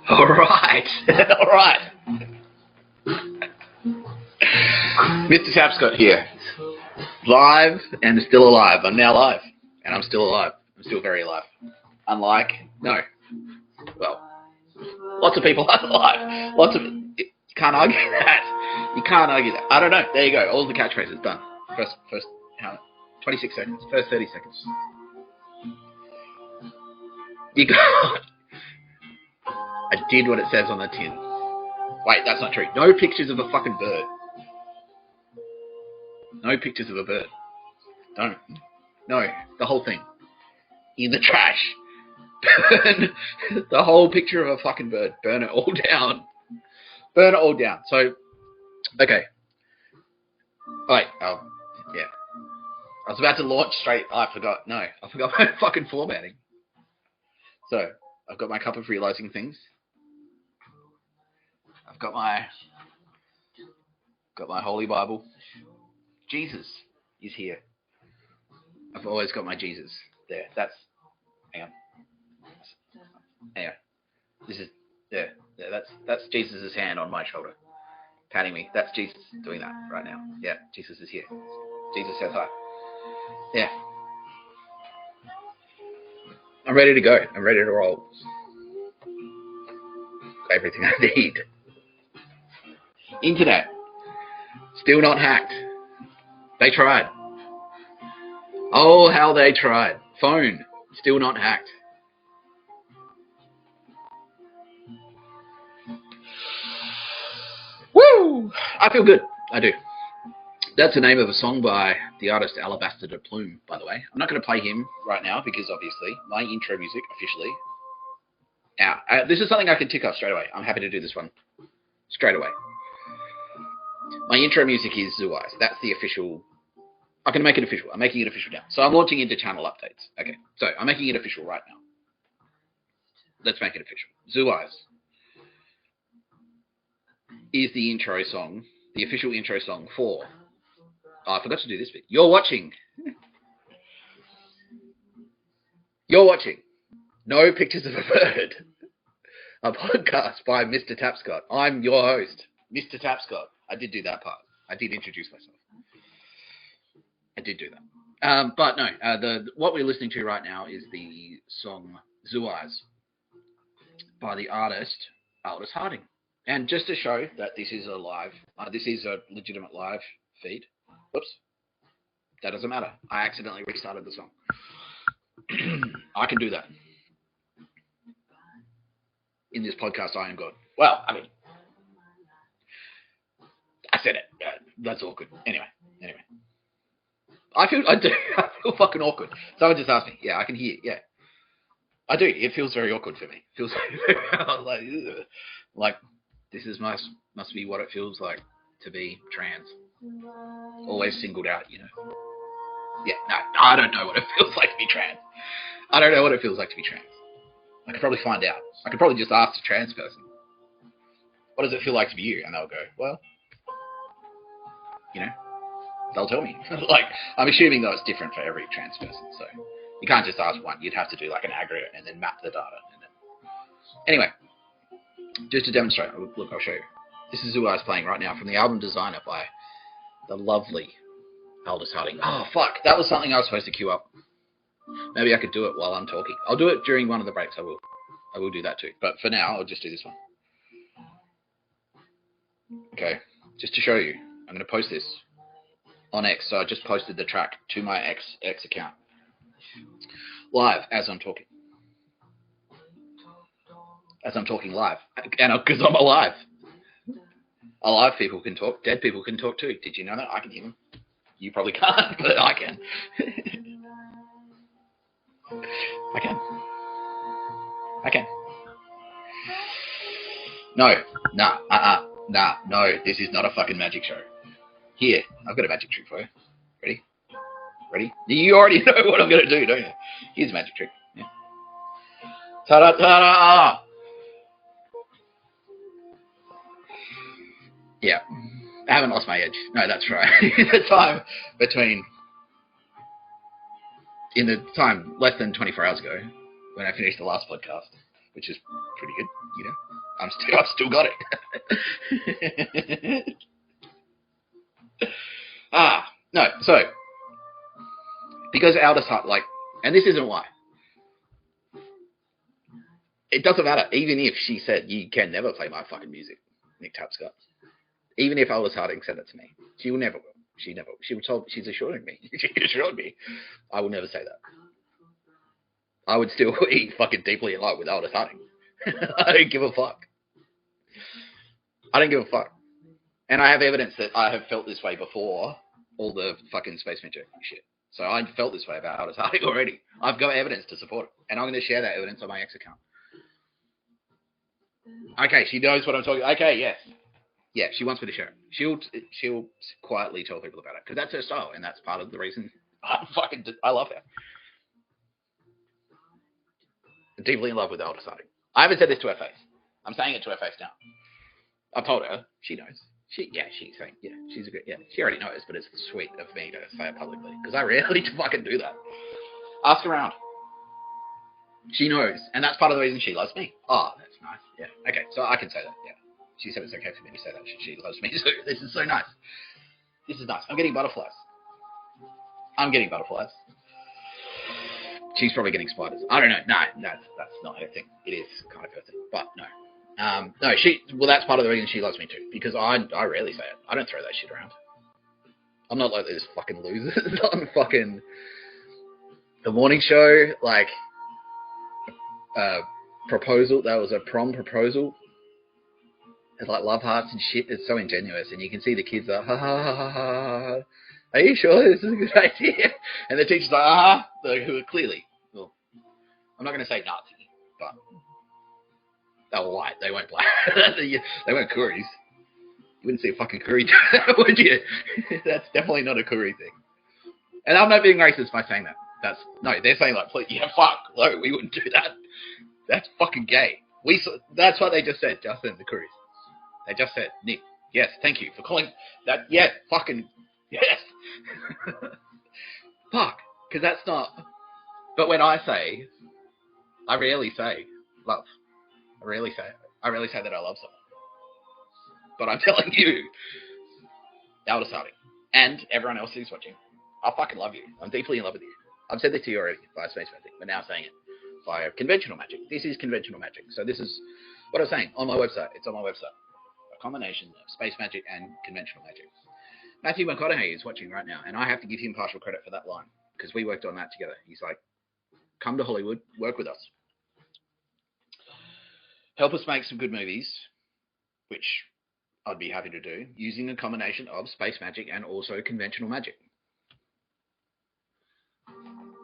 All right. All right. Mr. Tapscott here. Live and still alive. I'm now live. And I'm still alive. I'm still very alive. Unlike, no. Well, lots of people are alive. You can't argue that. You can't argue that. I don't know. There you go. All the catchphrases done. First, 26 seconds. First 30 seconds. You got... I did what it says on the tin. Wait, that's not true. No pictures of a fucking bird. No pictures of a bird. Don't. No, the whole thing. In the trash. Burn the whole picture of a fucking bird. Burn it all down. Burn it all down. So, okay. Wait, yeah. I was about to launch straight. I forgot. No, I forgot my fucking formatting. So, I've got my cup of realizing things. I've got my Holy Bible. Jesus is here. I've always got my Jesus there. Hang on. This is there. That's Jesus' hand on my shoulder, patting me. That's Jesus doing that right now. Yeah, Jesus is here. Jesus says hi. Yeah. I'm ready to go. I'm ready to roll. Everything I need. Internet. Still not hacked. They tried. Oh, how they tried. Phone. Still not hacked. Woo! I feel good. I do. That's the name of a song by the artist Alabaster de Plume, by the way. I'm not going to play him right now because, obviously, my intro music, officially. Now, this is something I can tick off straight away. I'm happy to do this one straight away. My intro music is Zoo Eyes. That's the official... I can make it official. I'm making it official now. So I'm launching into channel updates. Okay, so I'm making it official right now. Let's make it official. Zoo Eyes is the intro song, the official intro song for... Oh, I forgot to do this bit. You're watching No Pictures of a Bird, a podcast by Mr. Tapscott. I'm your host, Mr. Tapscott. I did do that part. I did introduce myself. I did do that. But no, what we're listening to right now is the song Zoo Eyes by the artist Aldous Harding. And just to show that this is a legitimate live feed. Whoops. That doesn't matter. I accidentally restarted the song. I can do that. In this podcast, I am God. Well, I mean, I said it. That's awkward. Anyway. I feel fucking awkward. Someone just asked me. Yeah, I can hear. Yeah, I do. It feels very awkward for me. It feels like this is must be what it feels like to be trans. Always singled out, you know. Yeah, no, I don't know what it feels like to be trans. I don't know what it feels like to be trans. I could probably find out. I could probably just ask a trans person, what does it feel like to be you? And they'll go, well, you know, they'll tell me. Like, I'm assuming though it's different for every trans person, so you can't just ask one. You'd have to do like an aggregate and then map the data. Anyway, just to demonstrate, look, I'll show you. This is Zoo Eyes playing right now from the album Designer by the lovely Aldous Harding. Oh, fuck. That was something I was supposed to queue up. Maybe I could do it while I'm talking. I'll do it during one of the breaks. I will do that too. But for now, I'll just do this one. Okay. Just to show you, I'm going to post this on X. So I just posted the track to my X account. Live as I'm talking. As I'm talking live. And because I'm alive. Alive people can talk. Dead people can talk too. Did you know that? I can hear them. You probably can't, but I can. I can. No, this is not a fucking magic show. Here, I've got a magic trick for you. Ready? You already know what I'm going to do, don't you? Here's a magic trick. Yeah. Ta-da! Yeah. I haven't lost my edge. No, that's right. In the time less than 24 hours ago, when I finished the last podcast, which is pretty good, you know. I've still got it. No, so because Aldous Huxley, and this isn't why. It doesn't matter. Even if she said you can never play my fucking music, Nick Tapscott. Even if Aldous Harding said it to me, she will never will. She never will. She's assuring me. She assured me. I will never say that. I would still be fucking deeply in love with Aldous Harding. I don't give a fuck. I don't give a fuck. And I have evidence that I have felt this way before all the fucking Space Magic shit. So I felt this way about Aldous Harding already. I've got evidence to support it. And I'm going to share that evidence on my X account. Okay, she knows what I'm talking about. Okay, yes. Yeah, she wants me to share it. She'll quietly tell people about it. Because that's her style. And that's part of the reason I love her. I'm deeply in love with Aldous Harding. I haven't said this to her face. I'm saying it to her face now. I've told her. She knows. She's saying, she's a good, she already knows, but it's sweet of me to say it publicly. Because I rarely fucking do that. Ask around. She knows. And that's part of the reason she loves me. Oh, that's nice. Yeah. Okay, so I can say that, yeah. She said it's okay for me to say that. She loves me too. This is so nice. This is nice. I'm getting butterflies. She's probably getting spiders. I don't know. No, that's not her thing. It is kind of her thing, but no. That's part of the reason she loves me too, because I rarely say it. I don't throw that shit around. I'm not like those fucking losers on fucking The Morning Show, like proposal. That was a prom proposal. It's like love hearts and shit. It's so ingenuous, and you can see the kids are ha ha ha ha ha. Are you sure this is a good idea? And the teacher's like, who are clearly, well, I'm not going to say Nazi, but they were white. They weren't black. They weren't Kuris. You wouldn't see a fucking Kuri do that, would you? That's definitely not a Kuri thing. And I'm not being racist by saying that. They're saying like, please, fuck, no, we wouldn't do that. That's fucking gay. That's what they just said, Justin, the Kuris. They just said, Nick, yes, thank you for calling that. Yes, fucking, yes. Fuck, because that's not. But when I rarely say love. I rarely say that I love someone. But I'm telling you, Aldous Harding, and everyone else who's watching, I fucking love you. I'm deeply in love with you. I've said this to you already via Space Magic, but now saying it via conventional magic. This is conventional magic. So this is what I was saying on my website. It's on my website. A combination of Space Magic and conventional magic. Matthew McConaughey is watching right now, and I have to give him partial credit for that line, because we worked on that together. He's like, come to Hollywood, work with us. Help us make some good movies, which I'd be happy to do, using a combination of space magic and also conventional magic.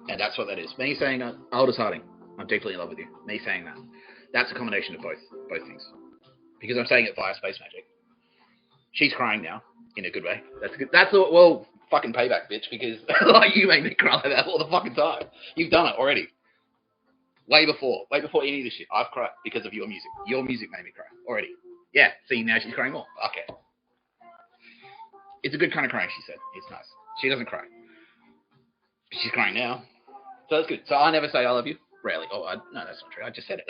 And that's what that is. Me saying, Aldous Harding, I'm deeply in love with you. Me saying that. That's a combination of both things. Because I'm saying it via space magic. She's crying now, in a good way. Well, fucking payback, bitch, because like you make me cry like that all the fucking time. You've done it already. Way before any of this shit. I've cried because of your music. Your music made me cry already. Yeah, see, now she's crying more. Okay. It's a good kind of crying, she said. It's nice. She doesn't cry. She's crying now. So that's good. So I never say I love you. Rarely. No, that's not true. I just said it.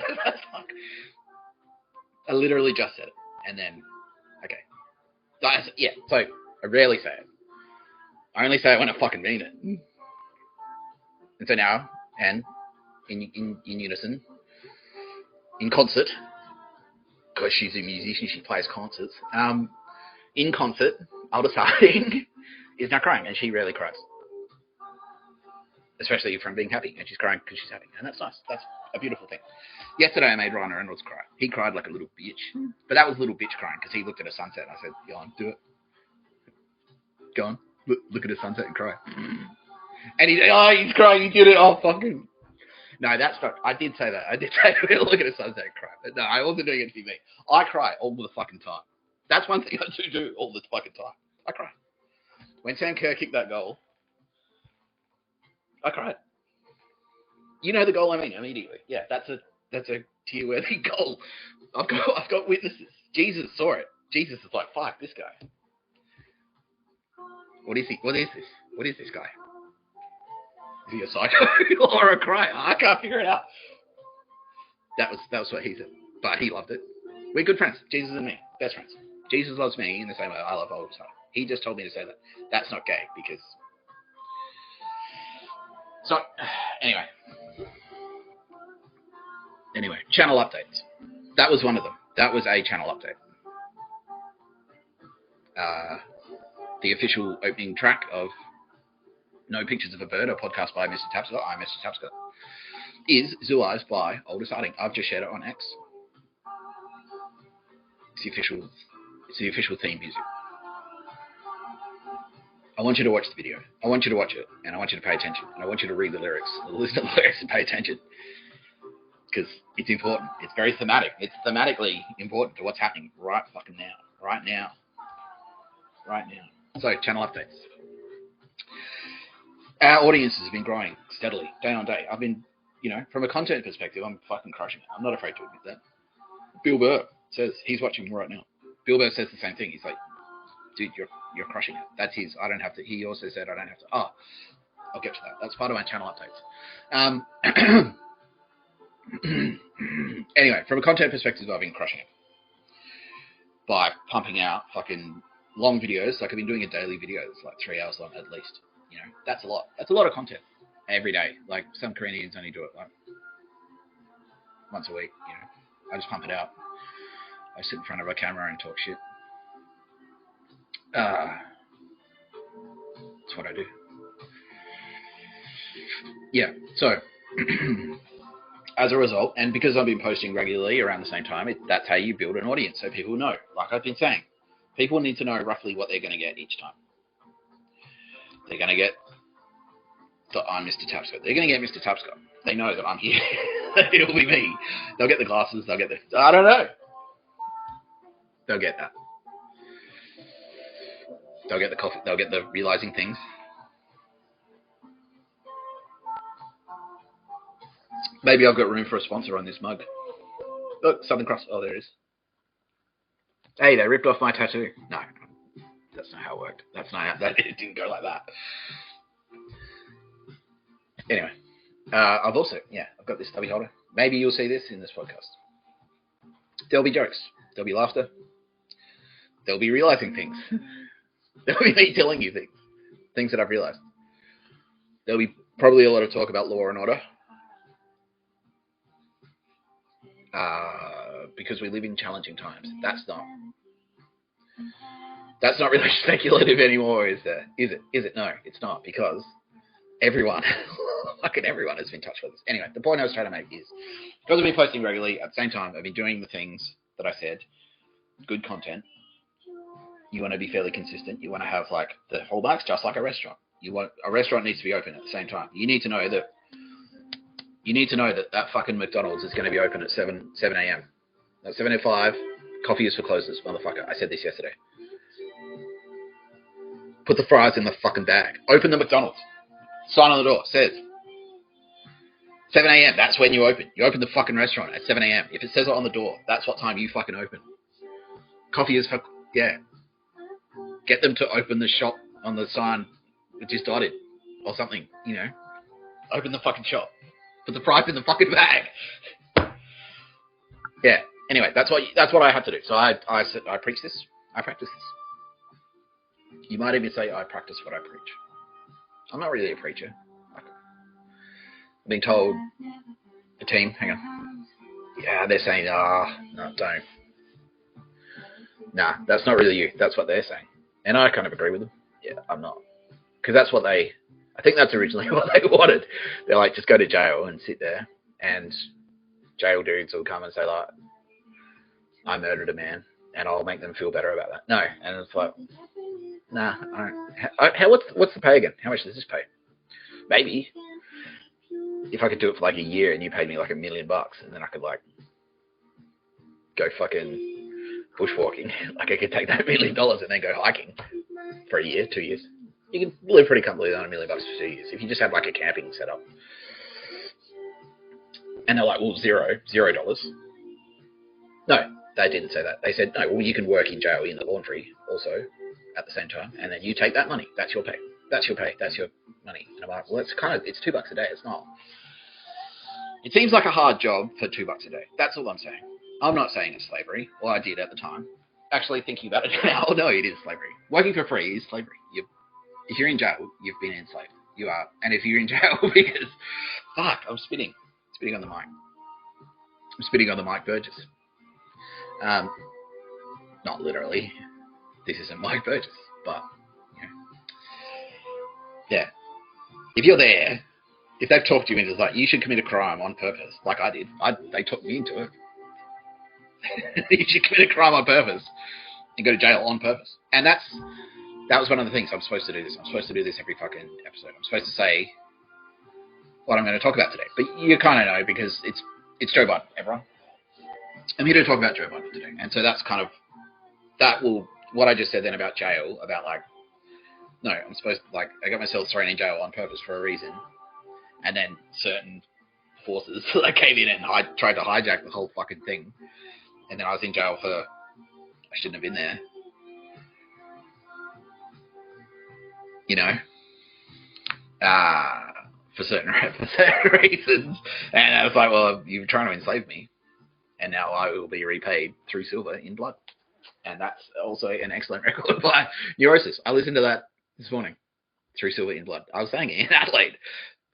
I literally just said it. And then, okay. So I rarely say it. I only say it when I fucking mean it. And so now, and in unison, in concert, because she's a musician, she plays concerts. In concert, Aldous Harding is now crying, and she rarely cries. Especially from being happy, and she's crying because she's happy. And that's nice. That's a beautiful thing. Yesterday I made Ryan Reynolds cry. He cried like a little bitch. But that was little bitch crying because he looked at a sunset and I said, go on, do it. Go on. Look at a sunset and cry. And he's crying, he did it. Oh, fucking. No, that's not. I did say that. I did say look at a sunset and cry. But no, I wasn't doing it to be me. I cry all the fucking time. That's one thing I do all the fucking time. I cry. When Sam Kerr kicked that goal, I cried. You know the goal I mean immediately. Yeah, that's a tear-worthy goal. I've got witnesses. Jesus saw it. Jesus is like, fuck, this guy. What is he? What is this? What is this guy? Is he a psycho or a crier? I can't figure it out. That was what he said. But he loved it. We're good friends. Jesus and me, best friends. Jesus loves me in the same way I love old stuff. He just told me to say that. That's not gay because. So anyway, channel updates. That was one of them. That was a channel update. The official opening track of No Pictures of a Bird, a podcast by Mr. Tapscott, I'm Mr. Tapscott, is Zoo Eyes by Oldest Harding. I've just shared it on X. It's the official theme music. I want you to watch the video. I want you to watch it, and I want you to pay attention. And I want you to read the lyrics, listen to the lyrics, and pay attention. Because it's important. It's very thematic. It's thematically important to what's happening right fucking now. Right now. So, channel updates. Our audiences have been growing steadily, day on day. I've been, from a content perspective, I'm fucking crushing it. I'm not afraid to admit that. Bill Burr says he's watching right now. Bill Burr says the same thing. He's like, dude, you're crushing it. That's his. I don't have to. He also said I don't have to. Oh, I'll get to that. That's part of my channel updates. Anyway, from a content perspective, I've been crushing it by pumping out fucking long videos. Like I've been doing a daily video that's like 3 hours long at least. That's a lot. That's a lot of content every day. Like some Koreans only do it like once a week. I just pump it out. I sit in front of a camera and talk shit. That's what I do. Yeah, so as a result, and because I've been posting regularly around the same time, that's how you build an audience, so people know. Like I've been saying, people need to know roughly what they're going to get each time. They're going to get that I'm Mr. Tapscott. They're going to get Mr. Tapscott. They know that I'm here. It'll be me. They'll get the glasses. They'll get the... I don't know. They'll get that. They'll get the coffee. They'll get the realizing things. Maybe I've got room for a sponsor on this mug. Look, Southern Cross. Oh, there it is. Hey, they ripped off my tattoo. No, that's not how it worked. That's not how that. It didn't go like that. Anyway, I've got this stubby holder. Maybe you'll see this in this podcast. There'll be jokes. There'll be laughter. There'll be realizing things. There'll be me telling you things that I've realized. There'll be probably a lot of talk about law and order. Because we live in challenging times. That's not really speculative anymore, is there? Is it? No, it's not, because everyone, fucking everyone has been touched by this. Anyway, the point I was trying to make is, because I've been posting regularly, at the same time, I've been doing the things that I said, good content. You want to be fairly consistent. You want to have like the hallmarks, just like a restaurant. A restaurant needs to be open at the same time. You need to know that that fucking McDonald's is going to be open at 7 a.m. At 7:05, coffee is for closers, motherfucker. I said this yesterday. Put the fries in the fucking bag. Open the McDonald's. Sign on the door. Says 7 a.m. That's when you open. You open the fucking restaurant at 7 a.m. If it says it on the door, that's what time you fucking open. Coffee is for... Yeah. Get them to open the shop on the sign it just dotted or something, Open the fucking shop. Put the fries in the fucking bag. Yeah. Anyway, that's what I had to do. So I preach this. I practice this. You might even say I practice what I preach. I'm not really a preacher. I've been told the team, hang on. Yeah, they're saying, no, don't. Nah, that's not really you. That's what they're saying. And I kind of agree with them. Yeah, I'm not. Because that's what I think that's originally what they wanted. They're like, just go to jail and sit there, and jail dudes will come and say, like, I murdered a man, and I'll make them feel better about that. No, and it's like, nah, I don't. What's the pay again? How much does this pay? Maybe if I could do it for like a year and you paid me like $1 million, and then I could like go fucking bushwalking. Like I could take that $1 million and then go hiking for a year, 2 years. You can live pretty comfortably on $1 million for 2 years if you just have like a camping setup. And they're like, well, $0. No, they didn't say that. They said, no, well, you can work in jail in the laundry also at the same time, and then you take that money. That's your pay. That's your pay. That's your money. And I'm like, well, it's $2 a day. It's not. It seems like a hard job for $2 a day. That's all I'm saying. I'm not saying it's slavery. Well, I did at the time. Actually, thinking about it now, no, it is slavery. Working for free is slavery. If you're in jail, you've been enslaved. You are. And if you're in jail because... Fuck, I'm spitting. Spitting on the mic. I'm spitting on the mic, Burgess. Not literally. This isn't Mike Burgess, but, you know. Yeah. If you're there, if they've talked you into it, like, you should commit a crime on purpose, like I did. They talked me into it. You should commit a crime on purpose and go to jail on purpose. And that was one of the things. I'm supposed to do this. I'm supposed to do this every fucking episode. I'm supposed to say what I'm going to talk about today. But you kind of know because it's Joe Biden, everyone. I'm here to talk about Joe Biden today. And so that's kind of, what I just said then about jail, about like, no, I'm supposed to, like, I got myself thrown in jail on purpose for a reason. And then certain forces that came in and tried to hijack the whole fucking thing. And then I was in jail for, I shouldn't have been there. You know, for certain reasons. And I was like, well, you're trying to enslave me. And now I will be repaid through silver in blood. And that's also an excellent record by Neurosis. I listened to that this morning. Through silver in blood. I was saying it in Adelaide.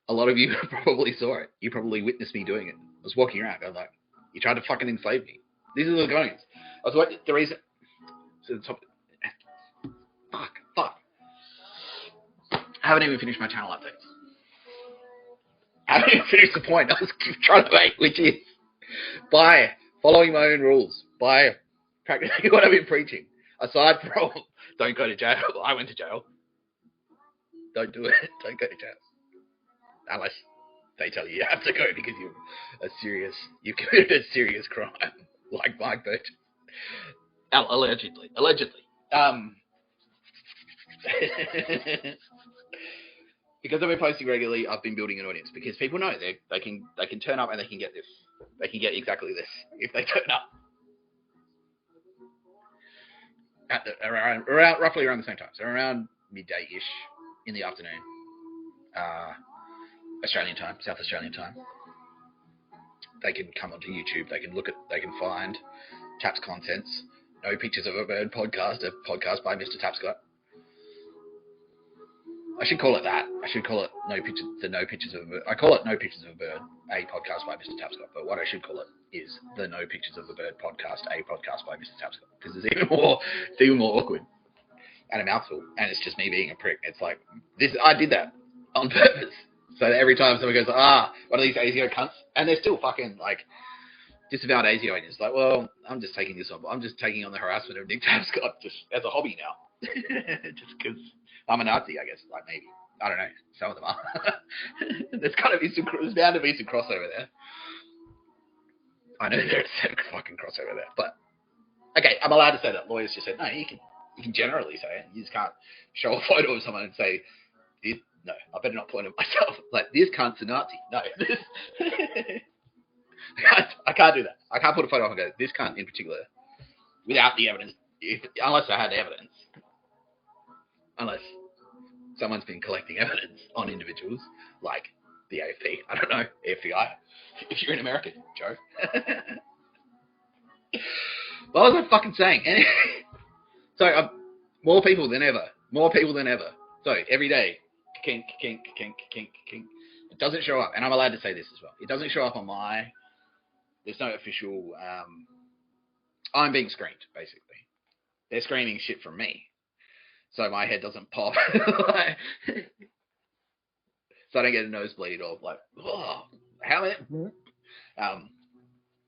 A lot of you probably saw it. You probably witnessed me doing it. I was walking around. I was like, you tried to fucking enslave me. These are the goings. I was like, the reason. So the top. Fuck. I haven't even finished my channel updates. I haven't even finished the point I was trying to make, which is by following my own rules, by practicing what I've been preaching. Aside from don't go to jail. I went to jail. Don't do it. Don't go to jail. Unless they tell you have to go because you've committed a serious crime, like Mike Burgess. Allegedly. Because I've been posting regularly, I've been building an audience because people know they can turn up and they can get this. They can get exactly this if they turn up. Roughly around the same time, so around midday-ish in the afternoon, Australian time, South Australian time. They can come onto YouTube. They can find Taps Contents, No Pictures of a Bird podcast, a podcast by Mr. Tapscott. I should call it that. I should call it No Pictures of a Bird. I call it No Pictures of a Bird, a podcast by Mr. Tapscott. But what I should call it is the No Pictures of a Bird podcast, a podcast by Mr. Tapscott, because it's even more awkward and a mouthful, and it's just me being a prick. It's like this. I did that on purpose. So that every time someone goes, one of these ASIO cunts, and they're still fucking like disavowed ASIO, and it's like, well, I'm just taking this on. I'm just taking on the harassment of Nick Tapscott just as a hobby now, just because I'm a Nazi, I guess. Like maybe, I don't know. Some of them are. There's bound to be some crossover there. I know there's some fucking crossover there, but okay, I'm allowed to say that. Lawyers just said no. You can generally say it. You just can't show a photo of someone and say, no, I better not point at myself. Like, this cunt's a Nazi. No. I can't do that. I can't put a photo up and go, this cunt in particular, without the evidence, unless I had evidence. Unless someone's been collecting evidence on individuals, like the AFP. I don't know, FBI. If you're an American, Joe. What was I fucking saying? So, more people than ever. So, every day. Kink. It doesn't show up, and I'm allowed to say this as well. It doesn't show up on there's no official, I'm being screened, basically. They're screening shit from me. So my head doesn't pop. So I don't get a nosebleed or like, how many?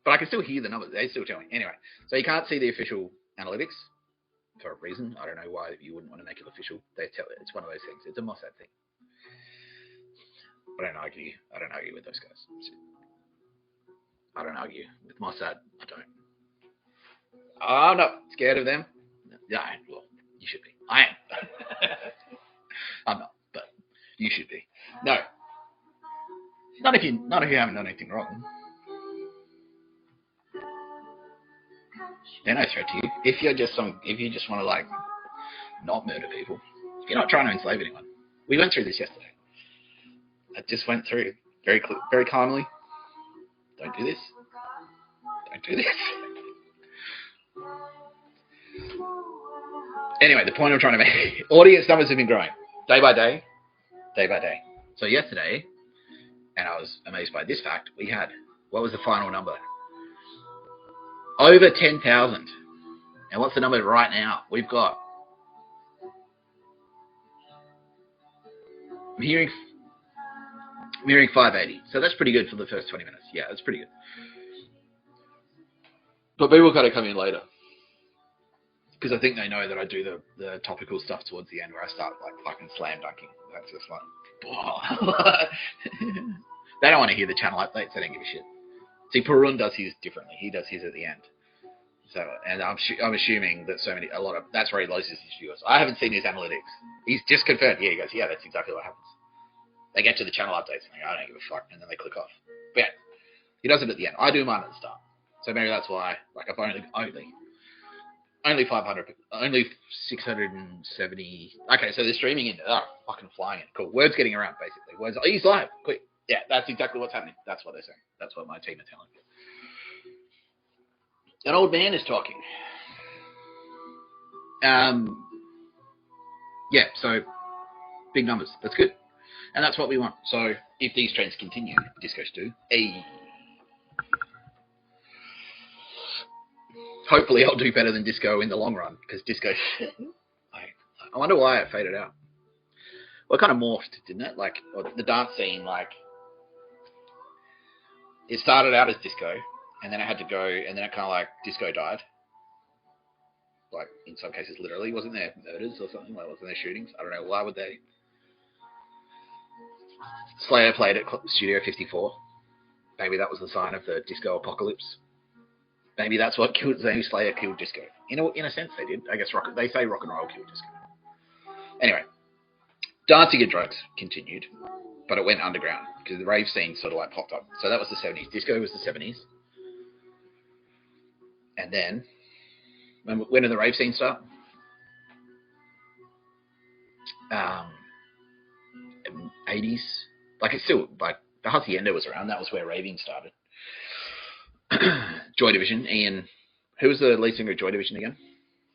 But I can still hear the numbers. They still tell me. Anyway, so you can't see the official analytics for a reason. I don't know why you wouldn't want to make it official. It's one of those things. It's a Mossad thing. I don't argue with those guys. I don't argue with Mossad. I don't. I'm not scared of them. Yeah, well, you should be. I am. I'm not, but you should be. No. Not if you haven't done anything wrong. They're no threat to you. If you just want to like not murder people, if you're not trying to enslave anyone. We went through this yesterday. I just went through very calmly. Don't do this. Don't do this. Anyway, the point I'm trying to make, audience numbers have been growing day by day, day by day. So yesterday, and I was amazed by this fact, we had, what was the final number? Over 10,000. And what's the number right now? We've got, I'm hearing 580. So that's pretty good for the first 20 minutes. Yeah, that's pretty good. But people got to come in later. Because I think they know that I do the topical stuff towards the end where I start like fucking slam dunking. That's just like, they don't want to hear the channel updates. They don't give a shit. See, Perun does his differently. He does his at the end. So, and I'm assuming that that's where he loses his viewers. I haven't seen his analytics. He's just confirmed. Yeah, he goes, yeah, that's exactly what happens. They get to the channel updates and they go, I don't give a fuck, and then they click off. But yeah, he does it at the end. I do mine at the start. So maybe that's why, like, I've only 500, only 670. Okay, so they're streaming in. Oh, fucking flying it. Cool. Word's getting around, basically. Words, oh, he's live. Quick. Yeah, that's exactly what's happening. That's what they're saying. That's what my team are telling me. An old man is talking. Yeah, so big numbers. That's good. And that's what we want. So if these trends continue, Disco's do. Hopefully I'll do better than Disco in the long run, because Disco, I wonder why it faded out. Well, it kind of morphed, didn't it? Like, the dance scene, like, it started out as Disco, and then it had to go, and then it kind of like, Disco died. Like, in some cases, literally. Wasn't there murders or something? Like, wasn't there shootings? I don't know. Why would they? Slayer played at Studio 54. Maybe that was the sign of the disco apocalypse. Maybe that's what killed. Maybe Slayer killed disco. In a sense, they did. I guess they say rock and roll killed disco. Anyway, dancing and drugs continued, but it went underground because the rave scene sort of like popped up. So that was the 70s. Disco was the 70s, and then when did the rave scene start? 80s. Like, it's still like the Hacienda was around. That was where raving started. Joy Division, Ian. Who was the lead singer of Joy Division again?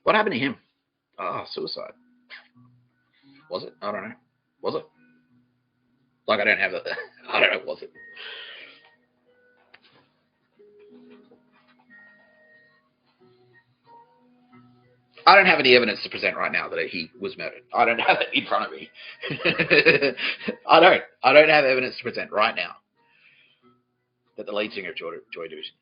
What happened to him? Oh, suicide. Was it? I don't know. Was it? Like, I don't have that. I don't know. Was it? I don't have any evidence to present right now that he was murdered. I don't have it in front of me. I don't have evidence to present right now that the lead singer of Joy Division.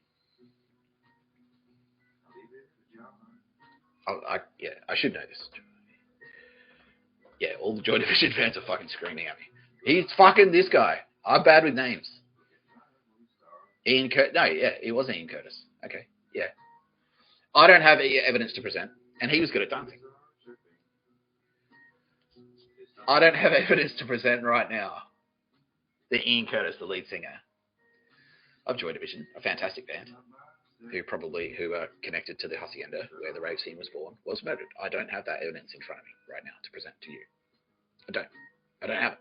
Yeah, I should know this. Yeah, all the Joy Division fans are fucking screaming at me. He's fucking this guy. I'm bad with names. Ian Curtis. No, yeah, it was Ian Curtis. Okay, yeah. I don't have evidence to present, and he was good at dancing. I don't have evidence to present right now that Ian Curtis, the lead singer of Joy Division, a fantastic band, who are connected to the Hacienda, where the rave scene was born, was murdered. I don't have that evidence in front of me right now to present to you. I don't have it.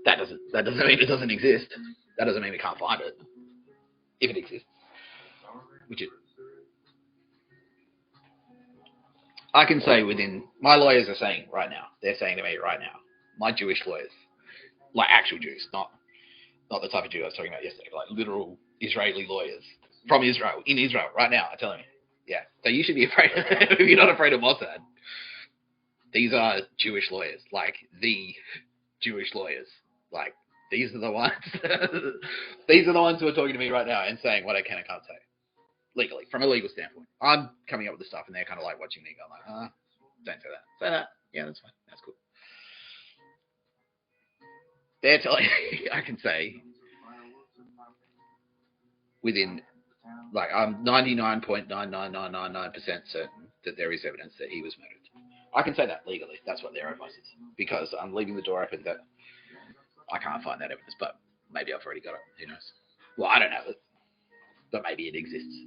That doesn't mean it doesn't exist. That doesn't mean we can't find it. If it exists. Which it. I can say my lawyers are saying right now, they're saying to me right now, my Jewish lawyers, like actual Jews, not the type of Jew I was talking about yesterday, like literal Israeli lawyers from Israel, in Israel, right now, are telling me, yeah. So you should be afraid of them if you're not afraid of Mossad. These are Jewish lawyers, like the Jewish lawyers. Like, these are the ones, these are the ones who are talking to me right now and saying what I can and can't say. Legally, from a legal standpoint. I'm coming up with the stuff and they're kind of like watching me going like, don't say that. Say that. Yeah, that's fine. That's cool. They're telling me, I can say, within, like, I'm 99.99999% certain that there is evidence that he was murdered. I can say that legally. That's what their advice is. Because I'm leaving the door open that I can't find that evidence, but maybe I've already got it. Who knows? Well, I don't have it, but maybe it exists.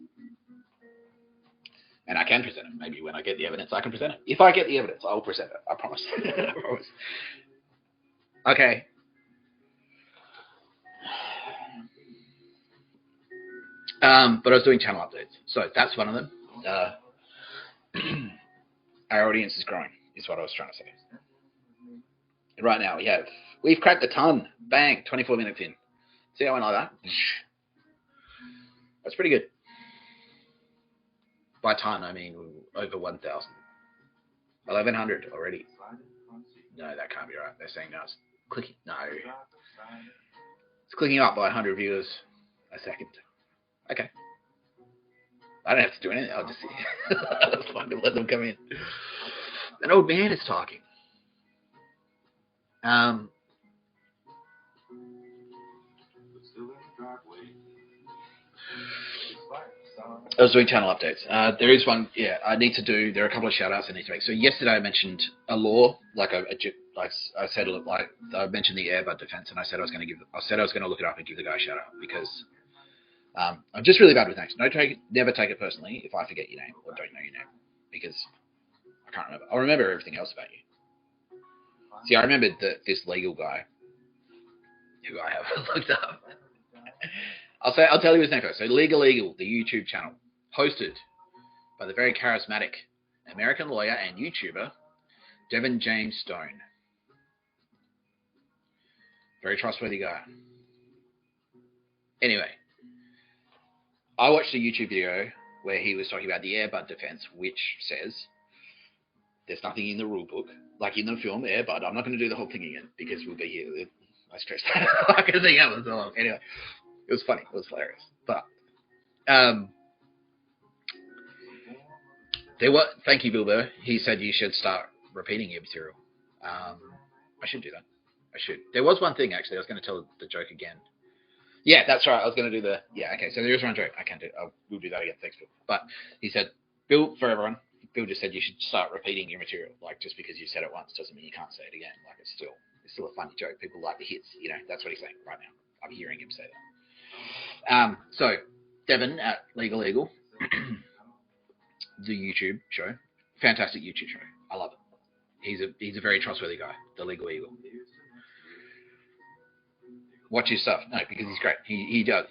And I can present it. Maybe when I get the evidence, I can present it. If I get the evidence, I will present it. I promise. I promise. Okay. But I was doing channel updates, so that's one of them. Our audience is growing, is what I was trying to say. Right now we've cracked a ton. Bang, 24 minutes in. See how I went like that? That's pretty good. By ton, I mean over 1,000. 1,100 already. No, that can't be right. They're saying no, it's clicking. No. It's clicking up by 100 viewers a second. Okay. I don't have to do anything. I'll just fucking let them come in. An old man is talking. I was doing channel updates. There is one, I need to do. There are a couple of shout outs I need to make. So yesterday I mentioned a law, like I said, like I mentioned the Airbud defense, and I said I was going to look it up and give the guy a shout out because I'm just really bad with names. Never take it personally if I forget your name or don't know your name because I can't remember. I'll remember everything else about you. See, I remembered this legal guy who I have looked up. I'll tell you his name first. So Legal, the YouTube channel, hosted by the very charismatic American lawyer and YouTuber Devin James Stone. Very trustworthy guy. Anyway, I watched a YouTube video where he was talking about the Airbud defense, which says there's nothing in the rule book, like in the film Airbud. I'm not going to do the whole thing again because we'll be here. I stressed out. I can think of it so long. Anyway, it was funny. It was hilarious. But thank you, Bilbo. He said you should start repeating your material. I should do that. I should. There was one thing actually. I was going to tell the joke again. Yeah, that's right. I was going to do okay. So there is one joke I can do. We'll do that again. Thanks, Bill. But he said, Bill, for everyone, Bill just said you should start repeating your material. Like just because you said it once doesn't mean you can't say it again. Like it's still a funny joke. People like the hits. That's what he's saying right now. I'm hearing him say that. So Devin at Legal, the YouTube show, fantastic YouTube show. I love it. He's a very trustworthy guy. The Legal Eagle. Watch his stuff. No, because he's great. He's a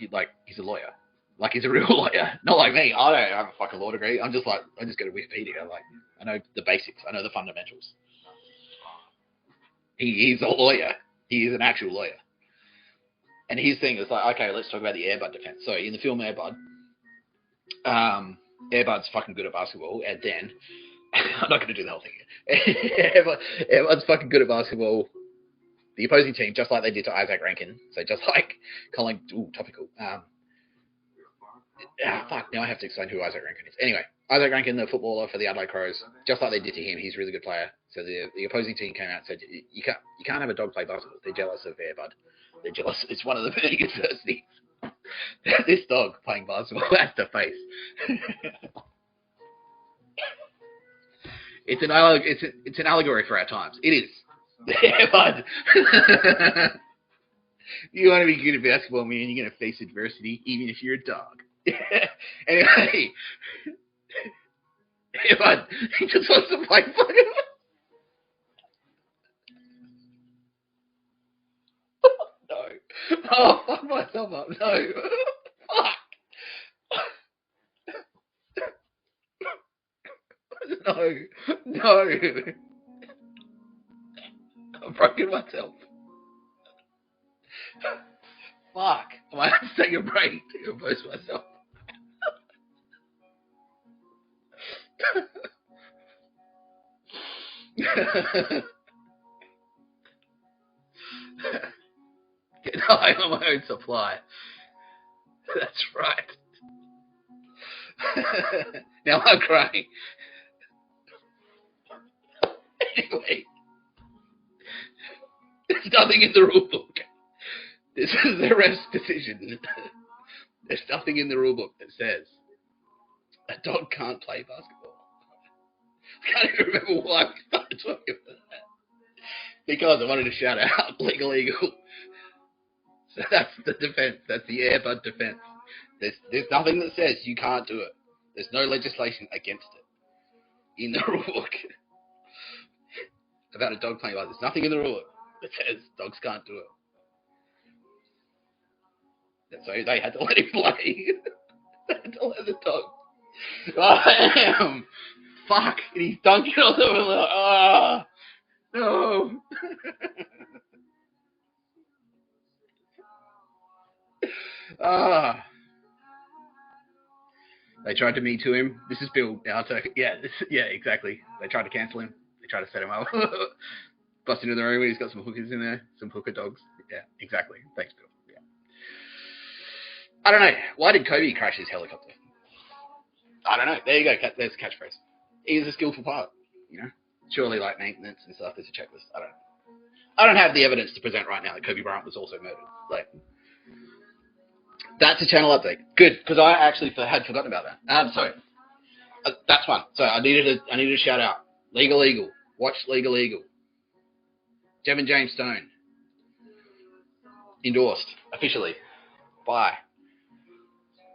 lawyer. Like he's a real lawyer. Not like me. I don't have a fucking law degree. I just go to Wikipedia. I know the basics. I know the fundamentals. He's a lawyer. He is an actual lawyer. And his thing is like, okay, let's talk about the Airbud defense. So in the film Airbud, Airbud's fucking good at basketball, and then I'm not going to do the whole thing again. Airbud's fucking good at basketball. The opposing team, just like they did to Isaac Rankin, so just like Colin, topical. Fuck, now I have to explain who Isaac Rankin is. Anyway, Isaac Rankin, the footballer for the Adelaide Crows, just like they did to him, he's a really good player. So the opposing team came out and said, you can't have a dog play basketball. They're jealous of Airbud. They're jealous. It's one of the big universities. This dog playing basketball has to face. It's an allegory for our times. It is. Yeah, bud. You want to be good at basketball, man, you're going to face adversity, even if you're a dog. Anyway. Yeah, bud. He just wants to play fucking... No. Oh, fuck myself up. No. Fuck. No. I've broken myself. Fuck. I might have to take a break to compose myself. Get high on my own supply. That's right. Now I'm crying. Anyway. There's nothing in the rule book. This is the ref's decision. There's nothing in the rule book that says a dog can't play basketball. I can't even remember why we started talking about that. Because I wanted to shout out Legal Eagle. So that's the defense. That's the Airbud defense. There's nothing that says you can't do it. There's no legislation against it in the rule book about a dog playing basketball. There's nothing in the rule book that says dogs can't do it. So they had to let him play. the dog. I am. Fuck. And he's dunking on them. And like, ah, no. Ah. They tried to Me Too him. This is Bill. Yeah, exactly. They tried to cancel him. They tried to set him up. Bust into the room. He's got some hookers in there. Some hooker dogs. Yeah, exactly. Thanks, Bill. Yeah. I don't know. Why did Kobe crash his helicopter? I don't know. There you go. There's a catchphrase. He was a skillful pilot. You know, surely like maintenance and stuff. There's a checklist. I don't have the evidence to present right now that Kobe Bryant was also murdered. Like, that's a channel update. Good, because I actually had forgotten about that. So that's one. So I needed a shout out. Legal Eagle. Watch Legal Eagle. Devin James Stone. Endorsed officially by.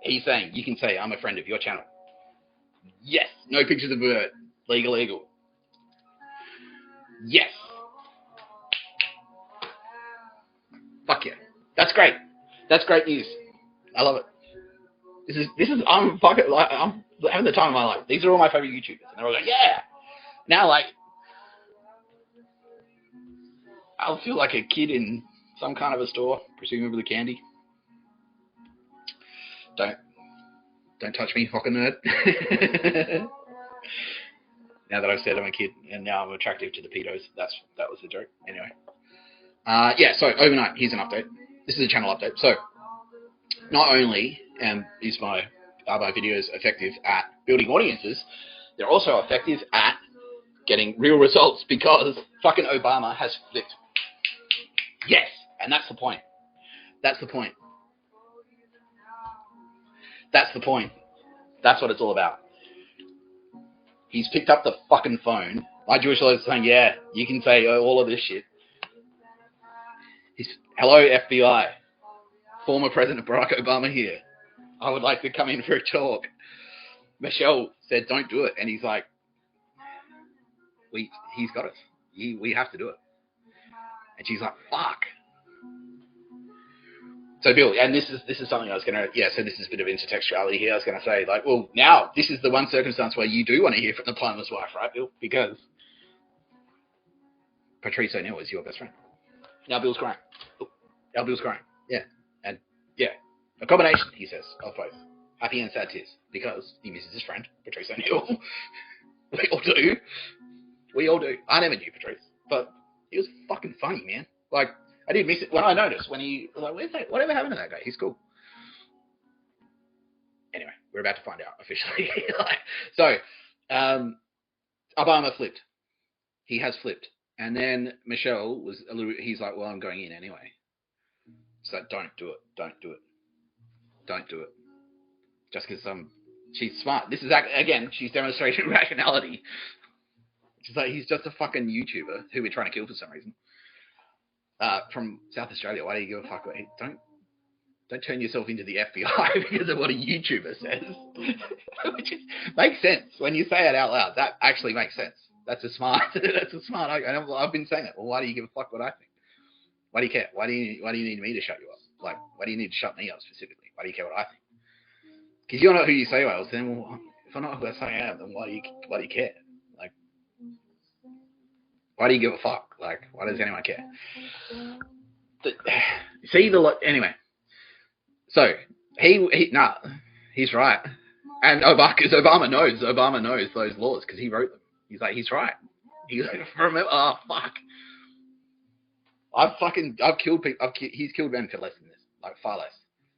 He's saying you can say I'm a friend of your channel. Yes. No pictures of bird. Legal Eagle. Yes. Fuck yeah. That's great. That's great news. I love it. This is I'm having the time of my life. These are all my favorite YouTubers, and they're all going, yeah. Now, like, I'll feel like a kid in some kind of a store, presumably candy. Don't touch me, hawker nerd. Now that I've said I'm a kid, and now I'm attractive to the pedos. That was the joke. Anyway. Yeah. So overnight, here's an update. This is a channel update. So. Not only is my videos effective at building audiences, they're also effective at getting real results because fucking Obama has flipped. Yes, and that's the point. That's the point. That's the point. That's what it's all about. He's picked up the fucking phone. My Jewish lawyer is saying, yeah, you can say all of this shit. Hello, FBI. Former President Barack Obama here. I would like to come in for a talk. Michelle said, don't do it. And he's like, he's got us. We have to do it. And she's like, fuck. So Bill, and this is something I was going to, so this is a bit of intertextuality here. I was going to say, like, well, now this is the one circumstance where you do want to hear from the planless wife, right, Bill? Because Patrice O'Neill is your best friend. Now Bill's crying. Now Bill's crying. Yeah. And yeah, a combination, he says, of both happy and sad tears because he misses his friend, Patrice O'Neill. We all do. We all do. I never knew Patrice, but he was fucking funny, man. Like, I did miss it when I noticed when he was like, where's that? Whatever happened to that guy? He's cool. Anyway, we're about to find out officially. So, Obama flipped. He has flipped. And then Michelle was a little, he's like, well, I'm going in anyway. So don't do it. Don't do it. Don't do it. Just because she's smart. This is, again, she's demonstrating rationality. She's like, he's just a fucking YouTuber who we're trying to kill for some reason. From South Australia. Why do you give a fuck? Don't turn yourself into the FBI because of what a YouTuber says. Which makes sense. When you say it out loud, that actually makes sense. That's a smart argument. I've been saying it. Well, why do you give a fuck what I think? Why do you care? Why do you need me to shut you up? Like, why do you need to shut me up specifically? Why do you care what I think? Because you're not who you say you are. Then, well, if I'm not who I say I am, then why do you care? Like, why do you give a fuck? Like, why does anyone care? Anyway. So he's right. And Obama knows those laws because he wrote them. He's like, he's right. He's like, remember, oh fuck. I've killed people. He's killed men for less than this, like far less.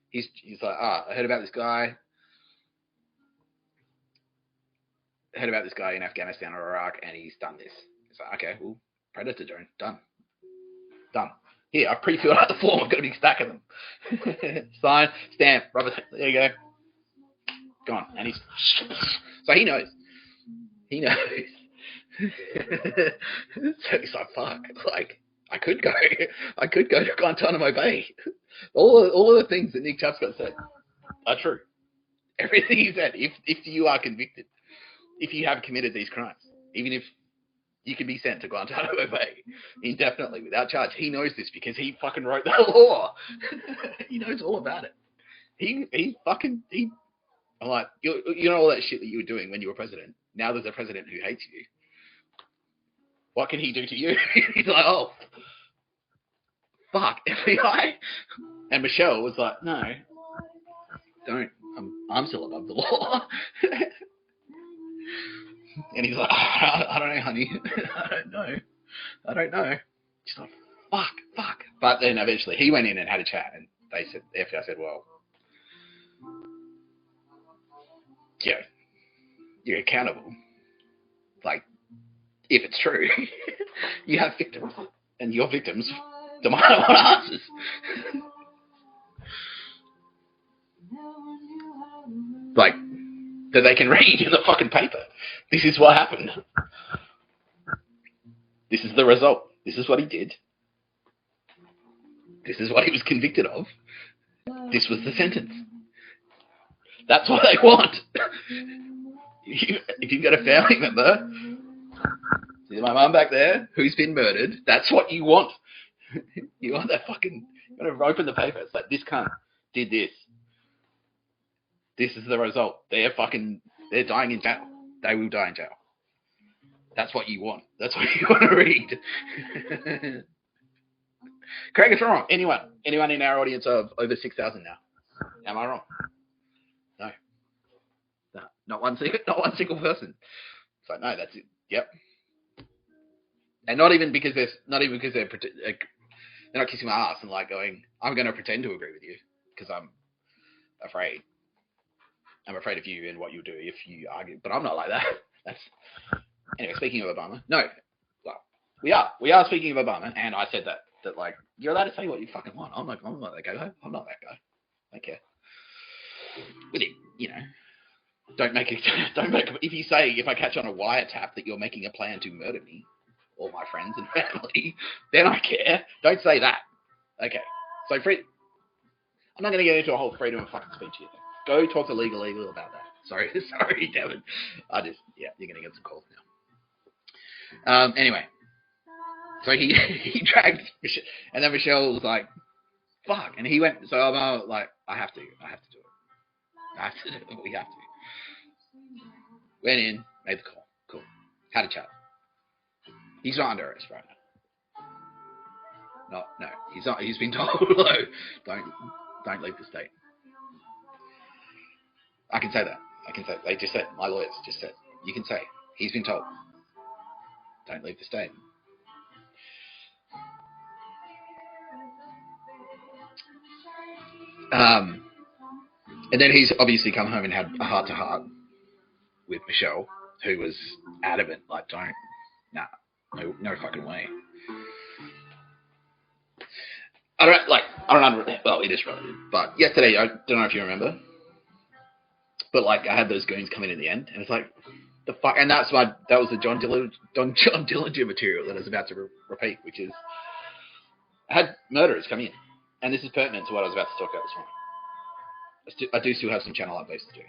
He's like, I heard about this guy. In Afghanistan or Iraq, and he's done this. It's like, okay, well, Predator drone, done. Here, I pre-filled out the form. I've got a big stack of them. Sign, stamp, rubber. There you go. Gone. And so he knows. So he's like, fuck. Like, I could go to Guantanamo Bay. All of the things that Nick Tapscott said are true. Everything he said. If you are convicted, if you have committed these crimes, even if you can be sent to Guantanamo Bay indefinitely without charge. He knows this because he fucking wrote the law. He knows all about it. I'm like, you know all that shit that you were doing when you were president. Now there's a president who hates you. What can he do to you? He's like, oh, fuck, FBI. And Michelle was like, no, don't. I'm still above the law. And he's like, I don't know, honey. I don't know. She's like, fuck. But then eventually he went in and had a chat, and they said, the FBI said, well, yeah, you're accountable. Like, if it's true, you have victims, and your victims demand what answers. Like, that they can read in the fucking paper. This is what happened. This is the result. This is what he did. This is what he was convicted of. This was the sentence. That's what they want. If you've got a family member, see my mum back there, who's been murdered, that's what you want. You want that fucking, you want to open the paper. It's like, this cunt did this. This is the result. They're dying in jail. They will die in jail. That's what you want. That's what you want to read. Correct us wrong. Anyone in our audience of over 6,000 now? Am I wrong? No. Not one single person. It's like, no, that's it. Yep. And not even because they're not kissing my ass and like going, I'm going to pretend to agree with you because I'm afraid. I'm afraid of you and what you'll do if you argue. But I'm not like that. Anyway, speaking of Obama, no. Well, we are speaking of Obama, and I said that like, you're allowed to say what you fucking want. I'm not that guy. I'm not that guy. I don't care. With it, don't make if you say, if I catch on a wiretap that you're making a plan to murder me or my friends and family, then I care. Don't say that. Okay. So I'm not going to get into a whole freedom of fucking speech here. Go talk to legal about that. Sorry, Devin. You're going to get some calls now. Anyway, so he dragged Michelle, and then Michelle was like, fuck. And he went, so I'm like, I have to do it. We have to. Went in, made the call. Cool. Had a chat. He's not under arrest right now. No, he's not. He's been told, don't leave the state. I can say that. They just said, my lawyers just said, you can say, he's been told, don't leave the state. And then he's obviously come home and had a heart-to-heart with Michelle, who was adamant, like, no fucking way. Well, it is relative, but yesterday, I don't know if you remember, but like, I had those goons come in the end, and it's like, the fuck, and that was the John Dillinger material that I was about to repeat, which is, I had murderers come in, and this is pertinent to what I was about to talk about this morning. I do still have some channel updates to do.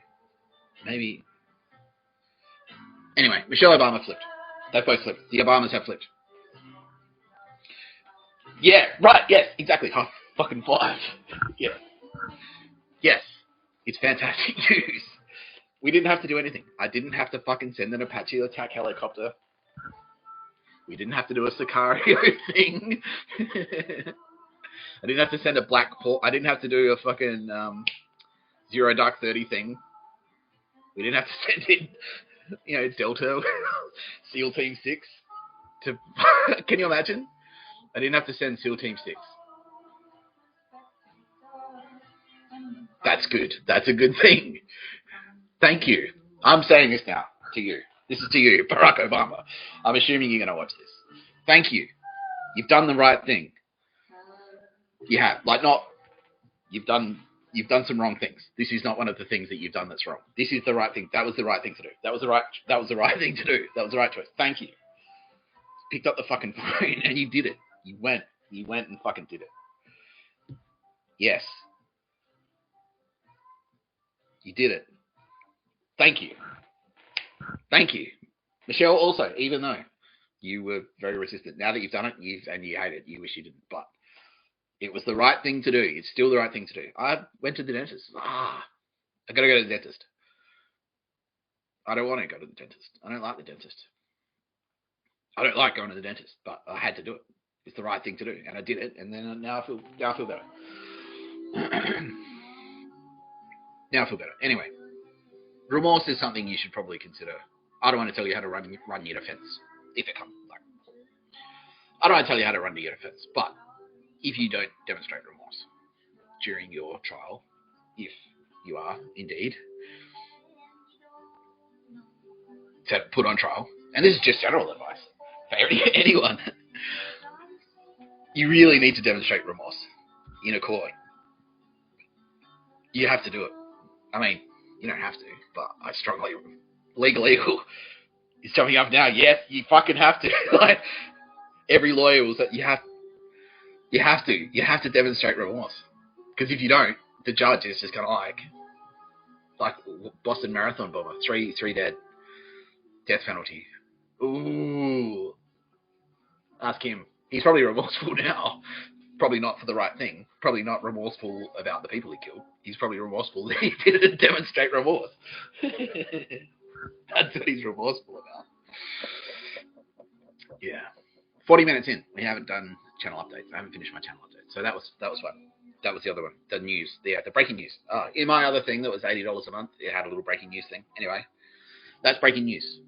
Maybe. Anyway, Michelle Obama flipped. They've both flipped. The Obamas have flipped. Yeah, right, yes, exactly. High fucking five. Yeah. Yes. It's fantastic news. We didn't have to do anything. I didn't have to fucking send an Apache attack helicopter. We didn't have to do a Sicario thing. I didn't have to send a Black Hawk. I didn't have to do a fucking Zero Dark 30 thing. We didn't have to send in, Delta, SEAL Team 6 to. Can you imagine? I didn't have to send SEAL Team 6. That's good. That's a good thing. Thank you. I'm saying this now to you. This is to you, Barack Obama. I'm assuming you're going to watch this. Thank you. You've done the right thing. You have. You've done some wrong things. This is not one of the things that you've done that's wrong. This is the right thing. That was the right thing to do. That was the right thing to do. That was the right choice. Thank you. Picked up the fucking phone and you did it. You went and fucking did it. Yes. You did it. Thank you. Thank you. Michelle also, even though you were very resistant, now that you've done it and you hate it, you wish you didn't, but it was the right thing to do. It's still the right thing to do. I went to the dentist. I got to go to the dentist. I don't want to go to the dentist. I don't like the dentist. I don't like going to the dentist, but I had to do it. It's the right thing to do, and I did it, and then now I feel better. Now I feel better. Anyway, remorse is something you should probably consider. I don't want to tell you how to run your defense if it comes. Like, I don't want to tell you how to run your defense, but if you don't demonstrate remorse during your trial, if you are indeed put on trial, and this is just general advice for anyone, you really need to demonstrate remorse in a court. You have to do it. I mean, you don't have to, but I strongly, legal, is jumping up now. Yes, you fucking have to. Like, every lawyer will say you have to demonstrate remorse, because if you don't, the judge is just kind of like Boston Marathon bomber, three dead, death penalty. Ooh, ask him. He's probably remorseful now. Probably not for the right thing. Probably not remorseful about the people he killed. He's probably remorseful that he didn't demonstrate remorse. That's what he's remorseful about. Yeah. 40 minutes in. We haven't done channel updates. I haven't finished my channel update. So that was fun. That was the other one. The news. The breaking news. In my other thing that was $80 a month, it had a little breaking news thing. Anyway, that's breaking news.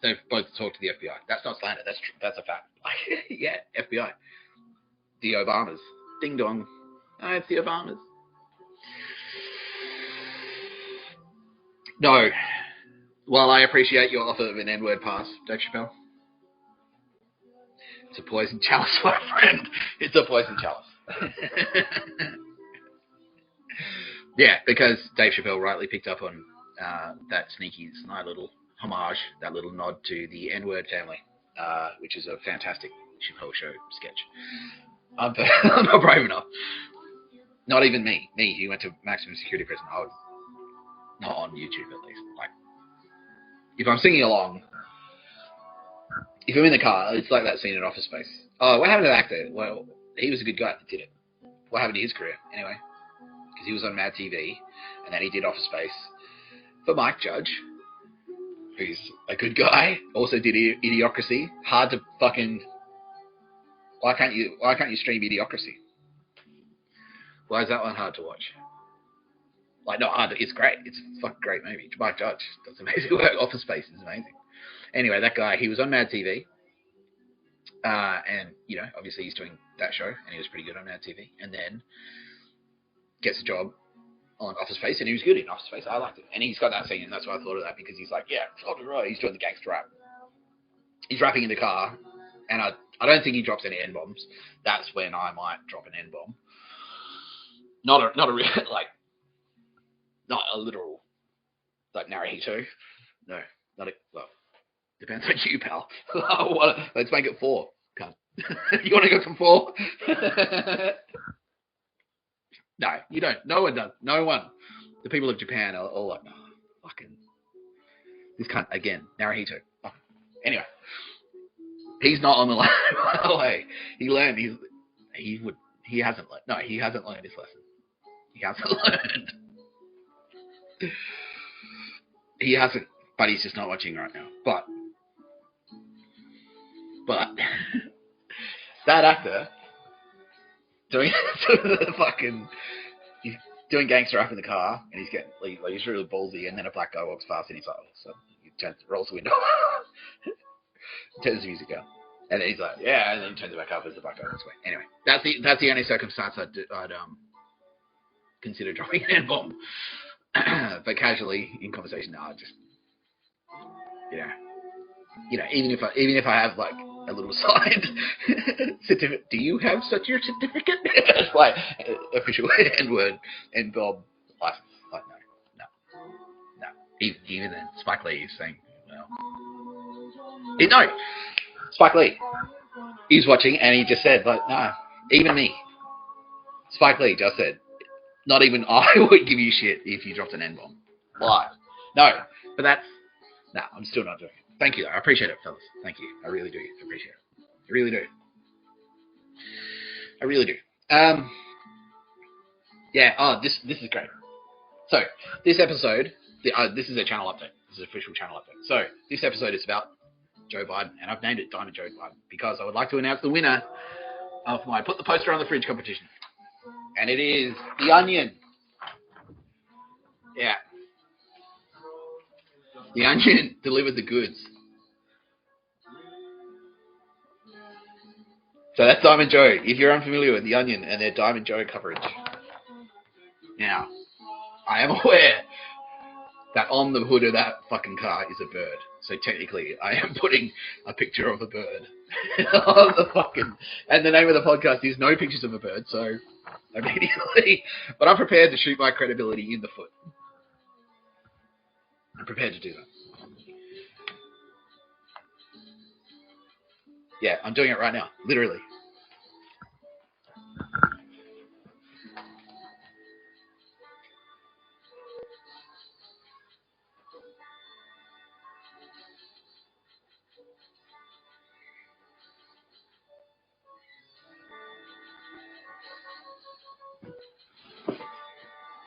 They've both talked to the FBI. That's not slander. That's a fact. Yeah, FBI. The Obamas. Ding dong. Oh, it's the Obamas. No. Well, I appreciate your offer of an N-word pass, Dave Chappelle. It's a poison chalice, my friend. It's a poison chalice. Yeah, because Dave Chappelle rightly picked up on that sneaky, snide little homage, that little nod to the N-word family, which is a fantastic Chappelle Show sketch. I'm not brave enough. Not even me. Me, who went to maximum security prison. I would, not on YouTube at least. Like, if I'm singing along, if I'm in the car, it's like that scene in Office Space. Oh, what happened to the actor? Well, he was a good guy that did it. What happened to his career, anyway? Because he was on Mad TV, and then he did Office Space for Mike Judge, who's a good guy. Also did Idiocracy. Hard to fucking... Why can't you stream Idiocracy? Why is that one hard to watch? Like, not hard. It's great. It's a fucking great movie. Mike Judge does amazing work. Office Space is amazing. Anyway, that guy, he was on Mad TV. And, you know, obviously he's doing that show, and he was pretty good on Mad TV. And then gets a job on Office Space, and he was good in Office Space. I liked it. And he's got that scene, and that's why I thought of that, because he's like, yeah, he's doing the gangster rap. He's rapping in the car, and I don't think he drops any N-bombs. That's when I might drop an N-bomb. Not a real, like, not a literal, like, Naruhito. No, not a, well, depends on you, pal. Let's make it 4. Come. You want to go from 4? No, you don't. No one does. No one. The people of Japan are all like, oh, fucking, this cunt again, Naruhito. Oh. Anyway, he's not on the way. He learned. He hasn't learned. No, he hasn't learned his lesson. He hasn't learned. He hasn't, but he's just not watching right now. But that actor doing the fucking, he's doing gangster rap in the car, and he's really ballsy, and then a black guy walks past, and he's like, oh, so he rolls the window, turns the music down, and then he's like, yeah, and then he turns it back up as the black guy walks away. Anyway, that's the only circumstance I'd consider dropping an N-bomb. But casually in conversation, no, I just, you know, even if I have like a little signed certificate, do you have such your certificate? It's like official N-word N-bomb license. Like, no. Even then, Spike Lee is saying, well, no, Spike Lee, he's watching, and he just said, like, no, even me, Spike Lee just said, not even I would give you shit if you dropped an N-bomb. Live. No, but I'm still not doing it. Thank you, though. I appreciate it, fellas. Thank you. I really do appreciate it. I really do. Yeah, this is great. So, this episode This is a channel update. This is an official channel update. So this episode is about Joe Biden, and I've named it Diamond Joe Biden because I would like to announce the winner of my Put the Poster on the Fridge competition. And it is The Onion. Yeah. The Onion delivered the goods. So that's Diamond Joe. If you're unfamiliar with The Onion and their Diamond Joe coverage. Now, I am aware that on the hood of that fucking car is a bird. So technically, I am putting a picture of a bird on the fucking... And the name of the podcast is No Pictures of a Bird, so immediately... But I'm prepared to shoot my credibility in the foot. I'm prepared to do that. Yeah, I'm doing it right now, literally.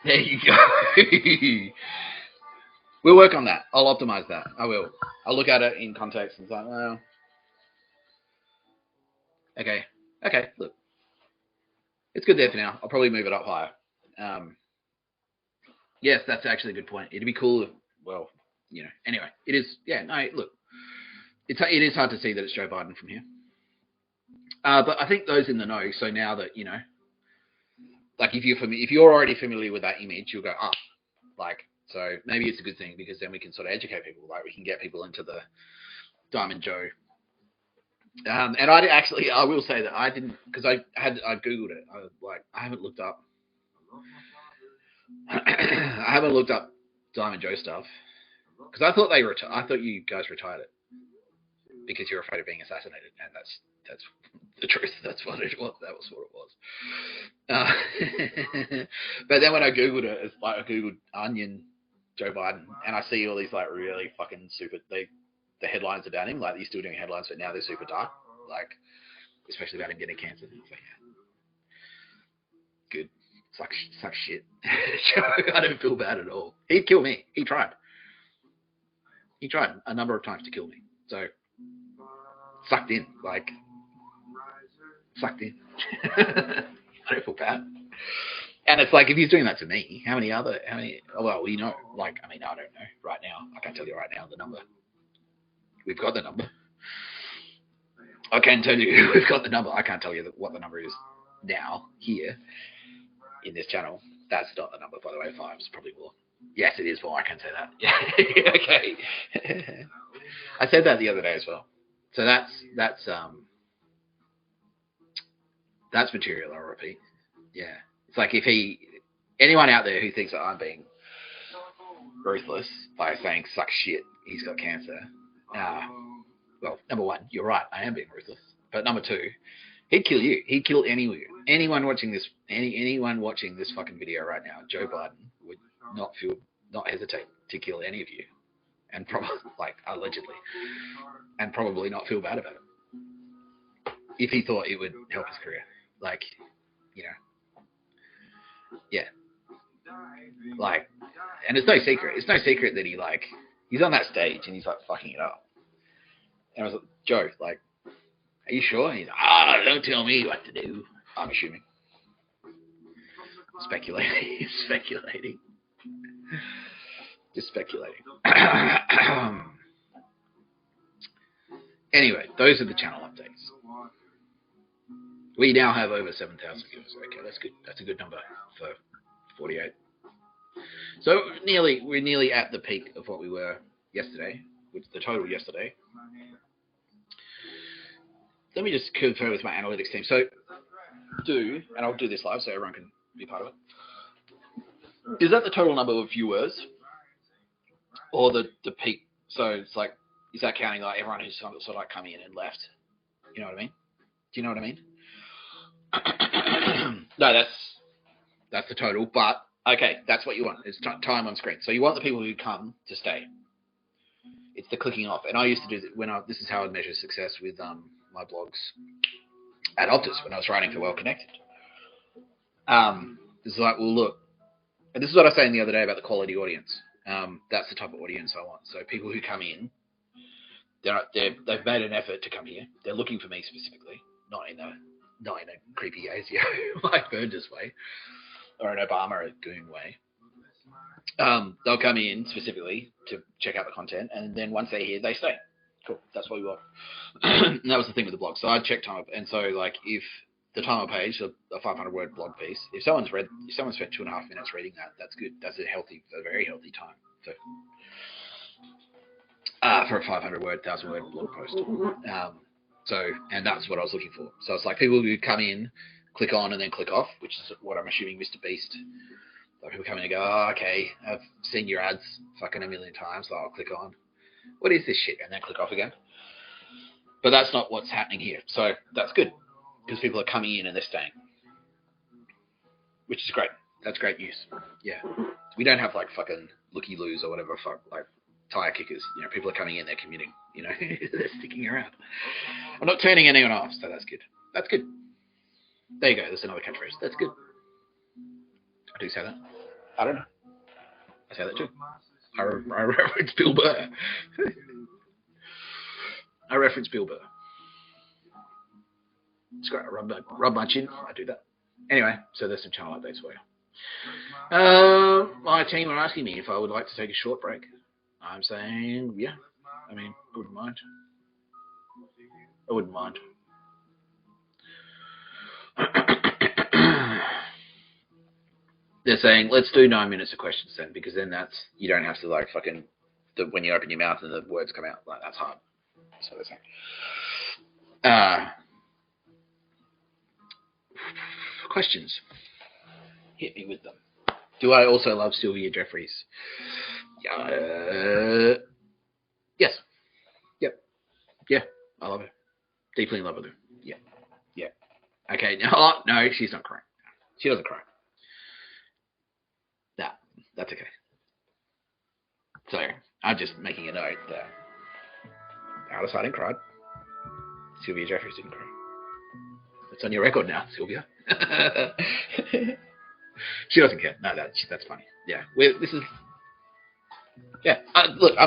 There you go. We'll work on that. I'll optimize that. I will. I'll look at it in context and say, well, okay, look. It's good there for now. I'll probably move it up higher. Yes, that's actually a good point. It'd be cool if, well, you know, anyway, it is, yeah, no, look. It is hard to see that it's Joe Biden from here. But I think those in the know, so now that, you know, like if you're already familiar with that image, you'll go, like, so maybe it's a good thing because then we can sort of educate people. Like we can get people into the Diamond Joe. And I will say that I didn't, because I Googled it. I haven't looked up. I haven't looked up Diamond Joe stuff because I thought I thought you guys retired it because you're afraid of being assassinated, and that's the truth. That's what it was. That was what it was. But then when I Googled it, it's like I Googled Onion Joe Biden, and I see all these like really fucking super the headlines about him. Like he's still doing headlines, but now they're super dark. Like especially about him getting cancer. So yeah, good. Suck shit. I don't feel bad at all. He'd kill me. He tried. He tried a number of times to kill me. So sucked in. I don't feel bad. And it's like if he's doing that to me, how many? Well, you know, like I mean, I don't know. Right now, I can't tell you right now the number. We've got the number. I can tell you we've got the number. I can't tell you what the number is now here in this channel. That's not the number, by the way. 5's probably more. Yes, it is more. I can say that. Yeah. Okay. I said that the other day as well. So that's material. I'll repeat. Yeah. It's like anyone out there who thinks that I'm being ruthless by saying suck shit, he's got cancer. Well, number one, you're right. I am being ruthless. But number two, he'd kill you. He'd kill anyone watching this. Anyone watching this fucking video right now. Joe Biden would not hesitate to kill any of you, and probably allegedly, and probably not feel bad about it if he thought it would help his career. Like, you know, yeah. Like, and it's no secret. It's no secret that he's on that stage and he's fucking it up. And I was like, Joe, are you sure? And he's like, don't tell me what to do. I'm assuming. Speculating. Just speculating. Anyway, those are the channel updates. We now have over 7,000 viewers. Okay, that's good. That's a good number for 48. So we're nearly at the peak of what we were yesterday, which the total yesterday. Let me just confirm with my analytics team. So and I'll do this live so everyone can be part of it. Is that the total number of viewers or the peak? So it's like, is that counting everyone who's sort of come in and left? You know what I mean? Do you know what I mean? No, that's the total. But okay, that's what you want. It's time on screen. So you want the people who come to stay. It's the clicking off. And I used to do this is how I measure success with my blogs at Optus when I was writing for Well Connected. This is well, look, and this is what I was saying the other day about the quality audience. That's the type of audience I want. So people who come in, they've made an effort to come here. They're looking for me specifically, not in a creepy ASIO like Burgess way or an Obama or Goon way. They'll come in specifically to check out the content, and then once they're here, they stay. Cool. That's what we want. And that was the thing with the blog. So I checked time up, and so like if the title page, a 500-word blog piece, if someone spent 2.5 minutes reading that, that's good. That's a very healthy time for a 500-word, 1,000-word blog post. And that's what I was looking for. So it's like people who come in, click on, and then click off, which is what I'm assuming Mr. Beast. Like people come in and go, oh, okay, I've seen your ads fucking a million times, so I'll click on. What is this shit? And then click off again. But that's not what's happening here. So that's good, because people are coming in and they're staying, which is great. That's great news. Yeah. We don't have like fucking looky-loos or whatever, like tire kickers. You know, people are coming in, they're commuting. You know, they're sticking around. I'm not turning anyone off, so that's good. That's good. There you go. There's another catchphrase. That's good. I do say that. I don't know. I say that too. I reference Bill Burr. I reference Bill Burr. It's great. I rub my chin. I do that. Anyway, so there's some channel updates for you. My team are asking me if I would like to take a short break. I'm saying, yeah. I mean, I wouldn't mind. They're saying, let's do 9 minutes of questions then, because then you don't have to like fucking, when you open your mouth and the words come out, like that's hard. So they're saying. Questions. Hit me with them. Do I also love Sylvia Jeffreys? Yes. Yep. Yeah, I love her. Deeply in love with her. Yeah. Yeah. Okay, no, she's not crying. She doesn't cry. Nah, that's okay. So, I'm just making a note that Alice Harding cried. Sylvia Jeffreys didn't cry. It's on your record now, Sylvia. She doesn't care. No, that's funny. Yeah, yeah. Look,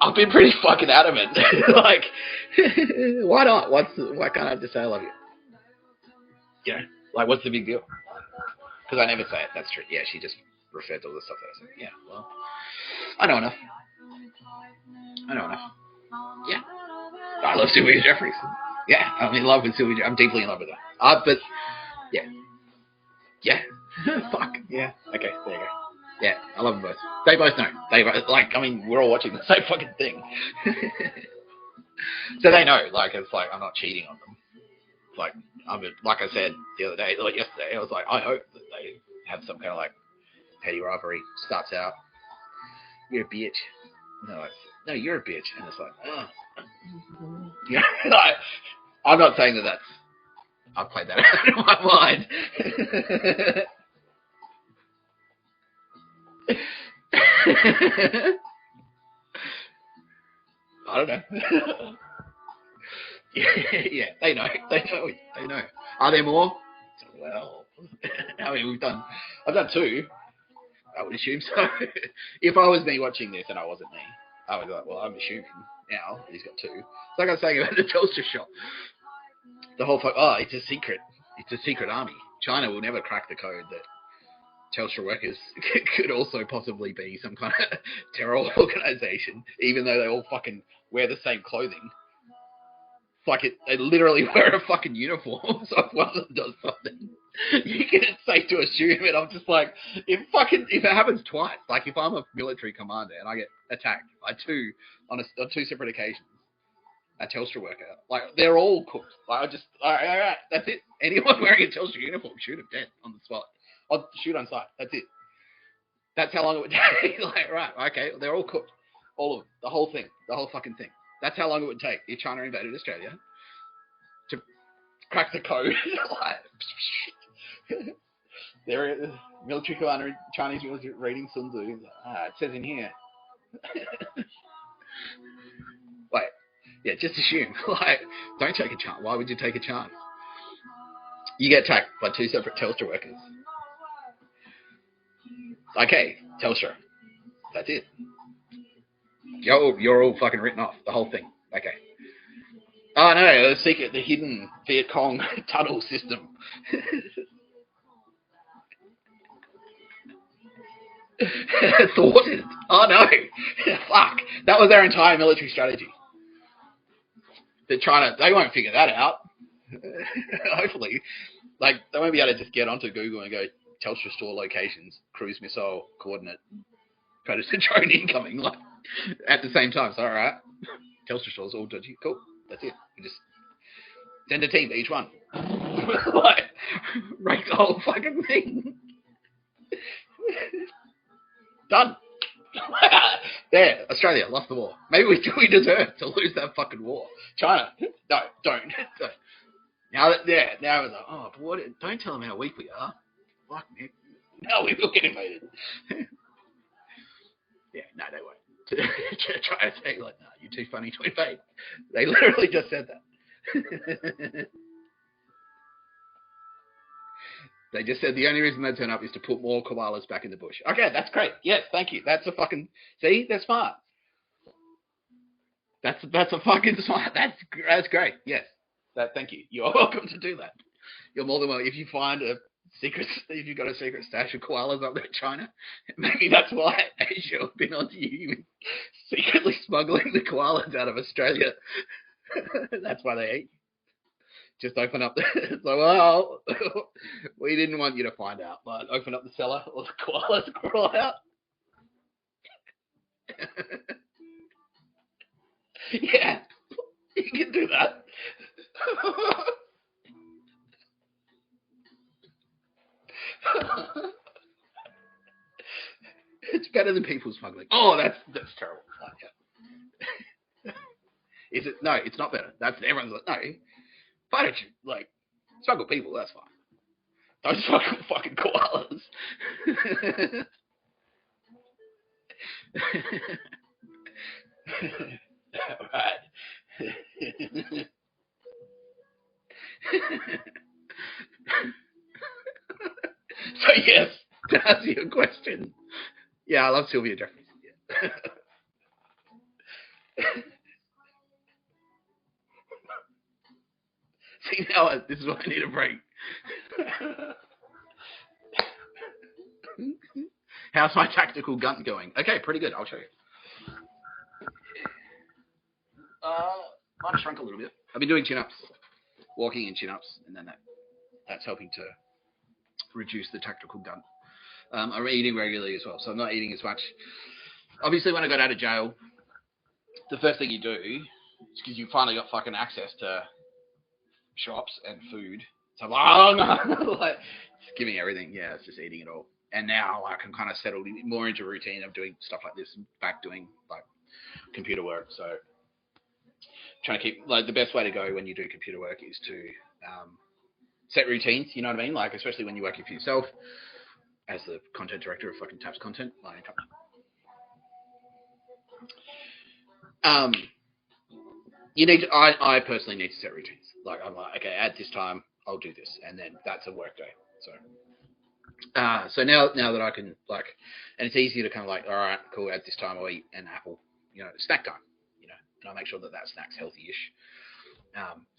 I've been pretty fucking adamant. Like, why not? Why can't I just say I love you? You know, like, what's the big deal? Because I never say it. That's true. Yeah, she just referred to all the stuff that I said. Yeah, well, I know enough. Yeah, I love Sylvia Jeffreys. Yeah, I'm in love with Sylvia. I'm deeply in love with her. But yeah, fuck yeah. Okay, there you go. Yeah, I love them both. They both know. We're all watching the same fucking thing. So they know. Like, it's like I'm not cheating on them. Like, like I said the other day, like yesterday, I was like, I hope that they have some kind of like petty rivalry. Starts out, you're a bitch. No, you're a bitch, and it's like, oh. Yeah, like, I'm not saying that I've played that out in my mind. I don't know. Yeah, they know. Are there more? Well, I mean, I've done 2. I would assume so. If I was me watching this and I wasn't me, I would be like, well, I'm assuming now he's got 2. It's like I was saying about the Telstra shop. The whole it's a secret. It's a secret army. China will never crack the code that Telstra workers could also possibly be some kind of terror organization, even though they all fucking wear the same clothing. Like they literally wear a fucking uniform, so if one of them does something, you can safe to assume it. I'm just like, if it happens twice, like if I'm a military commander and I get attacked by 2 on 2 separate occasions, a Telstra worker, like they're all cooked. Like all right, that's it. Anyone wearing a Telstra uniform, shoot them dead on the spot. I'll shoot on sight. That's it. That's how long it would take. Like, right, okay, they're all cooked. All of them. The whole thing. The whole fucking thing. That's how long it would take if China invaded Australia to crack the code. There, military commander, Chinese military reading Sun Tzu. It says in here. Like, yeah, just assume. Like, don't take a chance. Why would you take a chance? You get attacked by 2 separate Telstra workers. Okay, Telstra. That's it. You're all fucking written off. The whole thing. Okay. Oh no, the hidden Viet Cong tunnel system. Thwarted. Oh no. Fuck. That was their entire military strategy. They're they won't figure that out. Hopefully. Like, they won't be able to just get onto Google and go, Telstra store locations, cruise missile coordinate, Predator drone incoming, like, at the same time. So, alright. Telstra stores all dodgy. Cool. That's it. You just send a team to each one. Like, break the whole fucking thing. Done. There, Australia lost the war. Maybe we deserve to lose that fucking war. China, no, don't. Now it's like, oh, but what? Don't tell them how weak we are. Fuck me. Now we will get invaded. Yeah, no, they won't. Try to say like, no, you're too funny to invade. They literally just said that. They just said the only reason they turn up is to put more koalas back in the bush. Okay, that's great. Yes, thank you. That's a fucking... See? They're smart. That's a fucking smart... That's great. Yes. Thank you. You're welcome to do that. You're more than welcome. If you find if you've got a secret stash of koalas up there in China, maybe that's why Asia have been onto you, secretly smuggling the koalas out of Australia. That's why they eat you. Just open up it's like, well, we didn't want you to find out, but open up the cellar, all the koalas crawl out. Yeah, you can do that. It's better than people smuggling. Oh, that's terrible. Is it? No, it's not better. That's everyone's like, no. Why don't you, like, smuggle people, that's fine. Don't smuggle fucking koalas. Alright. So, yes, to answer your question, yeah, I love Sylvia Jeffries. Yeah. See, now this is what I need a break. How's my tactical gun going? Okay, pretty good. I'll show you. Might have shrunk a little bit. I've been doing chin-ups, walking in chin-ups, and then that's helping to reduce the tactical gun. I'm eating regularly as well, so I'm not eating as much. Obviously, when I got out of jail, the first thing you do is because you finally got fucking access to shops and food. So I'm like, oh no, like, just giving everything. Yeah, it's just eating it all. And now I can kind of settle more into routine of doing stuff like this, back doing like computer work. So trying to keep, like, the best way to go when you do computer work is to set routines. You know what I mean? Like, especially when you're working for yourself as the content director of fucking Tapscott content, my company. I personally need to set routines. Like, I'm like, okay, at this time I'll do this, and then that's a work day. So now that I can, like, and it's easier to kind of like, all right, cool, at this time I'll eat an apple, snack time, and I'll make sure that snack's healthy-ish.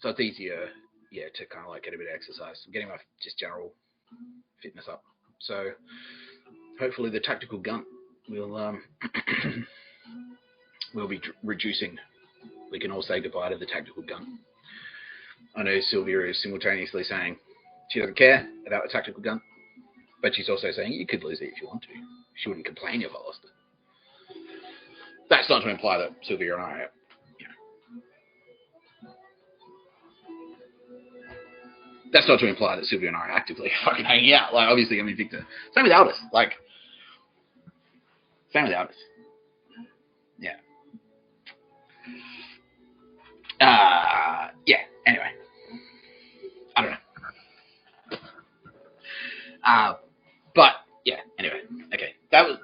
So it's easier, to kind of like get a bit of exercise. I'm getting my just general fitness up. So hopefully the tactical gun will will be reducing. We can all say goodbye to the tactical gun. I know Sylvia is simultaneously saying she doesn't care about the tactical gun, but she's also saying you could lose it if you want to. She wouldn't complain if I lost it. That's not to imply that Sylvia and I are, that's not to imply that Sylvia and I are actively fucking hanging out. Like, obviously, I mean, Victor. Same with Aldous. Like, same with Aldous. Yeah. Yeah. Anyway, I don't know. But yeah. Anyway, okay. That was.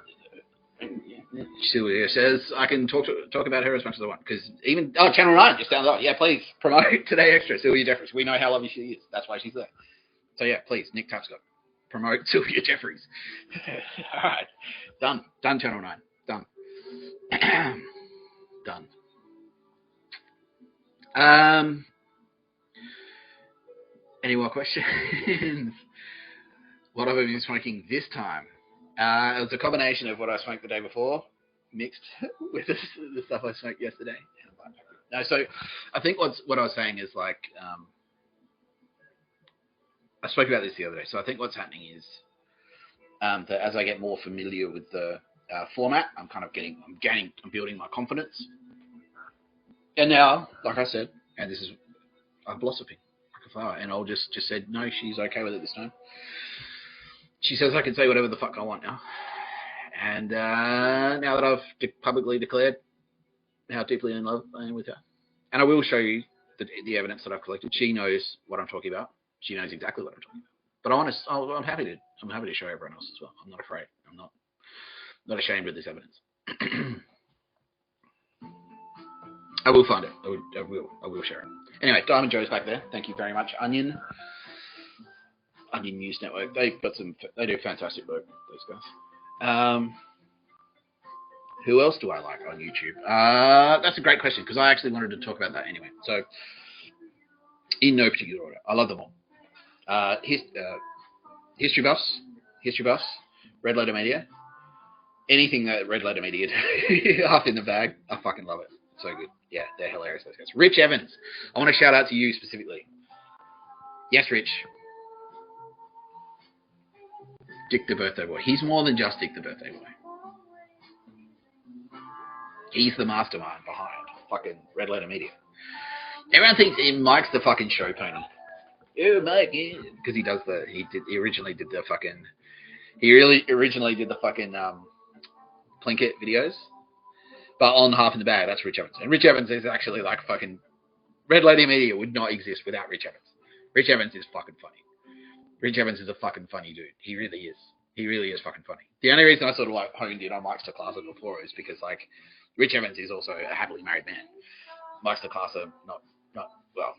Sylvia says I can talk about her as much as I want because even Channel 9 just down the road. Yeah, please promote Today Extra. Sylvia Jeffries. We know how lovely she is. That's why she's there. So yeah, please, Nick Tapscott, promote Sylvia Jeffries. All right, done. Channel 9, done. Done. Any more questions? What have I been smoking this time? It was a combination of what I smoked the day before, mixed with the stuff I smoked yesterday. No, so I think what I was saying is like, I spoke about this the other day. So I think what's happening is that as I get more familiar with the format, I'm building my confidence. And now, like I said, and this is, I'm blossoming like a flower, and I'll just said no, she's okay with it this time. She says I can say whatever the fuck I want now. And now that I've publicly declared how deeply in love I am with her, and I will show you the evidence that I've collected. She knows what I'm talking about. She knows exactly what I'm talking about. But I'm happy to show everyone else as well. I'm not afraid. I'm not ashamed of this evidence. I will find it. I will share it. Anyway, Diamond Joe's back there. Thank you very much, Onion News Network. They do fantastic work, those guys. Who else do I like on YouTube? That's a great question, because I actually wanted to talk about that anyway. So, in no particular order, I love them all. History Buffs, Red Letter Media, anything that Red Letter Media do, half in the bag, I fucking love it. So good. Yeah, they're hilarious, those guys. Rich Evans, I want to shout out to you specifically. Yes, Rich. Dick the Birthday Boy. He's more than just Dick the Birthday Boy. He's the mastermind behind fucking Red Letter Media. Everyone thinks Mike's the fucking show pony. Oh, Mike, yeah. Because he originally did the fucking Plinkett videos. But on Half in the Bag, that's Rich Evans. And Rich Evans is actually like fucking, Red Letter Media would not exist without Rich Evans. Rich Evans is fucking funny. Rich Evans is a fucking funny dude. He really is. He really is fucking funny. The only reason I sort of like honed in on Mike's Classa before is because like Rich Evans is also a happily married man. Mike's Classa, not well,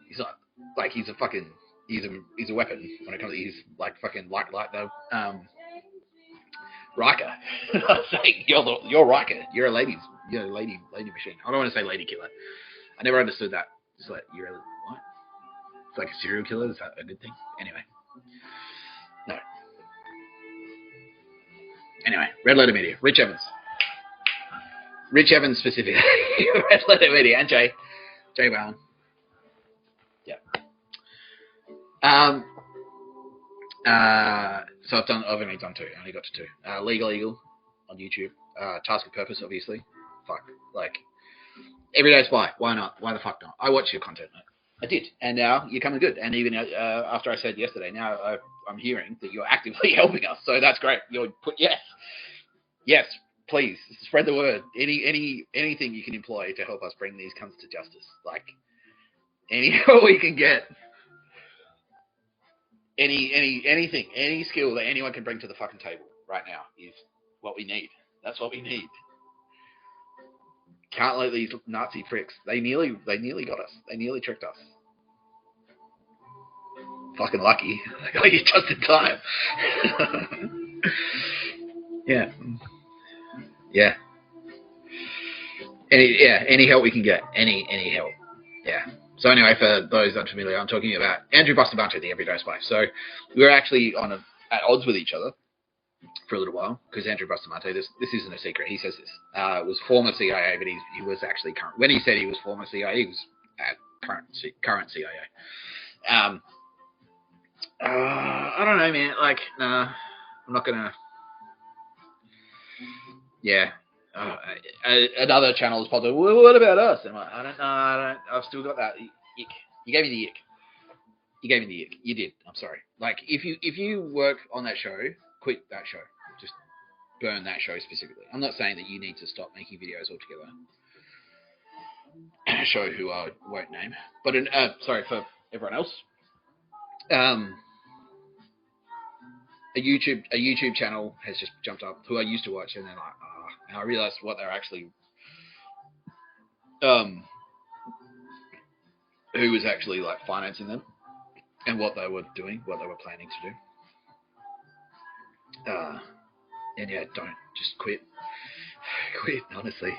he's not like he's a weapon when it comes to, he's like fucking like the Riker. I'm saying you're Riker. You're a lady machine. I don't want to say lady killer. I never understood that. It's like you're what? It's like a serial killer. Is that a good thing? Anyway. No. Anyway, Red Letter Media. Rich Evans specifically. Red Letter Media. And Jay Bowen. Yeah. So I've only done two. I only got to two. Legal Eagle on YouTube. Task of Purpose, obviously. Fuck. Like, Everyday Spy. Why not? Why the fuck not? I watch your content, mate. I did. And now you're coming good. And even after I said yesterday, now I'm hearing that you're actively helping us. So that's great. Yes, please. Spread the word. Anything you can employ to help us bring these cunts to justice. Like, any help we can get. Anything, any skill that anyone can bring to the fucking table right now is what we need. That's what we need. Can't let these Nazi pricks. They nearly got us. They nearly tricked us. Fucking lucky. They got you just in time. Yeah. Any help we can get. Any help. Yeah. So anyway, for those unfamiliar, I'm talking about Andrew Bustamante, the Everyday Spy. So we were actually at odds with each other for a little while, because Andrew Bustamante, this isn't a secret, he says this, was former CIA, but he was actually current. When he said he was former CIA, he was current CIA. I don't know, man. Like, nah, I'm not gonna. Yeah. Another channel has popped up. Well, what about us? And I'm like, I don't know. I've still got that ick. You gave me the ick. You did. I'm sorry. Like, if you work on that show, quit that show. Just burn that show specifically. I'm not saying that you need to stop making videos altogether. A show who I won't name, but sorry for everyone else. A YouTube channel has just jumped up who I used to watch, and then and I realized what they're actually who was actually like financing them and what they were doing, what they were planning to do. And yeah, don't just quit quit, honestly.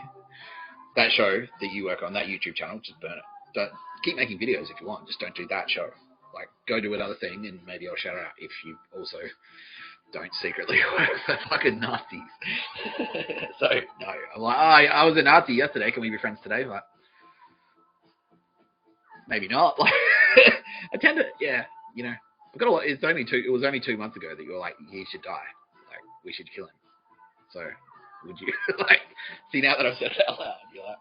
That show that you work on, that YouTube channel, just burn it. Don't keep making videos if you want. Just don't do that show. Like, go do another thing, and maybe I'll shout out if you also don't secretly work for fucking Nazis. So no, I'm like, oh, I was a Nazi yesterday. Can we be friends today? Like, maybe not. Like, I tend to, yeah, you know. I've got a lot. It was only 2 months ago that you were like, he should die. Like, we should kill him. So, would you like? See, now that I've said it out loud, you're like,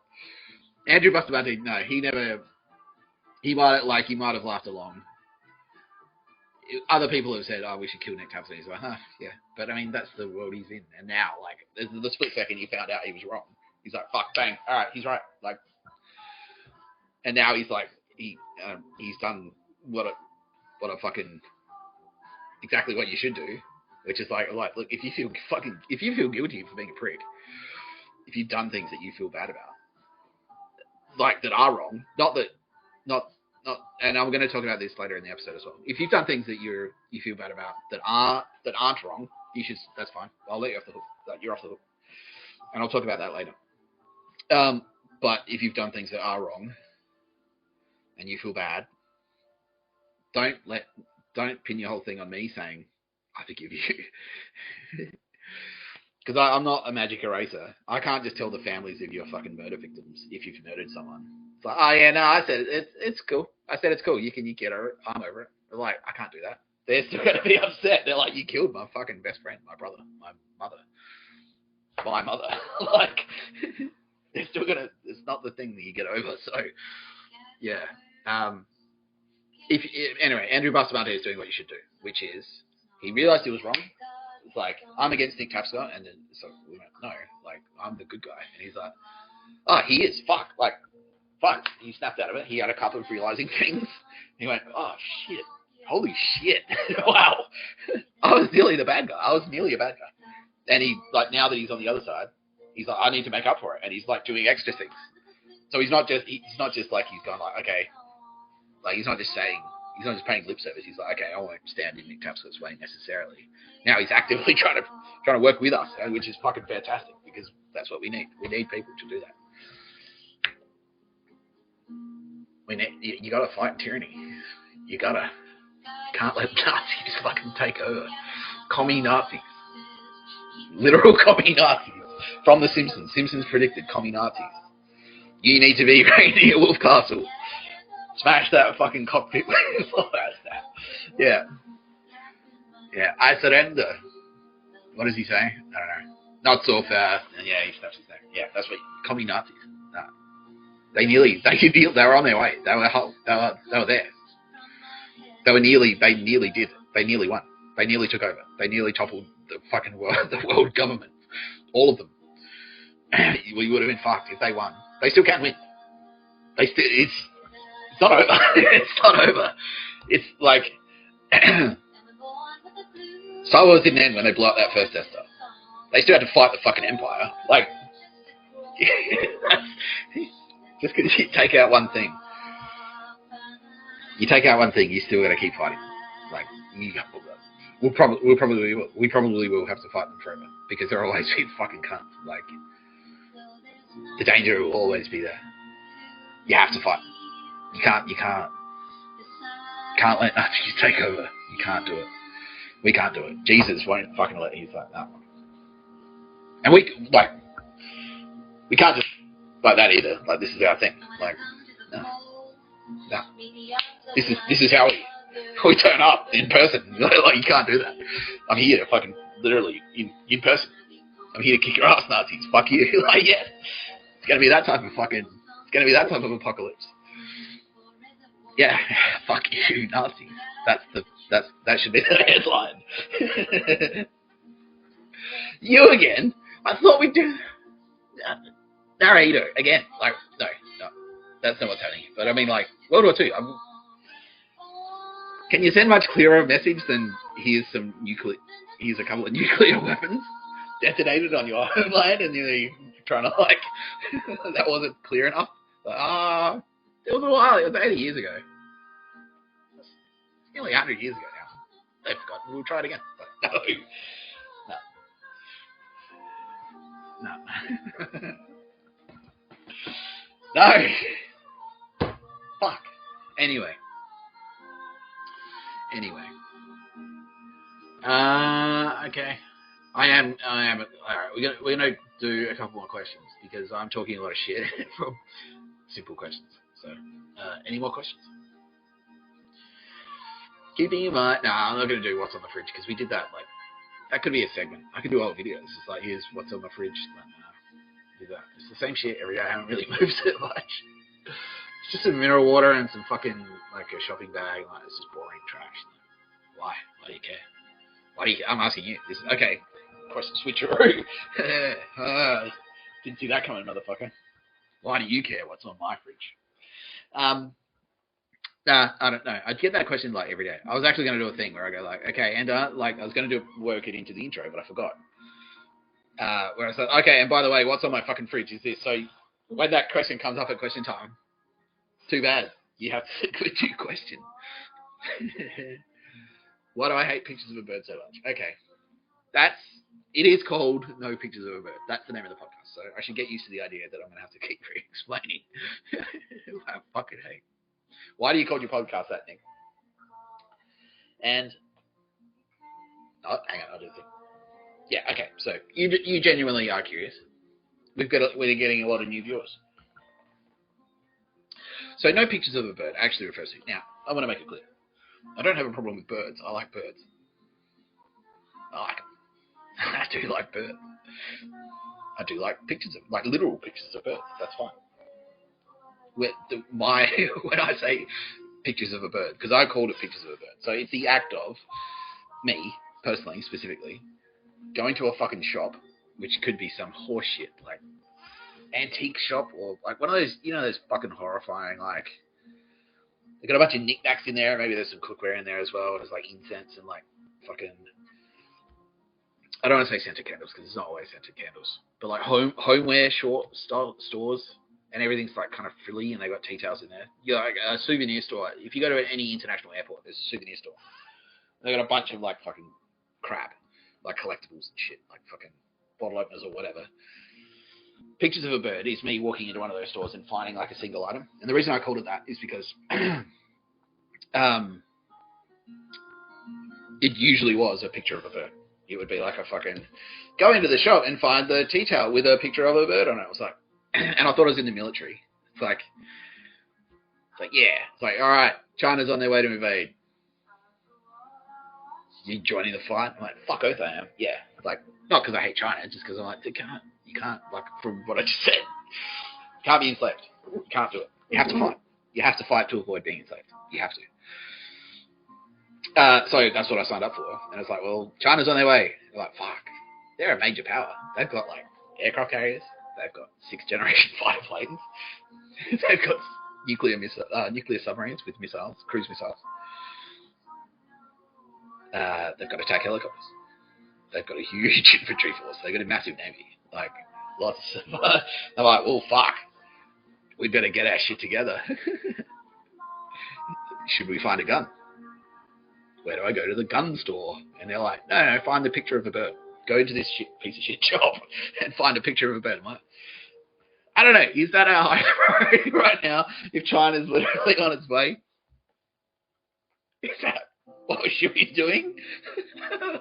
Andrew Bustamante. No, he never. He might have laughed along. Other people have said, "Oh, we should kill Nick Tapscott." He's like, "Huh, yeah." But I mean, that's the world he's in. And now, like, the split second you found out he was wrong, he's like, "Fuck, bang, all right, he's right." Like, and now he's like, he's done what a fucking exactly what you should do, which is like, look, if you feel guilty for being a prick, if you've done things that you feel bad about, like that are wrong, not, and I'm going to talk about this later in the episode as well. If you've done things that you feel bad about that aren't wrong, you should. That's fine. I'll let you off the hook. Like, you're off the hook, and I'll talk about that later. But if you've done things that are wrong and you feel bad, don't pin your whole thing on me saying I forgive you. Because I'm not a magic eraser. I can't just tell the families of your fucking murder victims if you've murdered someone. It's like, oh yeah, no, I said it's cool. I said it's cool. You get over it. I'm over it. They're like, I can't do that. They're still going to be upset. They're like, you killed my fucking best friend, my brother, my mother. Like, they're still going to, it's not the thing that you get over. So, yeah. Anyway, Andrew Bustamante is doing what you should do, which is, he realized he was wrong. It's like, I'm against Nick Tapscott, and then so we went, no, like, I'm the good guy. And he's like, oh, he is, fuck. He snapped out of it. He had a couple of realizing things. He went, oh shit, holy shit, wow. I was nearly the bad guy. I was nearly a bad guy. And he, like, now that he's on the other side, he's like, I need to make up for it. And he's like doing extra things. So he's not just like, he's gone like, okay, like, he's not just paying lip service. He's like, okay, I won't stand in Nick Tapscott's way necessarily. Now he's actively trying to work with us, which is fucking fantastic, because that's what we need. We need people to do that. You gotta fight tyranny. You can't let Nazis fucking take over. Commie Nazis. Literal commie Nazis. From The Simpsons. Simpsons predicted commie Nazis. You need to be Rainier Wolf Castle. Smash that fucking cockpit with that. Yeah. Yeah, I surrender. What does he say? I don't know. Not so fast. And yeah, he snaps his neck. Yeah, that's what commie Nazis. No. They were on their way. They were there. They nearly did. They nearly won. They nearly took over. They nearly toppled the fucking world government. All of them. We would have been fucked if they won. They still can't win. It's not over. It's not over. It's like Star Wars didn't end when they blew up that first Death Star. They still had to fight the fucking Empire. Like, just because you take out one thing, you still got to keep fighting. Like, we probably will have to fight them forever, because they're always being fucking cunts. Like, the danger will always be there. You have to fight. You can't let Nazis take over. You can't do it. We can't do it. Jesus won't fucking let. He's like, no. And we can't just like that either. Like, this is our thing. Like, no. This is how we turn up in person. Like, you can't do that. I'm here to fucking literally in person. I'm here to kick your ass, Nazis. Fuck you. Like, yeah. It's gonna be that type of apocalypse. Yeah. Fuck you, Nazis. That should be the headline. You again? I thought we'd do narrator again. Like, no, that's not what's happening. But I mean, like, World War II. Can you send much clearer message than here's a couple of nuclear weapons detonated on your homeland, and you're trying to, like, that wasn't clear enough. Like, it was a while. It was 80 years ago. It's nearly 100 years ago now. They've forgotten. We'll try it again. But no. No. No. Fuck. Anyway. Okay. I am. Alright, we're gonna do a couple more questions because I'm talking a lot of shit from simple questions. So, any more questions? Keeping in mind, I'm not gonna do what's on the fridge because we did that. Like, that could be a segment. I could do whole videos. It's like, here's what's on the fridge. Do that. It's the same shit every day. I haven't really moved it much. It's just some mineral water and some fucking like a shopping bag. Like, it's just boring trash. Why? Why do you care? Why do you? I'm asking you. Okay. Question switcheroo. Didn't see that coming, motherfucker. Why do you care what's on my fridge? I don't know. I get that question like every day. I was actually going to do a thing where I go like, okay, and like I was going to work it into the intro, but I forgot. Where I said, okay, and by the way, what's on my fucking fridge is this. So when that question comes up at question time, too bad. You have to click your question. Why do I hate pictures of a bird so much? Okay. It is called No Pictures of a Bird. That's the name of the podcast. So I should get used to the idea that I'm going to have to keep re-explaining. I fucking hate. Why do you call your podcast that, Nick? And hang on, I'll do the thing. Yeah, okay. So you genuinely are curious. We're getting a lot of new viewers. So No Pictures of a Bird actually refers to. Now, I want to make it clear. I don't have a problem with birds. I like birds. I like them. I do like birds. I do like pictures of, like literal pictures of birds. That's fine. When I say pictures of a bird, because I called it pictures of a bird. So it's the act of me, personally, specifically, going to a fucking shop, which could be some horse shit, like antique shop, or like one of those, those fucking horrifying, like, they got a bunch of knickknacks in there, maybe there's some cookware in there as well, there's like incense and like fucking, I don't want to say scented candles, because it's not always scented candles, but like homeware stores, and everything's like kind of frilly, and they got tea towels in there. Like a souvenir store. If you go to any international airport, there's a souvenir store. They got a bunch of like fucking crap, like collectibles and shit, like fucking bottle openers or whatever. Pictures of a Bird is me walking into one of those stores and finding like a single item. And the reason I called it that is because it usually was a picture of a bird. It would be like a fucking go into the shop and find the tea towel with a picture of a bird on it. It was like, and I thought I was in the military. It's like, yeah. It's like, all right, China's on their way to invade. You joining the fight? I'm like, fuck oath I am. Yeah. It's like, not because I hate China, just because I'm like, you can't, like, from what I just said, you can't be enslaved. You can't do it. You have to fight. You have to fight to avoid being enslaved. You have to. So that's what I signed up for. And it's like, well, China's on their way. They're like, fuck. They're a major power. They've got, like, aircraft carriers. They've got 6th-generation fighter planes. They've got nuclear submarines with missiles, cruise missiles. They've got attack helicopters. They've got a huge infantry force. They've got a massive navy. Like, lots of stuff. I'm like, well, fuck. We better get our shit together. Should we find a gun? Where do I go to the gun store? And they're like, no, find the picture of a bird. Go to this piece of shit shop and find a picture of a bird. I'm like, I don't know. Is that our high priority right now? If China's literally on its way? Is that what we should be doing?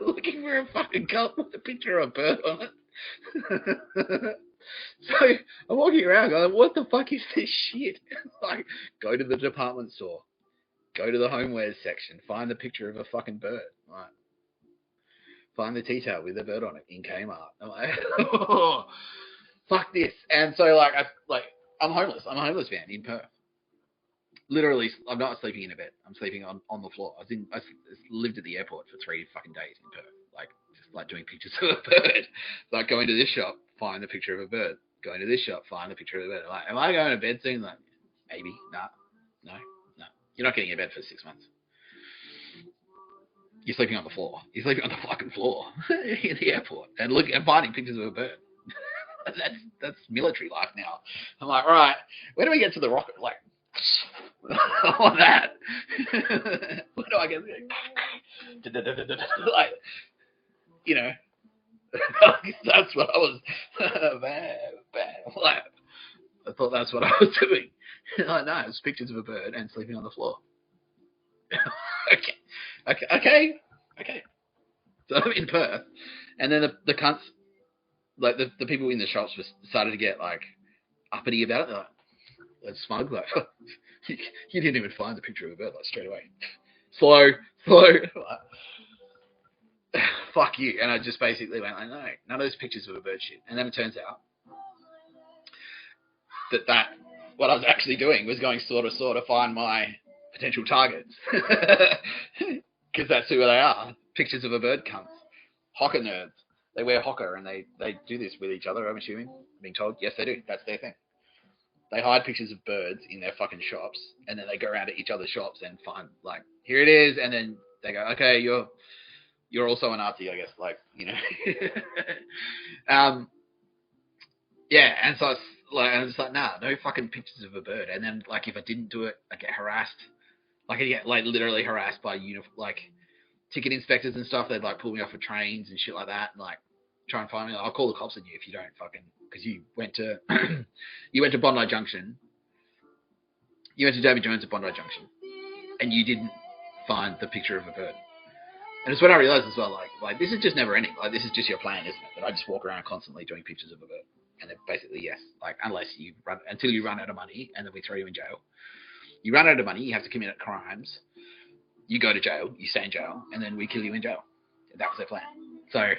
Looking for a fucking cup with a picture of a bird on it. So I'm walking around going, what the fuck is this shit? Like, go to the department store. Go to the homewares section. Find the picture of a fucking bird. Like, find the tea towel with a bird on it in Kmart. I'm like, oh, fuck this. And so I'm homeless. I'm a homeless man in Perth. Literally, I'm not sleeping in a bed. I'm sleeping on the floor. I lived at the airport for 3 fucking days in Perth. Like, just like doing pictures of a bird. Like, going to this shop, find the picture of a bird. Going to this shop, find the picture of a bird. Like, am I going to bed soon? Like, maybe. No. You're not getting in bed for 6 months. You're sleeping on the floor. You're sleeping on the fucking floor in the airport and finding pictures of a bird. That's military life now. I'm like, all right, where do we get to the rocket? Like, I want that. Where do I get? Like, That's what I was. Like, I thought that's what I was doing. Like, no, it's pictures of a bird and sleeping on the floor. Okay. So I'm in Perth, and then the cunts, like the people in the shops, started to get like uppity about it. They're like smug, like you didn't even find the picture of a bird like straight away. Slow. Fuck you. And I just basically went like, no, none of those pictures of a bird shit. And then it turns out that what I was actually doing was going sort of find my potential targets. Because that's who they are. Pictures of a bird cunts. Hocker nerds. They wear hocker and they do this with each other, I'm assuming. Being told, yes they do. That's their thing. They hide pictures of birds in their fucking shops, and then they go around to each other's shops and find, like, here it is, and then they go, okay, you're also an arty, I guess, like, you know. Yeah, and so it's like, I'm just like, nah, no fucking pictures of a bird. And then, like, if I didn't do it, I get harassed. Like, I get, like, literally harassed by, like, ticket inspectors and stuff. They'd, like, pull me off of trains and shit like that, and, like, try and find me. Like, I'll call the cops on you if you don't fucking, because you went to Bondi Junction. You went to David Jones at Bondi Junction, and you didn't find the picture of a bird. And it's when I realised as well, like this is just never ending. Like, this is just your plan, isn't it? That I just walk around constantly doing pictures of a bird. And then basically, yes, like, until you run out of money, and then we throw you in jail. You run out of money, you have to commit crimes. You go to jail, you stay in jail, and then we kill you in jail. That was their plan. So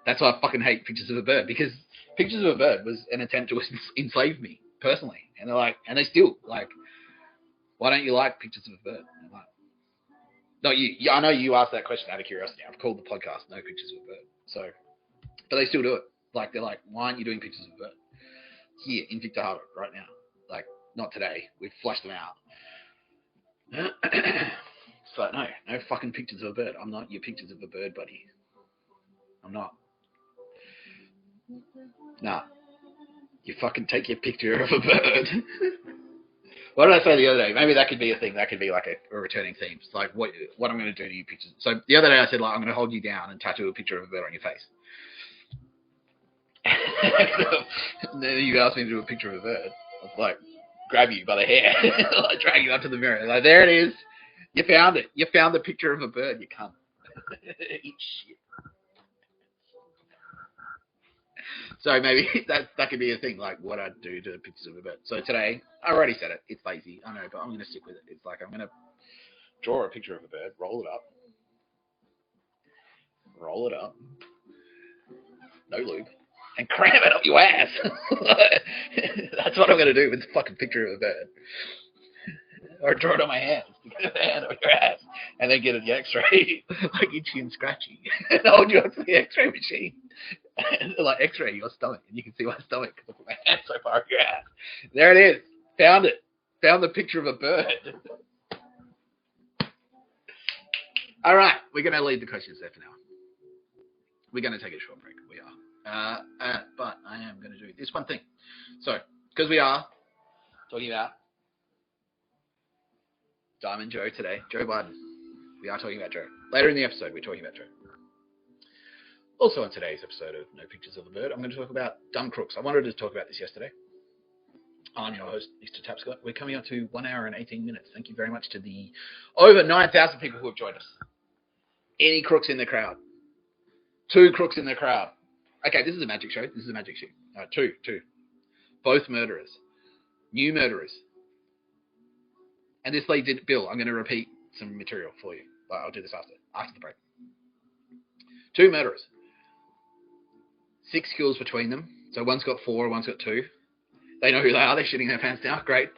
that's why I fucking hate pictures of a bird, because pictures of a bird was an attempt to enslave me personally. And they're like, and they still like, why don't you like pictures of a bird? And I'm like, no, I know you asked that question out of curiosity. I've called the podcast No Pictures of a Bird. So, but they still do it. Like, they're like, why aren't you doing pictures of a bird? Here, in Victor Harbor, right now. Like, not today. We've flushed them out. It's like, no fucking pictures of a bird. I'm not your pictures of a bird, buddy. I'm not. Nah. You fucking take your picture of a bird. What did I say the other day? Maybe that could be a thing. That could be like a returning theme. It's like what I'm going to do to you pictures. So the other day I said, like, I'm going to hold you down and tattoo a picture of a bird on your face. And then you asked me to do a picture of a bird. I was like, grab you by the hair, like, drag you up to the mirror. Like, there it is. You found it. You found the picture of a bird. You cunt. Eat shit. So maybe that could be a thing, like what I'd do to pictures of a bird. So today, I already said it. It's lazy, I know, but I'm going to stick with it. It's like I'm going to draw a picture of a bird, roll it up, no lube, and cram it up your ass. That's what I'm going to do with the fucking picture of a bird. Or draw it on my hands, get a hand on your ass, and then get an X-ray, like itchy and scratchy, and hold you up to the X-ray machine, and like X-ray your stomach, and you can see my stomach because I put my hand so far up your ass. There it is. Found it. Found the picture of a bird. All right, we're going to leave the questions there for now. We're going to take a short break. We are. But I am going to do this one thing. So, because we are talking about Diamond Joe today, Joe Biden. We are talking about Joe. Later in the episode, we're talking about Joe. Also on today's episode of No Pictures of a Bird, I'm going to talk about dumb crooks. I wanted to talk about this yesterday. I'm your host, Mr. Tapscott. We're coming up to 1 hour and 18 minutes. Thank you very much to the over 9,000 people who have joined us. Any crooks in the crowd? 2 crooks in the crowd. Okay, this is a magic show. Two. Both murderers. New murderers. And this leads in, Bill, I'm going to repeat some material for you. But I'll do this after the break. 2 murderers. 6 kills between them. So one's got 4, one's got 2. They know who they are. They're shitting their pants now. Great.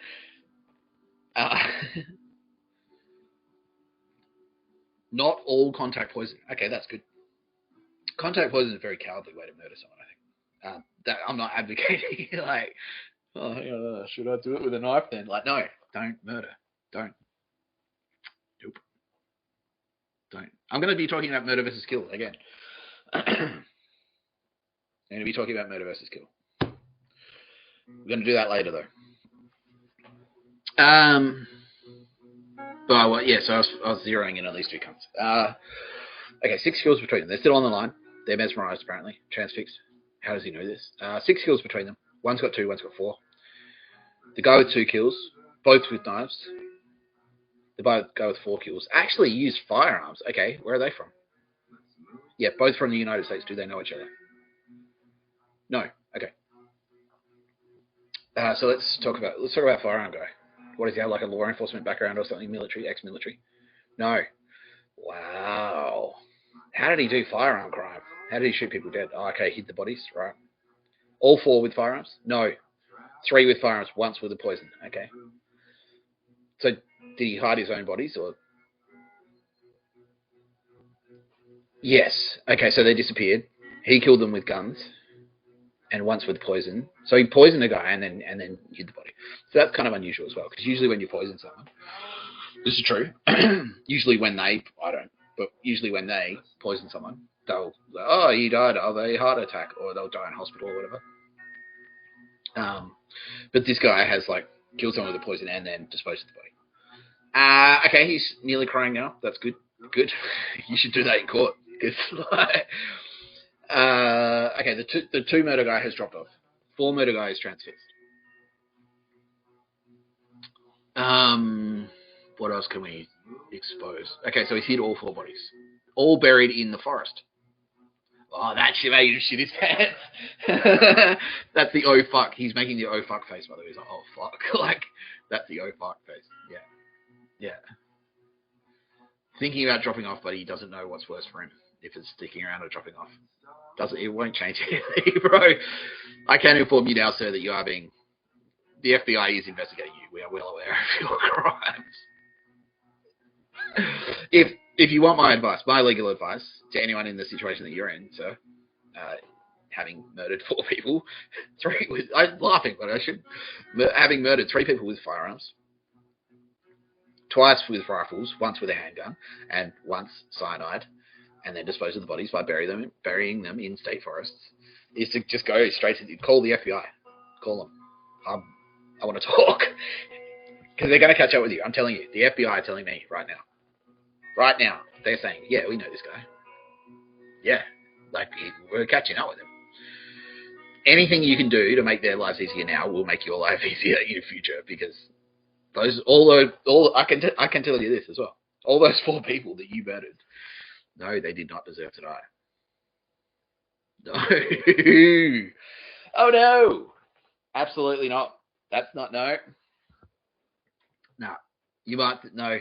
Not all contact poison. Okay, that's good. Contact poison is a very cowardly way to murder someone, I think. That I'm not advocating, like, should I do it with a knife then? Like, no, don't murder. Don't. Nope. Don't. I'm going to be talking about murder versus kill again. I'm going to be talking about murder versus kill. We're going to do that later, though. So I was zeroing in on these 2 cunts. Okay, 6 kills between them. They're still on the line. They're mesmerised, apparently. Transfixed. How does he know this? 6 kills between them. One's got 2, one's got 4. The guy with 2 kills, both with knives. The guy with 4 kills actually used firearms. Okay, where are they from? Yeah, both from the United States. Do they know each other? No. Okay. So let's talk about firearm guy. What does he have, like a law enforcement background or something? Military, ex-military? No. Wow. How did he do firearm crime? How did he shoot people dead? Oh, okay, hid the bodies, right. All 4 with firearms? No. 3 with firearms, once with a poison. Okay. So did he hide his own bodies or? Yes. Okay, so they disappeared. He killed them with guns, and once with poison. So he poisoned a guy and then hid the body. So that's kind of unusual as well, because usually when you poison someone, this is true. usually when they poison someone, they'll he died of a heart attack, or they'll die in hospital or whatever. But this guy has like killed someone with a poison and then disposed of the body. Okay, he's nearly crying now. That's good. Good. You should do that in court. Okay, the 2 murder guy has dropped off. 4 murder guy is transfixed. What else can we expose? Okay, so he's hid all 4 bodies, all buried in the forest. Oh, that shit made you shit his pants. That's the oh fuck. He's making the oh fuck face, by the way. He's like, oh fuck. Like, that's the oh fuck face. Yeah. Thinking about dropping off, but he doesn't know what's worse for him. If it's sticking around or dropping off. It won't change anything, bro. I can inform you now, sir, that you are being... The FBI is investigating you. We are well aware of your crimes. If you want my advice, my legal advice to anyone in the situation that you're in, sir, having murdered 4 people, 3 with... I'm laughing, but I should... Having murdered 3 people with firearms, twice with rifles, once with a handgun, and once cyanide, and then dispose of the bodies by burying them in state forests, is to just go straight to call the FBI. Call them. I want to talk. Because they're going to catch up with you. I'm telling you. The FBI are telling me right now. Right now. They're saying, yeah, we know this guy. Yeah. Like, we're catching up with him. Anything you can do to make their lives easier now will make your life easier in the future. Because I can tell you this as well. All those 4 people that you murdered, no, they did not deserve to die. No. Oh, no. Absolutely not. That's not no. Nah. You might... No.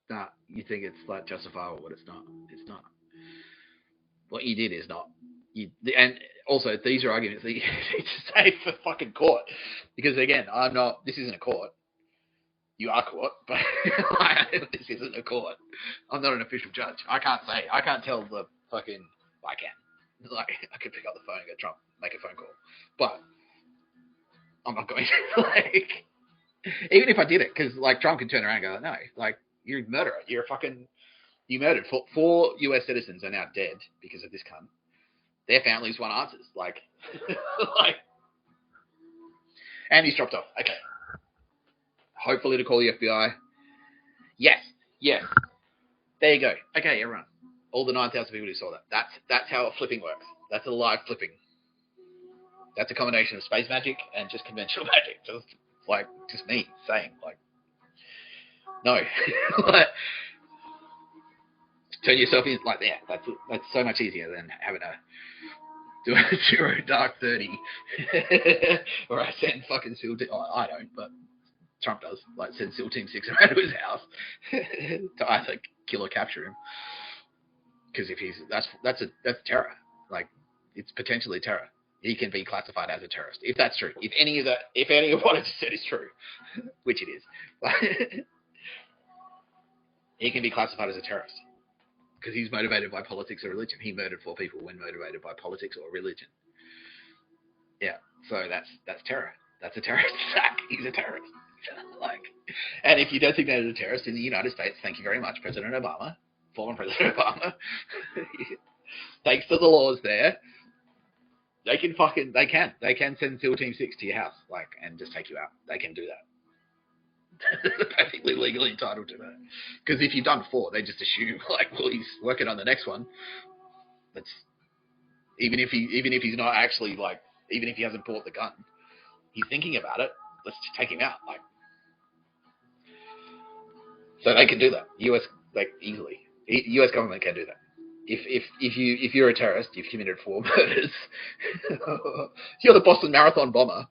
Nah. You think it's like justifiable, but it's not. It's not. What you did is not. And also, these are arguments that you need to say for fucking court. Because, again, I'm not... This isn't a court. You are court, but this isn't a court. I'm not an official judge. I can't tell the fucking... I can. Like, I could pick up the phone and go, Trump, make a phone call. But I'm not going to. Like, even if I did it, because, like, Trump can turn around and go, no, like, you're a murderer. You murdered. 4 US citizens are now dead because of this cunt. Their families want answers. Like, and he's dropped off. Okay. Hopefully to call the FBI. Yes. There you go. Okay, everyone. All the 9,000 people who saw that. That's how flipping works. That's a live flipping. That's a combination of space magic and just conventional magic. Just me saying, like, no. Turn yourself in, like, yeah, that's so much easier than having to do a zero dark 30. Or I send fucking SEAL team. Oh, I don't, but Trump does. Like, send SEAL Team 6 around to his house to either kill or capture him. Because if that's terror. Like, it's potentially terror. He can be classified as a terrorist if that's true. If any of what I just said is true, which it is, he can be classified as a terrorist because he's motivated by politics or religion. He murdered 4 people when motivated by politics or religion. Yeah, so that's terror. That's a terrorist attack. He's a terrorist. Like, and if you designate as a terrorist in the United States, thank you very much, President Obama, former President Obama. Thanks to the laws there, they can send SEAL Team 6 to your house, like, and just take you out. They can do that. They're perfectly legally entitled to that. Because if you've done 4, they just assume, like, well, he's working on the next one. Even if he's not actually like, even if he hasn't bought the gun, he's thinking about it. Let's just take him out. Like, so they can do that. US like easily. US government can do that. If you're a terrorist, you've committed 4 murders. You're the Boston Marathon bomber.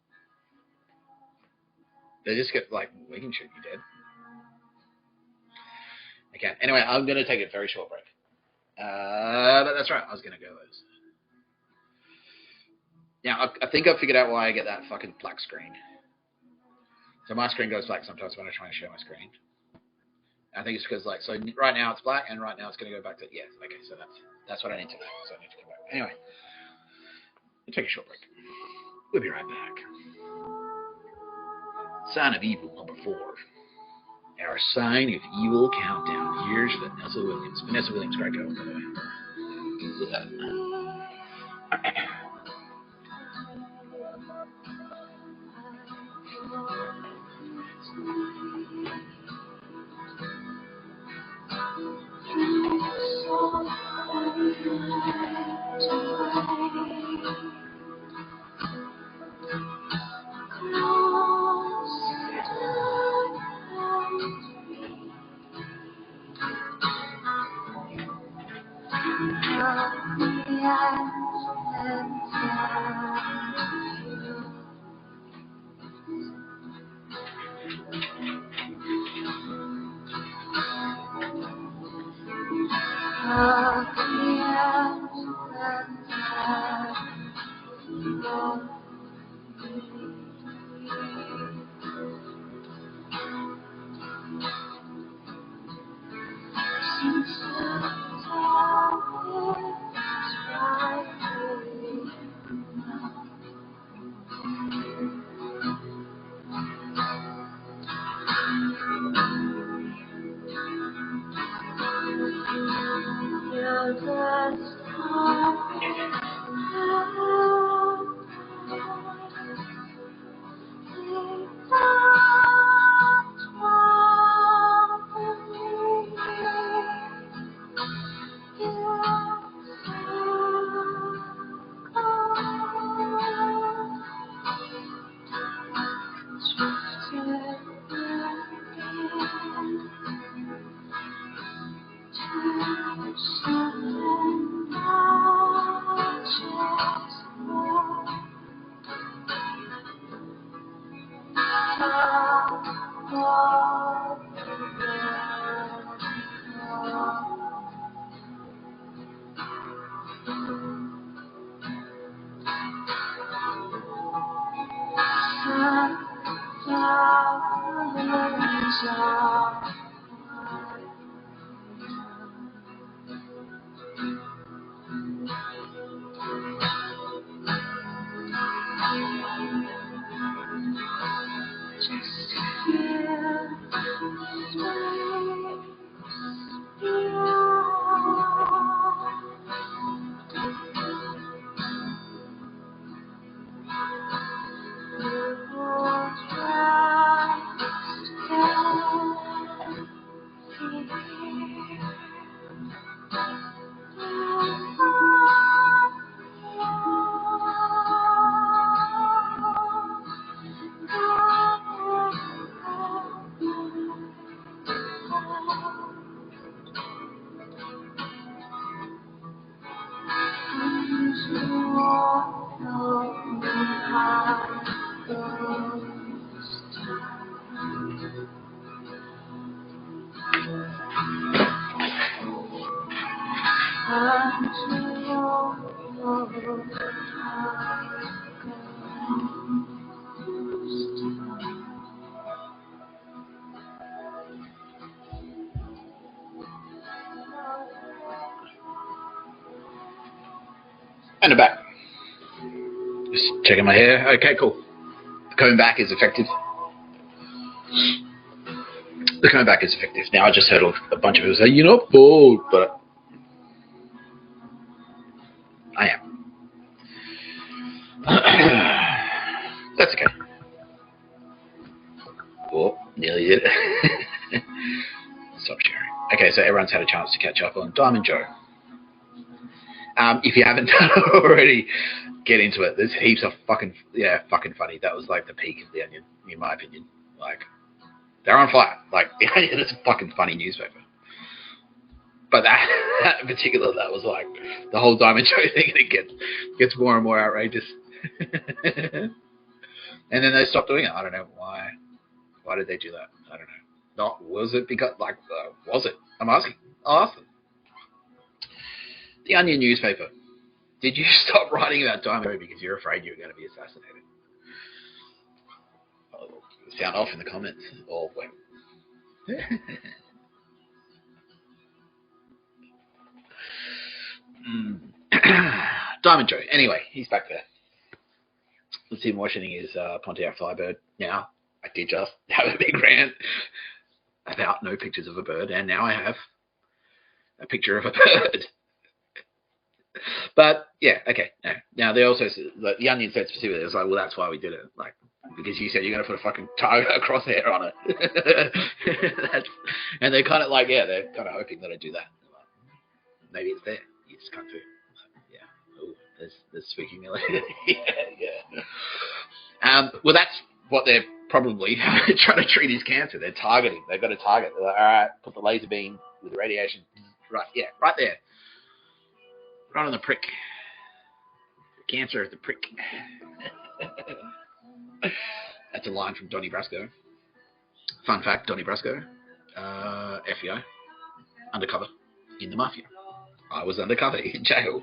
They just get like, we can shoot you dead. Okay. Anyway, I'm going to take a very short break. But that's right. I was going to go those. Now, I think I figured out why I get that fucking black screen. So my screen goes black sometimes when I try and share my screen. I think it's because like, so right now it's black and right now it's going to go back to, yes. Okay, so that's what I need to know. So I need to come back. Anyway, we'll take a short break. We'll be right back. Sign of Evil number 4. Our Sign of Evil countdown. Here's Vanessa Williams. Vanessa Williams, great girl, by the way. And I'm back. Just checking my hair. Okay, cool. The comb back is effective. The comb back is effective. Now, I just heard a bunch of people say, you're not bald, but I am. That's okay. Oh, nearly did it. Stop sharing. Okay, so everyone's had a chance to catch up on Diamond Joe. If you haven't done it already, get into it. There's heaps of fucking funny. That was like the peak of the Onion, in my opinion. Like, they're on fire. Like, the Onion is a fucking funny newspaper. But that in particular, that was like the whole Diamond Joe thing, and it gets more and more outrageous. And then they stopped doing it. I don't know why. Why did they do that? I don't know. Was it because, like, was it? I'm asking. I'll ask them. The Onion newspaper. Did you stop writing about Diamond Joe because you're afraid you were going to be assassinated? Oh, sound off in the comments. Or wait. Diamond Joe. Anyway, he's back there. Let's see him washing his Pontiac Flybird. Now, I did just have a big rant about no pictures of a bird, and now I have a picture of a bird. But yeah, okay. No. Now they also, the Onion said specifically, it was like, well, that's why we did it, like, because you said you're going to put a fucking crosshair on it. And they're kind of like, yeah, they're kind of hoping that I do that. Maybe it's there. You just can't do it. Yeah. Oh, there's speaking later. Yeah. Well, that's what they're probably trying to treat his cancer. They're targeting. They've got a target. They're like, all right, put the laser beam with the radiation. Right. Yeah. Right there. Right on the prick. Cancer of the prick. That's a line from Donnie Brasco. Fun fact, Donnie Brasco, FBI, undercover in the Mafia. I was undercover in jail.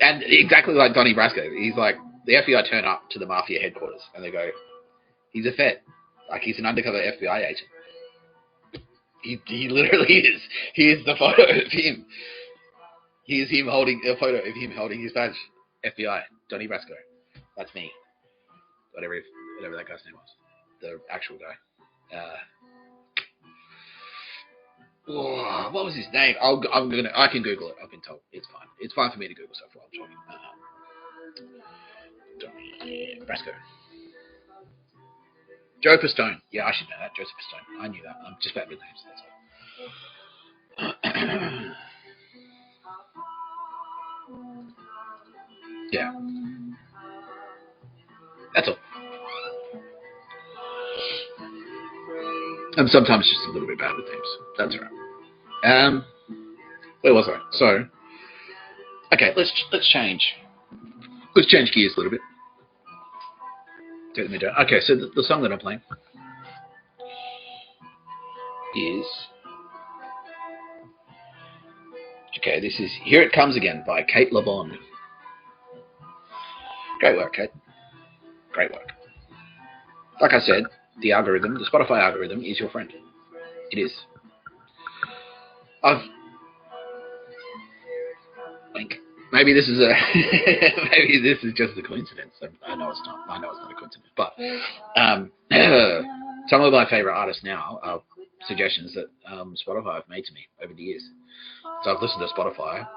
And exactly like Donnie Brasco, he's like, the FBI turn up to the Mafia headquarters and they go, he's a Fed. Like, he's an undercover FBI agent. He literally is. Here's the photo of him. Here's him holding a photo of him holding his badge. FBI, Donnie Brasco. That's me. Whatever that guy's name was. The actual guy. What was his name? I can Google it. I've been told. It's fine. It's fine for me to Google stuff while I'm talking. Donnie Brasco. Joe Pistone. Yeah, I should know that. Joseph Pistone. I knew that. I'm just bad with names. That's all. Yeah. That's all. I'm sometimes just a little bit bad with names. That's right. Where was I? So, okay, let's change. Let's change gears a little bit. Okay, so the song that I'm playing is, okay, this is Here It Comes Again by Kate LeBon. Great work, Kate. Great work. Like I said, the Spotify algorithm is your friend. It is. Maybe this is maybe this is just a coincidence. I know it's not. I know it's not a coincidence. But some of my favorite artists now are suggestions that Spotify have made to me over the years. So I've listened to Spotify,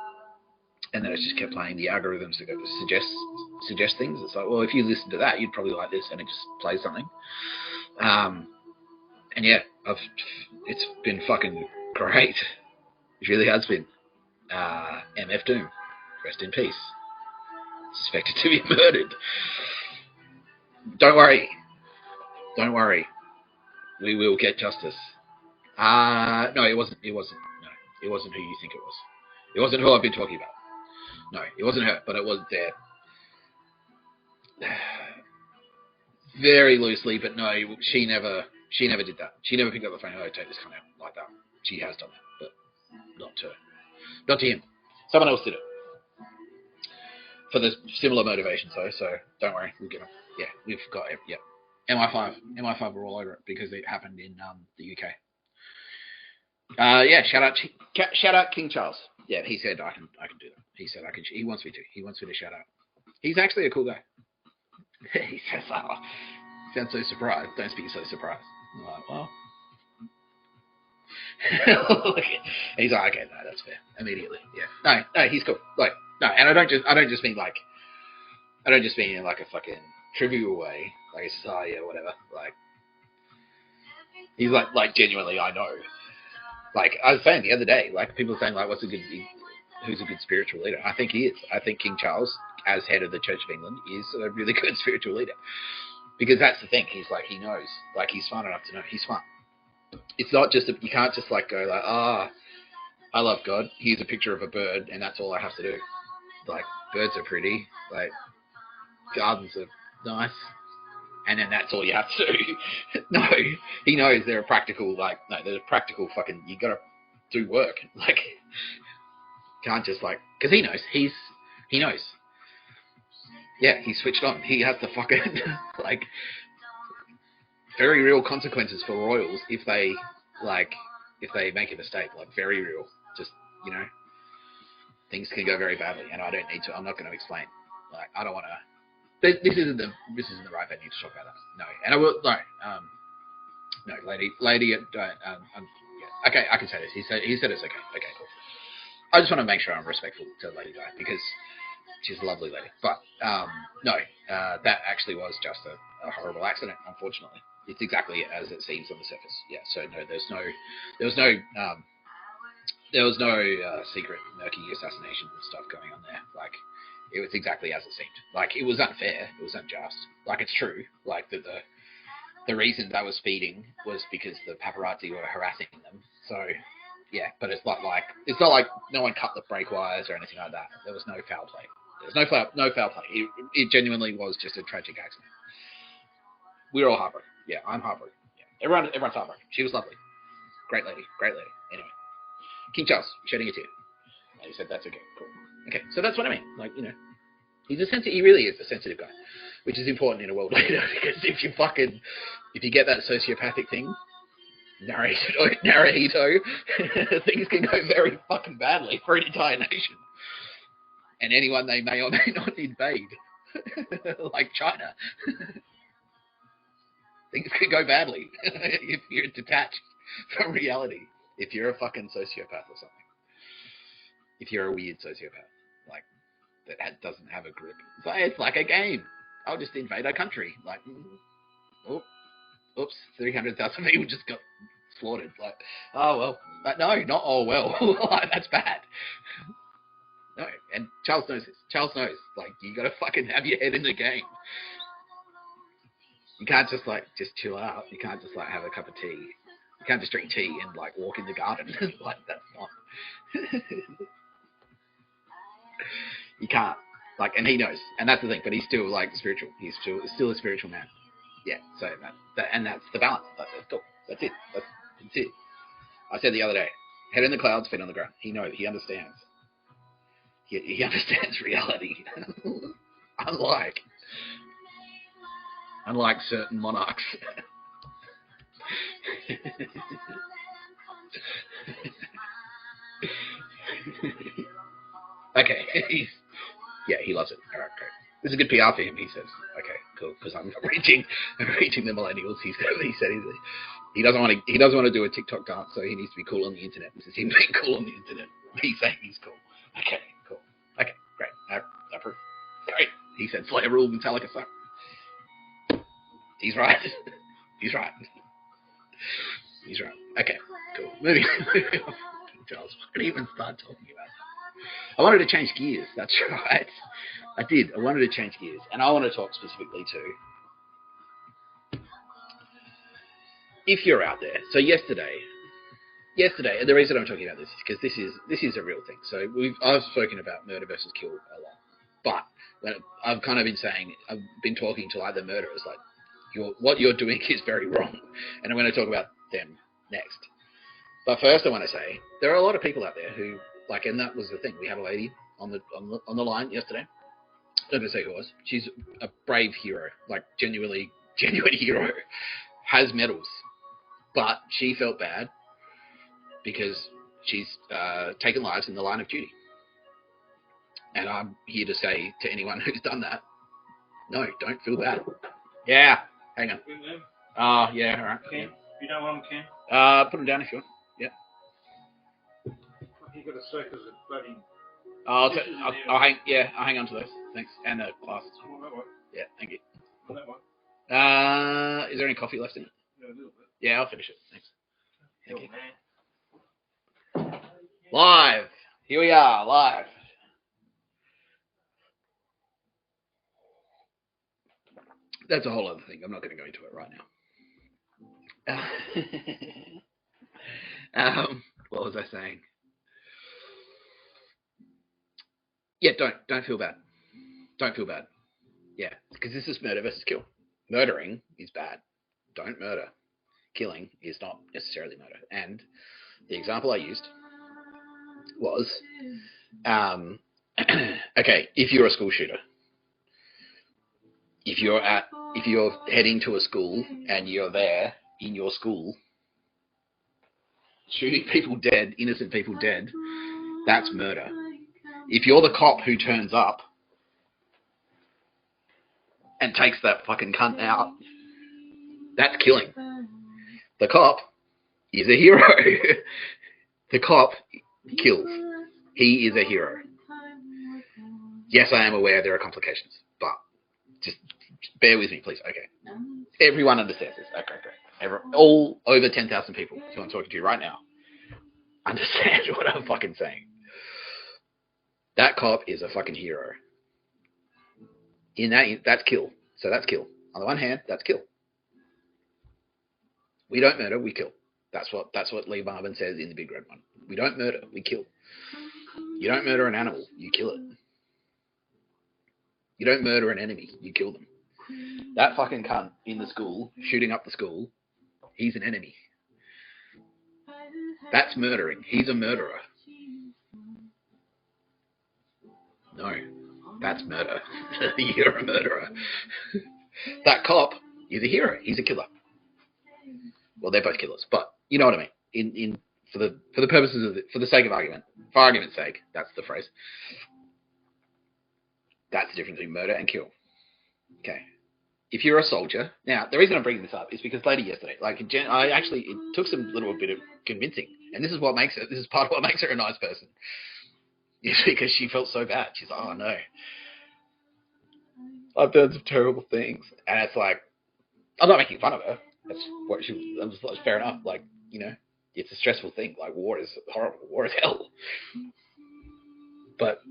and then it's just kept playing the algorithms that suggest things. It's like, well, if you listen to that, you'd probably like this, and it just plays something. And yeah, it's been fucking great. It really has been. MF Doom, rest in peace. Suspected to be murdered. Don't worry. We will get justice. No, it wasn't. No, it wasn't who you think it was. It wasn't who I've been talking about. No, it wasn't her, but it was there. Very loosely, but no, she never did that. She never picked up the phone. Oh, take this kind of like that. She has done that, but not to him. Someone else did it for the similar motivations, though. So don't worry, we'll get them. Yeah, we've got it. Yeah, MI5 were all over it because it happened in the UK. Yeah, shout out King Charles. Yeah, he said I can do that. He said I can. He wants me to. He wants me to shout out. He's actually a cool guy. He says, "Oh, sounds so surprised. Don't speak so surprised." I'm like, well. He's like, okay, no, that's fair. Immediately, yeah. No, he's cool. Like, no, and I don't just mean in like a fucking trivial way, like it's yeah, whatever. Like, he's like genuinely, I know. Like I was saying the other day, like people are saying like, who's a good spiritual leader? I think he is. I think King Charles, as head of the Church of England, is a really good spiritual leader. Because that's the thing. He's like, he knows. Like, he's smart enough to know. He's smart. It's not just, you can't just like go like, I love God. Here's a picture of a bird, and that's all I have to do. Like, birds are pretty. Like, gardens are nice. And then that's all you have to do. No, he knows there are practical, there's practical fucking, you gotta do work. Like, can't just like, because he knows. He knows. Yeah, he's switched on. He has to fucking, like, very real consequences for royals if they make a mistake. Like, very real. Just, things can go very badly, and I don't need to. I'm not going to explain. Like, I don't want to. This isn't the right venue to talk about that. No, and I will. No, lady. Yeah. Okay, I can say this. He said it's okay. Okay, cool. I just want to make sure I'm respectful to Lady Di because she's a lovely lady. But no, that actually was just a horrible accident. Unfortunately, it's exactly as it seems on the surface. Yeah. So no, there was no secret murky assassination stuff going on there. Like, it was exactly as it seemed. Like, it was unfair. It was unjust. Like, it's true. Like, the reason they were speeding was because the paparazzi were harassing them. So, yeah, but it's not like no one cut the brake wires or anything like that. There was no foul play. There's no foul play. It genuinely was just a tragic accident. We were all heartbroken. Yeah, I'm heartbroken. Yeah, everyone's heartbroken. She was lovely. Great lady. Anyway. King Charles, shedding a tear. And he said, that's okay, cool. Okay, so that's what I mean. Like, he really is a sensitive guy, which is important in a world leader, because if you get that sociopathic thing, narrato, things can go very fucking badly for an entire nation. And anyone they may or may not invade, like China. Things can go badly if you're detached from reality. If you're a fucking sociopath or something. If you're a weird sociopath, like, that doesn't have a grip. So it's like a game. I'll just invade a country. Like, oops, 300,000 people just got slaughtered. Like, oh, well. But no, not oh, well. That's bad. No, and Charles knows this. Charles knows. Like, you gotta fucking have your head in the game. You can't just chill out. You can't just have a cup of tea. You can't just drink tea and walk in the garden. Like, that's not. You can't. And he knows, and that's the thing. But he's still spiritual. He's still a spiritual man. Yeah. So that's the balance. That's cool. That's it. That's it. I said the other day, head in the clouds, feet on the ground. He knows. He understands. He understands reality. Unlike certain monarchs. Okay. He loves it. All right, great. This is good PR for him, he says. Okay, cool, because I'm reaching the millennials. He said he doesn't want to do a TikTok dance, so he needs to be cool on the internet. This is him being cool on the internet. He's saying he's cool. Okay, cool. Okay, great. I approve. Great. He said Slayer rule Metallica suck. He's right. He's right. Okay, cool. Moving on. Charles, why did I even start talking about that? I wanted to change gears. That's right. I did. I wanted to change gears. And I want to talk specifically to, if you're out there. So yesterday, and the reason I'm talking about this is because this is a real thing. So I've spoken about murder versus kill a lot. But I've kind of been saying, I've been talking to the murderers, what you're doing is very wrong. And I'm going to talk about them next. But first I want to say, there are a lot of people out there who, and that was the thing. We had a lady on the line yesterday. I'm not going to say who it was. She's a brave hero, genuine hero, has medals. But she felt bad because she's taken lives in the line of duty. And I'm here to say to anyone who's done that, no, don't feel bad. Yeah, hang on. Yeah, all right. Ken, you don't want them, Ken? Put them down if you want. Yeah. You got a circus of bloody. I'll hang on to those. Thanks. And the glasses. Yeah, thank you. Is there any coffee left in it? Yeah, a little bit. Yeah, I'll finish it. Thanks. Thank you. Live. Here we are, live. That's a whole other thing. I'm not going to go into it right now. What was I saying? Yeah, don't feel bad. Don't feel bad. Yeah, because this is murder versus kill. Murdering is bad. Don't murder. Killing is not necessarily murder. And the example I used was, okay, if you're a school shooter, if you're heading to a school and you're there in your school, shooting people dead, innocent people dead, that's murder. If you're the cop who turns up and takes that fucking cunt out, that's killing. The cop is a hero. The cop kills. He is a hero. Yes, I am aware there are complications, but just bear with me, please. Okay. Everyone understands this. Okay, great. All over 10,000 people who I'm talking to right now understand what I'm fucking saying. That cop is a fucking hero. That's kill. So that's kill. On the one hand, that's kill. We don't murder, we kill. That's what Lee Marvin says in the Big Red One. We don't murder, we kill. You don't murder an animal, you kill it. You don't murder an enemy, you kill them. That fucking cunt in the school, shooting up the school, he's an enemy. That's murdering. He's a murderer. No, that's murder. You're a murderer. That cop is a hero. He's a killer. Well, they're both killers, but you know what I mean. For the purposes of for the sake of argument, for argument's sake, that's the phrase. That's the difference between murder and kill. Okay. If you're a soldier, now the reason I'm bringing this up is because later yesterday, it took some little bit of convincing, and this is part of what makes her a nice person. It's because she felt so bad. She's like, oh no, I've done some terrible things, and it's like, I'm not making fun of her. That's what that's fair enough. Like, you know, it's a stressful thing. Like, war is horrible. War is hell. But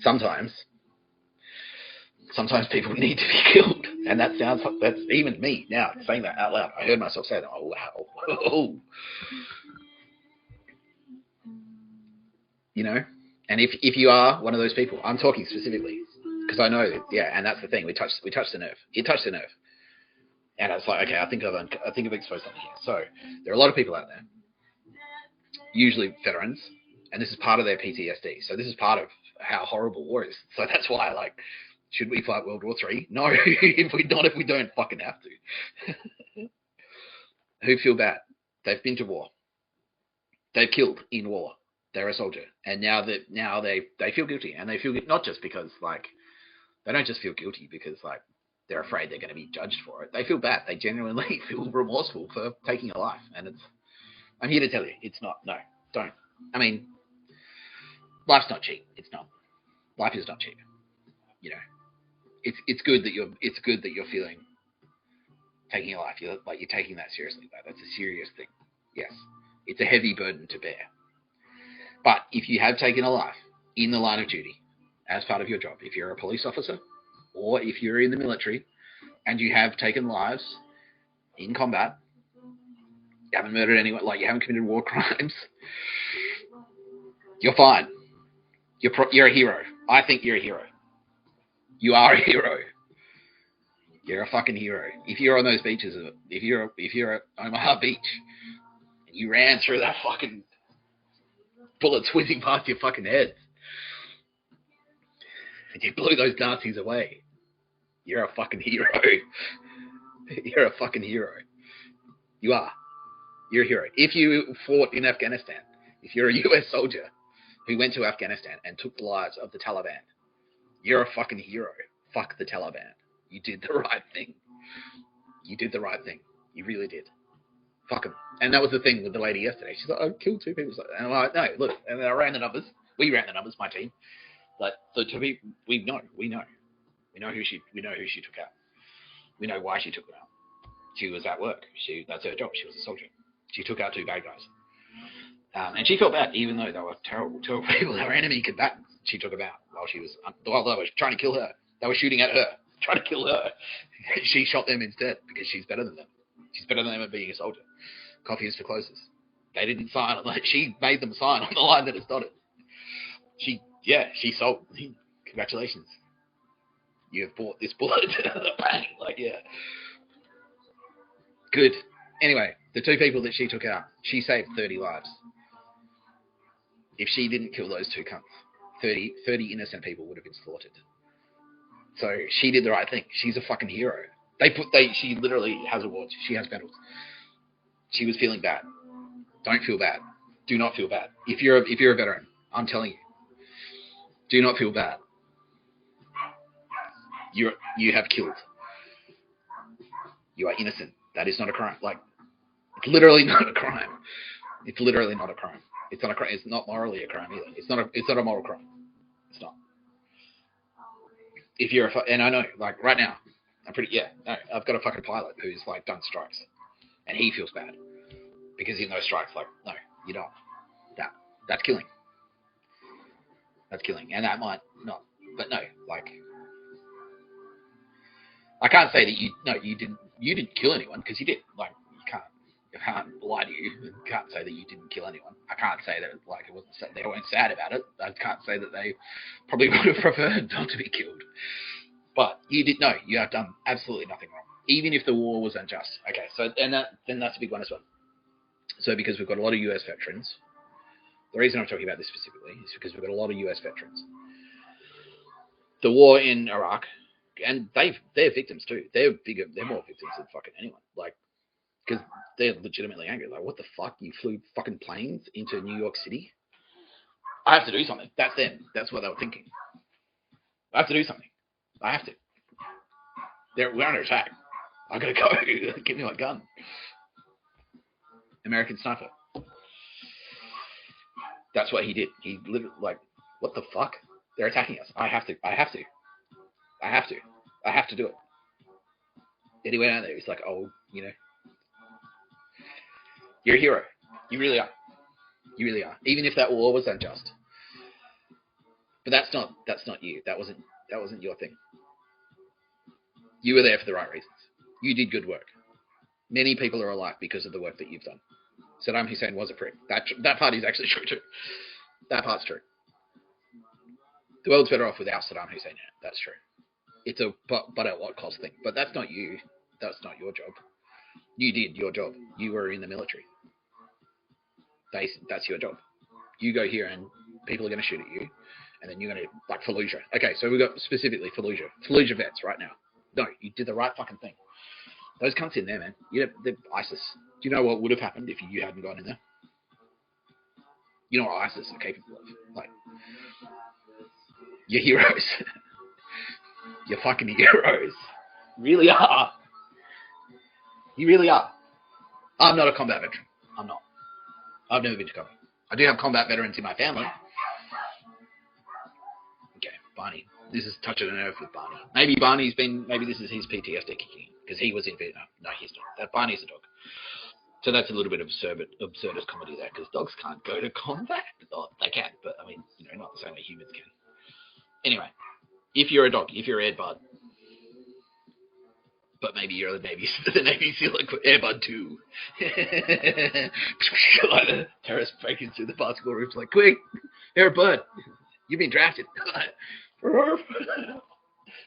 sometimes people need to be killed, and that's even me now saying that out loud. I heard myself say that. Oh wow. You know, and if you are one of those people, I'm talking specifically because I know that, yeah, and that's the thing. We touched the nerve. It touched the nerve. And it's like, okay, I think I've exposed something here. So there are a lot of people out there, usually veterans, and this is part of their PTSD. So this is part of how horrible war is. So that's why, like, should we fight World War III? No, if we don't fucking have to. Who feel bad? They've been to war. They've killed in war. They're a soldier, and now they feel guilty, and they feel not just because like they don't just feel guilty because like they're afraid they're going to be judged for it. They feel bad. They genuinely feel remorseful for taking a life. And I'm here to tell you, it's not. No, don't. I mean, life's not cheap. It's not. Life is not cheap. You know, it's good that you're feeling taking a life. You're taking that seriously. That's a serious thing. Yes, it's a heavy burden to bear. But if you have taken a life in the line of duty as part of your job, if you're a police officer, or if you're in the military and you have taken lives in combat, you haven't murdered anyone, like you haven't committed war crimes, you're fine. You're a hero. I think you're a hero. You are a hero. You're a fucking hero. If you're on those beaches, if you're at Omaha Beach and you ran through that fucking bullets whizzing past your fucking head and you blew those Nazis away, you're a fucking hero. You're a fucking hero. You are. You're a hero. If you fought in Afghanistan, if you're a US soldier who went to Afghanistan and took the lives of the Taliban, you're a fucking hero. Fuck the Taliban. You did the right thing. You did the right thing. You really did. Fuck them. And that was the thing with the lady yesterday. She's like, I killed 2 people. And I'm like, no, look. And then I ran the numbers. We ran the numbers, my team. Like, so to me, we know who she took out. We know why she took them out. She was at work. That's her job. She was a soldier. She took out 2 bad guys. And she felt bad, even though they were terrible people. Her enemy combatants she took them out while they were trying to kill her. They were shooting at her, trying to kill her. She shot them instead because she's better than them. She's better than them at being a soldier. Coffee is for closers. They didn't sign on. She made them sign on the line that it's dotted. She sold. Congratulations. You have bought this bullet. Bang. Good. Anyway, the 2 people that she took out, she saved 30 lives. If she didn't kill those 2 cunts, 30 innocent people would have been slaughtered. So she did the right thing. She's a fucking hero. She literally has awards. She has medals. She was feeling bad. Don't feel bad. Do not feel bad. If you're a veteran, I'm telling you, do not feel bad. You have killed. You are innocent. That is not a crime. It's literally not a crime. It's literally not a crime. It's not a crime. It's not morally a crime either. It's not a moral crime. It's not. If you're and I know, right now, I've got a fucking pilot who's done strikes, and he feels bad because in those strikes, no, you don't. That's killing. That's killing, and that might not. But no, I can't say that you didn't kill anyone because you did. You can't lie to you. You can't say that you didn't kill anyone. I can't say that it wasn't. They weren't sad about it. I can't say that they probably would have preferred not to be killed. But you did. No, you have done absolutely nothing wrong. Even if the war was unjust. Okay, so then that's a big one as well. So because we've got a lot of US veterans, the reason I'm talking about this specifically is because we've got a lot of US veterans. The war in Iraq, and they're victims too. They're more victims than fucking anyone. Because they're legitimately angry. What the fuck? You flew fucking planes into New York City? I have to do something. That's them. That's what they were thinking. I have to do something. I have to. We're under attack. I gotta go. Give me my gun. American sniper. That's what he did. He literally, what the fuck? They're attacking us. I have to do it. Then he went out there. He's like, oh, you're a hero. You really are. You really are. Even if that war was unjust. But that's not you. That wasn't your thing. You were there for the right reasons. You did good work. Many people are alive because of the work that you've done. Saddam Hussein was a prick. That part is actually true too. That part's true. The world's better off without Saddam Hussein in it. That's true. It's a but at what cost thing. But that's not you. That's not your job. You did your job. You were in the military. That's your job. You go here and people are going to shoot at you, and then you're going to Fallujah. Okay, so we've got specifically Fallujah vets right now. No, you did the right fucking thing. Those cunts in there, man. They're ISIS. Do you know what would have happened if you hadn't gone in there? You know what ISIS are capable of. You're heroes. You're fucking heroes. Really are. You really are. I'm not a combat veteran. I'm not. I've never been to combat. I do have combat veterans in my family. Okay, Barney. This is touching a nerve with Barney. Maybe this is his PTSD kicking in because he was in Vietnam. No, he's not. That Barney's a dog. So that's a little bit of absurdist comedy there because dogs can't go to combat. Oh, they can, but I mean, not the same way humans can. Anyway, if you're a dog, if you're Ed Bud, but maybe you're the Navy SEAL Air Bud 2. The terrorist breaking through the basketball rooms quick, Air Bud, you've been drafted.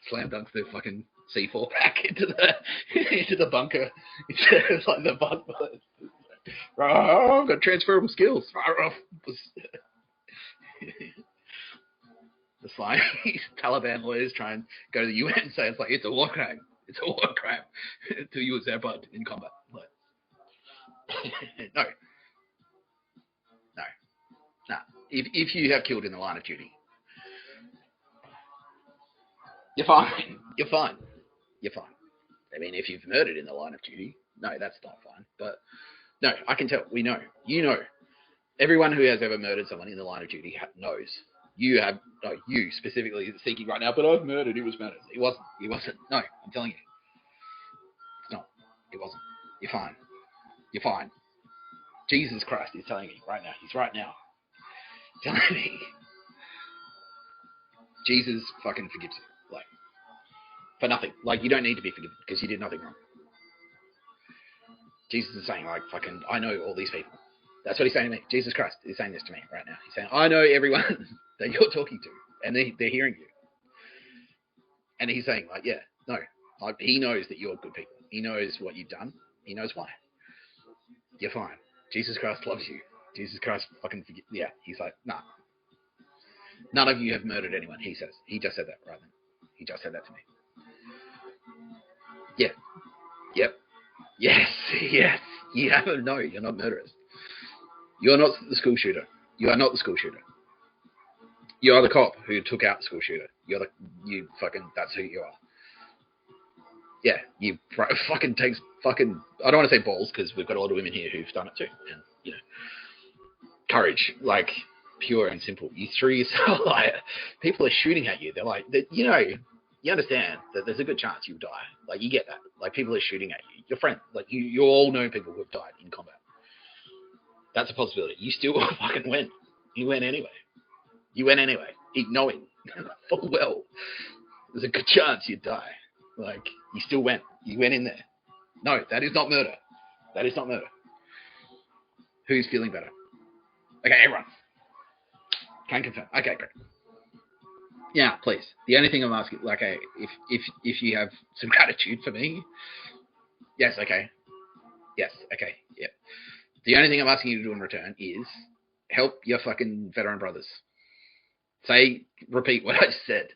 Slam dunks the fucking C4 back into the bunker. It's the bug bullets. I've got transferable skills. The slimy Taliban lawyers try and go to the UN and say it's a war crime. It's a war crime to use their bud in combat. No. If you have killed in the line of duty, you're fine. You're fine. I mean, if you've murdered in the line of duty, no, that's not fine. But no, I can tell. We know. You know. Everyone who has ever murdered someone in the line of duty knows. You specifically thinking right now, but I've murdered. It was murder. It wasn't. No, I'm telling you. It's not. It wasn't. You're fine. Jesus Christ is telling me right now. He's right now telling me Jesus fucking forgives you. Like, for nothing. Like, you don't need to be forgiven because you did nothing wrong. Jesus is saying, like, fucking, I know all these people. That's what he's saying to me. Jesus Christ is saying this to me right now. He's saying, I know everyone that you're talking to, and they're hearing you. And he's saying, like, yeah, no. Like, he knows that you're good people. He knows what you've done. He knows why. You're fine. Jesus Christ loves you. Jesus Christ fucking forgive. Yeah, he's like, nah. None of you have murdered anyone, he says. He just said that right then. He just said that to me. Yeah. Yep. Yes. Yes. You haven't. No, you're not murderers. You're not the school shooter. You are not the school shooter. You are the cop who took out the school shooter. That's who you are. Yeah, you fucking takes fucking, I don't want to say balls, because we've got a lot of women here who've done it too. And, you know, courage, like, pure and simple. You threw yourself, like, people are shooting at you. They're like, you know, you understand that there's a good chance you'll die. Like, you get that. Like, people are shooting at you. Your friend, like, you all know people who have died in combat. That's a possibility. You still fucking went. You went anyway. Knowing full well there's a good chance you'd die. Like, you still went. You went in there. No, that is not murder. That is not murder. Who's feeling better? Okay, everyone. Can confirm. Okay, great. Yeah, please. The only thing I'm asking, like, if you have some gratitude for me, yes, okay. Yes, okay, yeah. The only thing I'm asking you to do in return is help your fucking veteran brothers. Repeat what I just said.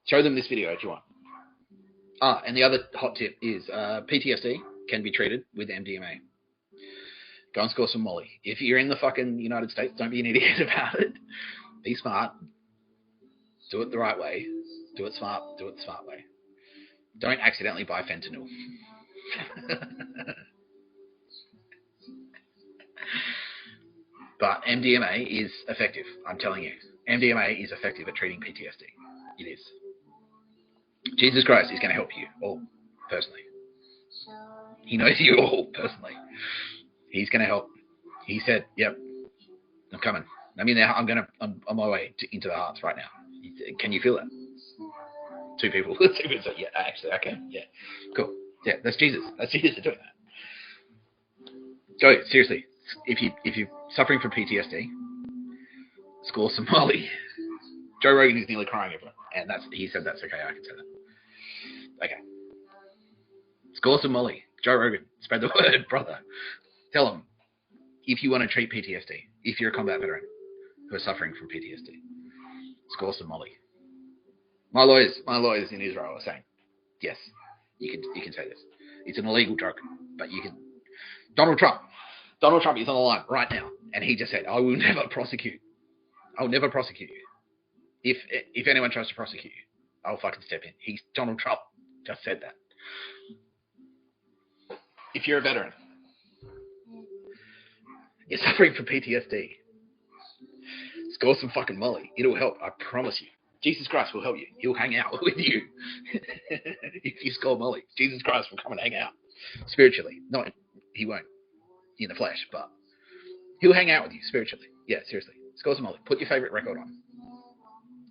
Show them this video if you want. And the other hot tip is PTSD can be treated with MDMA. Go and score some Molly. If you're in the fucking United States, don't be an idiot about it. Be smart. Do it the right way. Do it smart. Do it the smart way. Don't accidentally buy fentanyl. But MDMA is effective. I'm telling you. MDMA is effective at treating PTSD. It is. Jesus Christ is going to help you all personally. He knows you all personally. He's going to help. He said, "Yep, I'm coming. I mean, I'm on my way into the hearts right now. Can you feel that?" Two people say, "Yeah, actually, I can. Yeah, cool. Yeah, that's Jesus. That's Jesus doing that." Go seriously. If you're suffering from PTSD, score some Molly. Joe Rogan is nearly crying over it, and he said that's okay. I can say that. Okay. Score some Molly. Joe Rogan. Spread the word, brother. Tell him if you want to treat PTSD, if you're a combat veteran who are suffering from PTSD, score some Molly. My lawyers in Israel are saying, yes, you can say this. It's an illegal drug, but you can. Donald Trump is on the line right now, and he just said, I will never prosecute. I'll never prosecute you. If anyone tries to prosecute you, I'll fucking step in. Donald Trump just said that. If you're a veteran, you're suffering from PTSD, score some fucking Molly. It'll help, I promise you. Jesus Christ will help you. He'll hang out with you. If you score Molly, Jesus Christ will come and hang out. Spiritually. Not, he won't in the flesh, but he'll hang out with you spiritually. Yeah, seriously. Score some Molly. Put your favorite record on.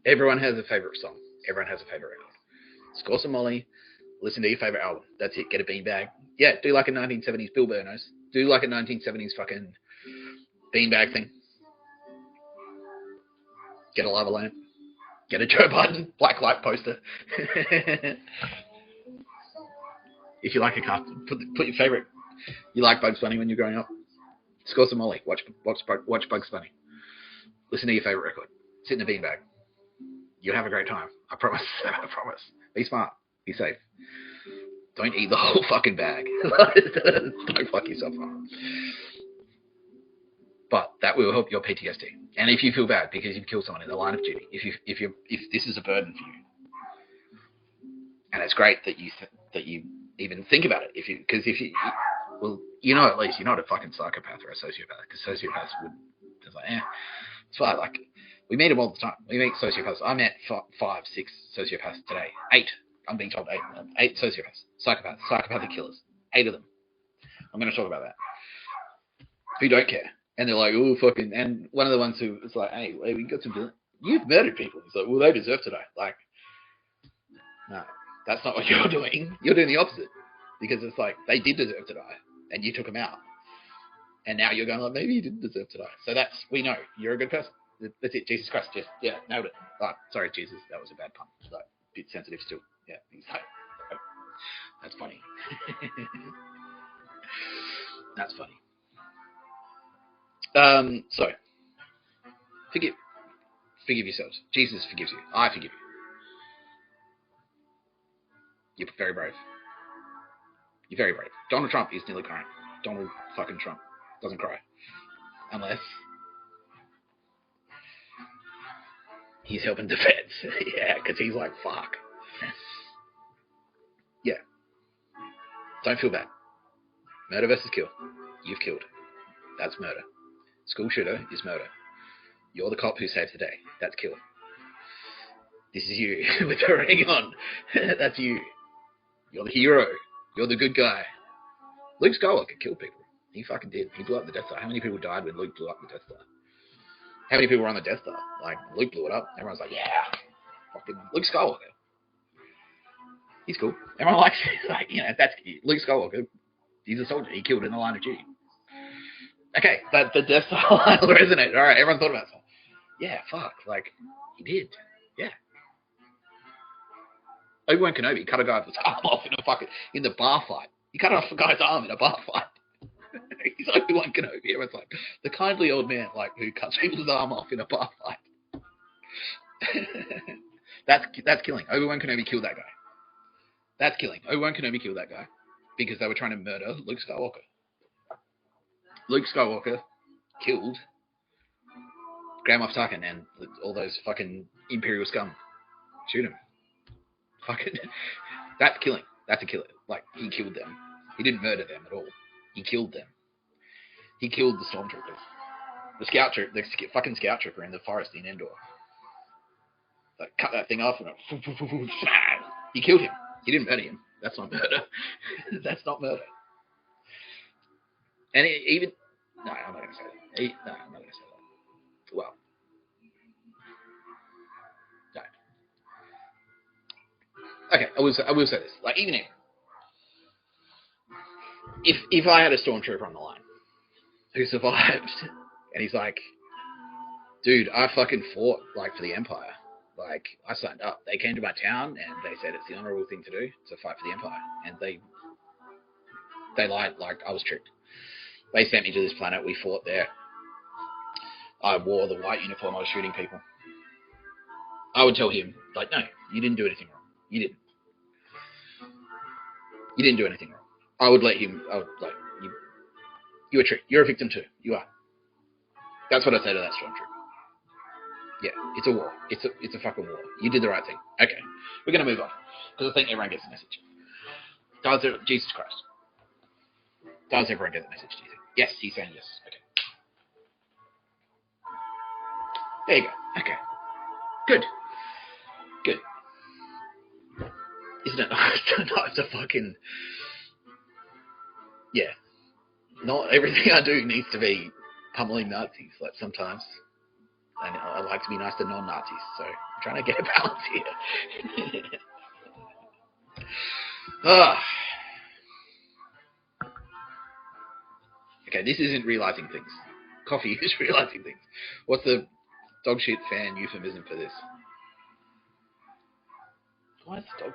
Everyone has a favorite song. Everyone has a favorite record. Score some Molly. Listen to your favorite album. That's it. Get a beanbag. Yeah, do like a 1970s Bill Burnos. Do like a 1970s fucking beanbag thing. Get a lava lamp. Get a Joe Biden black light poster. If you like a cartoon, put your favorite. You like Bugs Bunny when you're growing up? Score some Molly. Watch Bugs Bunny. Listen to your favorite record. Sit in a beanbag. You'll have a great time. I promise. I promise. Be smart. Be safe. Don't eat the whole fucking bag. Don't fuck yourself up. But that will help your PTSD. And if you feel bad because you've killed someone in the line of duty, if this is a burden for you, and it's great that you even think about it. Well, you know, at least you're not a fucking psychopath or a sociopath, because sociopaths would just like, it's fine. Like, we meet them all the time. We meet sociopaths. I met 5, 6 sociopaths today. 8. I'm being told 8. 8 sociopaths, psychopathic killers. 8 of them. I'm going to talk about that. who don't care. And they're like, oh, fucking... And one of the ones who was like, hey, we got some... You've murdered people. He's like, well, they deserve to die. Like, no, that's not what you're doing. You're doing the opposite. Because it's like, they did deserve to die. And you took them out. And now you're going like, maybe you didn't deserve to die. So that's... We know. You're a good person. That's it. Jesus Christ. Just, yeah, nailed it. Oh, sorry, Jesus. That was a bad pun. Like, a bit sensitive still. Yeah, he's like... That's funny. That's funny. So, forgive yourselves. Jesus forgives you. I forgive you. You're very brave. You're very brave. Donald Trump is nearly crying. Donald fucking Trump doesn't cry. Unless he's helping defense. Yeah, because he's like, fuck. Yeah. Don't feel bad. Murder versus kill. You've killed. That's murder. School shooter is murder. You're the cop who saved the day. That's kill. This is you with the ring on. That's you. You're the hero. You're the good guy. Luke Skywalker killed people. He fucking did. He blew up the Death Star. How many people died when Luke blew up the Death Star? How many people were on the Death Star? Like, Luke blew it up. Everyone's like, yeah. Fucking Luke Skywalker. He's cool. Everyone likes it. Like, you know, that's Luke Skywalker. He's a soldier. He killed in the line of duty. Okay, but the Death Star line will resonate. All right, everyone thought about it. Yeah, fuck. Like, he did. Yeah. Obi-Wan Kenobi cut a guy's arm off in the bar fight. He cut off a guy's arm in a bar fight. He's Obi-Wan Kenobi. Everyone's like, the kindly old man, like, who cuts people's arm off in a bar fight. That's killing. Obi-Wan Kenobi killed that guy. That's killing. Obi-Wan Kenobi killed that guy because they were trying to murder Luke Skywalker. Luke Skywalker killed Grand Moff Tarkin and all those fucking Imperial scum. Shoot him. Fucking... That's killing. That's a killer. Like, he killed them. He didn't murder them at all. He killed them. He killed the stormtroopers. The fucking scout trooper in the forest in Endor. Like, cut that thing off and he killed him. He didn't murder him. That's not murder. That's not murder. And even... No, I'm not going to say that. I'm not going to say that. Well. No. Okay, I will say this. Like, even if I had a stormtrooper on the line who survived, and he's like, dude, I fucking fought, like, for the Empire. Like, I signed up. They came to my town, and they said it's the honorable thing to do to fight for the Empire. And they lied, like, I was tricked. They sent me to this planet. We fought there. I wore the white uniform. I was shooting people. I would tell him, like, no, you didn't do anything wrong. You didn't. You didn't do anything wrong. I would let him, you were tricked. You're a victim too. You are. That's what I say to that stormtrooper. Yeah, it's a war. It's a fucking war. You did the right thing. Okay, we're going to move on. Because I think everyone gets the message. Jesus Christ. Does everyone get the message, do you think? Yes, he's saying yes. Okay. There you go. Okay. Good. Isn't it nice to fucking... Yeah. Not everything I do needs to be pummeling Nazis, like, sometimes. And I like to be nice to non-Nazis, so I'm trying to get a balance here. Okay, this isn't realizing things. Coffee is realizing things. What's the dog shit fan euphemism for this? Why is the dog?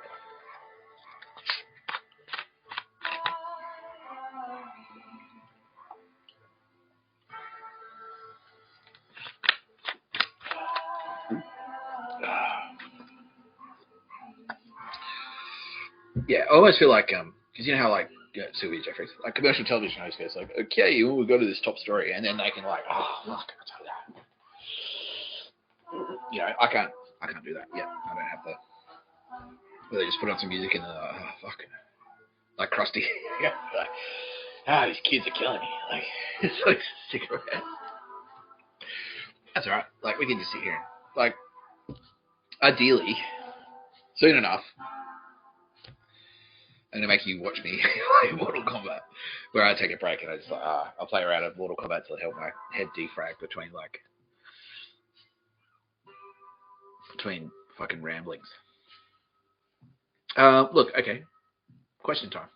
Yeah, I always feel like, because you know how, like, Sylvia Jeffries, like, commercial television host goes, like, okay, we'll go to this top story, and then they can, like, oh, look, I'll tell you that. You know, I can't do that yet. I don't have the, where they just put on some music and, fuck, like, Krusty. Like, these kids are killing me. Like, it's like cigarettes. That's alright. Like, we can just sit here and, like, ideally, soon enough, I'm gonna make you watch me play Mortal Kombat, where I take a break and I just like, I'll play around at Mortal Kombat till I help my head defrag between fucking ramblings. Look, okay. Question time.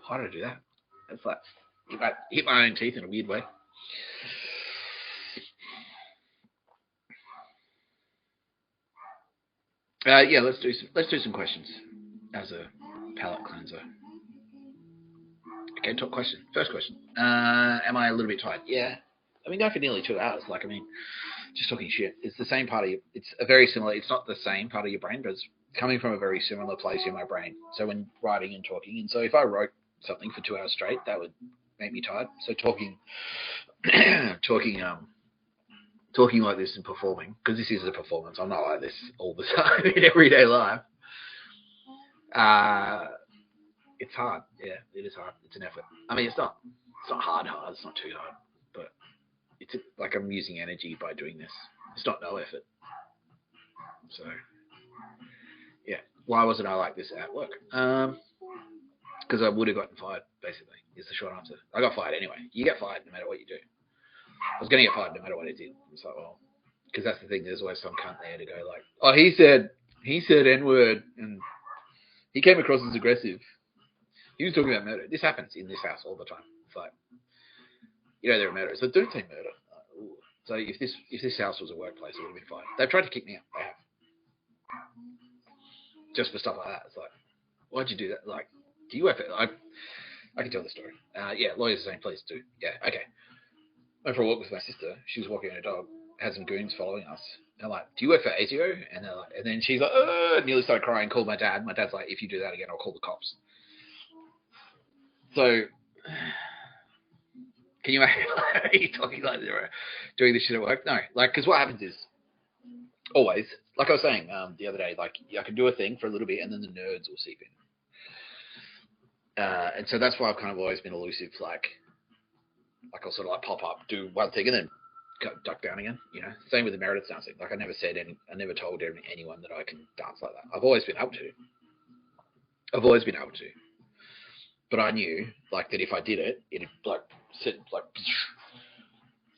Why did I do that? That's like hit my own teeth in a weird way. Yeah, let's do some questions as a palate cleanser. Okay, top question. First question. Am I a little bit tired? Yeah. I've been going for nearly 2 hours. Like, I mean, just talking shit. It's the same part of it's a very similar. It's not the same part of your brain, but it's coming from a very similar place in my brain. So when writing and talking, and so if I wrote something for 2 hours straight, that would make me tired. So talking like this and performing, because this is a performance. I'm not like this all the time in everyday life. It's hard. Yeah, it is hard. It's an effort. I mean, it's not hard. It's not too hard, but it's like I'm using energy by doing this. It's not no effort. So, yeah. Why wasn't I like this at work? Because I would have gotten fired, basically, is the short answer. I got fired anyway. You get fired no matter what you do. I was going to get fired no matter what I did. It's like, well, because that's the thing. There's always some cunt there to go like, oh, he said N-word, and he came across as aggressive. He was talking about murder. This happens in this house all the time. It's like, you know, there are murderers. So don't say murder. So if this house was a workplace, it would have been fine. They've tried to kick me out. They have. Just for stuff like that. It's like, why'd you do that? Like, do you work for... I can tell the story. Yeah, lawyers are saying, please do. Yeah, okay. Went for a walk with my sister. She was walking her dog. Had some goons following us. And I'm like, do you work for ASIO? And they're like, and then she's like, nearly started crying, called my dad. My dad's like, if you do that again, I'll call the cops. So, can you imagine are you talking like they're doing this shit at work? No, like, because what happens is, always, like I was saying the other day, like, I can do a thing for a little bit and then the nerds will seep in. And so that's why I've kind of always been elusive, like I'll sort of like pop up, do one thing and then duck down again, you know. Same with the Meredith dancing. Like I never told anyone that I can dance like that. I've always been able to. But I knew, like, that if I did it, it'd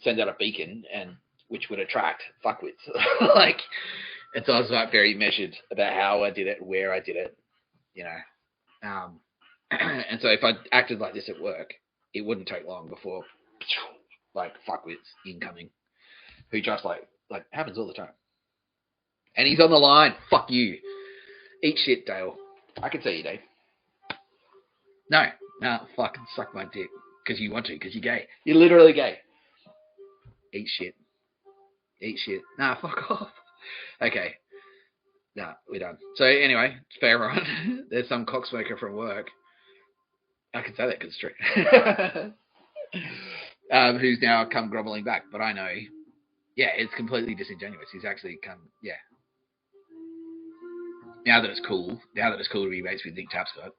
send out a beacon, and which would attract fuckwits. Like, and so I was like very measured about how I did it, where I did it, you know. And so if I acted like this at work, it wouldn't take long before, like, fuckwits incoming, who just like happens all the time. And he's on the line. Fuck you. Eat shit, Dale. I can see you, Dave. No, fucking suck my dick. Because you want to, because you're gay. You're literally gay. Eat shit. Nah, fuck off. Okay. Nah, we're done. So anyway, it's fair, right? There's some cocksmoker from work. I can say that because it's true. Who's now come groveling back. But I know, yeah, it's completely disingenuous. He's actually come, yeah. Now that it's cool to be mates with Nick Tapscott.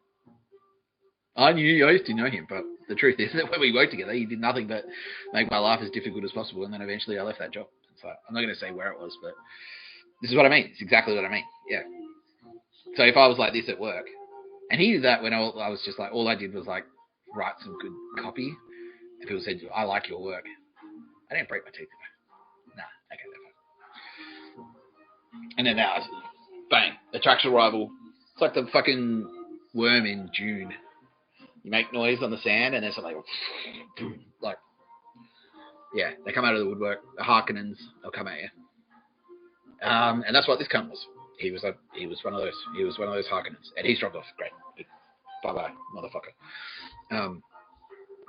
I used to know him, but the truth is that when we worked together, he did nothing but make my life as difficult as possible, and then eventually I left that job. So I'm not going to say where it was, but this is what I mean. It's exactly what I mean. Yeah. So if I was like this at work, and he did that when I was just like, all I did was like write some good copy, and people said, I like your work. I didn't break my teeth. Nah, okay, never. And then now, bang, attracts a rival. It's like the fucking worm in June. You make noise on the sand, and there's something like, yeah, they come out of the woodwork. The Harkonnens, they'll come at you. And that's what this cunt was. He was one of those. He was one of those Harkonnens, and he's dropped off. Great, bye, motherfucker.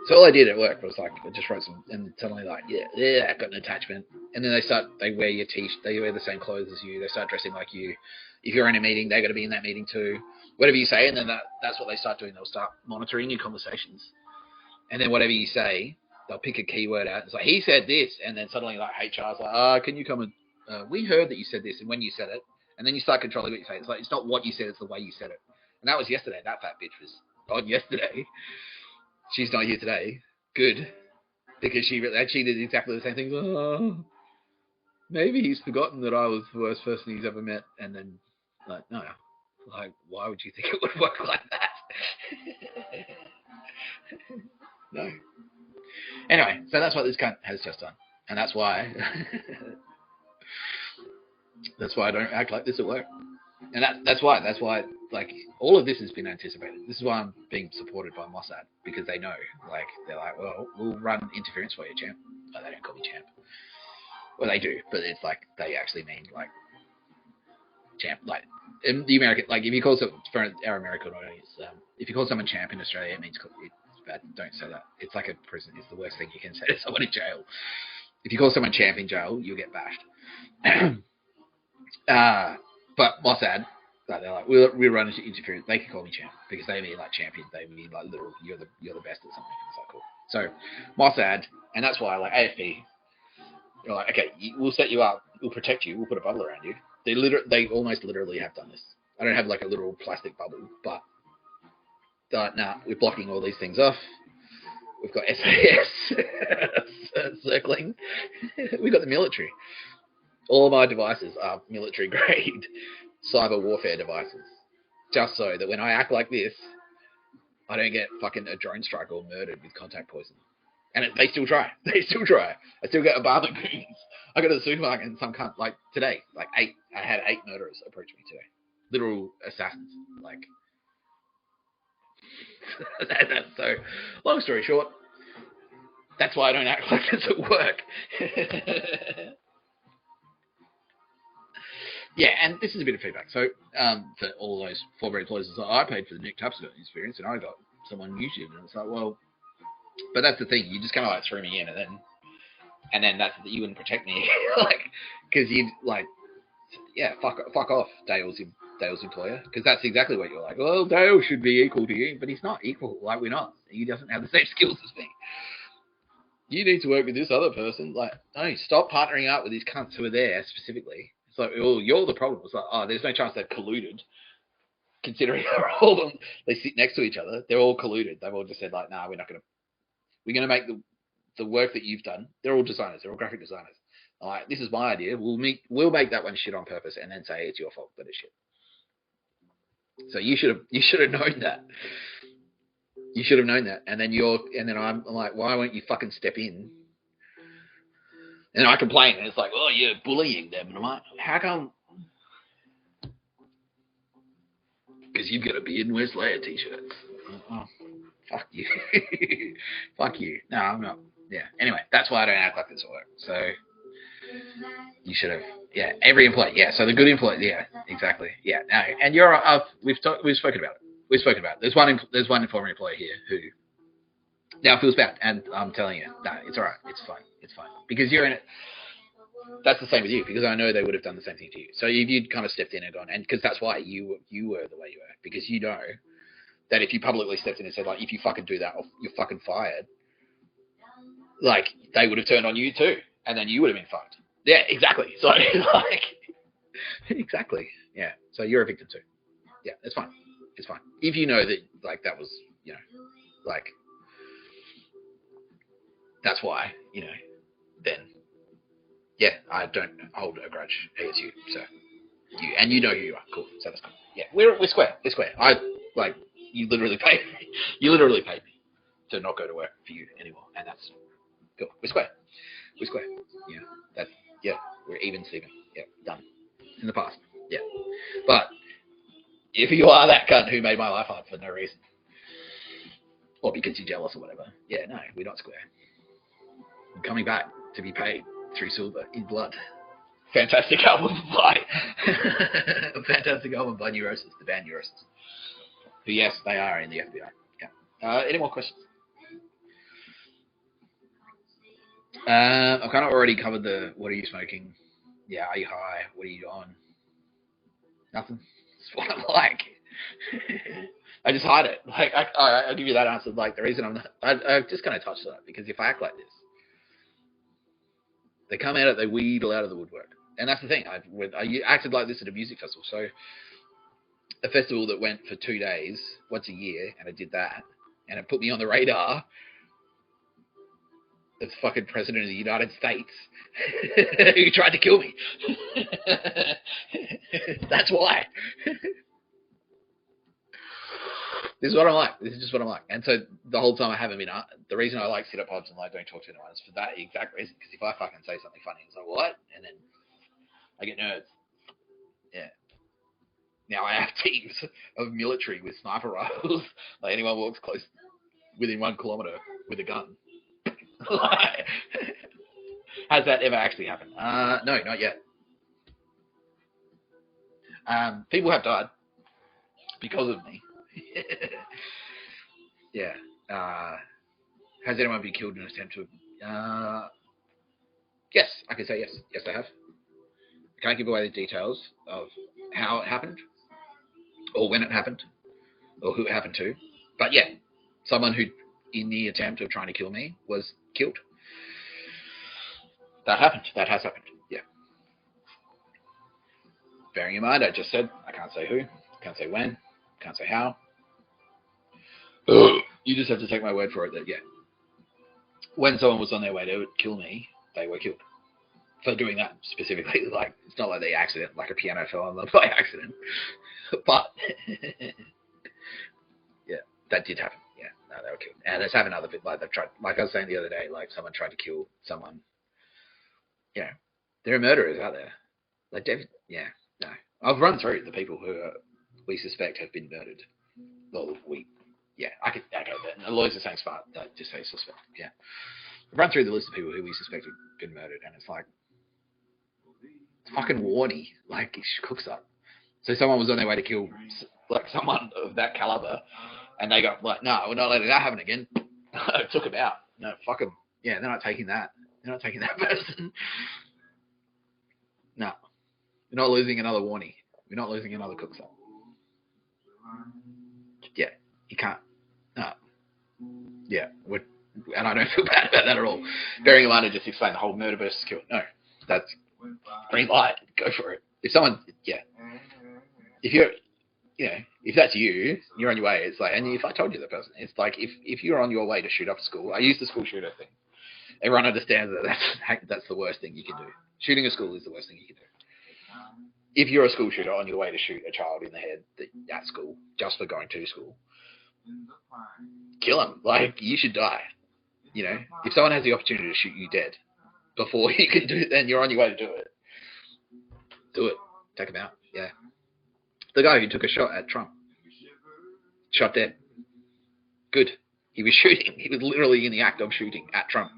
So all I did at work was like, I just wrote some, and suddenly like, yeah, I got an attachment. And then they wear your they wear the same clothes as you. They start dressing like you. If you're in a meeting, they got to be in that meeting too. Whatever you say, and then that's what they start doing. They'll start monitoring your conversations. And then whatever you say, they'll pick a keyword out. It's like, he said this. And then suddenly like HR's like, can you come and, we heard that you said this, and when you said it, and then you start controlling what you say. It's like, it's not what you said, it's the way you said it. And that was yesterday. That fat bitch was on yesterday. She's not here today. Good. Because she did exactly the same thing. Oh, maybe he's forgotten that I was the worst person he's ever met. And then, like, no. Like, why would you think it would work like that? No. Anyway, so that's what this cunt has just done. And that's why that's why I don't act like this at work. And that's why like all of this has been anticipated. This is why I'm being supported by Mossad, because they know, like, they're like, well, we'll run interference for you, champ. Oh, they don't call me champ. Well, they do, but it's like they actually mean like champ. Like in the American, like if you call someone, for our American audience, if you call someone champ in Australia, it means it's bad. Don't say that. It's like a prison. It's the worst thing you can say to someone in jail. If you call someone champ in jail, you'll get bashed. But Mossad, like, they're like, we'll run into interference. They can call me champ because they mean like champion. They mean like literal. You're the best at something. It's like cool. So Mossad, and that's why like AFP, you're like, okay, we'll set you up. We'll protect you. We'll put a bubble around you. They almost literally have done this. I don't have like a literal plastic bubble, but nah, we're blocking all these things off. We've got SAS circling. We've got the military. All of my devices are military grade cyber warfare devices, just so that when I act like this, I don't get fucking a drone strike or murdered with contact poison. And they still try. They still try. I still get a bar of goons. I go to the supermarket and some cunt, like today, like I had 8 murderers approach me today. Literal assassins. Like, that's so, long story short, that's why I don't act like this at work. Yeah, and this is a bit of feedback. So, for all those former employees, I paid for the Nick Tapscott experience, and I got someone on YouTube, and it's like, well, but that's the thing. You just kind of like threw me in, and then that's that you wouldn't protect me, like, because you like, yeah, fuck off, Dale's employer, because that's exactly what you're like. Well, Dale should be equal to you, but he's not equal. Like, we're not. He doesn't have the same skills as me. You need to work with this other person. Like, no, stop partnering up with these cunts who are there specifically. It's like, oh, you're the problem. It's like, oh, there's no chance they've colluded. Considering they sit next to each other, they're all colluded. They've all just said like, nah, we're gonna make the work that you've done. They're all designers. They're all graphic designers. All right, this is my idea. We'll make that one shit on purpose, and then say it's your fault that it's shit. So you should have known that. You should have known that. And then I'm like, why won't you fucking step in? And I complain, and it's like, oh, you're bullying them. And I'm like, how come? Because you've got a beard and wears layer t-shirts. Oh, fuck you. Fuck you. No, I'm not. Yeah. Anyway, that's why I don't act like this at work. So you should have. Yeah. Every employee. Yeah. So the good employee. Yeah. Exactly. Yeah. No. And you're. We've spoken about it. There's one former employee here who now feels bad, and I'm telling you, no, it's all right. It's fine. It's fine because you're in it. That's the same with you, because I know they would have done the same thing to you. So if you'd kind of stepped in and gone, and because that's why you were the way you were, because you know that if you publicly stepped in and said, like, if you fucking do that, you're fucking fired, like, they would have turned on you too, and then you would have been fucked. Yeah, exactly. So, like, exactly. Yeah. So you're a victim too. Yeah, it's fine. It's fine. If you know that, like, that was, you know, like, that's why, you know, then, yeah, I don't hold a grudge against you. So, you know who you are. Cool. So that's cool. Yeah, we're square. We're square. You literally paid me. You literally paid me to not go to work for you anymore, and that's cool. We're square. We're square. Yeah, we're even, Stephen. Yeah, done. It's in the past. Yeah, but if you are that cunt who made my life hard for no reason, or because you're jealous or whatever, yeah, no, we're not square. I'm coming back to be paid through silver in blood. Fantastic album by Neurosis, the band Neurosis. Who, yes, they are in the FBI. Yeah. Any more questions? I've kind of already covered the what are you smoking? Yeah, are you high? What are you on? Nothing. That's what I'm like. I just hide it. Like I'll give you that answer. Like the reason I'm just going to touch on it, because if I act like this, they come out, they wheedle out of the woodwork. And that's the thing. I acted like this at a music festival. So a festival that went for 2 days, once a year, and I did that, and it put me on the radar of the fucking president of the United States who tried to kill me. That's why. This is what I'm like. This is just what I'm like. And so the whole time I haven't been. The reason I like sit at pubs and like don't talk to anyone is for that exact reason. Because if I fucking say something funny, it's like what, and then I get nerds. Yeah. Now I have teams of military with sniper rifles. Like anyone walks close within 1 kilometer with a gun. Has that ever actually happened? No, not yet. People have died because of me. Yeah. Has anyone been killed in an attempt to? Yes, I can say yes. Yes, I have. I can't give away the details of how it happened, or when it happened, or who it happened to. But yeah, someone who, in the attempt of trying to kill me, was killed. That happened. That has happened. Yeah. Bearing in mind, I just said I can't say who, can't say when, can't say how. You just have to take my word for it that, yeah, when someone was on their way to kill me, they were killed for doing that specifically. Like, it's not like they accident, like a piano fell on them by accident. But yeah, that did happen. Yeah, no, they were killed. And it's happened other bit. Like they've tried, like I was saying the other day, like someone tried to kill someone. You know, there are murderers out there. Like, yeah, no. I've run through the people who we suspect have been murdered. Well, yeah, I could echo that. The lawyers are saying smart, just say suspect. Yeah, I've run through the list of people who we suspect have been murdered, and it's like, it's fucking warny. Like, it cooks up. So someone was on their way to kill like someone of that caliber, and they got like, no, we're not letting that happen again. It took them out. No, fuck them. Yeah, they're not taking that. They're not taking that person. No, we're not losing another warning. We're not losing another cook up. Yeah, you can't. No. Yeah, and I don't feel bad about that at all. Bearing in mind, I just explained the whole murder versus kill. No, that's green light. Go for it. If someone, yeah, if you're, you know, if that's you, you're on your way. It's like, and if I told you the person, it's like if you're on your way to shoot up a school, I use the school shooter thing. Everyone understands that that's the worst thing you can do. Shooting a school is the worst thing you can do. If you're a school shooter on your way to shoot a child in the head at school, just for going to school, kill him. Like, you should die. You know, if someone has the opportunity to shoot you dead before you can do it, then you're on your way to do it. Do it. Take him out. Yeah. The guy who took a shot at Trump, shot dead. Good. He was shooting. He was literally in the act of shooting at Trump.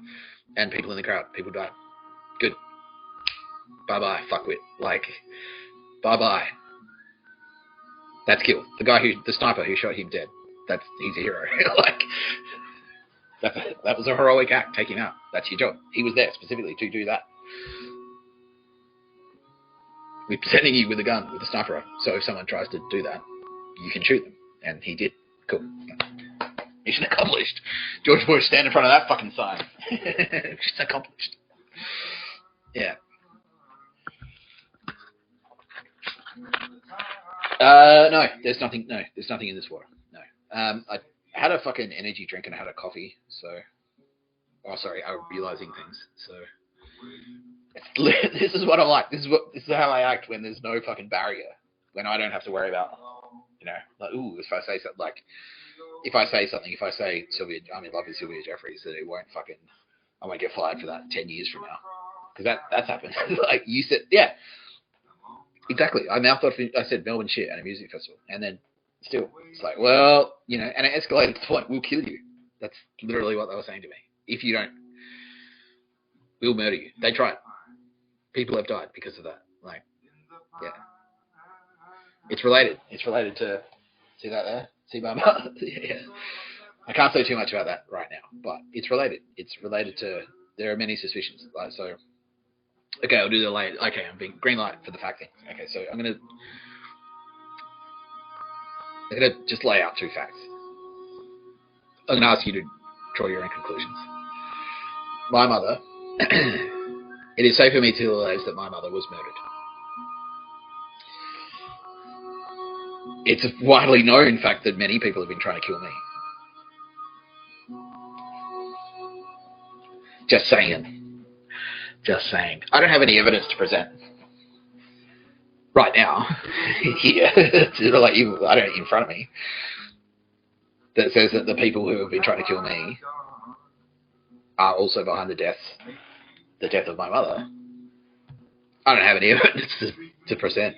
And people in the crowd. People died. Good. Bye-bye, fuckwit. Like, bye-bye. That's killed. The sniper who shot him dead. He's a hero. Like, that was a heroic act. Take him out. That's your job. He was there specifically to do that. We're sending you with a gun, with a sniper rifle. So if someone tries to do that, you can shoot them. And he did. Cool. Mission accomplished. George Bush, stand in front of that fucking sign. Mission accomplished. Yeah. No, there's nothing in this water. No. I had a fucking energy drink and I had a coffee, so... Oh, sorry, I'm realizing things, so... This is what I'm like. This is how I act when there's no fucking barrier. When I don't have to worry about, you know, like, ooh, if I say something, like... If I say I'm in love with Sylvia Jeffries, that I won't get fired for that 10 years from now. Because that's happened. Like, you said, yeah. Exactly. I said Melbourne shit at a music festival. And then still, it's like, well, you know, and it escalated to the point, we'll kill you. That's literally what they were saying to me. If you don't, we'll murder you. They tried. People have died because of that. Like, yeah. It's related. It's related to, see that there? See my mouth? Yeah. I can't say too much about that right now, but it's related. It's related to, there are many suspicions. Like, so, okay, I'll do the light. Okay, I'm being green light for the fact thing. Okay, so I'm gonna just lay out 2 facts. I'm gonna ask you to draw your own conclusions. My mother, it is safe for me to allege that my mother was murdered. It's a widely known fact that many people have been trying to kill me. Just saying. Just saying. I don't have any evidence to present right now. Yeah, like I don't in front of me. that says that the people who have been trying to kill me are also behind the death of my mother. I don't have any evidence to present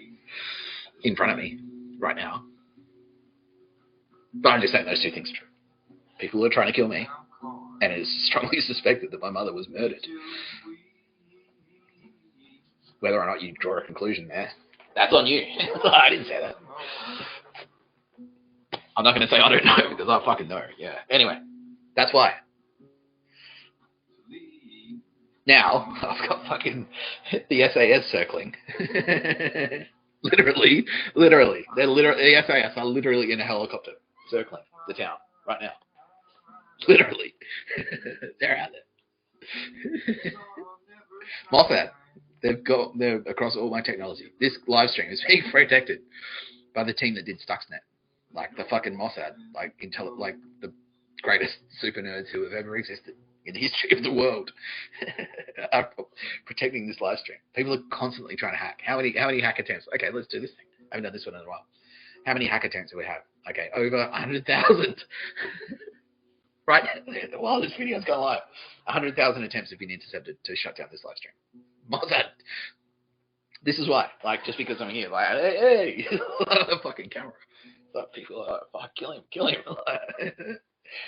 in front of me right now. But I'm just saying those two things are true. People are trying to kill me, and it is strongly suspected that my mother was murdered. Whether or not you draw a conclusion there, that's on you. I didn't say that. I'm not going to say I don't know, because I fucking know. Yeah. Anyway, that's why. Now, I've got fucking the SAS circling. Literally. The SAS are literally in a helicopter circling the town right now. Literally. They're out there. Mossad. They're across all my technology. This live stream is being protected by the team that did Stuxnet. Like the fucking Mossad. Like the greatest super nerds who have ever existed in the history of the world are protecting this live stream. People are constantly trying to hack. How many hack attempts? Okay, let's do this thing. I haven't done this one in a while. How many hack attempts do we have? Okay, over 100,000. Right? While this video's gone live, 100,000 attempts have been intercepted to shut down this live stream. Mossad. This is why. Like, just because I'm here, like, hey, the fucking camera. But people are like, kill him.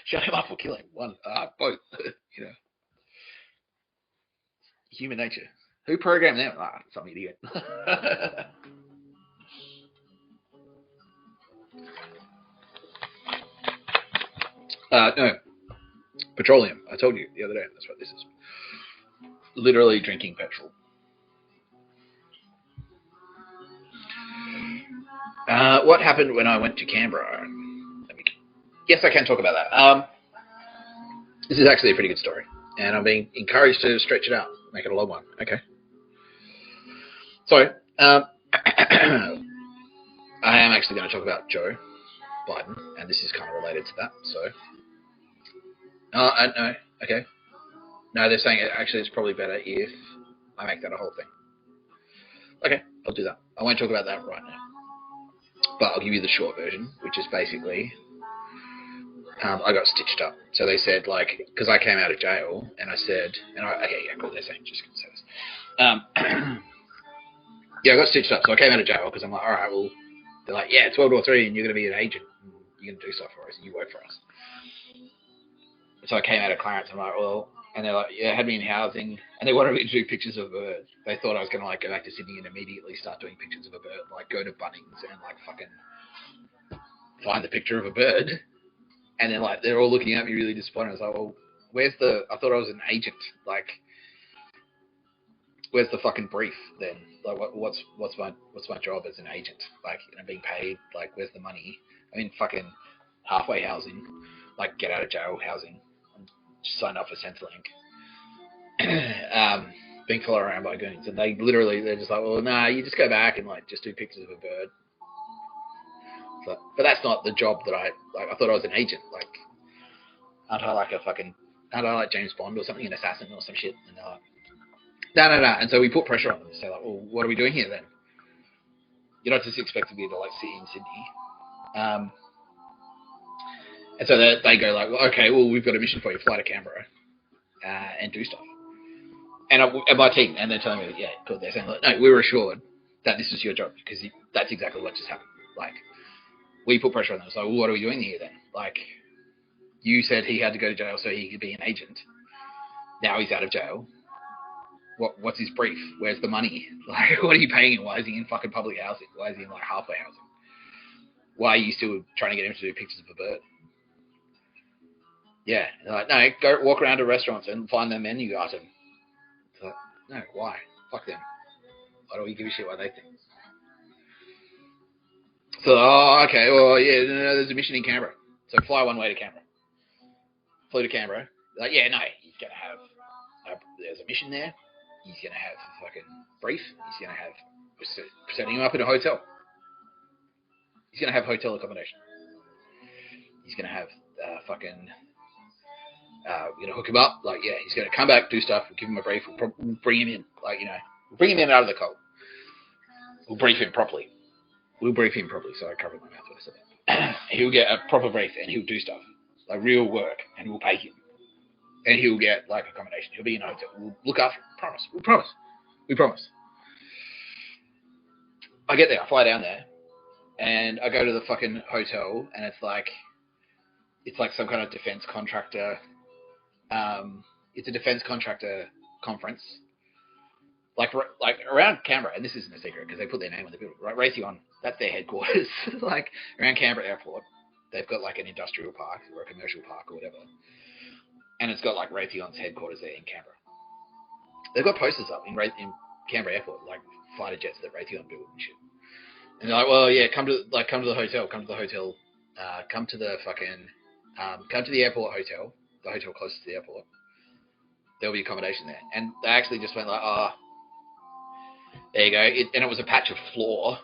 Shut him up or kill him. One, both. You know. Human nature. Who programmed them? Some idiot. No. Petroleum. I told you the other day. That's what this is. Literally drinking petrol. What happened when I went to Canberra? Yes, I can talk about that. This is actually a pretty good story, and I'm being encouraged to stretch it out, make it a long one. Okay. So, I am actually going to talk about Joe Biden, and this is kind of related to that. So, no, okay. No, they're saying it's probably better if I make that a whole thing. Okay, I'll do that. I won't talk about that right now, but I'll give you the short version, which is basically I got stitched up. So they said, like, because I came out of jail, and I said, cool, they're saying, just going to say this. Yeah, I got stitched up, so I came out of jail, because I'm like, all right, well, they're like, yeah, it's World War III, and you're going to be an agent, and you're going to do stuff for us, and you work for us. So I came out of Clarence, I'm like, well, and they're like, yeah, had me in housing, and they wanted me to do pictures of birds. They thought I was going to, like, go back to Sydney and immediately start doing pictures of a bird, like, go to Bunnings and, like, fucking find the picture of a bird. And then, like, they're all looking at me really disappointed. I was like, well, I thought I was an agent. Like, where's the fucking brief then? Like, what's my job as an agent? Like, being paid, like, where's the money? I mean, fucking halfway housing, like, get out of jail housing. Just signed up for Centrelink. Being followed around by goons. And they're just like, well, nah, you just go back and, like, just do pictures of a bird. But that's not the job that I thought I was an agent. Like, aren't I like James Bond or something, an assassin or some shit? And they're like, no. And so we put pressure on them to say, like, well, what are we doing here then? You're not just expecting me to, like, sit in Sydney. And so they go like, well, okay, well, we've got a mission for you. Fly to Canberra and do stuff. And my team, and they're telling me, yeah, cool. They're saying, like, no, we were assured that this was your job because that's exactly what just happened. Like, we put pressure on them. So, well, what are we doing here then? Like, you said he had to go to jail so he could be an agent. Now he's out of jail. What's his brief? Where's the money? Like, what are you paying him? Why is he in fucking public housing? Why is he in, like, halfway housing? Why are you still trying to get him to do pictures of a bird? Yeah. They're like, no, go walk around to restaurants and find their menu item. It's like, no, why? Fuck them. Why do we give a shit what they think? So, okay, well, yeah, no, there's a mission in Canberra. So fly one way to Canberra. Flew to Canberra. Like, yeah, no, he's going to have, there's a mission there. He's going to have a fucking brief. He's going to have, we're setting him up in a hotel. He's going to have hotel accommodation. He's going to have hook him up. Like, yeah, he's going to come back, do stuff. We'll give him a brief. We'll bring him in. Like, we'll bring him in out of the cold. We'll brief him properly. So I covered my mouth when I said that. he'll get a proper brief and he'll do stuff, like real work, and we'll pay him. And he'll get like accommodation. He'll be in a hotel. We'll look after him. Promise. We promise. We promise. I get there. I fly down there, and I go to the fucking hotel, and it's like some kind of defense contractor. It's a defense contractor conference. Like around Canberra, and this isn't a secret because they put their name on the building. Right, Raytheon. That's their headquarters. Like around Canberra Airport, they've got like an industrial park or a commercial park or whatever. And it's got like Raytheon's headquarters there in Canberra. They've got posters up in Canberra Airport, like fighter jets that Raytheon built and shit. And they're like, well, yeah, come to the hotel, come to the airport hotel, the hotel closest to the airport. There'll be accommodation there. And they actually just went like, there you go. And it was a patch of floor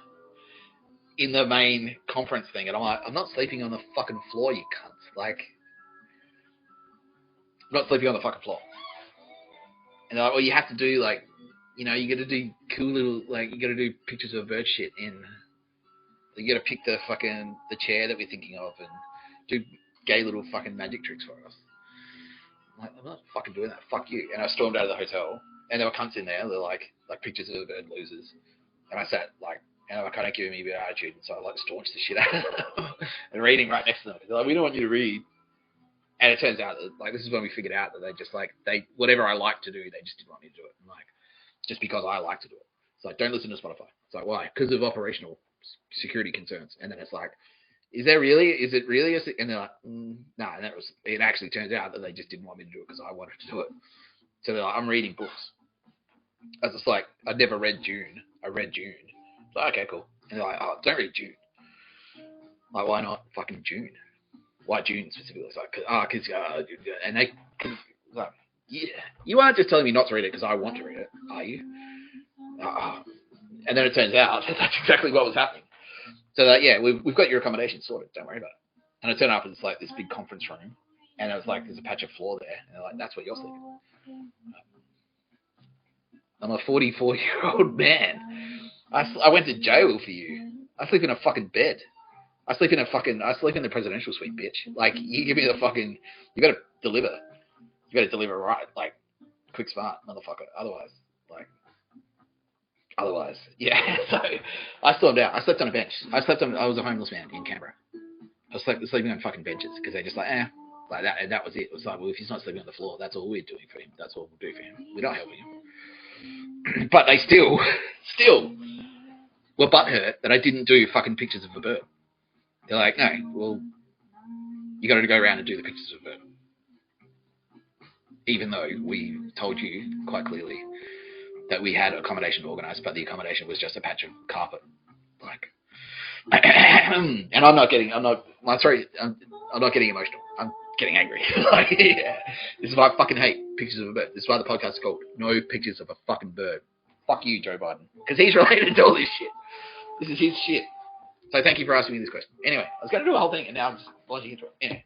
in the main conference thing. And I'm like, I'm not sleeping on the fucking floor, you cunts. Like, I'm not sleeping on the fucking floor. And they're like, well, you have to do, like, you know, you got to do cool little, like, you got to do pictures of bird shit in. You got to pick the chair that we're thinking of and do gay little fucking magic tricks for us. I'm like, I'm not fucking doing that. Fuck you. And I stormed out of the hotel, and there were cunts in there. They're like pictures of bird losers. And I sat, like, and they were kind of giving me a bit of attitude, and so I, like, staunched the shit out of them and reading right next to them. They're like, we don't want you to read. And it turns out that, like, this is when we figured out that whatever I like to do, they just didn't want me to do it. I'm like, just because I like to do it. It's like, don't listen to Spotify. It's like, why? Because of operational security concerns. And then it's like, is it really? And they're like, no. And it actually turns out that they just didn't want me to do it because I wanted to do it. So they're like, I'm reading books. I was just like, I'd never read Dune. I read Dune. It's like, okay, cool. And they're like, oh, don't read Dune. Like, why not fucking Dune? Why Dune specifically? It's like, and they, like, yeah, you aren't just telling me not to read it because I want to read it, are you? And then it turns out that's exactly what was happening. So that, yeah, we've got your accommodation sorted. Don't worry about it. And I turn up and it's like this big conference room, and it was like there's a patch of floor there, and they're like, that's what you're sleeping. I'm a 44-year-old man. I went to jail for you. I sleep in a fucking bed. I sleep in the presidential suite, bitch. Like, you give me the fucking, you gotta deliver. You gotta deliver right, like, quick smart, motherfucker. Otherwise, yeah. So, I stormed out. I slept on a bench. I was a homeless man in Canberra. I was sleeping on fucking benches, because they're just like, like that, and that was it. It was like, well, if he's not sleeping on the floor, that's all we're doing for him. That's all we'll do for him. We're not helping him. But they still were butthurt that I didn't do fucking pictures of a bird. They're like, no, well, you got to go around and do the pictures of a bird. Even though we told you quite clearly that we had accommodation organised, but the accommodation was just a patch of carpet. Like, and I'm not getting emotional. I'm getting angry. Like, yeah. This is why I fucking hate pictures of a bird. This is why the podcast is called No Pictures of a Fucking Bird. Fuck you, Joe Biden. Because he's related to all this shit. This is his shit. So thank you for asking me this question. Anyway, I was going to do a whole thing, and now I'm just launching into it. Anyway.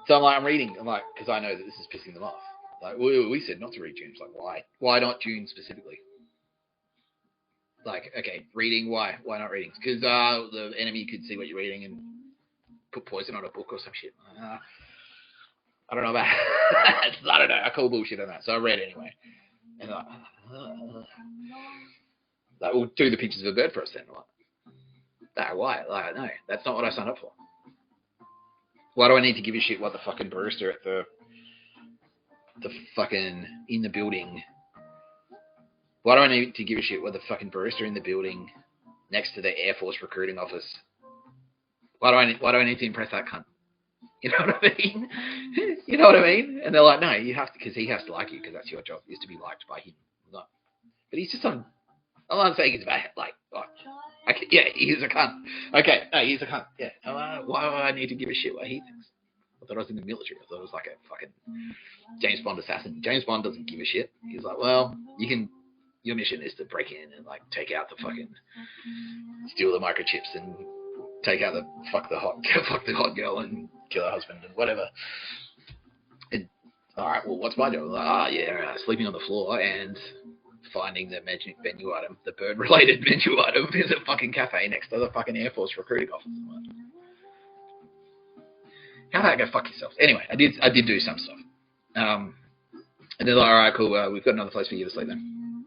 So I'm reading, because I know that this is pissing them off. Like, we said not to read Dune. It's like, why? Why not Dune specifically? Like, okay, reading, why? Why not reading? Because the enemy could see what you're reading and put poison on a book or some shit. I don't know about I don't know. I call bullshit on that. So I read anyway. And like, we'll do the pictures of a bird for us then. Like, why? Like, no, that's not what I signed up for. Why do I need to give a shit what the fucking barista at the fucking in the building? Why do I need to give a shit what the fucking barista in the building next to the Air Force recruiting office? Why do I need to impress that cunt? You know what I mean? You know what I mean? And they're like, no, you have to, because he has to like you, because that's your job, is to be liked by him. No. But he's just on. I'm not saying he's bad. Like, yeah, he's a cunt. Okay, no, he's a cunt. Yeah. Why do I need to give a shit what he thinks? I thought I was in the military. I thought it was like a fucking James Bond assassin. James Bond doesn't give a shit. He's like, well, your mission is to break in and like take out the fucking, steal the microchips and take out fuck the hot girl and kill her husband and whatever. And all right, well, what's my job? Like, sleeping on the floor and finding the menu item, the bird-related menu item, is a fucking cafe next to the fucking Air Force recruiting office. How about go fuck yourself? Anyway, I did do some stuff. And they're like, all right, cool. We've got another place for you to sleep then.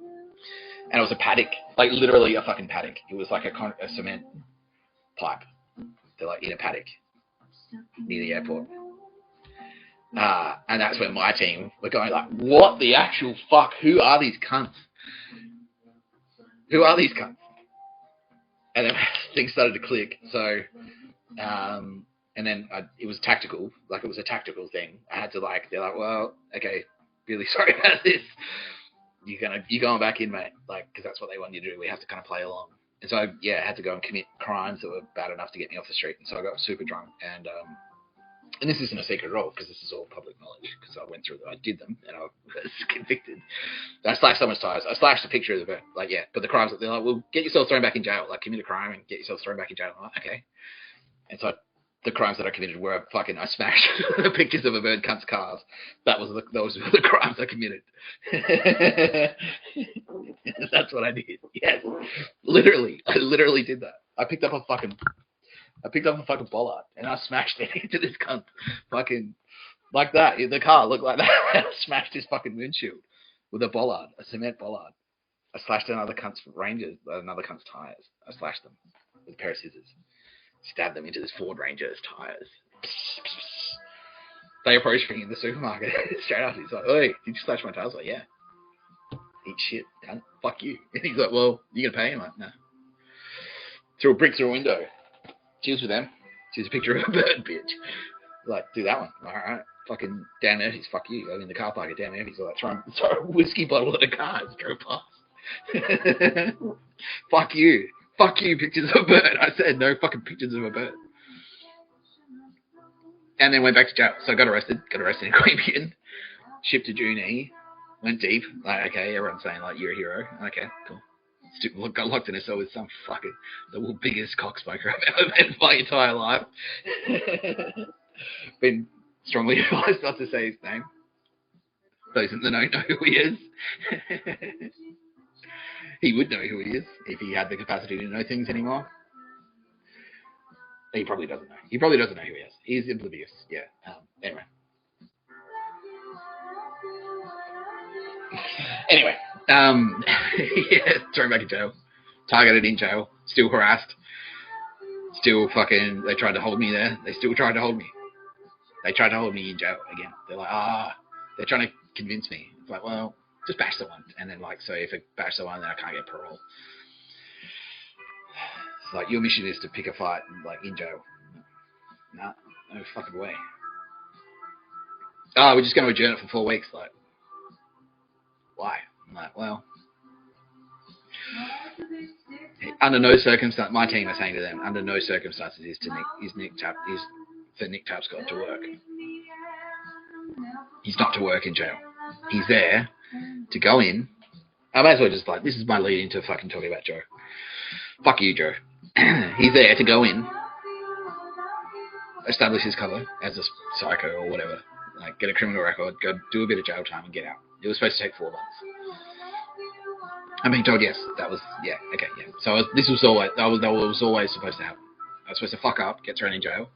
And it was a paddock, like literally a fucking paddock. It was like a cement pipe. They're like in a paddock near the airport. And that's when my team were going like, what the actual fuck? Who are these cunts? Who are these cunts? And then things started to click. So, and then it was tactical. Like, it was a tactical thing. I had to they're like, well, okay, really sorry about this. You're going back in, mate. Like, because that's what they want you to do. We have to kind of play along. And so, I had to go and commit crimes that were bad enough to get me off the street. And so I got super drunk. And this isn't a secret at all, because this is all public knowledge, because I went through them. I did them, and I was convicted. I slashed someone's tires. I slashed a picture of the bird. Like, yeah, but the crimes, they're like, well, get yourself thrown back in jail. Like, commit a crime and get yourself thrown back in jail. I'm like, okay. And so the crimes that I committed were I smashed the pictures of a bird cunt's cars. Those were the crimes I committed. That's what I did. Yes. Literally. I literally did that. I picked up a fucking bollard and I smashed it into this cunt. Fucking like that. The car looked like that. I smashed his fucking windshield with a bollard, a cement bollard. I slashed another cunt's tires. I slashed them with a pair of scissors. Stabbed them into this Ford Ranger's tires. They approached me in the supermarket straight after. He's like, "Hey, did you slash my tires?" I was like, "Yeah." Eat shit, cunt. Fuck you. And he's like, "Well, you gonna pay?" I'm like, "No." Threw a brick through a window. Cheers with them. Cheers a picture of a bird, bitch. Like, do that one. All right. Fucking Dan Murphy's, fuck you. I'm in the car park at Dan Murphy's. Like, throw a whiskey bottle at a car and drove past. Fuck you. Fuck you, pictures of a bird. I said no fucking pictures of a bird. And then went back to jail. So I got arrested in Queanbeyan. Shipped to Junee. Went deep. Like, okay, everyone's saying, like, you're a hero. Okay, cool. Got locked in a cell with some fucking the biggest cocksmoker I've ever met in my entire life. Been strongly advised not to say his name. Those in the know who he is. He would know who he is if he had the capacity to know things anymore. He probably doesn't know. He probably doesn't know who he is. He's oblivious. Yeah. Anyway. Yeah, thrown back in jail. Targeted in jail. Still harassed. Still fucking, they tried to hold me there. They still tried to hold me. They tried to hold me in jail again. They're like, they're trying to convince me. It's like, well, just bash someone. And then, like, so if I bash someone, then I can't get parole. It's like, your mission is to pick a fight, like, in jail. Nah, no fucking way. We're just going to adjourn it for 4 weeks. Like, why? I'm like, well, under no circumstance, my team are saying to them, under no circumstances is for Nick Tapscott to work. He's not to work in jail. He's there to go in. I might as well just this is my lead into fucking talking about Joe. Fuck you, Joe. He's there to go in, establish his cover as a psycho or whatever, like get a criminal record, go do a bit of jail time and get out. It was supposed to take 4 months. I'm being told yes. That was okay. So this was always that was always supposed to happen. I was supposed to fuck up, get thrown in jail,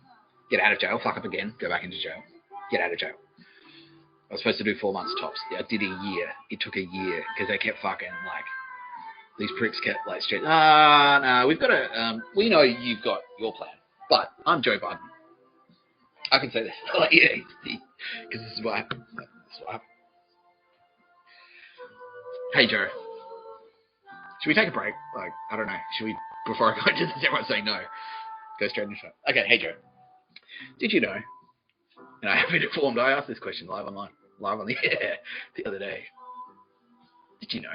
get out of jail, fuck up again, go back into jail, get out of jail. I was supposed to do 4 months tops. I did a year. It took a year because they kept fucking these pricks kept straight. No, we've got we know you've got your plan, but I'm Joe Biden. I can say this. Because this is what happened. Hey, Joe. Should we take a break? I don't know. Should we, before I go into this, everyone's saying no. Go straight into it. Okay, hey, Joe. Did you know, and I have been informed, I asked this question live on the air the other day. Did you know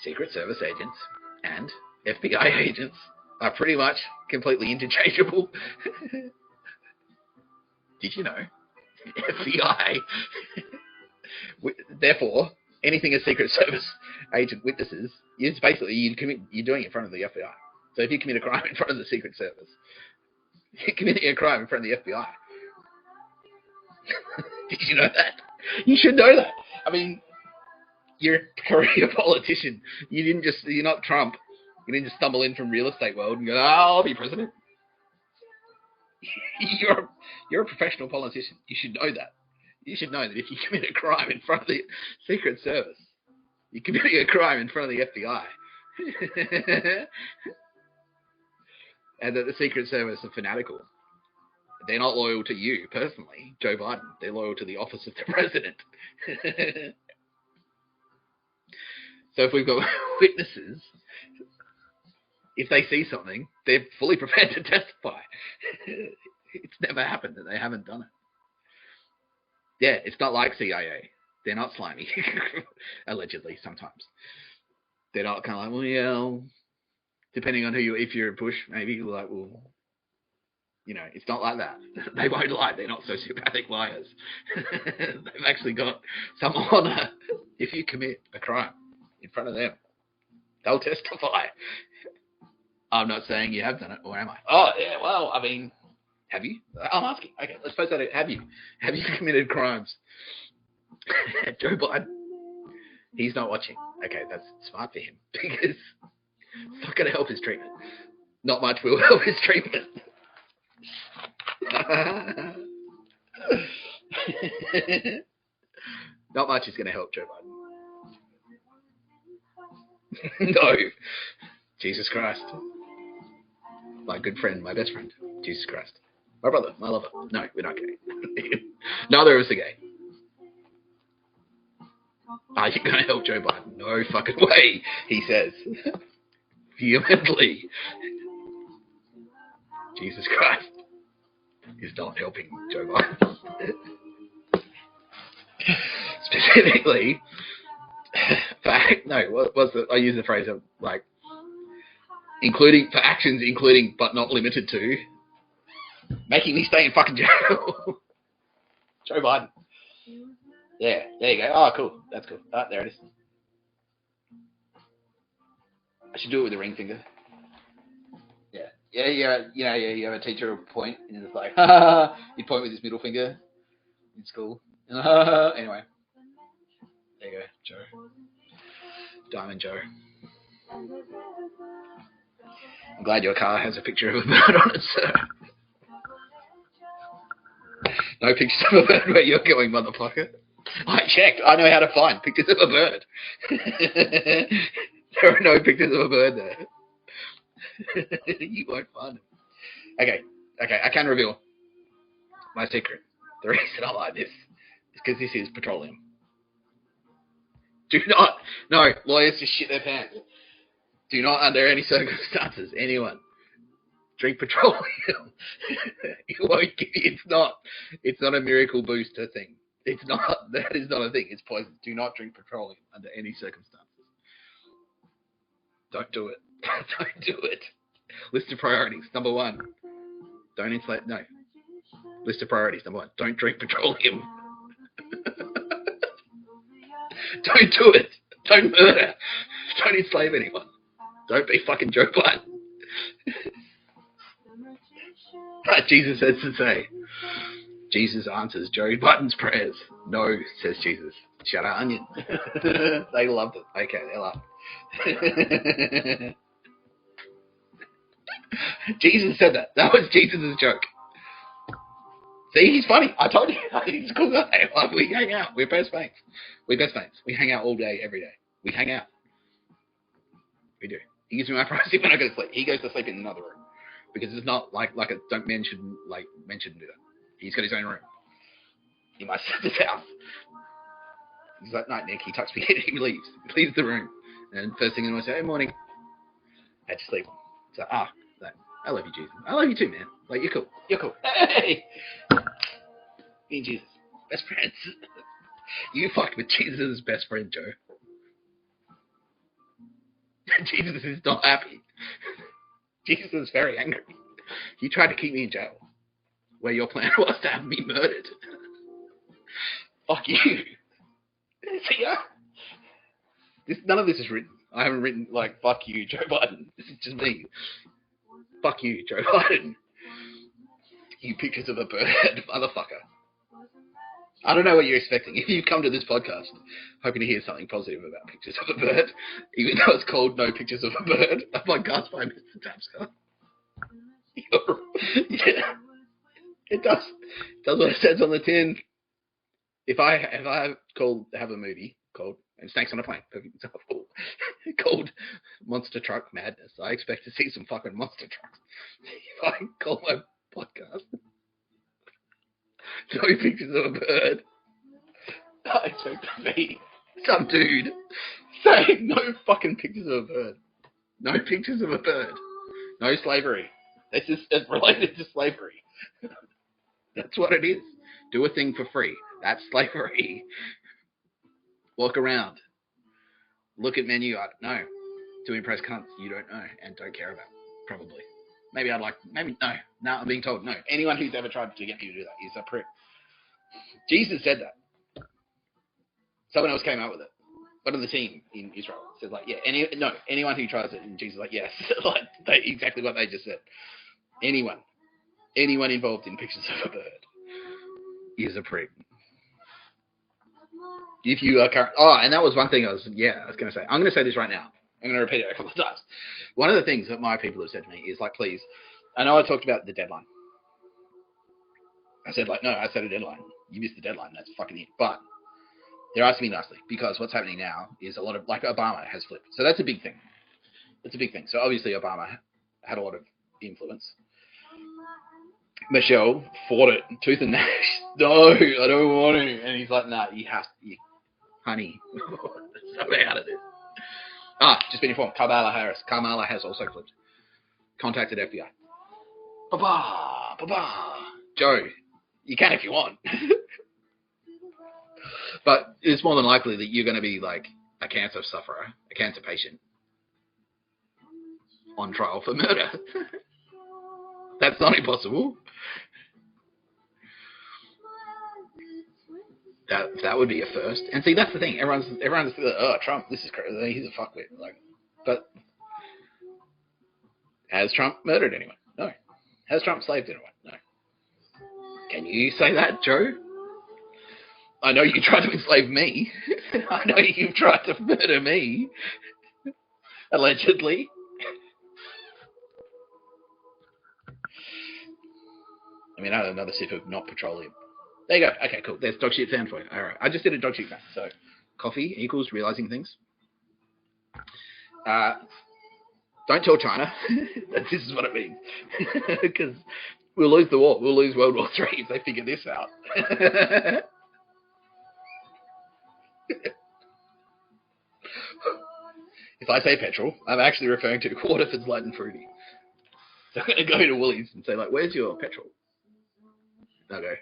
Secret Service agents and FBI agents are pretty much completely interchangeable? Did you know FBI, therefore, anything a Secret Service agent witnesses is basically you're doing it in front of the FBI. So if you commit a crime in front of the Secret Service, you're committing a crime in front of the FBI. Did you know that? You should know that. I mean, You're a career politician. You're not Trump. You didn't just stumble in from real estate world and go, I'll be president. You're a professional politician. You should know that. You should know that if you commit a crime in front of the Secret Service, you're committing a crime in front of the FBI. And that the Secret Service are fanatical. They're not loyal to you personally, Joe Biden. They're loyal to the office of the president. So if we've got witnesses, if they see something, they're fully prepared to testify. It's never happened that they haven't done it. Yeah, it's not like CIA. They're not slimy. Allegedly, sometimes. They're not kind of like, well, yeah, depending on if you're a Bush, maybe, like, well, you know, it's not like that. They won't lie. They're not sociopathic liars. They've actually got some honor. If you commit a crime in front of them, they'll testify. I'm not saying you have done it, or am I? Oh, yeah, well, I mean, have you? I'm asking. Okay, let's pose that. Have you? Have you committed crimes? Joe Biden, he's not watching. Okay, that's smart for him, because it's not going to help his treatment. Not much will help his treatment. Not much is going to help Joe Biden. No. Jesus Christ. My good friend, my best friend. Jesus Christ. My brother, my lover. No, we're not gay. Neither of us are gay. Are you going to help Joe Biden? No fucking way, he says. Vehemently. Jesus Christ is not helping Joe Biden. Specifically, I use the phrase of, like, including, for actions including but not limited to, making me stay in fucking jail. Joe Biden. Yeah, there you go. Oh, cool. That's cool. Oh, there it is. I should do it with the ring finger. Yeah. You have a teacher point, and it's like, you point with his middle finger in school. Anyway, there you go, Joe. Diamond Joe. I'm glad your car has a picture of a bird on it, sir. No pictures of a bird where you're going, motherfucker. I checked. I know how to find pictures of a bird. There are no pictures of a bird there. You won't find them. Okay, I can reveal my secret. The reason I like this is because this is petroleum. No, lawyers just shit their pants. Do not, under any circumstances, anyone drink petroleum. It won't give you, it's not a miracle booster thing. It's not, that is not a thing. It's poison. Do not drink petroleum under any circumstances. Don't do it. Don't do it. List of priorities. Number 1, don't enslave. No. List of priorities. Number 1, don't drink petroleum. Don't do it. Don't murder. Don't enslave anyone. Don't be fucking Joe Biden. Jesus has to say. Jesus answers Joe Biden's prayers. No, says Jesus. Shut up, onion. They loved it. Okay, they loved it. Jesus said that. That was Jesus' joke. See, he's funny. I told you. He's a cool guy. Like, we hang out. We're best mates. We hang out all day, every day. We hang out. We do. He gives me my privacy when I go to sleep. He goes to sleep in another room. Because it's not like a don't mention do that. He's got his own room. In my sister's house. He's like, night, Nick. He tucks me in. He leaves. He leaves the room. And first thing in the morning, I say, hey, morning. I had to sleep. So, I love you, Jesus. I love you too, man. Like, you're cool. You're cool. Hey! Me and Jesus. Best friends. You fucked with Jesus' best friend, Joe. Jesus is not happy. Jesus is very angry. He tried to keep me in jail. Where your plan was to have me murdered. Fuck you. See ya. None of this is written. I haven't written, like, fuck you, Joe Biden. This is just me. Fuck you, Joe Biden. You pictures of a bird, motherfucker. I don't know what you're expecting. If you come to this podcast hoping to hear something positive about pictures of a bird, even though it's called No Pictures of a Bird, a podcast by Mr. Tapscott. Yeah, it does. It does what it says on the tin. If I have a movie called and Snakes on a Plane, perfect example, called Monster Truck Madness, I expect to see some fucking monster trucks. If I call my podcast No Pictures of a Bird, I expect to see some dude saying no fucking pictures of a bird. No pictures of a bird. No slavery. This is related to slavery. That's what it is. Do a thing for free. That's slavery. Walk around. Look at menu. I don't know. To impress cunts you don't know and don't care about. Probably. Maybe no. No, I'm being told no. Anyone who's ever tried to get me to do that is a prick. Jesus said that. Someone else came out with it. One of the team in Israel said like, yeah, anyone who tries it, and Jesus like, yes, like exactly what they just said. Anyone involved in pictures of a bird is a prick. If you are and that was one thing I was going to say. I'm going to say this right now. I'm going to repeat it a couple of times. One of the things that my people have said to me is like, please, I know I talked about the deadline. I said like, no, I set a deadline. You missed the deadline. That's fucking it. But they're asking me nicely because what's happening now is a lot of, like, Obama has flipped. So that's a big thing. It's a big thing. So obviously Obama had a lot of influence. Michelle fought it tooth and nail. No, I don't want to. And he's like, nah, you have to. Honey, stay out of this. Just been informed. Kamala has also flipped. Contacted FBI. Ba-ba. Joe, you can if you want. But it's more than likely that you're going to be like a cancer sufferer, a cancer patient, on trial for murder. That's not impossible. That would be a first. And see, that's the thing. Everyone's like, Trump, this is crazy. He's a fuckwit. Like, but has Trump murdered anyone? No. Has Trump slaved anyone? No. Can you say that, Joe? I know you tried to enslave me. I know you've tried to murder me. Allegedly. I mean, I had another sip of not petroleum. There you go. Okay, cool. There's dog shit sound for you. All right. I just did a dog shit sound. So, coffee equals realizing things. Don't tell China that this is what it means. Because we'll lose the war. We'll lose World War III if they figure this out. If I say petrol, I'm actually referring to Waterford's Light and Fruity. So I'm going to go to Woolies and say, like, where's your petrol? They'll go,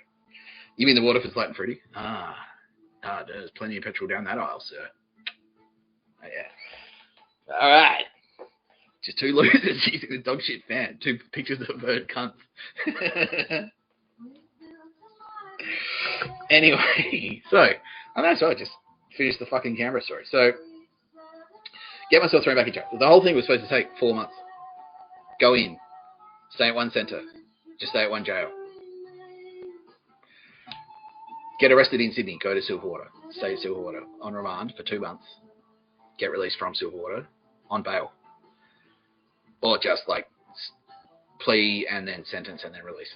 you mean the Waterford's Light and Fruity? There's plenty of petrol down that aisle, sir. Oh, yeah. All right. Just two losers using the dog shit fan. Two pictures of bird cunts. Anyway, so I just finished the fucking Canberra story. So, get myself thrown back in jail. The whole thing was supposed to take 4 months. Go in. Stay at one centre. Just stay at one jail. Get arrested in Sydney. Go to Silverwater. Stay at Silverwater. On remand for 2 months. Get released from Silverwater. On bail. Or just like plea and then sentence and then release.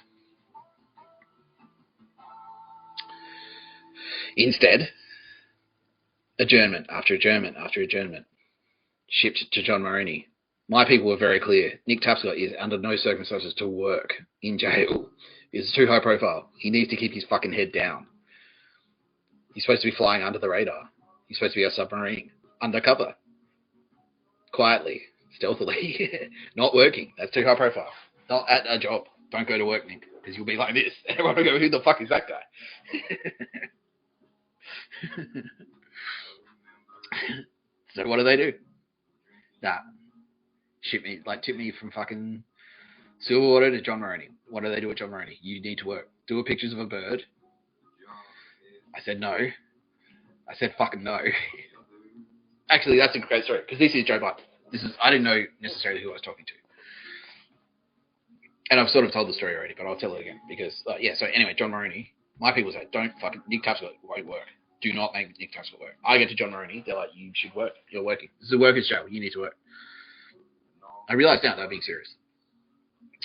Instead, adjournment after adjournment after adjournment. Shipped to John Maroney. My people were very clear. Nick Tapscott is under no circumstances to work in jail. He's too high profile. He needs to keep his fucking head down. He's supposed to be flying under the radar. He's supposed to be a submarine. Undercover. Quietly. Stealthily. Not working. That's too high profile. Not at a job. Don't go to work, Nick. Because you'll be like this. Everyone will go, who the fuck is that guy? So what do? Nah. Tip me from fucking Silverwater to John Maroney. What do they do at John Maroney? You need to work. Do pictures of a bird. I said no. I said fucking no. Actually, that's a great story, because this is Joe Biden. I didn't know necessarily who I was talking to. And I've sort of told the story already, but I'll tell it again, because, so anyway, John Maroney, My people say, don't fucking, Nick Tapscott won't work. Do not make Nick Tapscott work. I get to John Maroney, they're like, you should work. You're working. This is a worker's jail. You need to work. I realise now they're being serious.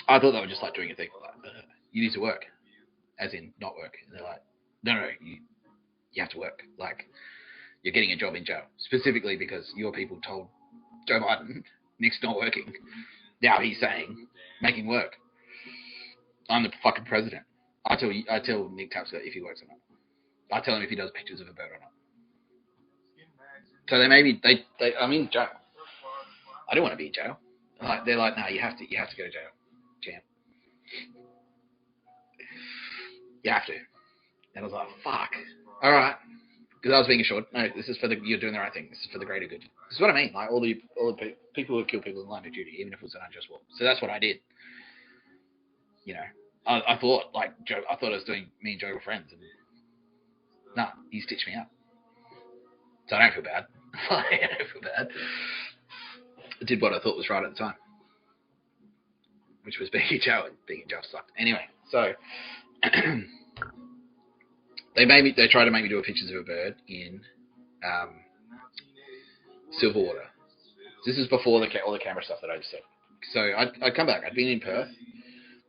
I thought they were just like doing a thing. Like, you need to work. As in, not work. And they're like, no, you have to work. Like, you're getting a job in jail. Specifically because your people told Joe Biden, Nick's not working. Now he's saying, make him work. I'm the fucking president. I tell Nick Tapscott if he works or not. I tell him if he does pictures of a bird or not. So I'm in jail. I don't want to be in jail. Like, they're like, no, you have to go to jail, champ. You have to. And I was like, fuck. All right. Because I was being assured, no, this is you're doing the right thing. This is for the greater good. This is what I mean. Like all the people who kill people in line of duty, even if it was an unjust war. So that's what I did. You know, I thought like Joe. I thought I was doing me and Joe were friends. And nah, he stitched me up. So I don't feel bad. I don't feel bad. I did what I thought was right at the time, which was being in jail. Being in jail sucked. Anyway, so. They tried to make me do pictures of a bird in Silverwater. This is before all the camera stuff that I just said. So I'd come back. I'd been in Perth.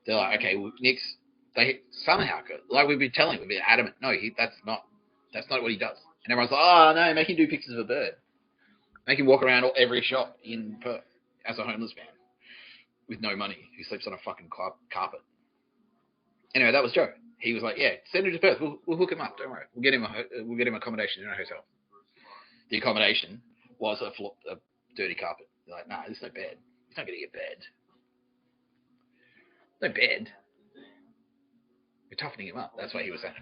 They're like, okay, well, Nick's. They somehow like we've been telling, we've been adamant. No, that's not what he does. And everyone's like, oh no, make him do pictures of a bird. Make him walk around every shop in Perth as a homeless man with no money who sleeps on a fucking carpet. Anyway, that was Joe. He was like, yeah, send him to Perth. We'll hook him up. Don't worry. We'll get him accommodation in a hotel. The accommodation was a dirty carpet. They're like, nah, there's no bed. He's not going to get bed. No bed. You're toughening him up. That's what he was saying.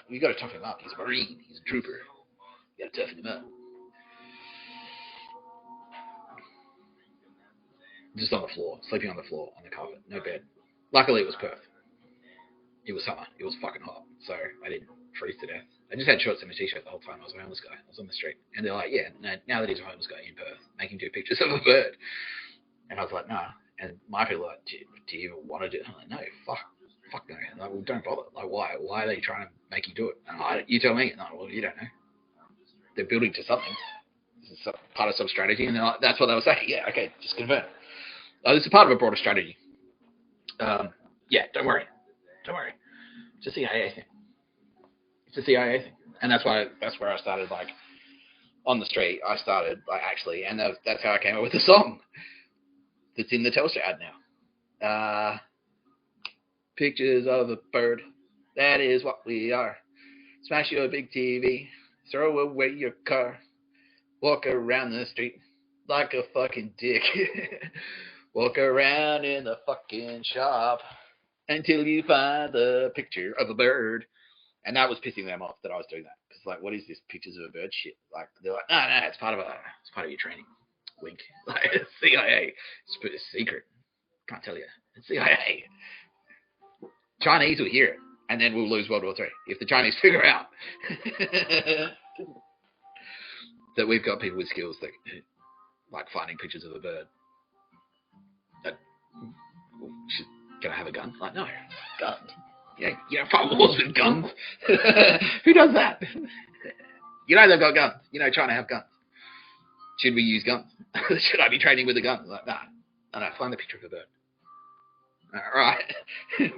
You got to toughen him up. He's a Marine. He's a trooper. You got to toughen him up. Just on the floor, sleeping on the floor on the carpet, no bed. Luckily, it was Perth. It was summer. It was fucking hot, so I didn't freeze to death. I just had shorts and a t-shirt the whole time. I was a homeless guy. I was on the street, and they're like, "Yeah, no, now that he's a homeless guy in Perth, make him do pictures of a bird." And I was like, "Nah." And my people were like, "Do you even want to do it?" I'm like, "No, fuck no." Like, well, don't bother. Like, why? Why are they trying to make you do it? And you tell me. No, well, you don't know. They're building to something. This is part of some strategy, and they're like, that's what they were saying. Yeah, okay, just confirm. This is part of a broader strategy. Yeah, don't worry. It's a CIA thing. And that's where I started, like, on the street. I started, like, actually, and that's how I came up with the song that's in the Telstra ad now. Pictures of a bird, that is what we are. Smash your big TV, throw away your car, walk around the street like a fucking dick. Walk around in the fucking shop until you find the picture of a bird. And that was pissing them off that I was doing that. Because, like, what is this pictures of a bird shit? Like, they're like, no, it's part of your training. Wink. Like, it's CIA. It's a secret. Can't tell you. It's CIA. Chinese will hear it. And then we'll lose World War III. If the Chinese figure out that we've got people with skills that, like, finding pictures of a bird. Can I have a gun? Like, no, guns. You don't fight wars with guns. Who does that? You know they've got guns. You know China have guns. Should we use guns? Should I be training with a gun? Like, nah. No, find the picture of a bird. Right.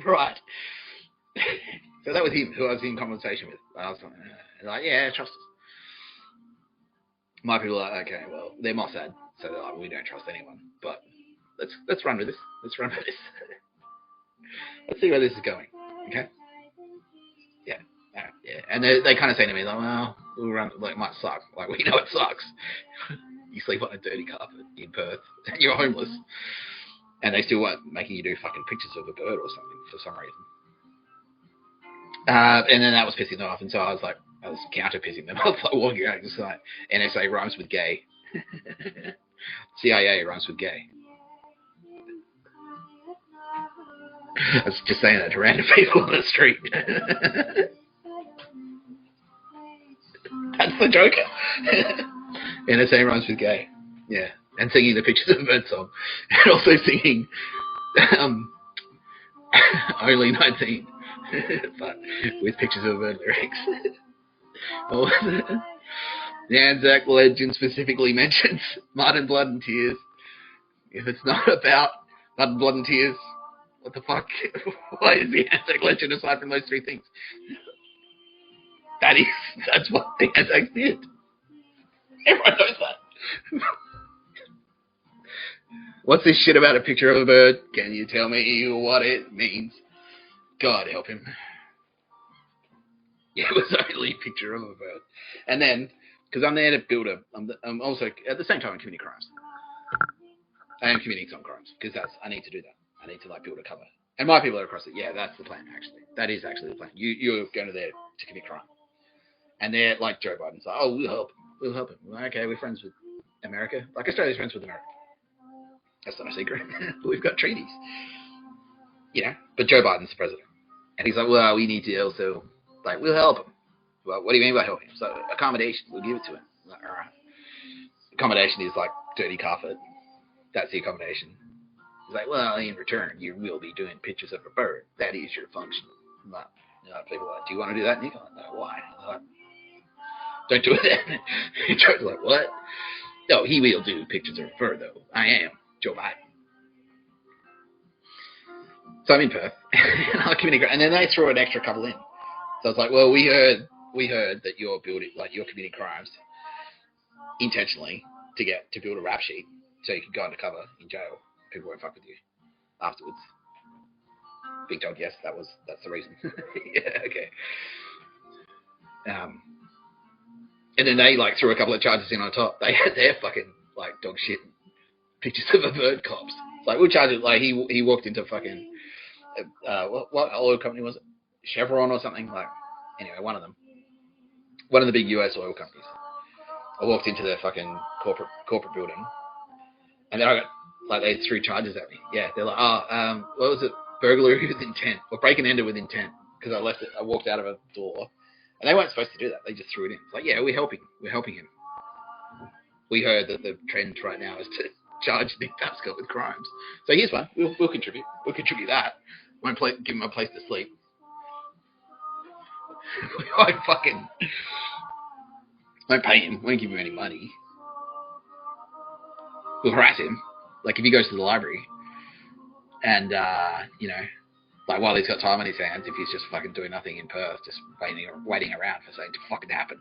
Right. So that was him, who I was in conversation with. I was like, yeah, trust us. My people are like, okay, well, they're Mossad, so they're like, we don't trust anyone. But let's run with this. Let's see where this is going. Okay. Yeah. And they kind of say to me, like, well, we'll run. Like, it might suck. Like, we know it sucks. You sleep on a dirty carpet in Perth, and you're homeless, and they still weren't making you do fucking pictures of a bird or something for some reason. And then that was pissing them off, and so I was counter pissing them off, like walking around, just like NSA rhymes with gay, CIA rhymes with gay. I was just saying that to random people on the street. That's the Joker. NSA rhymes with gay. Yeah. And singing the Pictures of a Bird song. And also singing Only 19. but with pictures of bird lyrics. What was it? The Anzac legend specifically mentions mud and blood and tears. If it's not about mud and blood and tears, what the fuck? Why is the Anzac legend aside from those three things? That's what the Anzacs did. Everyone knows that. What's this shit about a picture of a bird? Can you tell me what it means? God help him. Yeah, it was only a picture of a bird. And then, because I'm there to build I'm also, at the same time, I'm committing crimes. I am committing some crimes, because I need to do that. I need to, build a cover. And my people are across it. Yeah, that's the plan, actually. That is actually the plan. You're going to there to commit crime. And they're like Joe Biden's like, oh, we'll help him. We'll help him. Well, okay, we're friends with America. Australia's friends with America. That's not a secret. We've got treaties. But Joe Biden's the president. And he's like, well, we need to also, we'll help him. Well, what do you mean by helping him? So, accommodation, we'll give it to him. Like, all right. Accommodation is dirty carpet. That's the accommodation. He's like, well, in return, you will be doing pictures of a bird. That is your function. People are like, do you want to do that, Nick? I'm like, why? Don't do it then. Joe's like, what? No, he will do pictures of a bird, though. I am Joe Biden. So I'm in Perth, and then they threw an extra couple in. So it's like, well, we heard that you're committing crimes intentionally to build a rap sheet so you can go undercover in jail. People won't fuck with you afterwards. Big dog, yes, that's the reason. Yeah, okay. And then they threw a couple of charges in on top. They had their fucking dog shit pictures of a bird cops. It's like, we'll charge it. He walked into fucking what oil company was it? Chevron or something. Anyway, one of the big US oil companies. I walked into their fucking corporate building, and then I got they threw charges at me. Yeah, they're like, what was it? Burglary with intent, or break and enter with intent, because I walked out of a door. And they weren't supposed to do that. They just threw it in. It's like, yeah, we're helping him. We heard that the trend right now is to charge Nick Tapscott with crimes. So here's one. We'll contribute. We'll contribute that. Won't give him a place to sleep. We won't pay him. Won't give him any money. We'll harass him. If he goes to the library and, while he's got time on his hands, if he's just fucking doing nothing in Perth, just waiting around for something to fucking happen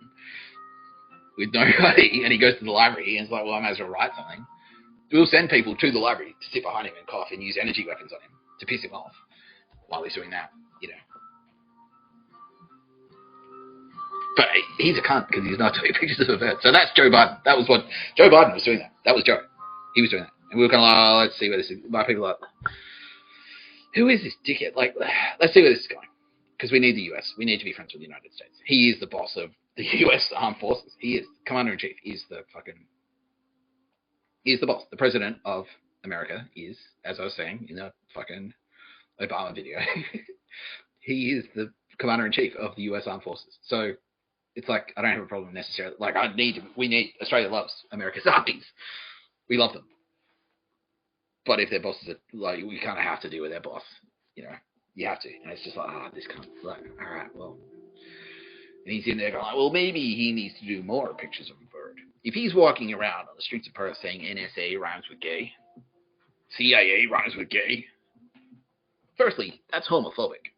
with nobody, and he goes to the library and it's like, well, I might as well write something. We'll send people to the library to sit behind him and cough and use energy weapons on him to piss him off while he's doing that, But he's a cunt because he's not taking pictures of a bird. So that's Joe Biden. That was what Joe Biden was doing. That was Joe. He was doing that. And we were kind of let's see where this is. My people are who is this dickhead? Let's see where this is going. Because we need the US. We need to be friends with the United States. He is the boss of the US Armed Forces. He is Commander-in-Chief. He's the boss. The President of America is, as I was saying in a fucking Obama video, he is the Commander-in-Chief of the US Armed Forces. So it's I don't have a problem necessarily. Australia loves America's armies. We love them. But if their bosses are, we kind of have to deal with their boss. You have to. And it's just this cunt. All right, well. And he's in there going, well, maybe he needs to do more pictures of a bird. If he's walking around on the streets of Perth saying NSA rhymes with gay, CIA rhymes with gay, firstly, that's homophobic.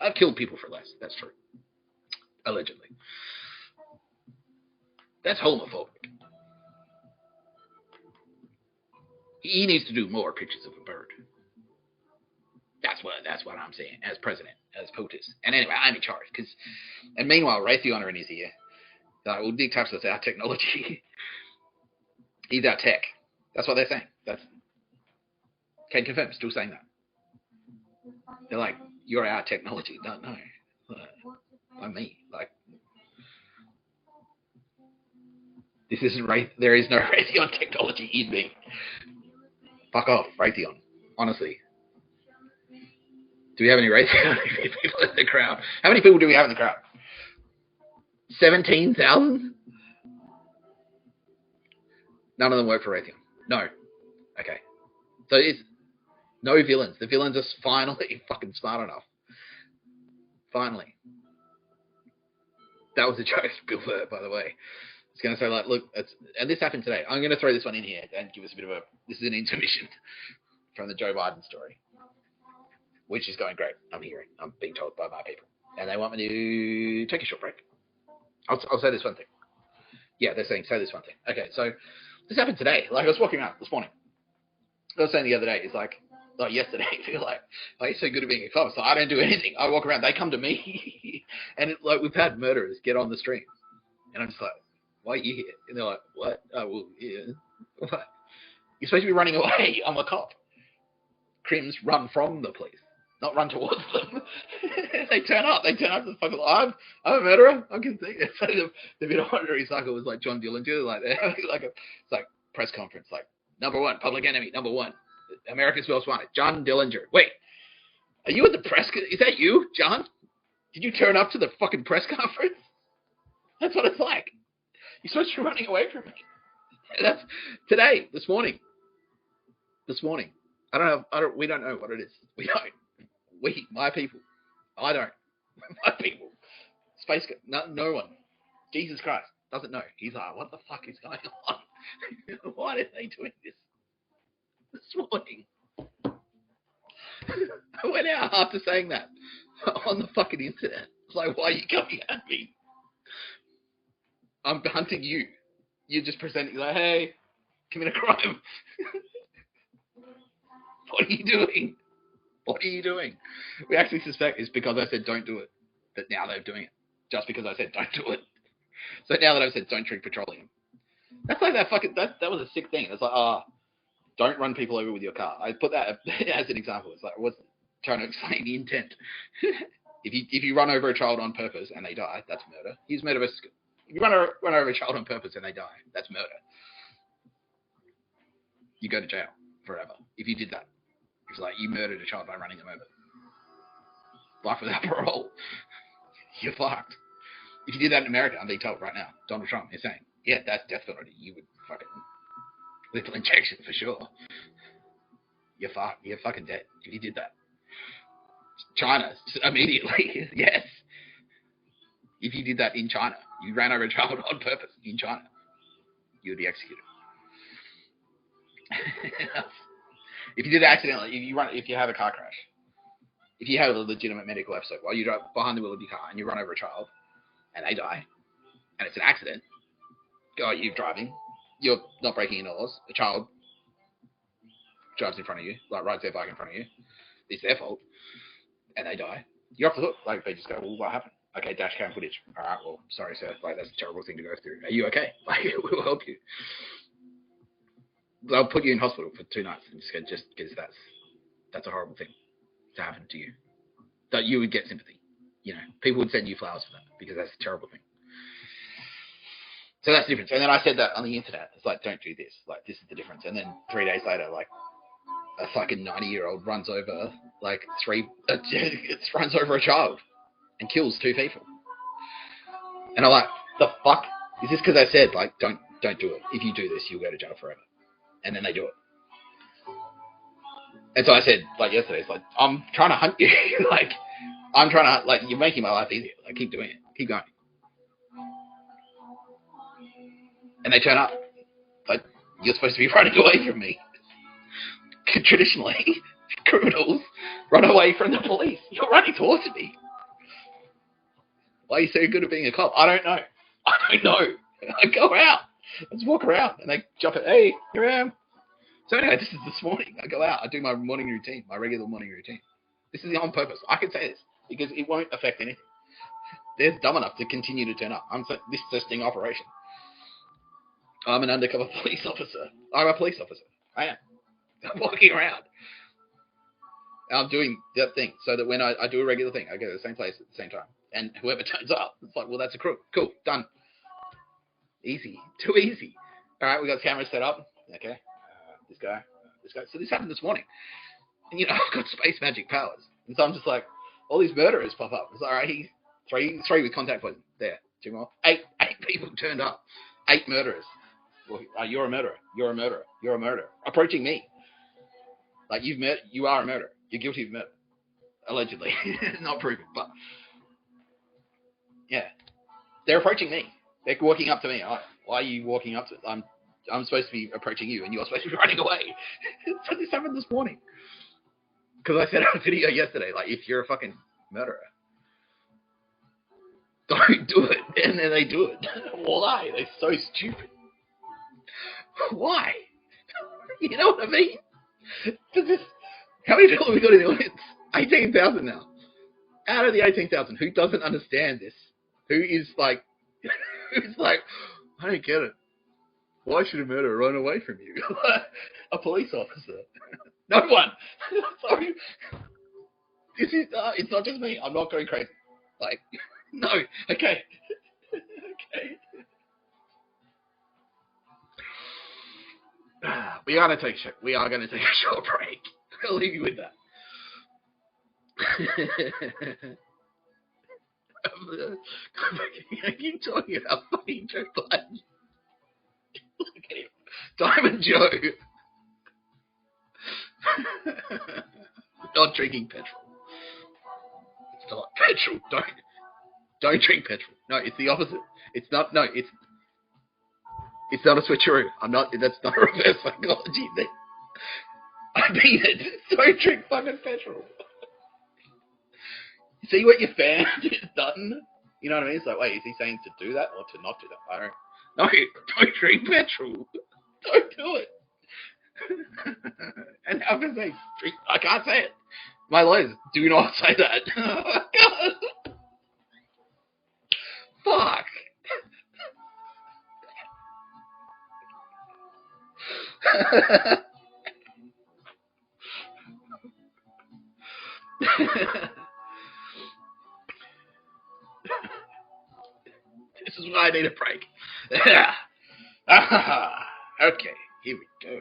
I've killed people for less. That's true. Allegedly. That's homophobic. He needs to do more pictures of a bird. That's what I'm saying, as president, as POTUS. And anyway, I'm in charge. And meanwhile, Raytheon are in his ear. They're like, well, Dick Tapscott's our technology. He's our tech. That's what they're saying. Can confirm, still saying that. They're like, you're our technology. No. Not me. This isn't there is no Raytheon technology in me. Fuck off, Raytheon. Honestly. Do we have any Raytheon people in the crowd? How many people do we have in the crowd? 17,000? None of them work for Raytheon. No. Okay. So it's no villains. The villains are finally fucking smart enough Finally. That was a joke, Bill Burr, by the way. It's going to say, like, look, and this happened today. I'm going to throw this one in here and give us a bit of this is an intermission from the Joe Biden story, which is going great. I'm being told by my people. And they want me to take a short break. I'll say this one thing. Yeah, they're saying, say this one thing. Okay, so this happened today. Like, I was walking around this morning. I was saying the other day, it's like yesterday, I feel like, you're so good at being a cop. So I don't do anything. I walk around. They come to me. And we've had murderers get on the stream. And I'm just like, why are you here? And they're like, what? Oh, well, yeah. What? You're supposed to be running away. I'm a cop. Crims run from the police, not run towards them. They turn up. They turn up to the fucking I'm a murderer. I can see it. So the bit of honorary cycle was like John Dillinger, like it's like press conference, like number one, public enemy, number one, America's most wanted, John Dillinger. Wait, are you at the press? Is that you, John? Did you turn up to the fucking press conference? That's what it's like. You're supposed to be running away from me. That's today, this morning. I don't know. We don't know what it is. We don't. My people. I don't. My people. Space. No one. Jesus Christ doesn't know. He's like, what the fuck is going on? Why are they doing this morning? I went out after saying that on the fucking internet. It's like, why are you coming at me? I'm hunting you. You're just presenting like, hey, commit a crime. What are you doing? What are you doing? We actually suspect it's because I said don't do it, that now they're doing it. Just because I said don't do it. So now that I've said don't drink petroleum. That's like that fucking, that was a sick thing. It's like, don't run people over with your car. I put that as an example. It's like, I wasn't trying to explain the intent. If you run over a child on purpose and they die, that's murder. He's murder versus, if you run over a child on purpose and they die, that's murder. You go to jail forever if you did that. It's like you murdered a child by running them over. Life without parole. You're fucked. If you did that in America, I'm being told right now, Donald Trump is saying, yeah, that's death penalty. You would fucking lethal injection for sure. You're fucked. You're fucking dead if you did that. China, immediately, yes. If you did that in China, you ran over a child on purpose in China, you would be executed. If you did it accidentally, if you have a car crash, if you have a legitimate medical episode while you drive behind the wheel of your car and you run over a child and they die, and it's an accident, you're driving, you're not breaking any laws, a child drives in front of you, like rides their bike in front of you, it's their fault, and they die, you're off the hook. Like, they just go, well, what happened? Okay, dash cam footage. All right, well, sorry, sir. Like, that's a terrible thing to go through. Are you okay? Like, we'll help you. They'll put you in hospital for 2 nights just because that's a horrible thing to happen to you. That you would get sympathy. You know, people would send you flowers for that because that's a terrible thing. So that's the difference. And then I said that on the internet. It's like, don't do this. Like, this is the difference. And then 3 days later, like, a fucking 90-year-old runs over runs over a child and kills 2 people. And I'm like, the fuck? Is this because I said, like, don't do it. If you do this, you'll go to jail forever. And then they do it. And so I said, like, yesterday, it's like, I'm trying to hunt you. Like, I'm trying to hunt, like, you're making my life easier. Like, keep doing it. Keep going. And they turn up. Like, you're supposed to be running away from me. Traditionally, criminals run away from the police. You're running towards me. Why are you so good at being a cop? I don't know. I go out. Let's walk around. And they jump at, hey, here I am. So anyway, this is this morning. I go out. I do my morning routine, my regular morning routine. This is on purpose. I can say this because it won't affect anything. They're dumb enough to continue to turn up. This is a sting operation. I'm an undercover police officer. I'm a police officer. I am. I'm walking around. I'm doing that thing so that when I do a regular thing, I go to the same place at the same time. And whoever turns up, it's like, well, that's a crook. Cool, done. Easy. Too easy. All right, we got cameras set up. Okay. This guy. So this happened this morning. And, I've got space magic powers. And so I'm just like, all these murderers pop up. It's like, all right, he's three with contact poison. There. 2 more. 8 people turned up. 8 murderers. Well, you're a murderer. You're a murderer. You're a murderer. Approaching me. Like, you are a murderer. You're guilty of murder. Allegedly. Not proven, but They're approaching me. They're walking up to me. Why are you walking up to? I'm supposed to be approaching you, and you're supposed to be running away. So this happened this morning. Because I sent out a video yesterday, like, if you're a fucking murderer, don't do it. And then they do it. Why? They're so stupid. Why? You know what I mean? How many people have we got in the audience? 18,000 now. Out of the 18,000, who doesn't understand this? Who's like, I don't get it. Why should a murderer run away from you? A police officer. No one. Sorry. This is, it's not just me. I'm not going crazy. Like, no. Okay. Okay. We are going to take a short break. I'll leave you with that. I keep talking about fucking Joe Biden. Look at him. Diamond Joe. Not drinking petrol. It's not petrol. Don't drink petrol. No, it's the opposite. It's not. No, it's not a switcheroo. That's not a reverse psychology thing. I mean it. Don't drink fucking petrol. See what your fan has done? You know what I mean? It's like, wait, is he saying to do that or to not do that? I don't. No, don't drink petrol. Don't do it. And how can I say drink? I can't say it. My lawyers do not say that. God. Fuck. This is why I need a break. Okay, here we go.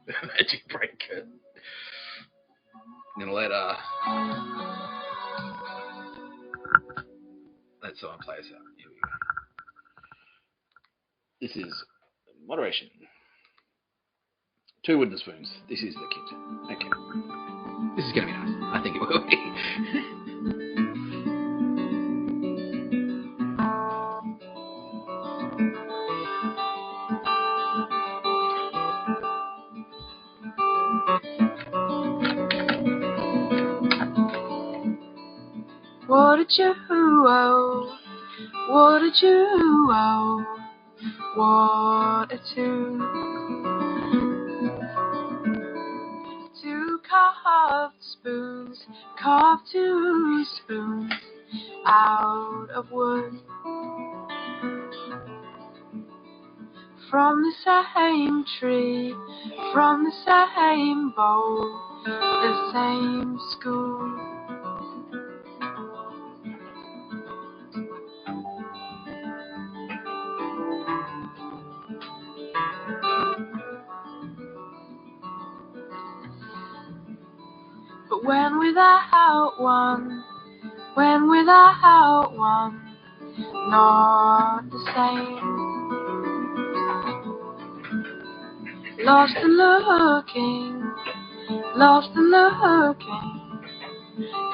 Magic break. I'm gonna let someone play us out. Here we go. This is moderation. 2 wooden spoons. This is the kit. Okay. This is gonna be nice. I think it will be. What did you owe? What did you owe? What a tune. 2 carved spoons, carved 2 spoons out of wood. From the same tree, from the same bowl, the same school. But when without one, not the same. Lost and looking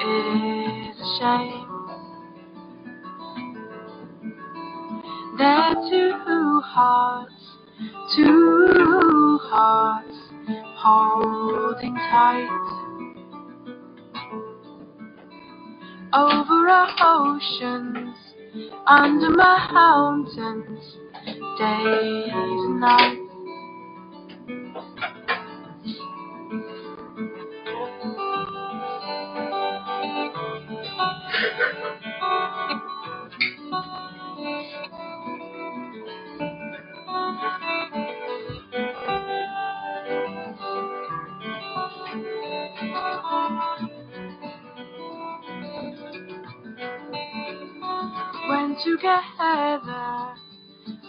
is a shame. They're 2 hearts holding tight. Over oceans, under mountains, days and nights.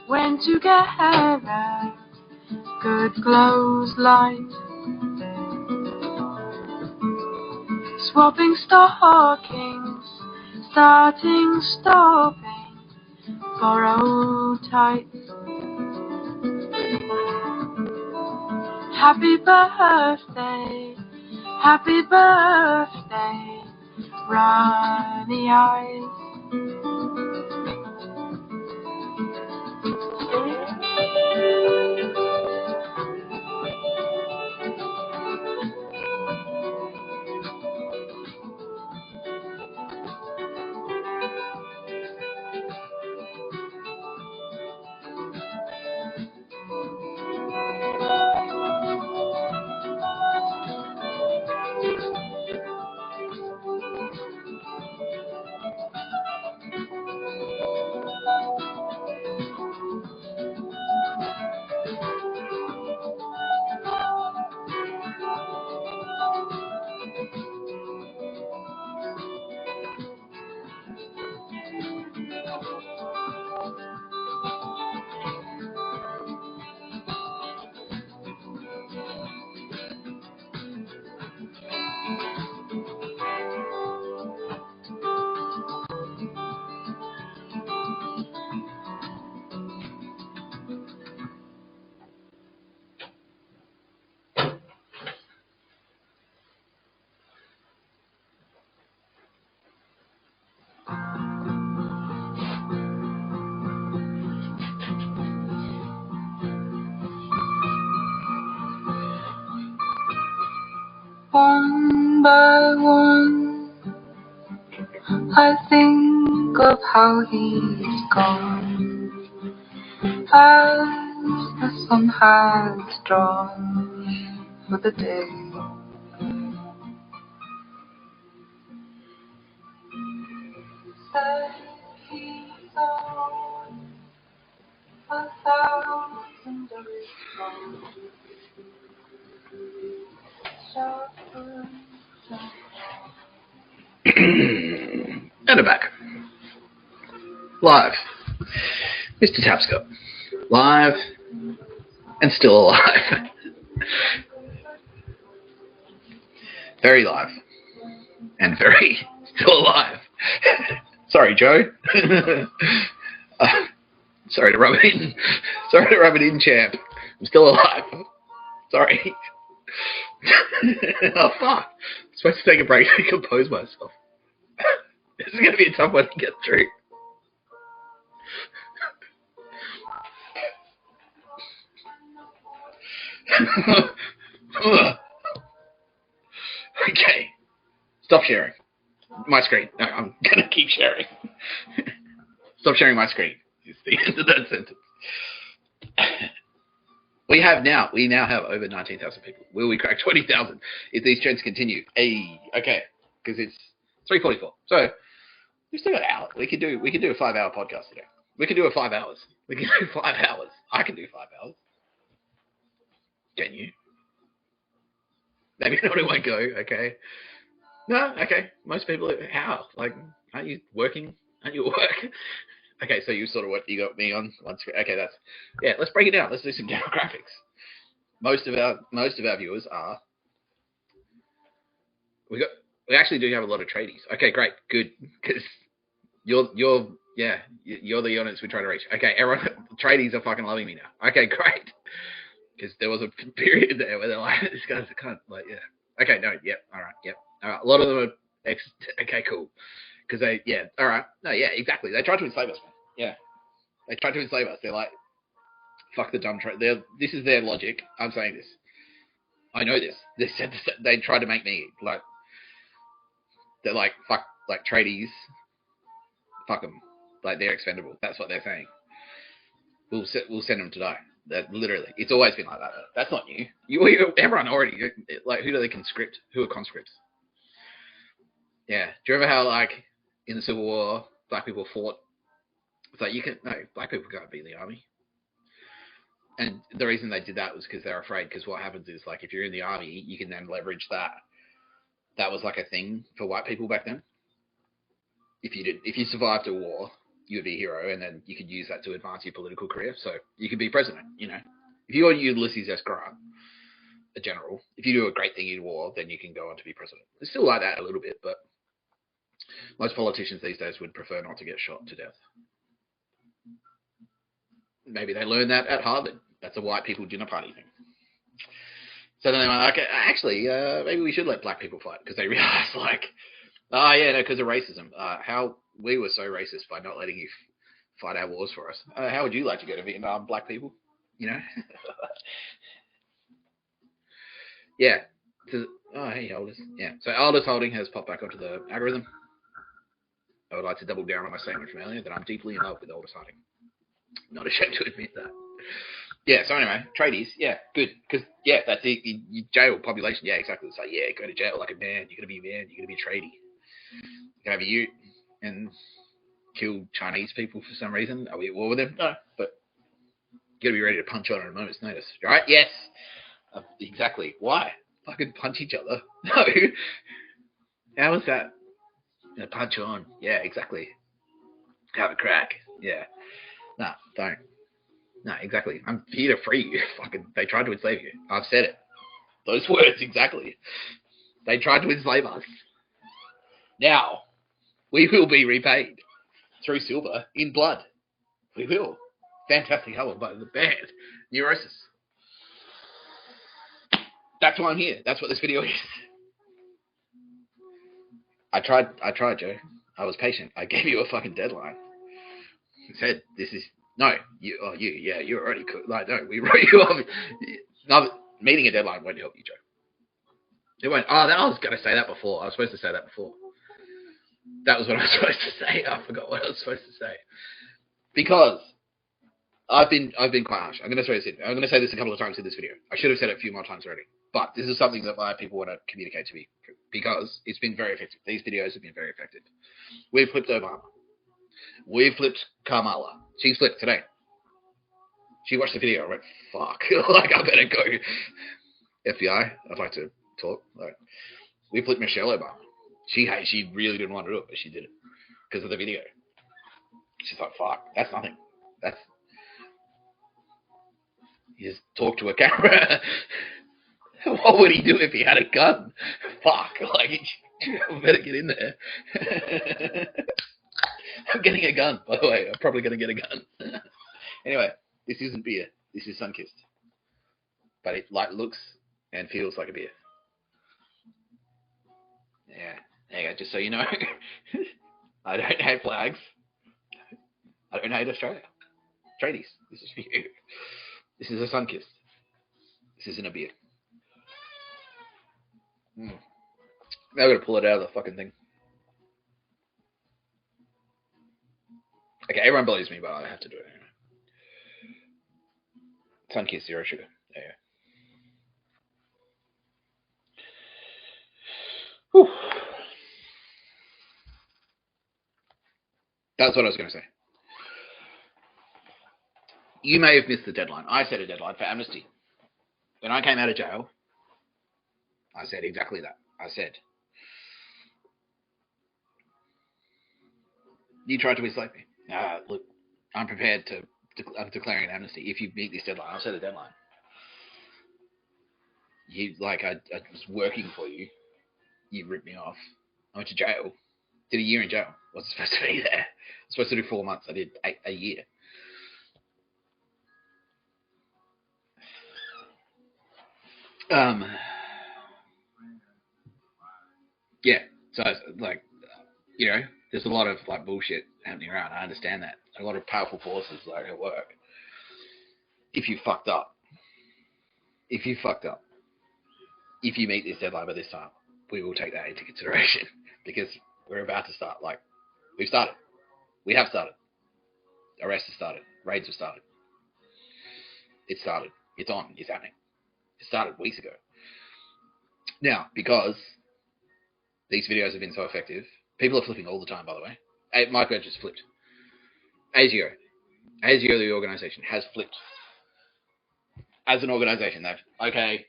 When together, good glows light. Swapping stockings, stopping for old tights. Happy birthday, runny eyes. One by one, I think of how he's gone, as the sun has drawn for the day. Said he's on 1,000 days long. And I'm back. Live. Mr. Tapscott. Live and still alive. Very live. And very still alive. Sorry, Joe. Sorry to rub it in. Sorry to rub it in, champ. I'm still alive. Sorry. Oh, fuck. I'm supposed to take a break to compose myself. This is going to be a tough one to get through. Okay. Stop sharing my screen. No, I'm going to keep sharing. Stop sharing my screen. It's the end of that sentence. We now have over 19,000 people. Will we crack 20,000 if these trends continue? Hey, okay, because it's 3:44. So we've still got an hour. We could do a 5-hour podcast today. We can do it 5 hours. We can do 5 hours. I can do 5 hours. Can you? Maybe not in one go. Okay. No. Okay. Most people. How? Like, aren't you working? Aren't you at work? Okay, so you sort of what you got me on one screen. Okay, let's break it down. Let's do some demographics. Most of our viewers are. We actually do have a lot of tradies. Okay, great, good, because you're the audience we're trying to reach. Okay, everyone, tradies are fucking loving me now. Okay, great, because there was a period there where they're like, this guy's a cunt. Like, yeah. Okay, no, yep, all right. A lot of them are okay, cool. Because all right. No, yeah, exactly. They tried to enslave us, man. Yeah. They tried to enslave us. They're like, fuck the dumb trade. This is their logic. I'm saying this. I know this. They tried to make me, like, they're like, fuck, like, tradies. Fuck them. Like, they're expendable. That's what they're saying. We'll send them to die. That literally. It's always been like that. That's not new. Everyone already, like, who do they conscript? Who are conscripts? Yeah. Do you remember how, like, in the Civil War, black people fought? It's like, black people can't be in the army. And the reason they did that was because they're afraid, because what happens is, like, if you're in the army, you can then leverage that. That was, like, a thing for white people back then. If you survived a war, you would be a hero, and then you could use that to advance your political career. So you could be president, you know. If you're Ulysses S. Grant, a general, if you do a great thing in war, then you can go on to be president. It's still like that a little bit, but most politicians these days would prefer not to get shot to death. Maybe they learned that at Harvard. That's a white people dinner party thing. So then they went, okay, actually, maybe we should let black people fight, because they realized, like, Oh, yeah, no, because of racism. How we were so racist by not letting you fight our wars for us. How would you like to go to Vietnam, black people? You know? Yeah. Oh, hey, Aldous. Yeah. So Aldous Holding has popped back onto the algorithm. I would like to double down on my statement from earlier that I'm deeply in love with Aldous Holding. Not ashamed to admit that. Yeah, so anyway, tradies, yeah, good. Because, yeah, that's it. You jail population, yeah, exactly. It's like, yeah, go to jail like a man. You're going to be a man. You're going to be a tradie. You can have a ute and kill Chinese people for some reason. Are we at war with them? No, but you got to be ready to punch on at a moment's notice, right? Yes. Exactly. Why? Fucking punch each other. No. How is that? Punch on. Yeah, exactly. Have a crack. Yeah. Nah, don't. No, exactly. I'm here to free you. Fucking, they tried to enslave you. I've said it. Those words, exactly. They tried to enslave us. Now, we will be repaid through silver in blood. We will. Fantastic album by the band Neurosis. That's why I'm here. That's what this video is. I tried, Joe. I was patient. I gave you a fucking deadline. I said, this is... No, you're already cooked. Like, no, we wrote you off. No, meeting a deadline won't help you, Joe. It won't. Oh, I was going to say that before. I was supposed to say that before. That was what I was supposed to say. I forgot what I was supposed to say. Because I've been quite harsh. I'm going to say this a couple of times in this video. I should have said it a few more times already. But this is something that my people want to communicate to me because it's been very effective. These videos have been very effective. We've flipped Obama. We've flipped Kamala. She's flipped today. She watched the video and went, fuck. Like, I better go. FBI, I'd like to talk. Like, we flipped Michelle Obama. She really didn't want to do it, but she did it because of the video. She's like, fuck, that's nothing. That's... You just talk to a camera. What would he do if he had a gun? Fuck, like, I better get in there. I'm getting a gun, by the way. I'm probably going to get a gun. Anyway, this isn't beer. This is Sunkissed. But it like looks and feels like a beer. Yeah, there you go. Just so you know, I don't hate flags. I don't hate Australia. Tradies, this is for you. This is a Sunkissed. This isn't a beer. Now I've got to pull it out of the fucking thing. Okay, everyone believes me, but I have to do it anyway. Sunkissed, zero sugar. There you go. Whew. That's what I was going to say. You may have missed the deadline. I set a deadline for amnesty. When I came out of jail, I said exactly that. I said, you tried to enslave me. Look, I'm prepared to... I'm declaring an amnesty. If you meet this deadline, I'll set a deadline. You, like, I was working for you. You ripped me off. I went to jail. Did a year in jail. Wasn't supposed to be there. I was supposed to do 4 months. I did a year. Yeah. So, like, you know, there's a lot of, like, bullshit happening around. I understand that. A lot of powerful forces, like, at work. If you fucked up, if you meet this deadline by this time, we will take that into consideration because we're about to start. Like, we've started. We have started. Arrests have started. Raids have started. It started. It's on. It's happening. It started weeks ago. Now, because these videos have been so effective, people are flipping all the time, by the way. Mike Birch has flipped. ASIO, the organisation, has flipped. As an organisation, they've, okay,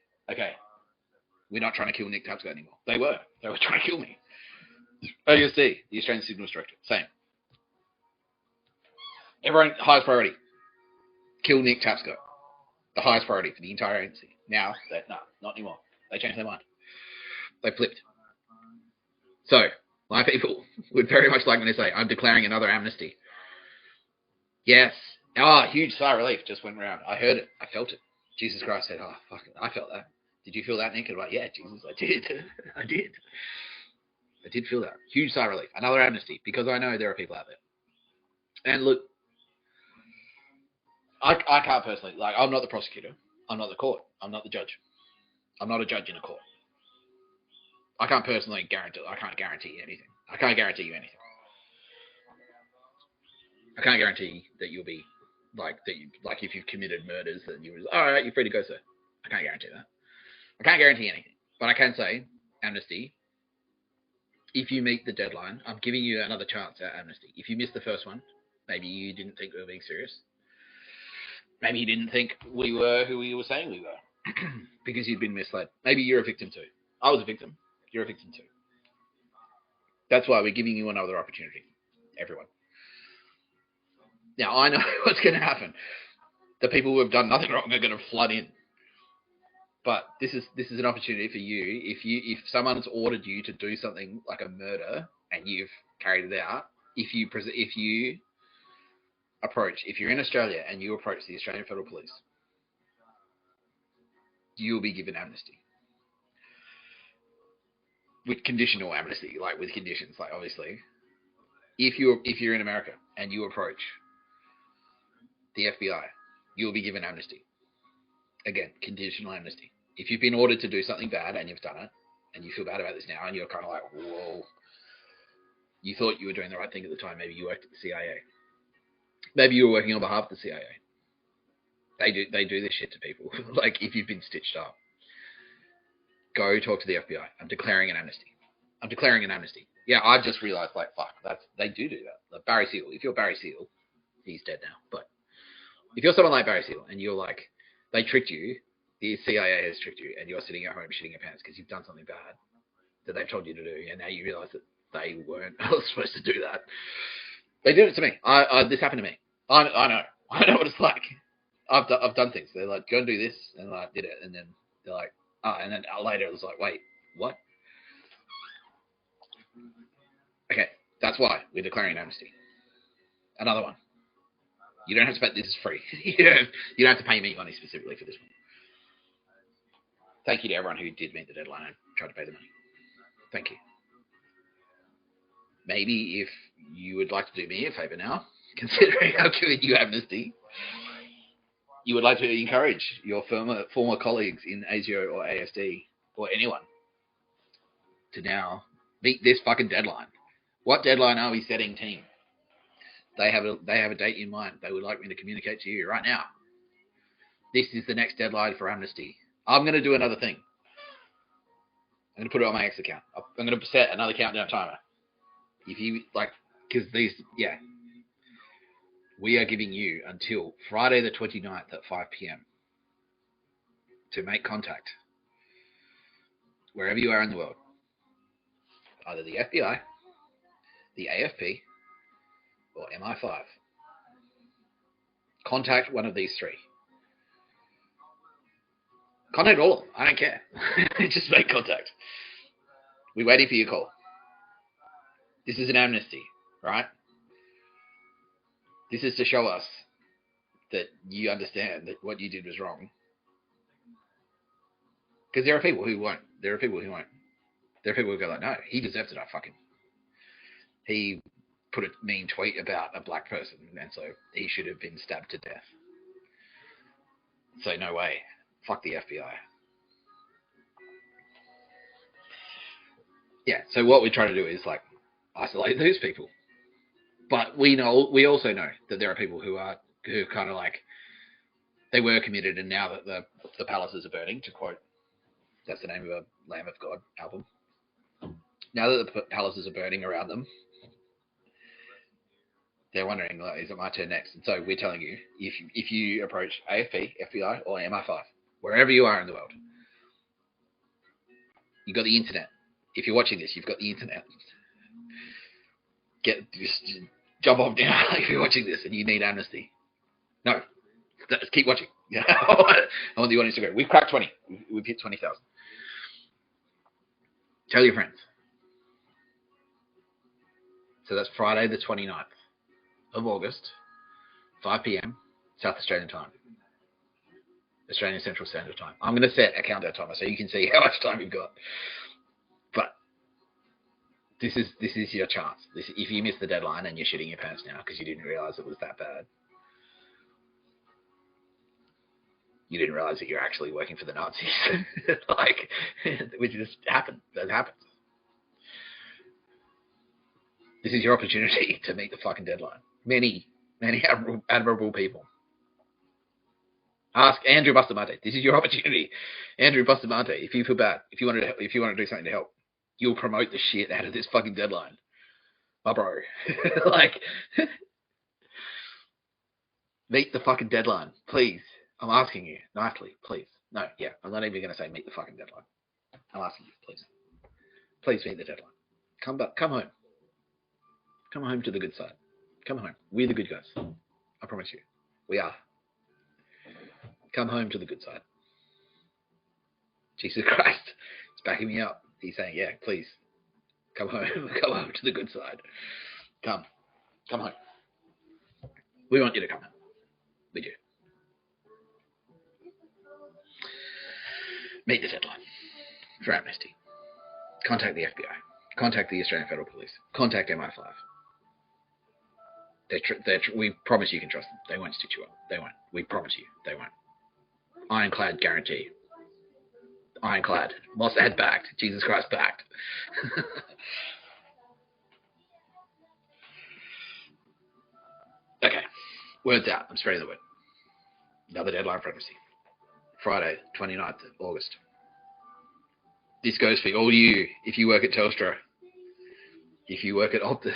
we're not trying to kill Nick Tapscott anymore. They were trying to kill me. OSD, the Australian Signals Director, same. Everyone, highest priority, kill Nick Tapscott. The highest priority for the entire agency. Now, no, not anymore. They changed their mind. They flipped. So, my people would very much like me to say, I'm declaring another amnesty. Yes. Oh, huge sigh of relief just went around. I heard it. I felt it. Jesus Christ said, oh, fuck it. I felt that. Did you feel that, Nick? I'm like, yeah, Jesus, I did. I did. I did feel that. Huge sigh of relief. Another amnesty, because I know there are people out there. And look, I can't personally, like, I'm not the prosecutor. I'm not the court. I'm not the judge. I'm not a judge in a court. I can't personally guarantee. I can't guarantee anything. I can't guarantee you anything. I can't guarantee that you'll be like that. Like if you've committed murders, that you was all right. You're free to go, sir. I can't guarantee that. I can't guarantee anything, but I can say amnesty. If you meet the deadline, I'm giving you another chance at amnesty. If you miss the first one, maybe you didn't think we were being serious. Maybe you didn't think we were who we were saying we were because you'd been misled. Maybe you're a victim too. I was a victim. You're a victim too. That's why we're giving you another opportunity, everyone. Now, I know what's going to happen. The people who have done nothing wrong are going to flood in. But this is an opportunity for you. If someone's ordered you to do something like a murder and you've carried it out, if you're in Australia and you approach the Australian Federal Police, you'll be given amnesty. With conditional amnesty, like with conditions, like obviously. If you're in America and you approach the FBI, you'll be given amnesty. Again, conditional amnesty. If you've been ordered to do something bad and you've done it, and you feel bad about this now, and you're kind of like, whoa, you thought you were doing the right thing at the time. Maybe you worked at the CIA. Maybe you were working on behalf of the CIA. They do this shit to people. Like if you've been stitched up, go talk to the FBI. I'm declaring an amnesty. Yeah, I've just realised, like, fuck, they do that. Like Barry Seal. If you're Barry Seal, he's dead now. But if you're someone like Barry Seal and you're like, they tricked you, the CIA has tricked you, and you're sitting at home shitting your pants because you've done something bad that they've told you to do, and now you realise that they weren't supposed to do that. They did it to me. This happened to me. I know. I know what it's like. I've done things. They're like, go and do this, and I did it, and then they're like, and then later it was like, wait, what? Okay, that's why we're declaring amnesty. Another one. You don't have to pay. This is free. You don't have to pay me money specifically for this one. Thank you to everyone who did meet the deadline and tried to pay the money. Thank you. Maybe if you would like to do me a favour now, considering I've given you amnesty, you would like to encourage your former colleagues in ASIO or ASD or anyone to now meet this fucking deadline. What deadline are we setting, team? They have a date in mind. They would like me to communicate to you right now. This is the next deadline for amnesty. I'm going to do another thing. I'm going to put it on my X account. I'm going to set another countdown timer. If you like, because we are giving you until Friday the 29th at 5 p.m. to make contact wherever you are in the world. Either the FBI, the AFP, or MI5. Contact one of these three. Contact all of them. I don't care. Just make contact. We're waiting for your call. This is an amnesty, right? This is to show us that you understand that what you did was wrong. Because there are people who won't. There are people who go like, no, he deserves it. I fuck him. He put a mean tweet about a black person, and so he should have been stabbed to death. So no way. Fuck the FBI. Yeah, so what we try to do is like isolate those people. But we also know that there are people who kind of like, they were committed, and now that the palaces are burning, to quote, that's the name of a Lamb of God album. Now that the palaces are burning around them, they're wondering, like, is it my turn next? And so we're telling you, if you approach AFP, FBI, or MI5, wherever you are in the world, you've got the internet. If you're watching this, you've got the internet. Just jump off now if you're watching this and you need amnesty. No, keep watching. I want the audience to go. We've cracked 20. We've hit 20,000. Tell your friends. So that's Friday the 29th of August, 5 p.m. South Australian time. Australian Central Standard Time. I'm going to set a countdown timer so you can see how much time you've got. But This is your chance. If you miss the deadline and you're shitting your pants now because you didn't realise it was that bad. You didn't realise that you're actually working for the Nazis. Like, which just happened. That happens. This is your opportunity to meet the fucking deadline. Many admirable people. Ask Andrew Bustamante. This is your opportunity. Andrew Bustamante, if you feel bad, if you want to do something to help, you'll promote the shit out of this fucking deadline. My bro. Like, meet the fucking deadline. Please. I'm asking you nicely, please. No, yeah, I'm not even going to say meet the fucking deadline. I'm asking you, please. Please meet the deadline. Come home. Come home to the good side. Come home. We're the good guys. I promise you. We are. Come home to the good side. Jesus Christ. It's backing me up. He's saying, yeah, please. Come home. Come home to the good side. Come home. We want you to come home. We do. Meet the deadline for amnesty. Contact the FBI. Contact the Australian Federal Police. Contact MI5. We promise you can trust them. They won't stitch you up. They won't. We promise you. They won't. Ironclad guarantee. Ironclad. Mossad backed. Jesus Christ backed. Okay. Word's out. I'm spreading the word. Another deadline for amnesty. Friday, 29th of August. This goes for all you, if you work at Telstra, if you work at Optus,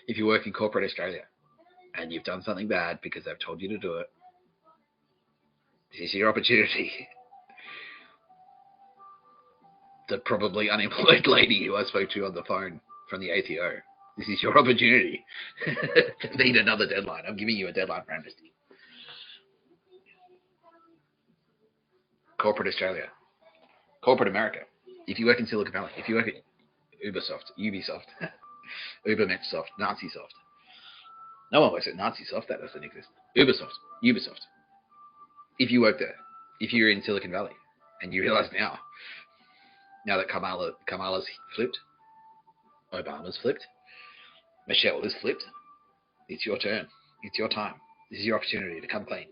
if you work in corporate Australia, and you've done something bad because they've told you to do it, this is your opportunity. The probably unemployed lady who I spoke to on the phone from the ATO, this is your opportunity to meet another deadline. I'm giving you a deadline for amnesty. Corporate Australia. Corporate America. If you work in Silicon Valley, if you work at Ubisoft, Ubermensoft, Nazisoft. No one works at Nazisoft, that doesn't exist. Ubisoft. If you work there, if you're in Silicon Valley, and you realise now that Kamala's flipped, Obama's flipped, Michelle is flipped, it's your turn. It's your time. This is your opportunity to come clean.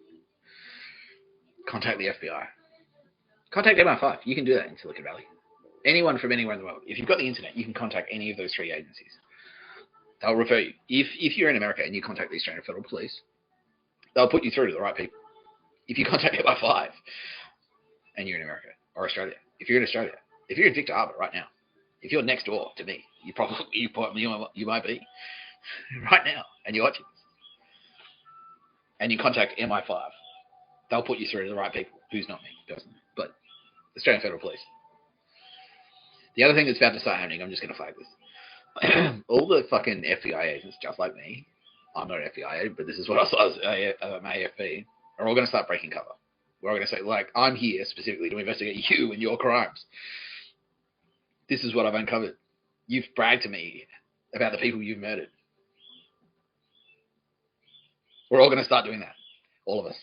Contact the FBI. Contact MI5. You can do that in Silicon Valley. Anyone from anywhere in the world. If you've got the internet, you can contact any of those three agencies. They'll refer you. If you're in America and you contact the Australian Federal Police, they'll put you through to the right people. If you contact MI5 and you're in America or Australia, if you're in Australia, if you're in Victor Harbor right now, if you're next door to me, you might be right now, and you're watching this, and you contact MI5, they'll put you through to the right people. Who's not me personally, but Australian Federal Police. The other thing that's about to start happening, I'm just going to flag this. All the fucking FBI agents, just like me, I'm not an FBI agent, but this is what I saw as AFP, are all going to start breaking cover. We're all going to say, like, I'm here specifically to investigate you and your crimes. This is what I've uncovered. You've bragged to me about the people you've murdered. We're all going to start doing that. All of us.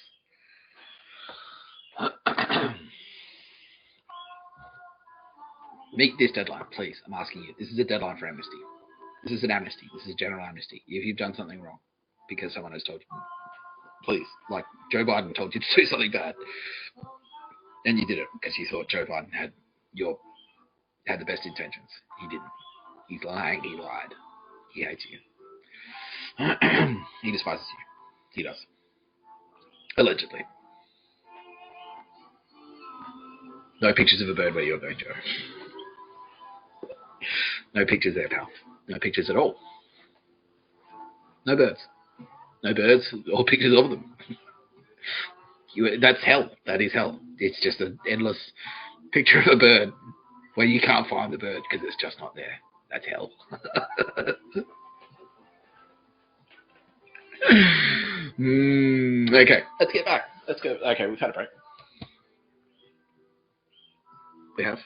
Meet this deadline, please. I'm asking you. This is a deadline for amnesty. This is an amnesty. This is general amnesty. If you've done something wrong because someone has told you, please, like Joe Biden told you to do something bad, and you did it because you thought Joe Biden had the best intentions. He didn't. He's lying. He lied. He hates you. He despises you. He does. Allegedly. No pictures of a bird where you're going, Joe. No pictures there, pal. No pictures at all. No birds. No birds or pictures of them. That's hell. That is hell. It's just an endless picture of a bird where you can't find the bird because it's just not there. That's hell. Okay, let's get back. Let's go. Okay, we've had a break. We have.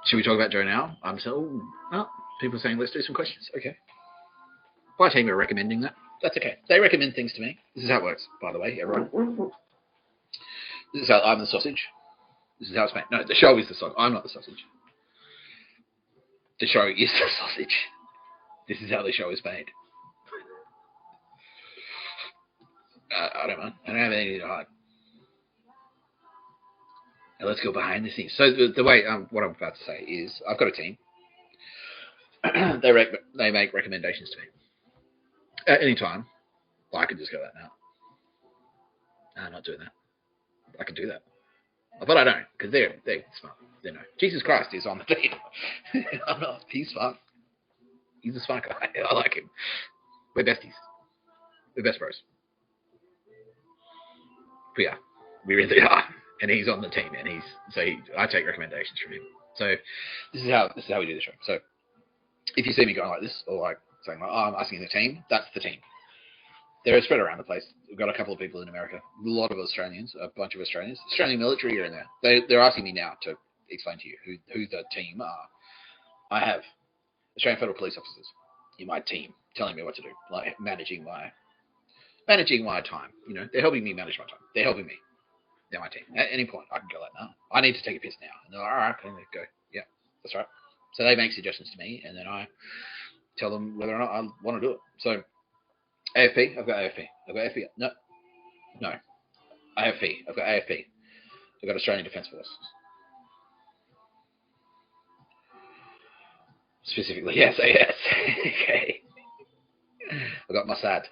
Should we talk about Joe now? People are saying let's do some questions. Okay. My team are recommending that. That's okay. They recommend things to me. This is how it works, by the way, everyone. This is how I'm the sausage. This is how it's made. No, the show is the sausage. I'm not the sausage. The show is the sausage. This is how the show is made. I don't mind. I don't have anything to hide. Now let's go behind the scenes. So the way, what I'm about to say is, I've got a team. They make recommendations to me at any time. Well, I could just go that now. No, I'm not doing that. I can do that, but I don't, because they're smart. They know. Jesus Christ is on the team. I'm not. He's smart. He's a smart guy. I like him. We're besties. We're best bros. We are. We really are. And he's on the team, and I take recommendations from him. So this is how we do the show. So if you see me going like this, or like saying like, oh, I'm asking the team, that's the team. They're spread around the place. We've got a couple of people in America, a lot of Australians, a bunch of Australians. Australian military are in there. They're asking me now to explain to you who the team are. I have Australian Federal Police officers in my team telling me what to do, like managing my time. You know, they're helping me manage my time. They're helping me. They're my team. At any point, I can go like, no, I need to take a piss now. And they're like, all right, can go. Yeah, that's right. So they make suggestions to me, and then I tell them whether or not I want to do it. So AFP, I've got AFP. I've got AFP. No. AFP. I've got AFP. I've got Australian Defence Force. Specifically, yes, AS. Okay. I've got Mossad.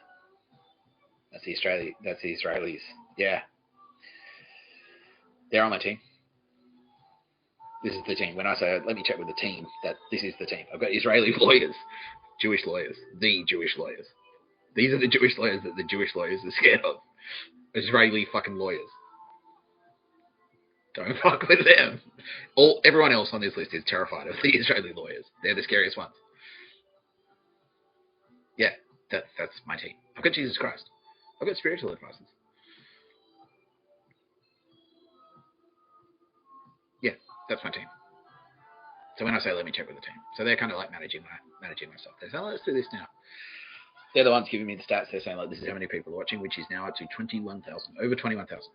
That's the Israelis. Yeah. They're on my team. This is the team. When I say, let me check with the team, that this is the team. I've got Israeli lawyers, Jewish lawyers, the Jewish lawyers. These are the Jewish lawyers that the Jewish lawyers are scared of. Israeli fucking lawyers. Don't fuck with them. Everyone else on this list is terrified of the Israeli lawyers. They're the scariest ones. Yeah, that's my team. I've got Jesus Christ. I've got spiritual advisors. Yeah, that's my team. So when I say let me check with the team, so they're kind of like managing my stuff. They're saying, let's do this now. They're the ones giving me the stats. They're saying like, this is how many people are watching, which is now up to 21,000, over 21,000.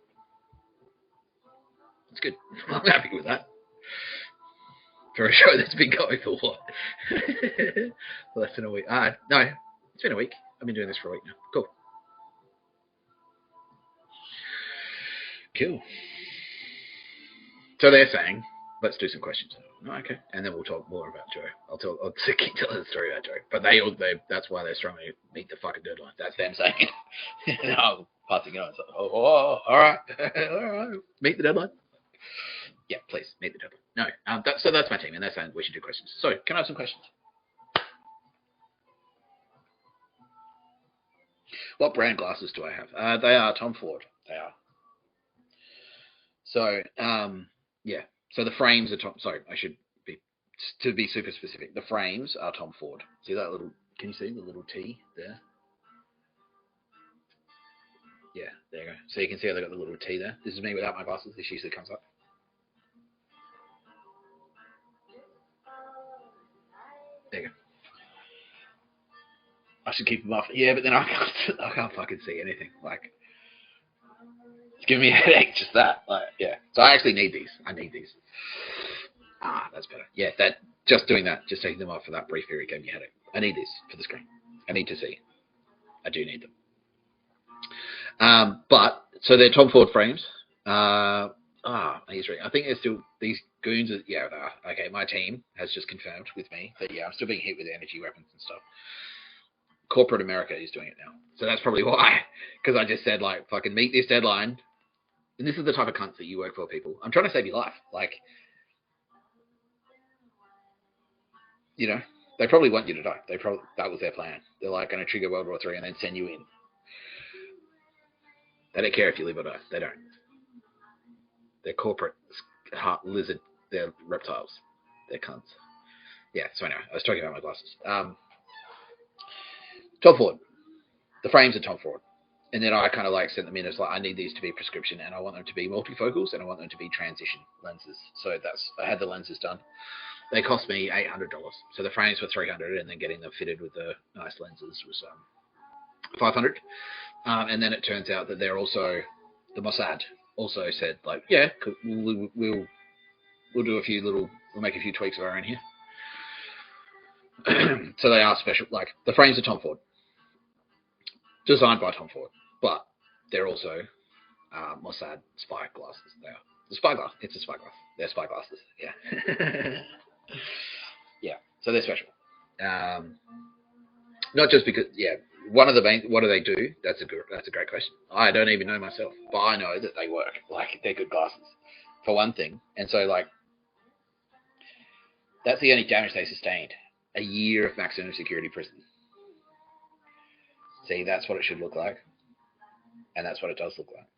That's good. I'm happy with that. For a show that's been going for what? Less than a week. No, it's been a week. I've been doing this for a week now. Cool. Cool. So they're saying, let's do some questions. Oh, okay. And then we'll talk more about Joe. I'll keep telling the story about Joe. But that's why they're strongly meet the fucking deadline. That's them saying it. And I'm passing it on. So, all right. All right. Meet the deadline. Yeah, please, meet the deadline. No, so that's my team, and they're saying we should do questions. So, can I have some questions? What brand glasses do I have? They are Tom Ford. They are. So, yeah. So the frames are Tom. Sorry, I should be super specific. The frames are Tom Ford. See that little? Can you see the little T there? Yeah, there you go. So you can see how they got the little T there. This is me without my glasses. This usually comes up. There you go. I should keep them off. Yeah, but then I can't fucking see anything. Like, it's giving me a headache, just that. Like, yeah. So I actually need these. I need these. That's better. Yeah, just doing that, just taking them off for that brief period gave me a headache. I need these for the screen. I need to see. I do need them. But, so they're Tom Ford frames. I think there's still, these goons, yeah, they are. Okay, my team has just confirmed with me that, yeah, I'm still being hit with energy weapons and stuff. Corporate America is doing it now. So that's probably why. Because I just said, like, fucking meet this deadline. And this is the type of cunts that you work for, people. I'm trying to save your life. Like, you know, they probably want you to die. That was their plan. They're like going to trigger World War III and then send you in. They don't care if you live or die. They don't. They're corporate lizard. They're reptiles. They're cunts. Yeah, so anyway, I was talking about my glasses. Tom Ford. The frames are Tom Ford. And then I kind of like sent them in as like, I need these to be prescription and I want them to be multifocals and I want them to be transition lenses. So I had the lenses done. They cost me $800. So the frames were $300 and then getting them fitted with the nice lenses was $500. And then it turns out that they're also, the Mossad also said like, yeah, we'll do we'll make a few tweaks of our own here. So they are special. Like the frames are Tom Ford, designed by Tom Ford, but they're also Mossad spy glasses. They are the spy glass. It's a spy glass. They're spy glasses. Yeah. Yeah. So they're special. Not just because, yeah. One of the main, what do they do? That's a great question. I don't even know myself, but I know that they work. Like they're good glasses, for one thing. And so like that's the only damage they sustained. A year of maximum security prison. See, that's what it should look like, and that's what it does look like.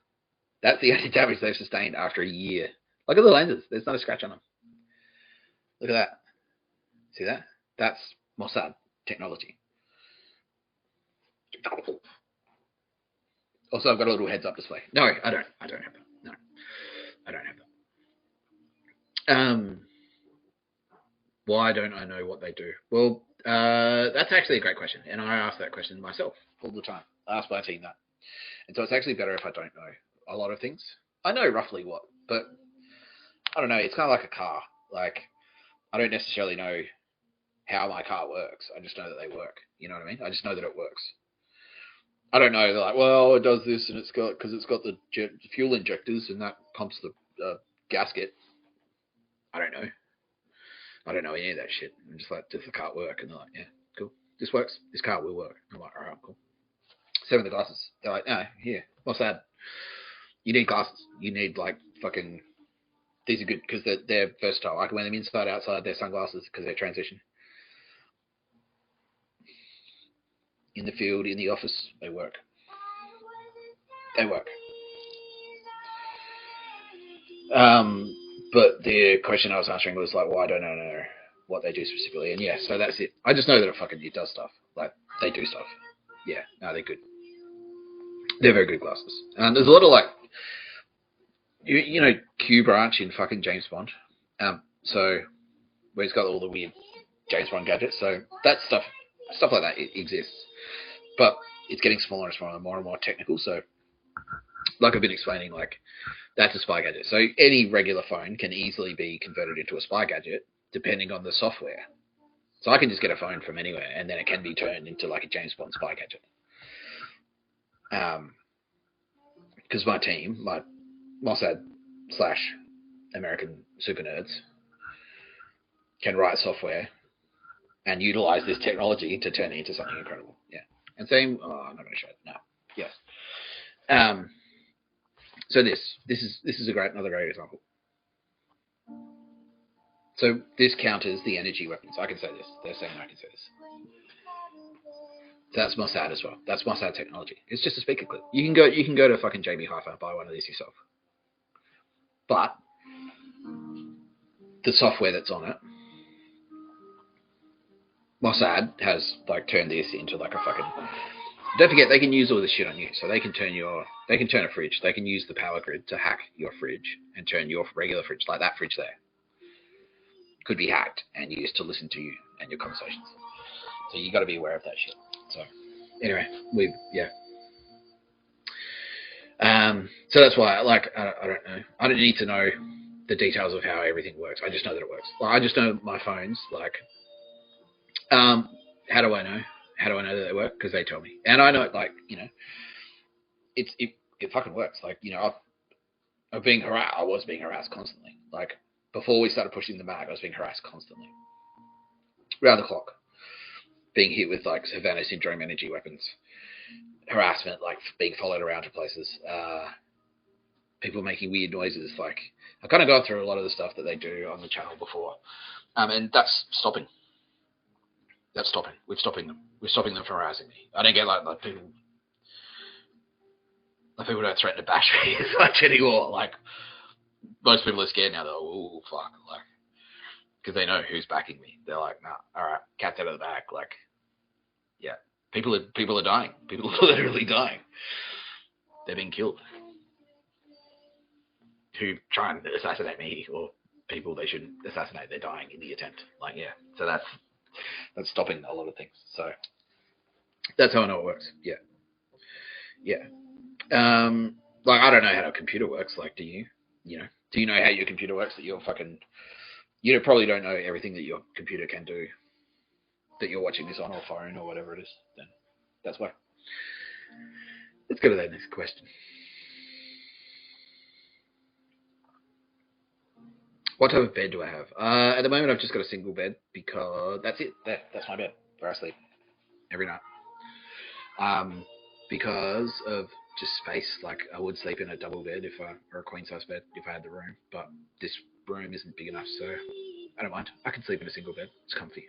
That's the only damage they've sustained after a year. Look at the lenses. There's not a scratch on them. Look at that. See that? That's Mossad technology. Also, I've got a little heads-up display. No, I don't. I don't have that. No, I don't have that. Why don't I know what they do? Well, that's actually a great question, and I ask that question myself all the time. I ask my team that, and so it's actually better if I don't know a lot of things. I know roughly what, but I don't know. It's kind of like a car. Like I don't necessarily know how my car works. I just know that they work. You know what I mean? I just know that it works. I don't know. They're like, well, it does this, and it's got the fuel injectors, and that pumps the gasket. I don't know. I don't know any of that shit. I'm just like, does the car work? And they're like, yeah, cool. This works. This car will work. I'm like, all right, cool. Same with the glasses. They're like, no, here, what's that? You need glasses. You need like fucking. These are good because they're versatile. I can wear them inside, outside. They're sunglasses because they're transition. In the field, in the office, they work. They work. But the question I was answering was like, well, I don't know what they do specifically. And yeah, so that's it. I just know that it does stuff. Like, they do stuff. Yeah, no, they're good. They're very good glasses. And there's a lot of like, you know, Q Branch in fucking James Bond. So where he's got all the weird James Bond gadgets. So that stuff like that exists. But it's getting smaller and smaller and more technical. So like I've been explaining, like that's a spy gadget. So any regular phone can easily be converted into a spy gadget depending on the software. So I can just get a phone from anywhere and then it can be turned into like a James Bond spy gadget. Because my team, my Mossad / American super nerds, can write software and utilize this technology to turn it into something incredible. Yeah. And same, I'm not going to show it. No. Yes. So this is another great example. So this counters the energy weapons. I can say this. They're saying I can say this. So that's Mossad as well. That's Mossad technology. It's just a speaker clip. You can go to fucking JB Hi-Fi and buy one of these yourself. But the software that's on it, Mossad has like turned this into like a fucking. Don't forget, they can use all this shit on you. So they can turn a fridge. They can use the power grid to hack your fridge and turn your regular fridge, like that fridge there, could be hacked and used to listen to you and your conversations. So you got to be aware of that shit. So anyway, so that's why, like, I don't know. I don't need to know the details of how everything works. I just know that it works. Like, I just know my phones, like, how do I know? How do I know that they work? Because they tell me. And I know, like, you know, it fucking works. Like, you know, I was being harassed constantly. Like, before we started pushing the mag, I was being harassed constantly. Round the clock. Being hit with, like, Savannah syndrome energy weapons. Harassment, like, being followed around to places. People making weird noises. Like, I've kind of gone through a lot of the stuff that they do on the channel before. And that's stopping. That's stopping. We're stopping them. We're stopping them from harassing me. I don't get like people. Like people don't threaten to bash me as much anymore. Like most people are scared now. They're like, oh fuck, like because they know who's backing me. They're like, nah, all right, cat's out of the bag. Like, yeah, people are dying. People are literally dying. They're being killed. Who try and assassinate me or people they shouldn't assassinate. They're dying in the attempt. Like, yeah. So that's stopping a lot of things. So that's how I know it works. Yeah. Like I don't know how a computer works. Like, do you? You know, do you know how your computer works? That you're fucking. You probably don't know everything that your computer can do. that you're watching this on, or phone, or whatever it is, then that's why. Let's go to that next question. What type of bed do I have? At the moment, I've just got a single bed because that's it. That's my bed where I sleep every night. Because of just space. Like I would sleep in a double bed or a queen size bed if I had the room, but this room isn't big enough, so I don't mind. I can sleep in a single bed. It's comfy.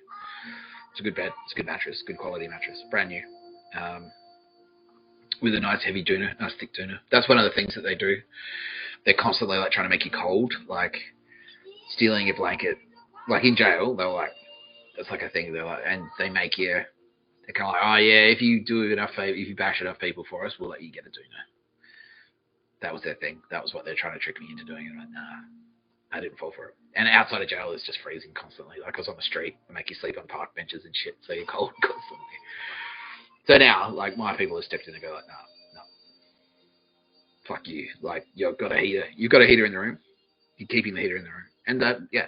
It's a good bed. It's a good mattress. Good quality mattress. Brand new. With a nice heavy doona, nice thick doona. That's one of the things that they do. They're constantly like trying to make you cold, like stealing your blanket. Like in jail, they're like, it's like a thing. They're like, and they make you. They're kind of like, oh yeah, if you do enough, if you bash enough people for us, we'll let you get a doona. That was their thing. That was what they're trying to trick me into doing. And I'm like, nah, I didn't fall for it. And outside of jail, it's just freezing constantly. Like I was on the street, they make you sleep on park benches and shit, so you're cold constantly. So now, like my people have stepped in and go like, no, fuck you. Like you've got a heater. You've got a heater in the room. You're keeping the heater in the room, and yeah,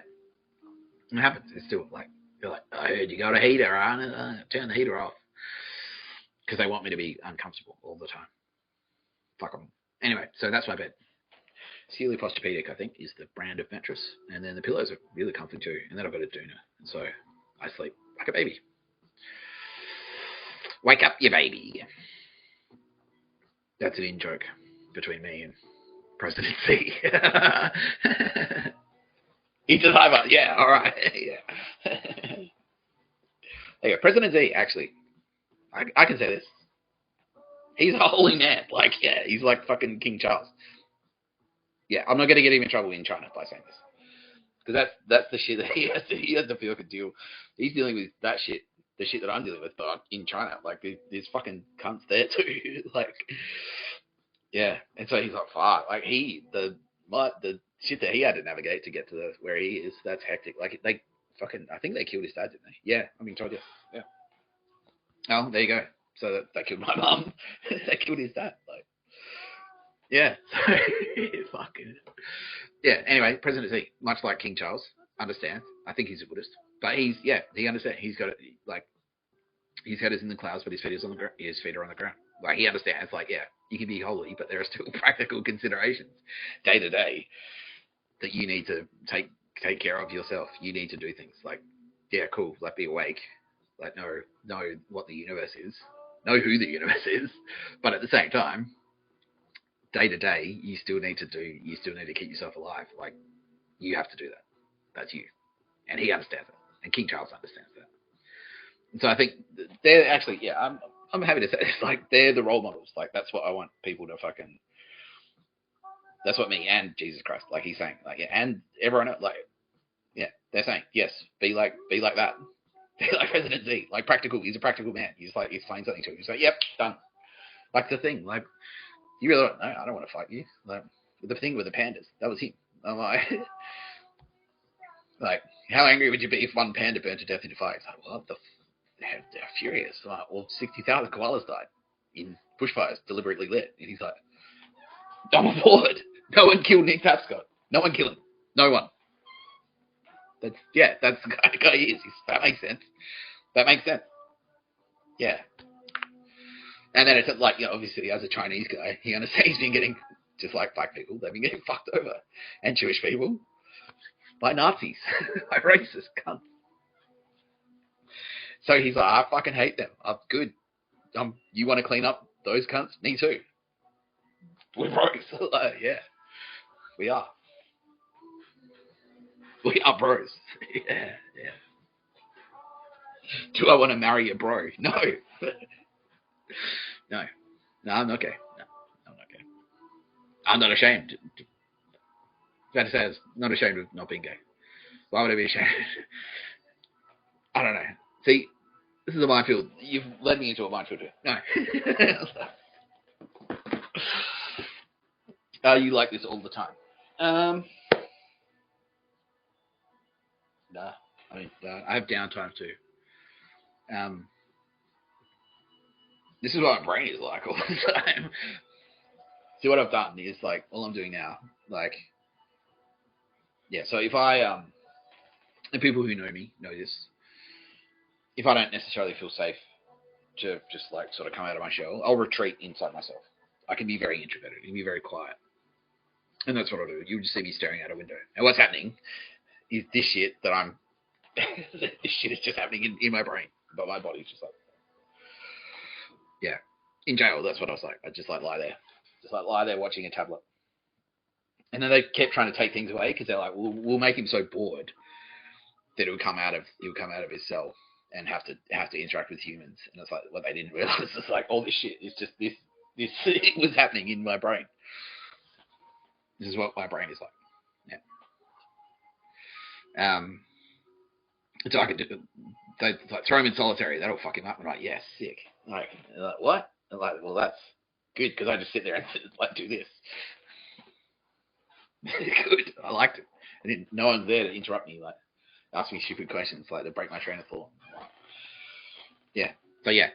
it happens. It's still like they're like, I heard you got a heater, right? Turn the heater off because they want me to be uncomfortable all the time. Fuck them. Anyway, so that's my bed. Sealy Posturepedic, I think, is the brand of mattress, and then the pillows are really comfy too. And then I've got a doona, and so I sleep like a baby. Wake up, you baby. That's an in joke between me and President C. He just high five. Yeah, all right. Yeah. There you go. President Z, actually, I can say this. He's a holy man. Like, yeah, he's like fucking King Charles. Yeah, I'm not going to get him in trouble in China by saying this. Because that's the shit that he has to feel could deal. He's dealing with that shit, the shit that I'm dealing with, but in China. Like, there's fucking cunts there too. Like, yeah. And so he's like, fuck. Like, the shit that he had to navigate to get to where he is, that's hectic. Like, they fucking, I think they killed his dad, didn't they? Yeah, I mean, told you. Yeah. Oh, there you go. So they killed my mum. They killed his dad. Like, yeah. So, fucking. Yeah, anyway, President Z, much like King Charles, understands. I think he's a Buddhist. But he understands. He's got, like, his head is in the clouds, but his feet are on the ground. Like, he understands, like, yeah, you can be holy, but there are still practical considerations day to day that you need to take care of yourself. You need to do things. Like, yeah, cool, like, be awake. Like, know what the universe is. Know who the universe is. But at the same time, day to day, you still need to keep yourself alive. Like, you have to do that. That's you. And he understands it. And King Charles understands that. And so I think they're actually, yeah, I'm happy to say this. Like, they're the role models. Like, that's what I want people to fucking, that's what me and Jesus Christ, like he's saying, like, yeah, and everyone else, like, yeah, they're saying, yes, be like that. Be like President Z, like practical. He's a practical man. He's explaining something to him. He's like, yep, done. Like the thing, like, you really don't know. I don't want to fight you. Like the thing with the pandas, that was him. I'm like, like, how angry would you be if one panda burned to death in a fire? It's like, well, they're furious. Like, well, 60,000 koalas died in bushfires deliberately lit, and he's like, I'm aboard. No one killed Nick Tapscott. No one killed him. No one. That's the kind of guy he is. That makes sense. That makes sense. Yeah. And then it's like, obviously as a Chinese guy, he understands he's been getting, just like black people, they've been getting fucked over. And Jewish people by Nazis. By racist cunts. So he's like, I fucking hate them. I'm good. You want to clean up those cunts? Me too. We're bros. Yeah. We are. We are bros. Yeah. Do I want to marry a bro? No. No, I'm not gay. No, I'm not gay. I'm not ashamed. That says not ashamed of not being gay. Why would I be ashamed? I don't know. See, this is a minefield. You've led me into a minefield. No. You like this all the time? Nah. I mean, I have downtime too. This is what my brain is like all the time. See, what I've done is, like, all I'm doing now, like, yeah, so if I, and people who know me know this, if I don't necessarily feel safe to just like sort of come out of my shell, I'll retreat inside myself. I can be very introverted. I can be very quiet. And that's what I'll do. You'll just see me staring out a window. And what's happening is this shit that I'm... this shit is just happening in my brain. But my body's just like... Yeah. In jail, that's what I was like. I'd just like lie there. Just like lie there watching a tablet. And then they kept trying to take things away because they're like, we'll make him so bored that he would come out of his cell and have to interact with humans. And it's like what they didn't realize is like all this shit is just this it was happening in my brain. This is what my brain is like. Yeah. So I could do they like throw him in solitary. That'll fuck him up. I'm like, yeah, sick. Like what? I'm like, well, that's good because I just sit there and like do this. Good. I liked it. And no one's there to interrupt me, like ask me stupid questions, like to break my train of thought. Yeah. So yeah,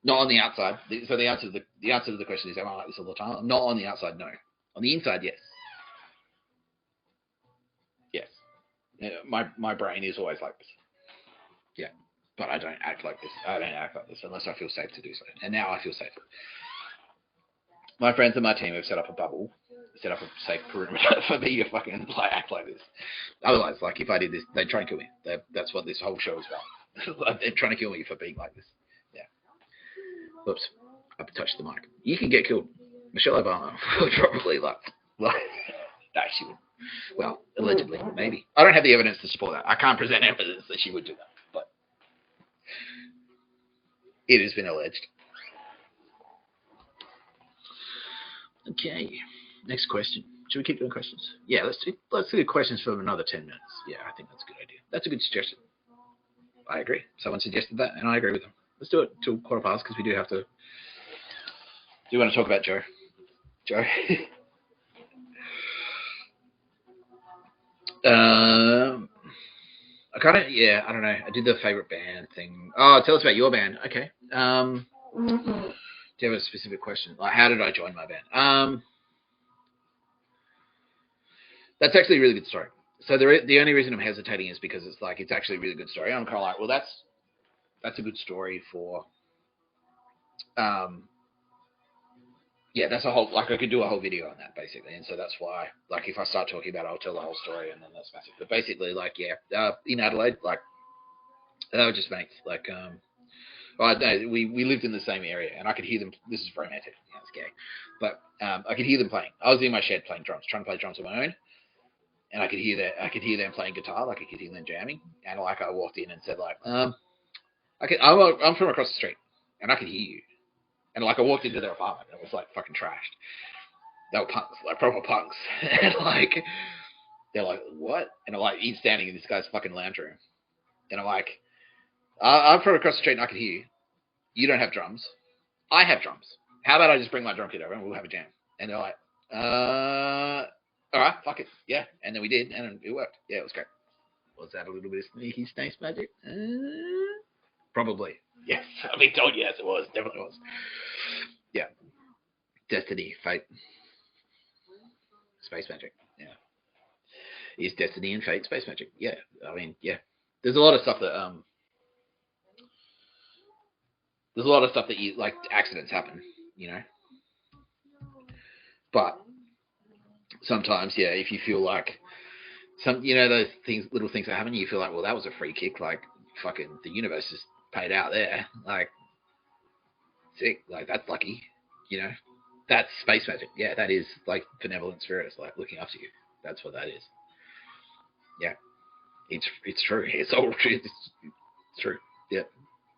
not on the outside. So the answer to the question is, am I like this all the time? Not on the outside, no. On the inside, yes. Yes. Yeah, my brain is always like this. Yeah. But I don't act like this. I don't act like this unless I feel safe to do so. And now I feel safer. My friends and my team have set up a bubble, set up a safe perimeter for me to fucking like act like this. Otherwise, like if I did this, they'd try and kill me. That's what this whole show is about. They're trying to kill me for being like this. Yeah. Whoops. I touched the mic. You can get killed. Michelle Obama would probably like no, she would. Well, allegedly, maybe. I don't have the evidence to support that. I can't present evidence that she would do that, but it has been alleged. Okay. Next question. Should we keep doing questions? Yeah, let's do questions for another 10 minutes. Yeah, I think that's a good idea. That's a good suggestion. I agree. Someone suggested that, and I agree with them. Let's do it till 15:15 because we do have to. Do you want to talk about Joe? Joe? I kind of, yeah, I don't know. I did the favorite band thing. Oh, tell us about your band. Okay. Do you have a specific question? Like, how did I join my band? That's actually a really good story. So the only reason I'm hesitating is because it's like it's actually a really good story. I'm kind of like, well, that's a good story for. Yeah, that's a whole, like I could do a whole video on that basically, and so that's why, like, if I start talking about it, I'll tell the whole story, and then that's massive. But basically, like, yeah, in Adelaide, like, they were just mates. Like, well, no, we lived in the same area, and I could hear them. This is romantic, yeah, it's gay, but I could hear them playing. I was in my shed playing drums, trying to play drums on my own, and I could hear them playing guitar, like I could hear them jamming, and like I walked in and said, like, I'm from across the street, and I could hear you. And like I walked into their apartment and it was like fucking trashed. They were punks, like proper punks. And like they're like, what? And I'm like, he's standing in this guy's fucking lounge room. And I'm like, I'm from across the street and I can hear you. You don't have drums. I have drums. How about I just bring my drum kit over and we'll have a jam? And they're like, all right, fuck it. Yeah. And then we did and it worked. Yeah, it was great. Was that a little bit of sneaky space magic? Probably. Yes. I mean, told you, yes, it was. Definitely was. Yeah. Destiny, fate. Space magic. Yeah. Is destiny and fate space magic? Yeah. I mean, yeah. There's a lot of stuff that you like, accidents happen, you know. But sometimes, yeah, if you feel like some, you know, those things, little things that happen, you feel like, well, that was a free kick. Like, fucking, the universe just paid out there. Like, sick. Like, that's lucky, you know. That's space magic. Yeah, that is like benevolent spirits, like looking after you. That's what that is. Yeah, it's true. It's all true. It's true. Yeah,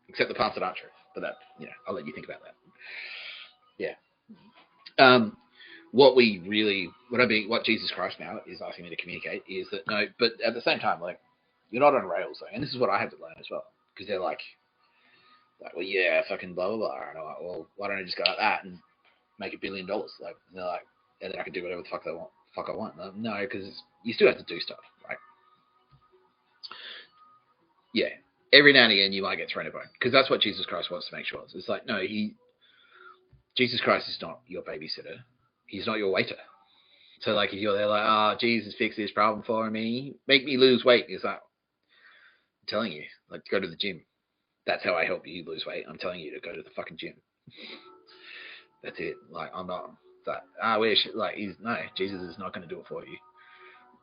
except the parts that aren't true. But that, you know, I'll let you think about that. Yeah. What Jesus Christ now is asking me to communicate is that no, but at the same time, like, you're not on rails, though. And this is what I had to learn as well, because they're like, well, yeah, fucking blah blah blah. And I'm like, well, why don't I just go like that and make $1 billion? Like, and they're like, and then I can do whatever the fuck I want. No, because you still have to do stuff, right? Yeah. Every now and again, you might get thrown a bone, because that's what Jesus Christ wants to make sure. It's like, no, Jesus Christ is not your babysitter. He's not your waiter. So, like, if you're there like, oh, Jesus, fix this problem for me, make me lose weight. It's like, I'm telling you, like, go to the gym. That's how I help you lose weight. I'm telling you to go to the fucking gym. That's it. Like, I'm not that. Like, no, Jesus is not going to do it for you.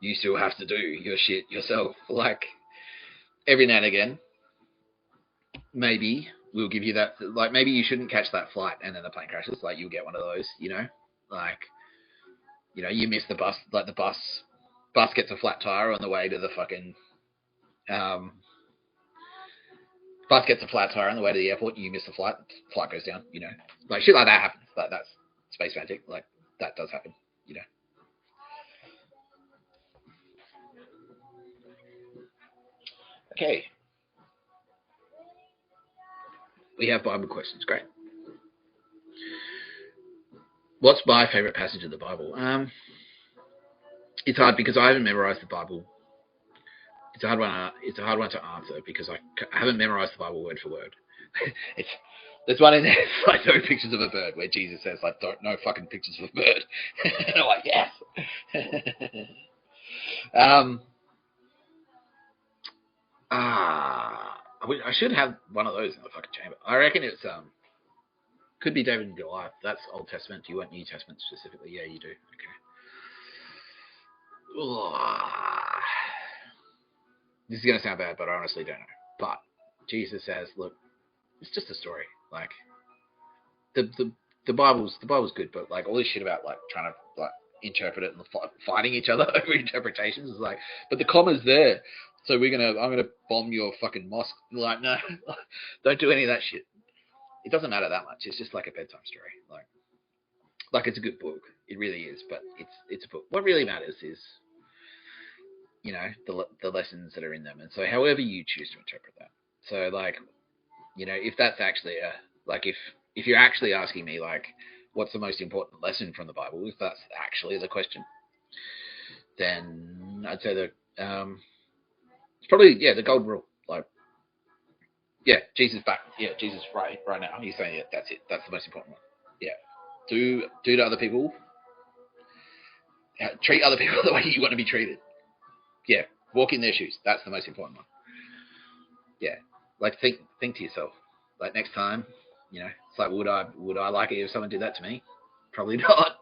You still have to do your shit yourself. Like, every now and again, maybe we'll give you that. Like, maybe you shouldn't catch that flight and then the plane crashes. Like, you'll get one of those, Like, you miss the bus. Like, the bus gets a flat tire on the way to the fucking. Bus gets a flat tire on the way to the airport. You miss the flight. Flight goes down. Like, shit like that happens. Like, that's space magic. Like, that does happen. Okay. We have Bible questions. Great. What's my favorite passage of the Bible? It's hard because I haven't memorized the Bible. It's a hard one to answer because I haven't memorized the Bible word for word. There's one in there, it's like no pictures of a bird, where Jesus says, like, no fucking pictures of a bird. And I'm like, yes. I should have one of those in the fucking chamber. I reckon it's could be David and Goliath. That's Old Testament. Do you want New Testament specifically? Yeah, you do. Okay. This is gonna sound bad, but I honestly don't know. But Jesus says, look, it's just a story. Like, the Bible's good, but like all this shit about like trying to like interpret it and fighting each other over interpretations is like, but the comma's there, so I'm gonna bomb your fucking mosque. Like, no, don't do any of that shit. It doesn't matter that much. It's just like a bedtime story. Like it's a good book. It really is, but it's a book. What really matters is, the lessons that are in them, and so however you choose to interpret that. So like, if that's actually if you're actually asking me like, what's the most important lesson from the Bible, if that's actually the question, then I'd say that it's probably the golden rule. Like, Jesus back. Jesus right now. He's saying that's it. That's the most important one. Yeah, do to other people. Treat other people the way you want to be treated. Yeah, walk in their shoes. That's the most important one. Yeah, like think to yourself. Like, next time, it's like, would I like it if someone did that to me? Probably not.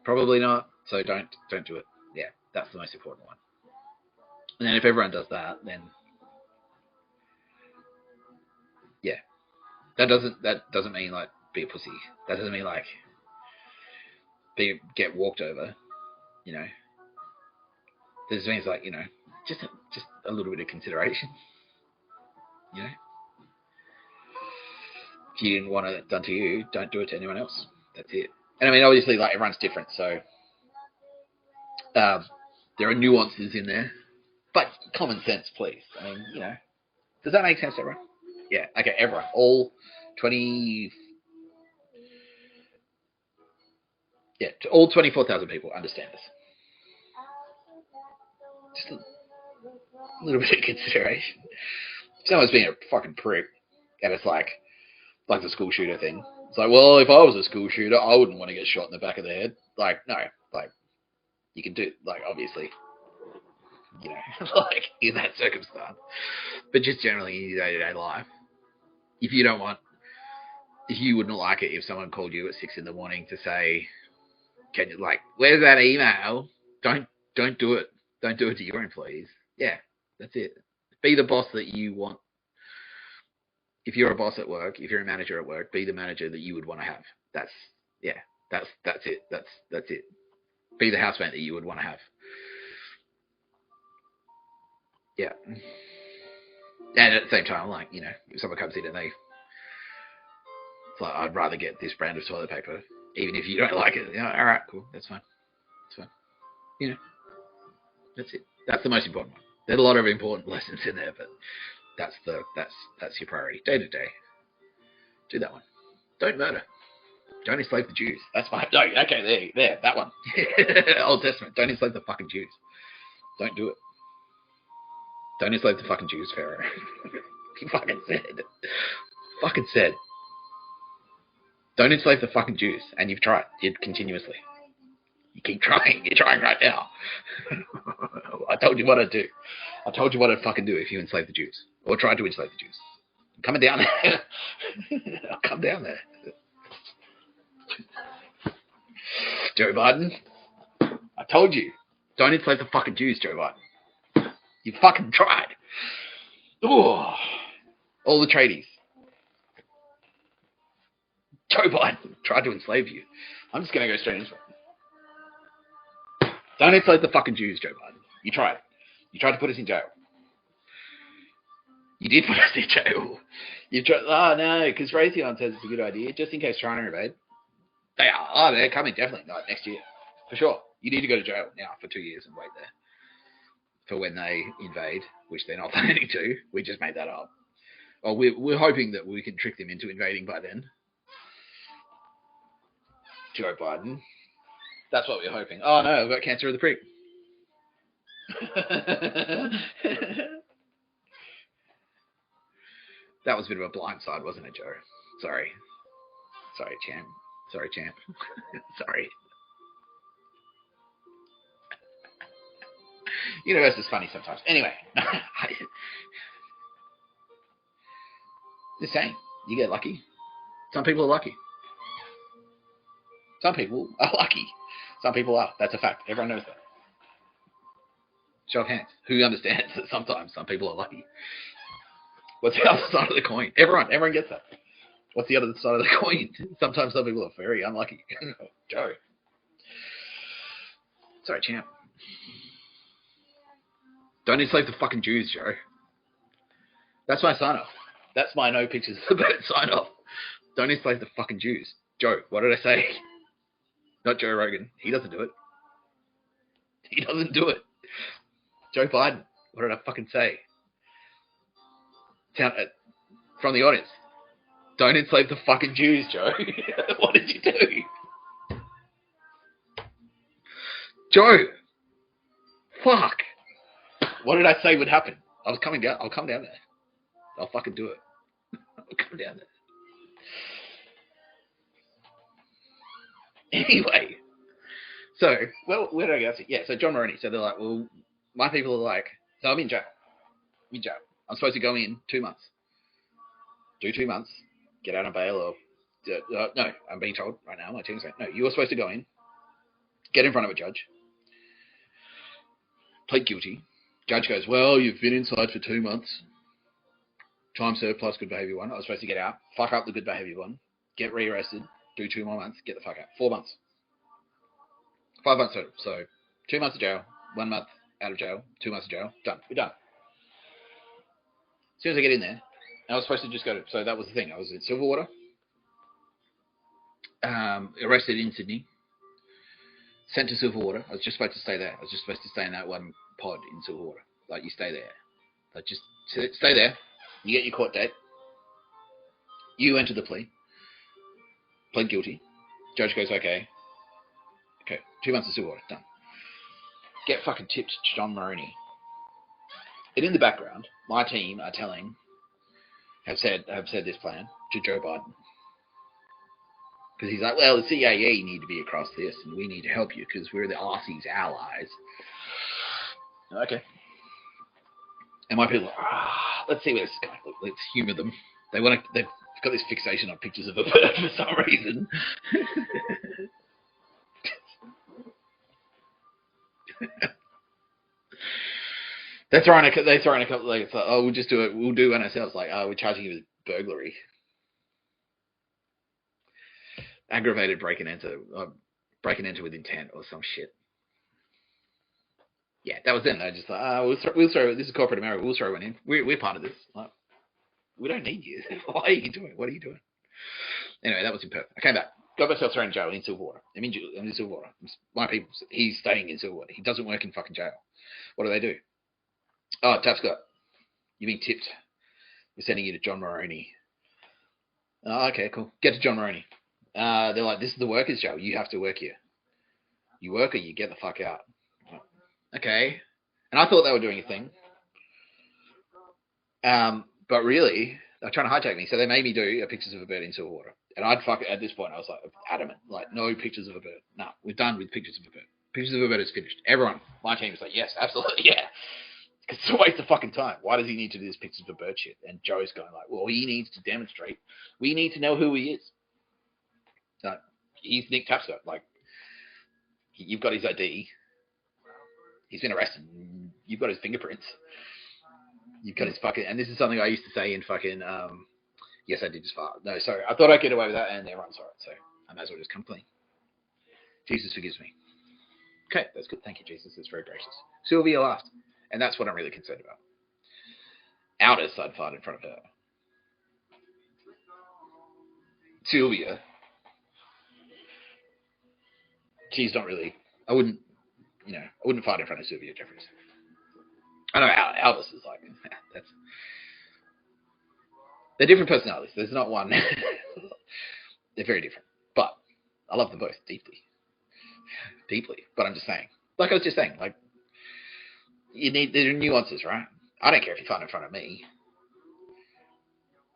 Probably not. So don't do it. Yeah, that's the most important one. And then if everyone does that, then that doesn't mean like be a pussy. That doesn't mean like get walked over. This means like just a little bit of consideration. If you didn't want it done to you, don't do it to anyone else. That's it. And I mean, obviously, like, everyone's different, so there are nuances in there, but common sense, please. I mean, does that make sense to everyone? Yeah. Okay, everyone, all 24,000 people understand this. Just a little bit of consideration. If someone's being a fucking prick, and it's like the school shooter thing. It's like, well, if I was a school shooter, I wouldn't want to get shot in the back of the head. Like, no, like, you can do, like, obviously, like, in that circumstance. But just generally in your day-to-day life, if you wouldn't like it if someone called you at 6 a.m. to say, can you, like, where's that email? Don't do it. Don't do it to your employees. Yeah, that's it. Be the boss that you want. If you're a boss at work, if you're a manager at work, be the manager that you would want to have. That's it. That's it. Be the housemate that you would want to have. Yeah. And at the same time, like, if someone comes in and it's like, I'd rather get this brand of toilet paper, even if you don't like it. All right, cool, that's fine. That's it. That's the most important one. There's a lot of important lessons in there, but that's your priority day to day. Do that one. Don't murder. Don't enslave the Jews. That's fine. No, okay, there, that one. Old Testament. Don't enslave the fucking Jews. Don't do it. Don't enslave the fucking Jews, Pharaoh. He fucking said. Don't enslave the fucking Jews. And you've tried. You'd continuously. You keep trying. You're trying right now. I told you what I'd do. I told you what I'd fucking do if you enslaved the Jews. Or tried to enslave the Jews. I'm coming down there. I'll come down there. Joe Biden, I told you. Don't enslave the fucking Jews, Joe Biden. You fucking tried. Ooh. All the tradies. Joe Biden tried to enslave you. I'm just going to go straight into it. Don't enslave the fucking Jews, Joe Biden. You tried. You tried to put us in jail. You did put us in jail. You tried. Oh, no, because Raytheon says it's a good idea, just in case China invade. They are. Oh, they're coming definitely next year. For sure. You need to go to jail now for 2 years and wait there. For when they invade, which they're not planning to. We just made that up. Well, we're hoping that we can trick them into invading by then. Joe Biden. That's what we're hoping. Oh, no, I've got cancer of the prick. That was a bit of a blindside, wasn't it, Joe? Sorry. Sorry, champ. Sorry, champ. Sorry. Universe is funny sometimes. Anyway. Just saying. You get lucky. Some people are lucky. Some people are lucky. Some people are. That's a fact. Everyone knows that. Show of hands. Who understands that sometimes some people are lucky? What's the other side of the coin? Everyone gets that. What's the other side of the coin? Sometimes some people are very unlucky. Joe. Sorry, champ. Don't enslave the fucking Jews, Joe. That's my sign off. That's my no pictures of the bird sign off. Don't enslave the fucking Jews. Joe, what did I say? Not Joe Rogan. He doesn't do it. He doesn't do it. Joe Biden. What did I fucking say? From the audience. Don't enslave the fucking Jews, Joe. What did you do? Joe. Fuck. What did I say would happen? I'll come down there. I'll fucking do it. I'll come down there. Anyway. So, well, where did I go? Yeah, so John Maroney. So they're like, well, my people are like, so I'm in jail. I'm supposed to go in 2 months. Do 2 months. Get out on bail or... no, I'm being told right now. My team's saying, no, you were supposed to go in. Get in front of a judge. Plead guilty. Judge goes, well, you've been inside for 2 months. Time served plus good behaviour 1. I was supposed to get out. Fuck up the good behaviour 1. Get rearrested. Do 2 more months. Get the fuck out. 4 months. 5 months total. So 2 months of jail. 1 month out of jail. 2 months of jail. Done. We're done. As soon as I get in there, I was supposed to just go to... So that was the thing. I was in Silverwater. Arrested in Sydney. Sent to Silverwater. I was just supposed to stay there. I was just supposed to stay in that one pod in Silverwater. Like, you stay there. Like, just stay there. You get your court date. You enter the plea. Plead guilty. Judge goes, okay. Okay, 2 months of Silverwater. Done. Get fucking tipped to John Maroney. And in the background, my team are have said this plan to Joe Biden. Because he's like, well, the CIA need to be across this, and we need to help you because we're the Aussies' allies. Okay. And my people are, let's see where this is going. Let's humour them. They've got this fixation on pictures of a bird for some reason. They throw in a couple, like, it's like, oh, we'll just do it. We'll do one ourselves. Like, oh, we're charging you with burglary. Aggravated break and enter with intent or some shit. Yeah, that was them. They just like, we'll throw. This is corporate America. We'll throw one in. We're part of this. Like, we don't need you. Why are you doing it? What are you doing? Anyway, that was imperfect. I came back. Got myself thrown in jail in Silverwater. I'm in Silverwater. My people. He's staying in Silverwater. He doesn't work in fucking jail. What do? Oh, Tapscott. You've been tipped. We're sending you to John Maroney. Oh, okay, cool. Get to John Maroney. They're like, this is the workers' jail. You have to work here. You work or you get the fuck out. Okay. And I thought they were doing a thing. But really, they're trying to hijack me. So they made me do pictures of a bird in Silverwater. And at this point, I was like adamant. Like, no pictures of a bird. No, we're done with pictures of a bird. Pictures of a bird is finished. Everyone, my team is like, yes, absolutely, yeah. It's a waste of fucking time. Why does he need to do this pictures of bird shit? And Joe's going like, well, he needs to demonstrate. We need to know who he is. So he's Nick Tapscott. Like, you've got his ID. He's been arrested. You've got his fingerprints. You've got his fucking... And this is something I used to say in fucking... yes, I did just fart. No, sorry. I thought I'd get away with that, and everyone saw it. So I may as well just come clean. Jesus forgives me. Okay, that's good. Thank you, Jesus. That's very gracious. Sylvia laughed. And that's what I'm really concerned about. Aldous, I'd fart in front of her. Sylvia, she's not really... I wouldn't fart in front of Sylvia Jeffries. I know Aldous is like... that's... They're different personalities. There's not one... They're very different. But I love them both deeply. Deeply. But I'm just saying. Like I was just saying, like... there are nuances, right? I don't care if you fart in front of me.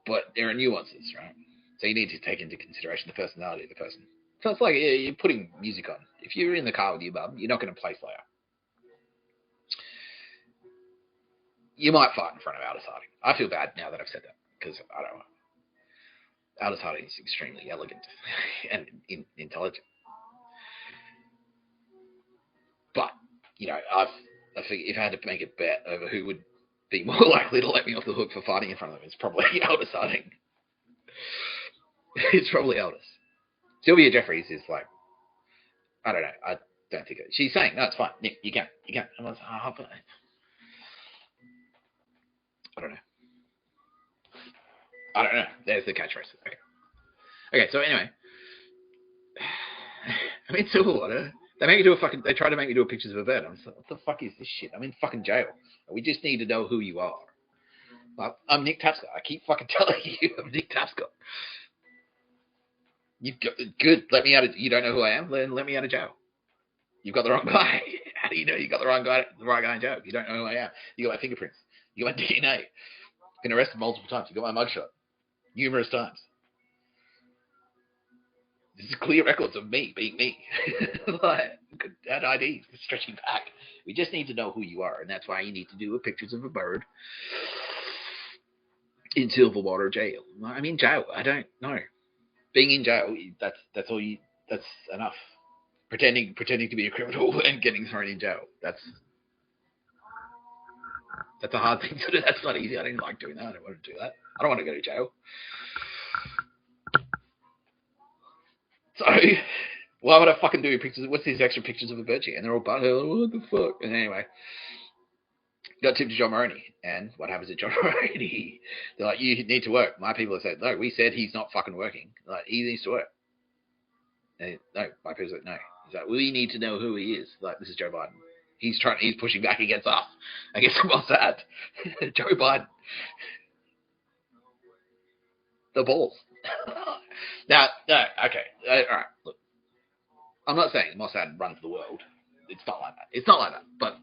But there are nuances, right? So you need to take into consideration the personality of the person. So it's like you're putting music on. If you're in the car with your mum, you're not going to play Slayer. You might fart in front of Aldous Harding. I feel bad now that I've said that. Because, I don't know. Aldous Harding is extremely elegant and intelligent. But, you know, I figure if I had to make a bet over who would be more likely to let me off the hook for farting in front of them, it's probably Aldous Harding. It's probably Aldous. Sylvia Jeffries is like, I don't know. I don't think it. She's saying, no, it's fine. Nick, you can. I'm like, oh, but I don't know. There's the catchphrase. Okay, so anyway. I'm in Silverwater. They try to make me do a pictures of a bird. I'm like, what the fuck is this shit? I'm in fucking jail. We just need to know who you are. Like, I'm Nick Tapscott. I keep fucking telling you I'm Nick Tapscott. Good. Let me out of... You don't know who I am? Then let me out of jail. You've got the wrong guy. How do you know you got the right guy in jail? You don't know who I am. You got my fingerprints. You got my DNA. Been arrested multiple times. You got my mugshot. Numerous times. This is clear records of me being me. Like, that ID is stretching back. We just need to know who you are, and that's why you need to do pictures of a bird in Silverwater jail. I'm in jail. I don't know. Being in jail, that's all you. That's enough. Pretending to be a criminal and getting thrown in jail. That's a hard thing to do. That's not easy. I don't like doing that. I don't want to do that. I don't want to go to jail. So, why would I fucking do pictures? What's these extra pictures of a bird shit? And they're all butthurt. What the fuck? And anyway, got tipped to John Moroney. And what happens to John Moroney? They're like, you need to work. My people have said, no, we said he's not fucking working. Like, he needs to work. And no, my people said, no. He's like, we need to know who he is. Like, this is Joe Biden. He's pushing back against us. Against Mossad. Joe Biden. The balls. Now, no, okay. All right, look. I'm not saying Mossad runs the world. It's not like that. But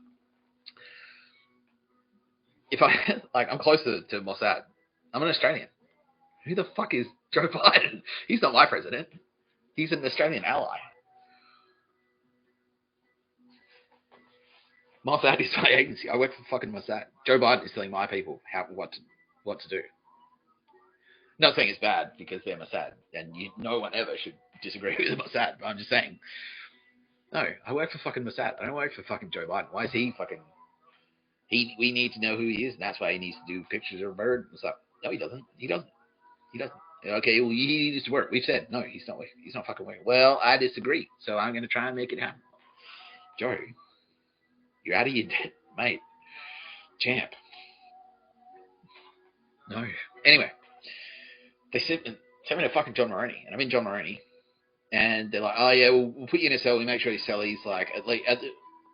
if I'm closer to Mossad, I'm an Australian. Who the fuck is Joe Biden? He's not my president. He's an Australian ally. Mossad is my agency. I work for fucking Mossad. Joe Biden is telling my people what to do. Not saying it's bad because they're Mossad, and no one ever should disagree with Mossad. But I'm just saying, no, I work for fucking Mossad. I don't work for fucking Joe Biden. Why is he fucking? We need to know who he is, and that's why he needs to do pictures of a bird and stuff. No, he doesn't. He doesn't. Okay, well, he needs to work. We've said no. He's not fucking working. Well, I disagree. So I'm going to try and make it happen. Joe, you're out of your depth, mate. Champ. No. Anyway. They sent me to fucking John Moroney, and I'm in John Moroney, and they're like, oh yeah, we'll put you in a cell. We make sure your cell is like,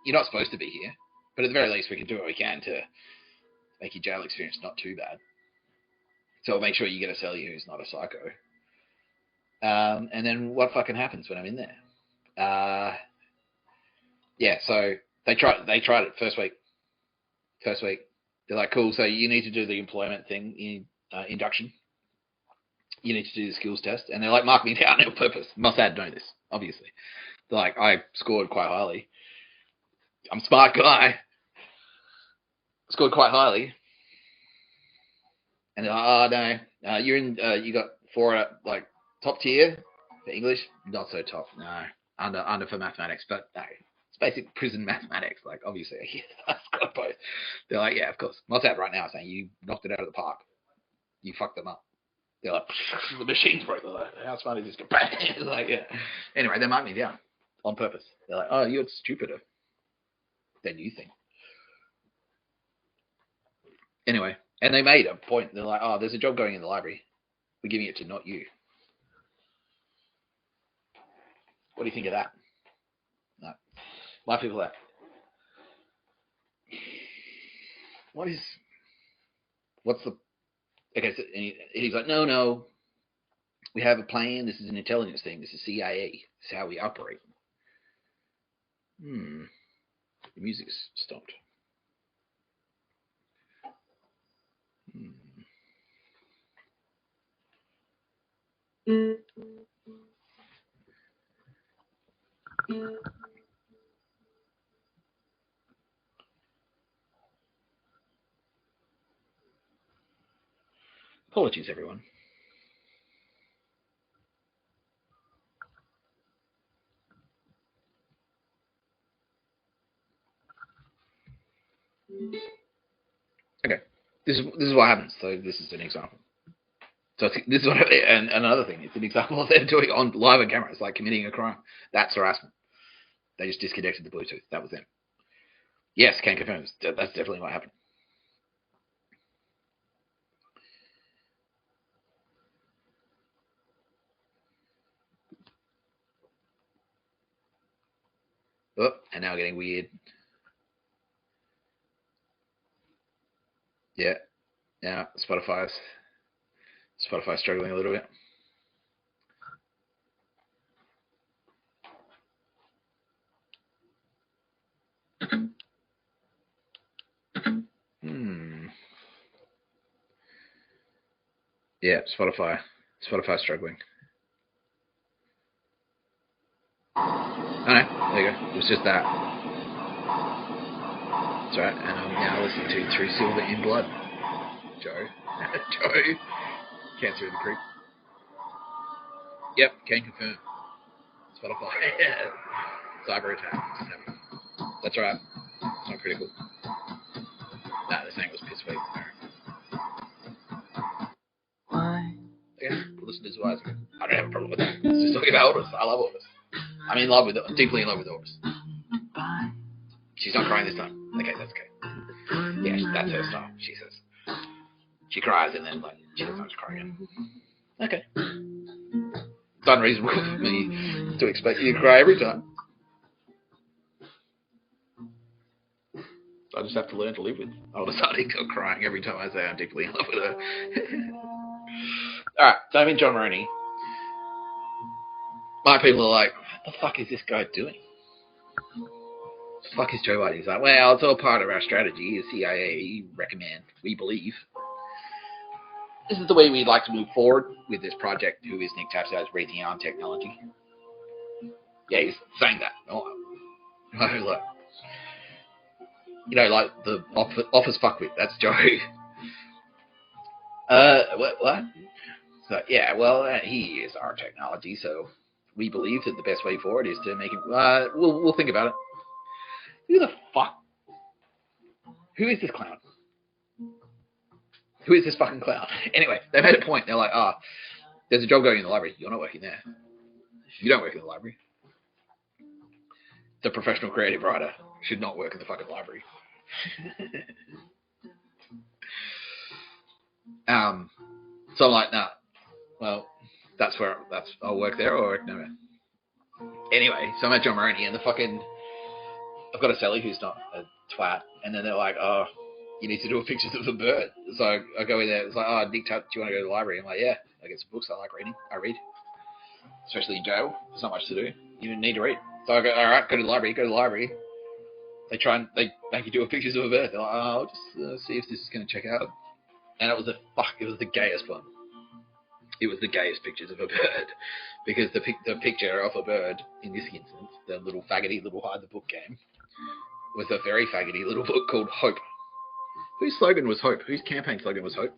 you're not supposed to be here, but at the very least we can do what we can to make your jail experience not too bad. So we'll make sure you get a cellie who's not a psycho. And then what fucking happens when I'm in there? Yeah, so they tried it first week. They're like, cool, so you need to do the employment thing, induction. You need to do the skills test. And they're like, mark me down on purpose. Mossad know this, obviously. They're like, I scored quite highly. I'm a smart guy. scored quite highly. And they're like, oh, no, you're in, you got 4 at, like, top tier for English. Not so top, no. Under for mathematics, but no. It's basic prison mathematics. Like, obviously, I've got both. They're like, yeah, of course. WhatsApp right now saying you knocked it out of the park. You fucked them up. They're like, the machine's broke. They're like, how smart is this guy? It's like, yeah. Anyway, they marked me down on purpose. They're like, oh, you're stupider than you think. Anyway, and they made a point. They're like, oh, there's a job going in the library. We're giving it to not you. What do you think of that? No. My people are. What's the, okay, so, and he's like, no, we have a plan. This is an intelligence thing. This is CIA. This is how we operate. The music's stopped. Apologies, everyone. Okay, this is what happens. So this is an example. So this is what, and another thing, it's an example of them doing on live on camera. It's like committing a crime. That's harassment. They just disconnected the Bluetooth. That was them. Yes, can confirm. That's definitely what happened. Oh, and now getting weird. Yeah. Now Spotify's struggling a little bit. Yeah, Spotify's struggling. Oh no, there you go. It was just that. That's right. And I'm now listening to Through Silver in Blood. Joe. Cancer in the Creek. Yep, can confirm. Spotify. Cyber attack. That's right. It's not critical. Nah, this thing was piss weak. Why? Yeah, listeners wise. I don't have a problem with that. It's just talking about Otis. I love Otis. I'm deeply in love with Otis. She's not crying this time. Okay, that's okay. Yeah, that's her style, she says. She cries and then, like, she doesn't have to cry again. Okay. It's unreasonable for me to expect you to cry every time. I just have to learn to live with Otis starting crying every time I say I'm deeply in love with her. Alright, so I'm in John Maroney. My people are like, what the fuck is this guy doing? What the fuck is Joe Biden? He's like, well, it's all part of our strategy. The CIA recommend, we believe. This is the way we'd like to move forward with this project. Who is Nick Tapscott's rating on technology? Yeah, he's saying that. Oh, look. You know, like the office fuckwit. That's Joe. What? So, yeah, well, he is our technology, so we believe that the best way forward is to make him. We'll think about it. Who the fuck? Who is this clown? Who is this fucking clown? Anyway, they made a point. They're like, there's a job going in the library. You're not working there. You don't work in the library. The professional creative writer should not work in the fucking library. So I'm like, nah. Well, I'll work there or work nowhere. Anyway, so I'm at John Maroney and I've got a celly who's not a twat, and then they're like, oh, you need to do pictures of a bird. So I go in there. It's like, oh, Nick, do you want to go to the library? I'm like, yeah. I get some books. I like reading. I read. Especially in jail. There's not much to do. You need to read. So I go, all right, go to the library. They make you do pictures of a bird. They're like, oh, I'll just see if this is going to check out. And it was the gayest one. It was the gayest pictures of a bird. Because the picture of a bird, in this instance, the little faggoty little hide the book game, was a very faggoty little book called Hope. Whose slogan was hope? Whose campaign slogan was hope?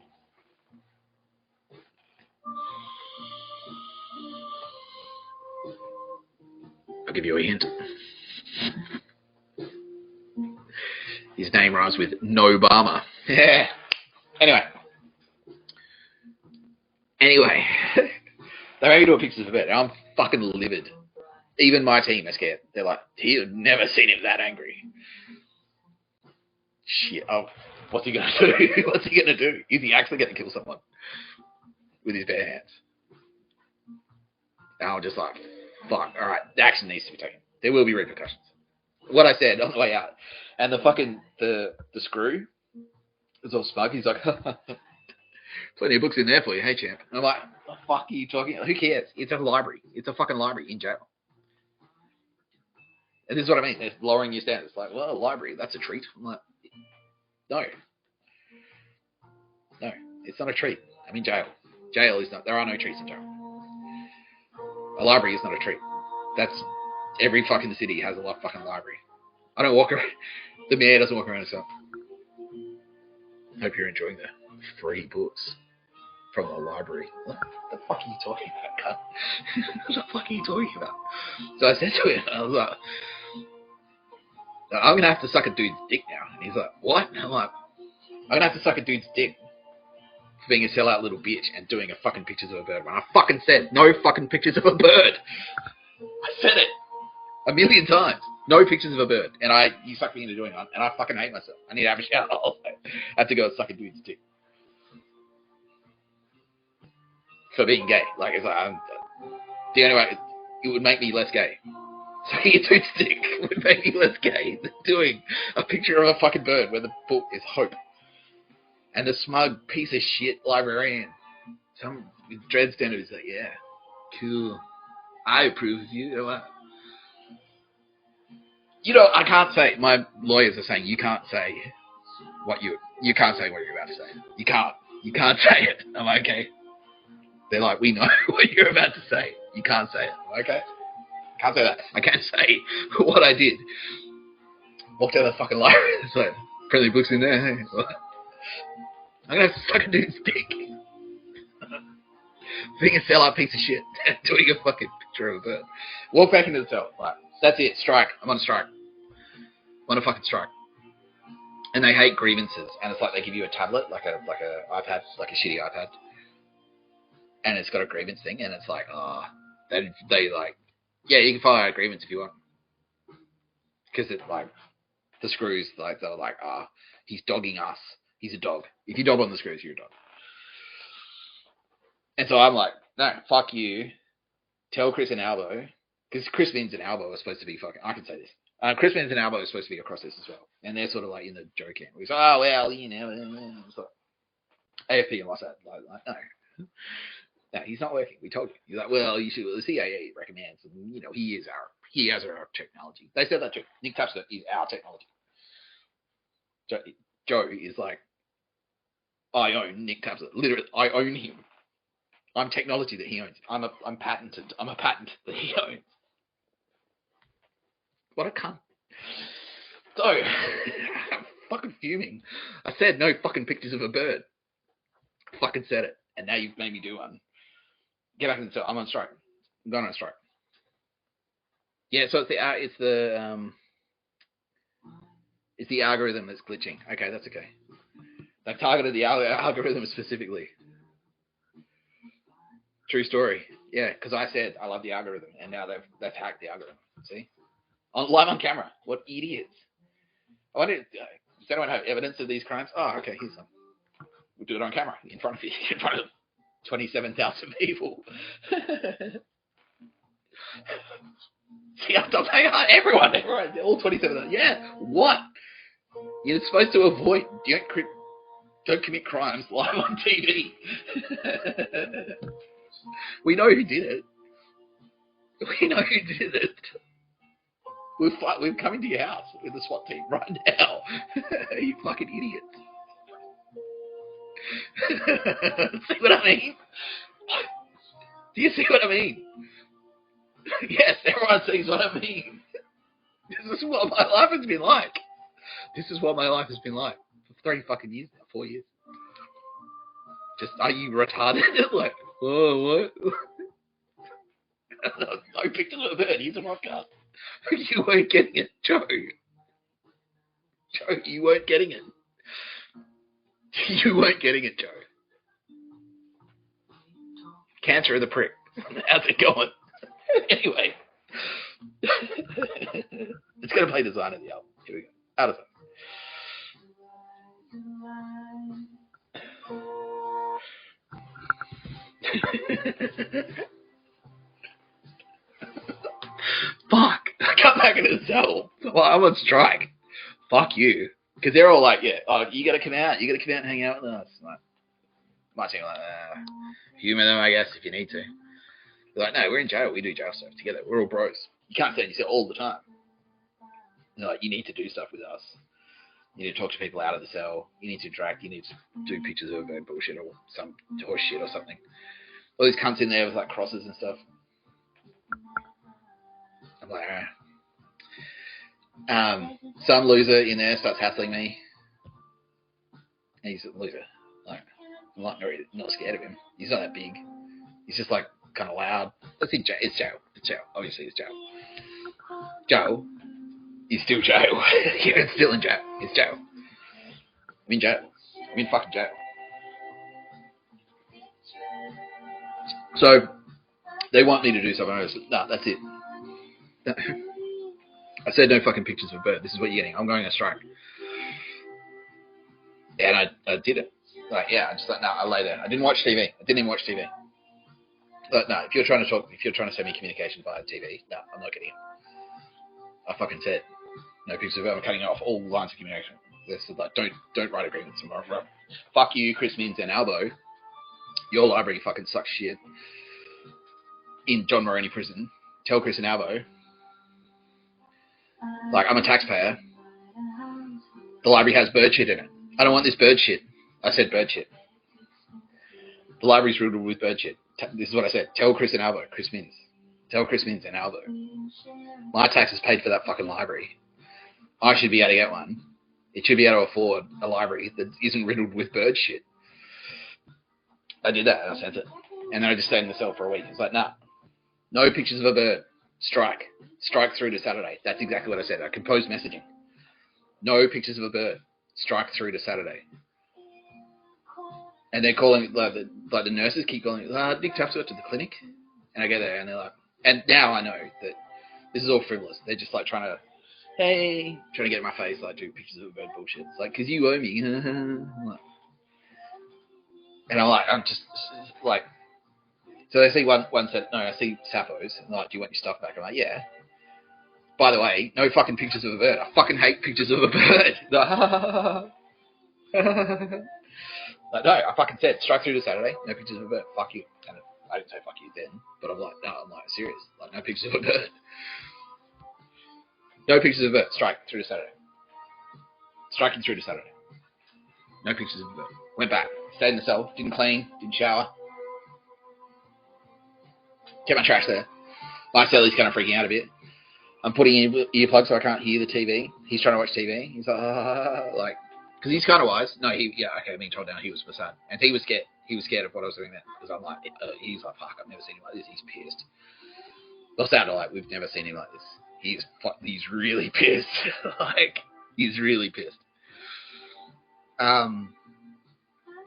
I'll give you a hint. His name rhymes with No Obama. Yeah. Anyway. They made me do a pictures of it. And I'm fucking livid. Even my team are scared. They're like, you've never seen him that angry. Shit. Oh, what's he gonna do? What's he gonna do? Is he actually gonna kill someone with his bare hands? And I'm just like, fuck. All right, the action needs to be taken. There will be repercussions. What I said on the way out, and the fucking the screw is all smug. He's like, plenty of books in there for you, hey champ. And I'm like, what the fuck are you talking about? Who cares? It's a library. It's a fucking library in jail. And this is what I mean. They're lowering your standards. Like, well, a library, that's a treat. I'm like, no, it's not a treat. I'm in jail. Jail is not. There are no treats in jail. A library is not a treat. That's every fucking city has a fucking library. I don't walk around. The mayor doesn't walk around himself. Hope you're enjoying the free books from the library. What the fuck are you talking about, cunt? What the fuck are you talking about? So I said to him, I was like, I'm gonna have to suck a dude's dick now. And he's like, what? And I'm like, I'm gonna have to suck a dude's dick for being a sellout little bitch and doing a fucking pictures of a bird. When I fucking said no fucking pictures of a bird. I said it 1,000,000 times. No pictures of a bird. And you sucked me into doing one. And I fucking hate myself. I need to have a shower. I have to go and suck a dude's dick. For being gay. Like, it's like, the only way, it would make me less gay. Sucking a dude's dick would make me less gay than doing a picture of a fucking bird where the book is hope. And the smug piece of shit librarian, some dread standard is like, yeah, cool. I approve of you. You know, I can't say, my lawyers are saying you can't say what you're about to say. You can't say it. I'm like, okay. They're like, we know what you're about to say. You can't say it. I'm like, okay. Can't say that. I can't say what I did. Walked out of the fucking library. It's like, friendly books in there. Hey, I'm gonna have to suck a dude's dick. Being a sellout piece of shit. Doing a fucking picture of a bird. Walk back into the cell. Like, that's it. Strike. I'm on a strike. I'm on a fucking strike. And they hate grievances. And it's like they give you a tablet, like a iPad, like a shitty iPad. And it's got a grievance thing. And it's like, they like, yeah, you can file a grievance if you want. Because it's like, the screws, like, they're like, he's dogging us. He's a dog. If you dog on the screws, you're a dog. And so I'm like, no, fuck you. Tell Chris and Albo, because Chris Vins and Albo are supposed to be fucking, I can say this. Chris Vins and Albo are supposed to be across this as well. And they're sort of like in the joke camp. He's like, oh, well, you know. It's like, AFP and what's that? Like, no. No, he's not working. We told you. He's like, well, you should. Well, the CIA recommends, and you know, he has our technology. They said that too. Nick Tapscott is our technology. Joe is like, I own Nick Tapscott. Literally, I own him. I'm technology that he owns. I'm patented. I'm a patent that he owns. What a cunt. So, I'm fucking fuming. I said no fucking pictures of a bird. I fucking said it, and now you've made me do one. Get back in the cell. I'm on strike. I'm going on strike. Yeah, so it's the algorithm that's glitching. Okay, that's okay. They've targeted the algorithm specifically. True story. Yeah, because I said I love the algorithm, and now they've hacked the algorithm. See, live on camera. What idiots! I wonder, does anyone have evidence of these crimes? Oh, okay, here's some. We'll do it on camera in front of you, in front of 27,000 people. See, everyone, all 27,000. Yeah, what? You're supposed to avoid. Don't commit crimes live on TV. We know who did it. We know who did it. We're coming to your house with the SWAT team right now. You fucking idiots. See what I mean? Do you see what I mean? Yes, everyone sees what I mean. This is what my life has been like. This is what my life has been like 3 fucking years now, 4 years. Just, are you retarded? Like, oh, what? No pictures of a bird. Here's a podcast. You weren't getting it, Joe. Joe, you weren't getting it. You weren't getting it, Joe. Cancer of the prick. How's it going? Anyway. It's going to play Design of the album. Here we go. Out of it. Fuck. I got back into the cell. Well, I'm on strike. Fuck you. Because they're all like, yeah, oh, you got to come out. You got to come out and hang out with us. Like, my team like, humor them, I guess, if you need to. They're like, no, we're in jail. We do jail stuff together. We're all bros. You can't say yourself all the time. They're like, you need to do stuff with us. You need to talk to people out of the cell. You need to interact. You need to do pictures of a bird bullshit or some horse shit or something. All these cunts in there with like crosses and stuff. I'm like, alright. Some loser in there starts hassling me. And he's a loser. Like, I'm like not scared of him. He's not that big. He's just like kind of loud. It's jail. It's jail. It's jail. Obviously, it's jail. Joe. He's still jail. Yeah, it's still in jail. It's jail. I'm in jail. I'm in fucking jail. So, they want me to do something. I said, no, that's it. I said no fucking pictures of a bird. This is what you're getting. I'm going on strike. And I did it. Like, yeah, I just like, no, I lay there. I didn't watch TV. I didn't even watch TV. But no, if you're trying to send me communication via TV, no, I'm not getting it. I fucking said, no pictures of it. I'm cutting off all lines of communication. They said, like, don't write agreements tomorrow. Fuck you, Chris Minns and Albo. Your library fucking sucks shit. In John Moroney prison. Tell Chris and Albo. Like, I'm a taxpayer. The library has bird shit in it. I don't want this bird shit. I said bird shit. The library's riddled with bird shit. This is what I said. Tell Chris and Albo. Chris Minns. Tell Chris Minns and Albo. My taxes paid for that fucking library. I should be able to get one. It should be able to afford a library that isn't riddled with bird shit. I did that and I sent it. And then I just stayed in the cell for a week. It's like, nah. No pictures of a bird. Strike. Strike through to Saturday. That's exactly what I said. I composed messaging. No pictures of a bird. Strike through to Saturday. And they're calling, like the nurses keep calling, Nick Tapscott to the clinic. And I go there and they're like, and now I know that this is all frivolous. They're just like trying to get in my face, like do pictures of a bird bullshit. It's like, because you owe me. And I'm just like, so they see one said, no, I see Sappos. And they're like, do you want your stuff back? I'm like, yeah. By the way, no fucking pictures of a bird. I fucking hate pictures of a bird. Like, no, I fucking said, strike through to Saturday, no pictures of a bird. Fuck you. And I didn't say fuck you then, but I'm like, no, I'm like, serious. Like, no pictures of a bird. No pictures of a bird. Strike through to Saturday. Striking through to Saturday. No pictures of a bird. Went back. Stayed in the cell. Didn't clean. Didn't shower. Kept my trash there. My celly's kind of freaking out a bit. I'm putting in earplugs so I can't hear the TV. He's trying to watch TV. He's like, because he's kind of wise. No, okay, being told down he was facade. And he was scared. He was scared of what I was doing then. Because I'm like, he's like, fuck, I've never seen him like this. He's pissed. They'll sound like, we've never seen him like this. He's really pissed. Like, he's really pissed. No,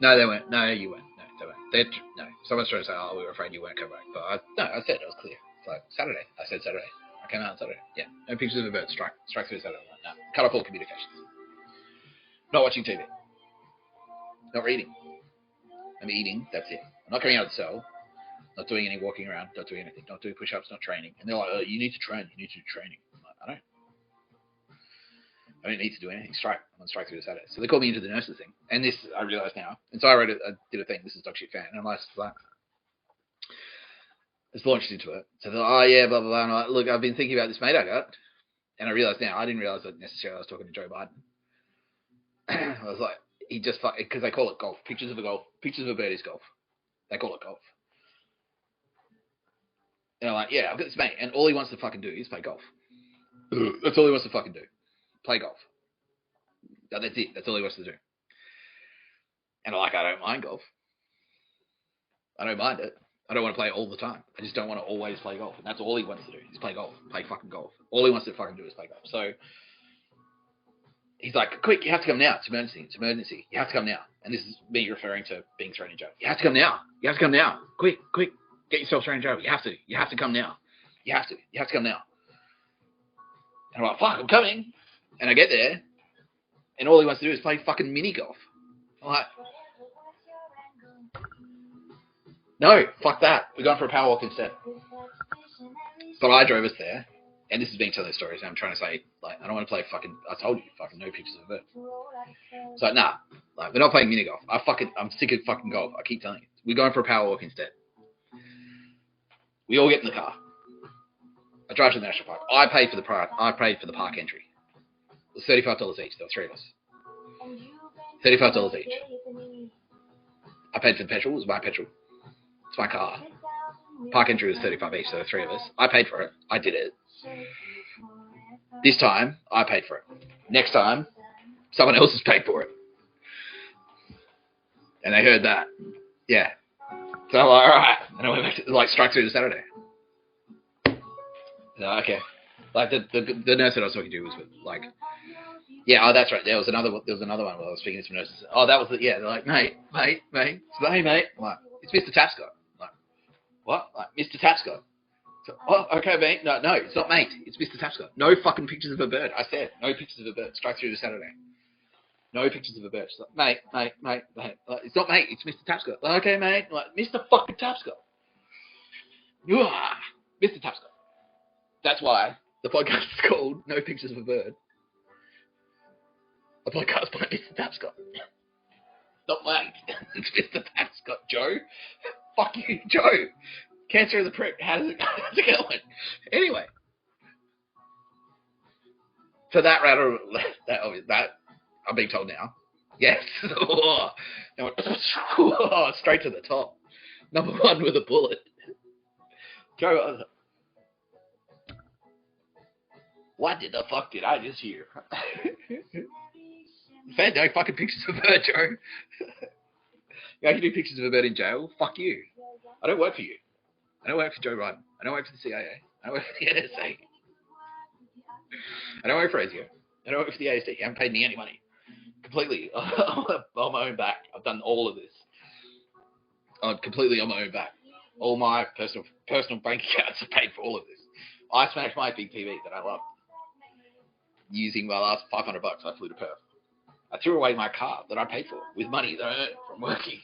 they weren't. No, you weren't. No, they weren't. No, someone's trying to say, oh, we were afraid you weren't coming back. But I said it was clear. It's like, Saturday. I said Saturday. I came out on Saturday. Yeah, no pictures of a bird. Strike through Saturday. No, cut off all communications. Not watching TV. Not reading. I'm eating. That's it. I'm not coming out of the cell. Not doing any walking around. Not doing anything. Not doing push-ups. Not training. And they're like, oh, you need to train. You need to do training. I'm like, I don't need to do anything. Strike. I'm on strike through to Saturday. So they called me into the nurses thing. And this, I realise now. And so I did a thing. This is dog shit fan. And I'm like, it's launched into it. So they're like, oh yeah, blah, blah, blah. And I'm like, look, I've been thinking about this mate I got. And I realise now, I didn't realise that necessarily I was talking to Joe Biden. I was like, he just, because they call it golf. Pictures of a bird is golf. They call it golf. And I'm like, yeah, I've got this mate. And all he wants to fucking do is play golf. That's all he wants to fucking do. Play golf. That's it. That's all he wants to do. And I don't mind golf. I don't mind it. I don't want to play it all the time. I just don't want to always play golf. And that's all he wants to do, is play golf. Play fucking golf. All he wants to fucking do is play golf. So he's like, quick, you have to come now. It's emergency. It's emergency. You have to come now. And this is me referring to being thrown in jail. You have to come now. You have to come now. Quick, quick. Get yourself thrown in jail. You have to. You have to come now. You have to. You have to come now. And I'm like, fuck, I'm coming. And I get there. And all he wants to do is play fucking mini golf. I'm like, no, fuck that. We're going for a power walk instead. But I drove us there. And this is being telling stories. And I'm trying to say, like, I don't want to play fucking, I told you, fucking no pictures of a bird. So, nah, like, we're not playing mini golf. I'm sick of fucking golf. I keep telling you. We're going for a power walk instead. We all get in the car. I drive to the national park. I paid for the park entry. It was $35 each. There were three of us. $35 each. I paid for the petrol. It was my petrol. It's my car. Park entry was $35 each. So there were three of us. I paid for it. I did it. This time, I paid for it. Next time, someone else has paid for it. And they heard that. Yeah. So I'm like, alright. And I went back to, like, strike through to Saturday. So, okay. Like, the nurse that I was talking to was like, yeah, oh, that's right. There was another one where I was speaking to some nurses. Oh, that was it. Yeah, they're like, mate. It's mate. I'm like, it's Mr. Tapscott. I'm like, what? Like, Mr. Tapscott. So, oh, okay, mate. No, it's not mate. It's Mr. Tapscott. No fucking pictures of a bird. I said, no pictures of a bird. Strike through to Saturday. No pictures of a bird. She's like, mate. Like, it's not mate. It's Mr. Tapscott. Like, okay, mate. I'm like, Mr. fucking Tapscott. Mr. Tapscott. That's why the podcast is called No Pictures of a Bird. A podcast by Mr. Tapscott. Not mate. It's Mr. Tapscott. Joe? Fuck you, Joe. Cancer of the prick. How's it going? Anyway. So that I'm being told now. Yes. Straight to the top. Number one with a bullet. Joe, what the fuck did I just hear? Fair no fucking pictures of a bird, Joe. You can do pictures of a bird in jail? Fuck you. I don't work for you. I don't work for Joe Biden. I don't work for the CIA. I don't work for the NSA. I don't work for ASIO. I don't work for the ASD. You haven't paid me any money. Completely on my own back. I've done all of this. I'm completely on my own back. All my personal bank accounts are paid for all of this. I smashed my big TV that I love. Using my last $500, I flew to Perth. I threw away my car that I paid for with money that I earned from working.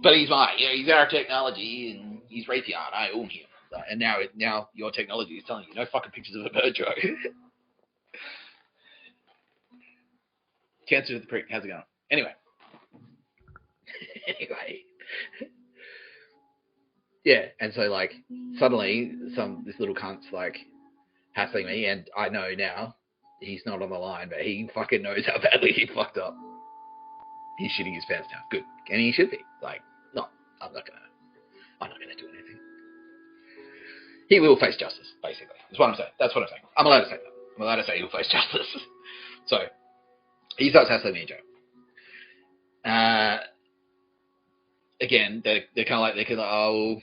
But he's our technology, and he's Raytheon. I own him. And now your technology is telling you no fucking pictures of a bird, Joe. Cancer to the prick. How's it going? Anyway. Yeah, and so like suddenly this little cunt's like hassling me, and I know now he's not on the line, but he fucking knows how badly he fucked up. He's shitting his pants now. Good, and he should be. Like, no, I'm not gonna do anything. He will face justice, basically. That's what I'm saying. That's what I'm saying. I'm allowed to say that. I'm allowed to say he'll face justice. So he starts hassling me, Joe. Again, they're kind of like, oh.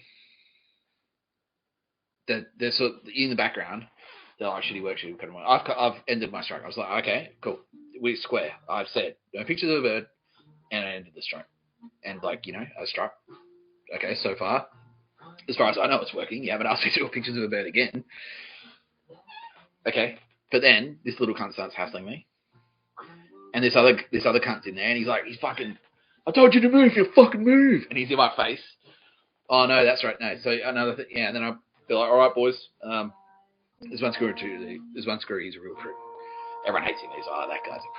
They're sort of in the background. They're like, should he work? I've ended my strike. I was like, okay, cool. We're square. I've said no pictures of a bird, and I ended the strike. And like, I struck. Okay, so far, as far as I know, it's working. You haven't asked me to do pictures of a bird again. Okay, but then this little cunt starts hassling me, and this other cunt's in there, and he's fucking. I told you to move. You fucking move. And he's in my face. Oh no, that's right. No, so another thing. Yeah, and then they're like, all right, boys. There's one screw too. There's one screw. He's a real prick. Everyone hates him. He's like, oh, that guy's a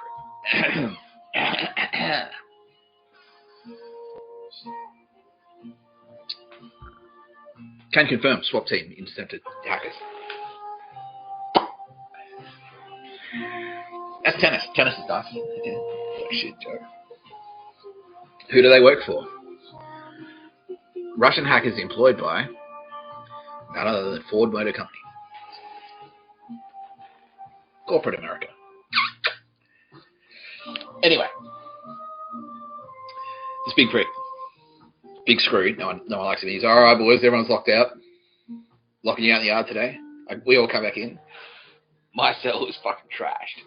prick. Can confirm. Swap team intercepted hackers. That's tennis. Tennis is nice. Oh, shit, Joe. Who do they work for? Russian hackers employed by none other than Ford Motor Company. Corporate America. Anyway, this big prick, big screw. No one likes him. He's all right, boys. Everyone's locked out. Locking you out in the yard today. We all come back in. My cell is fucking trashed.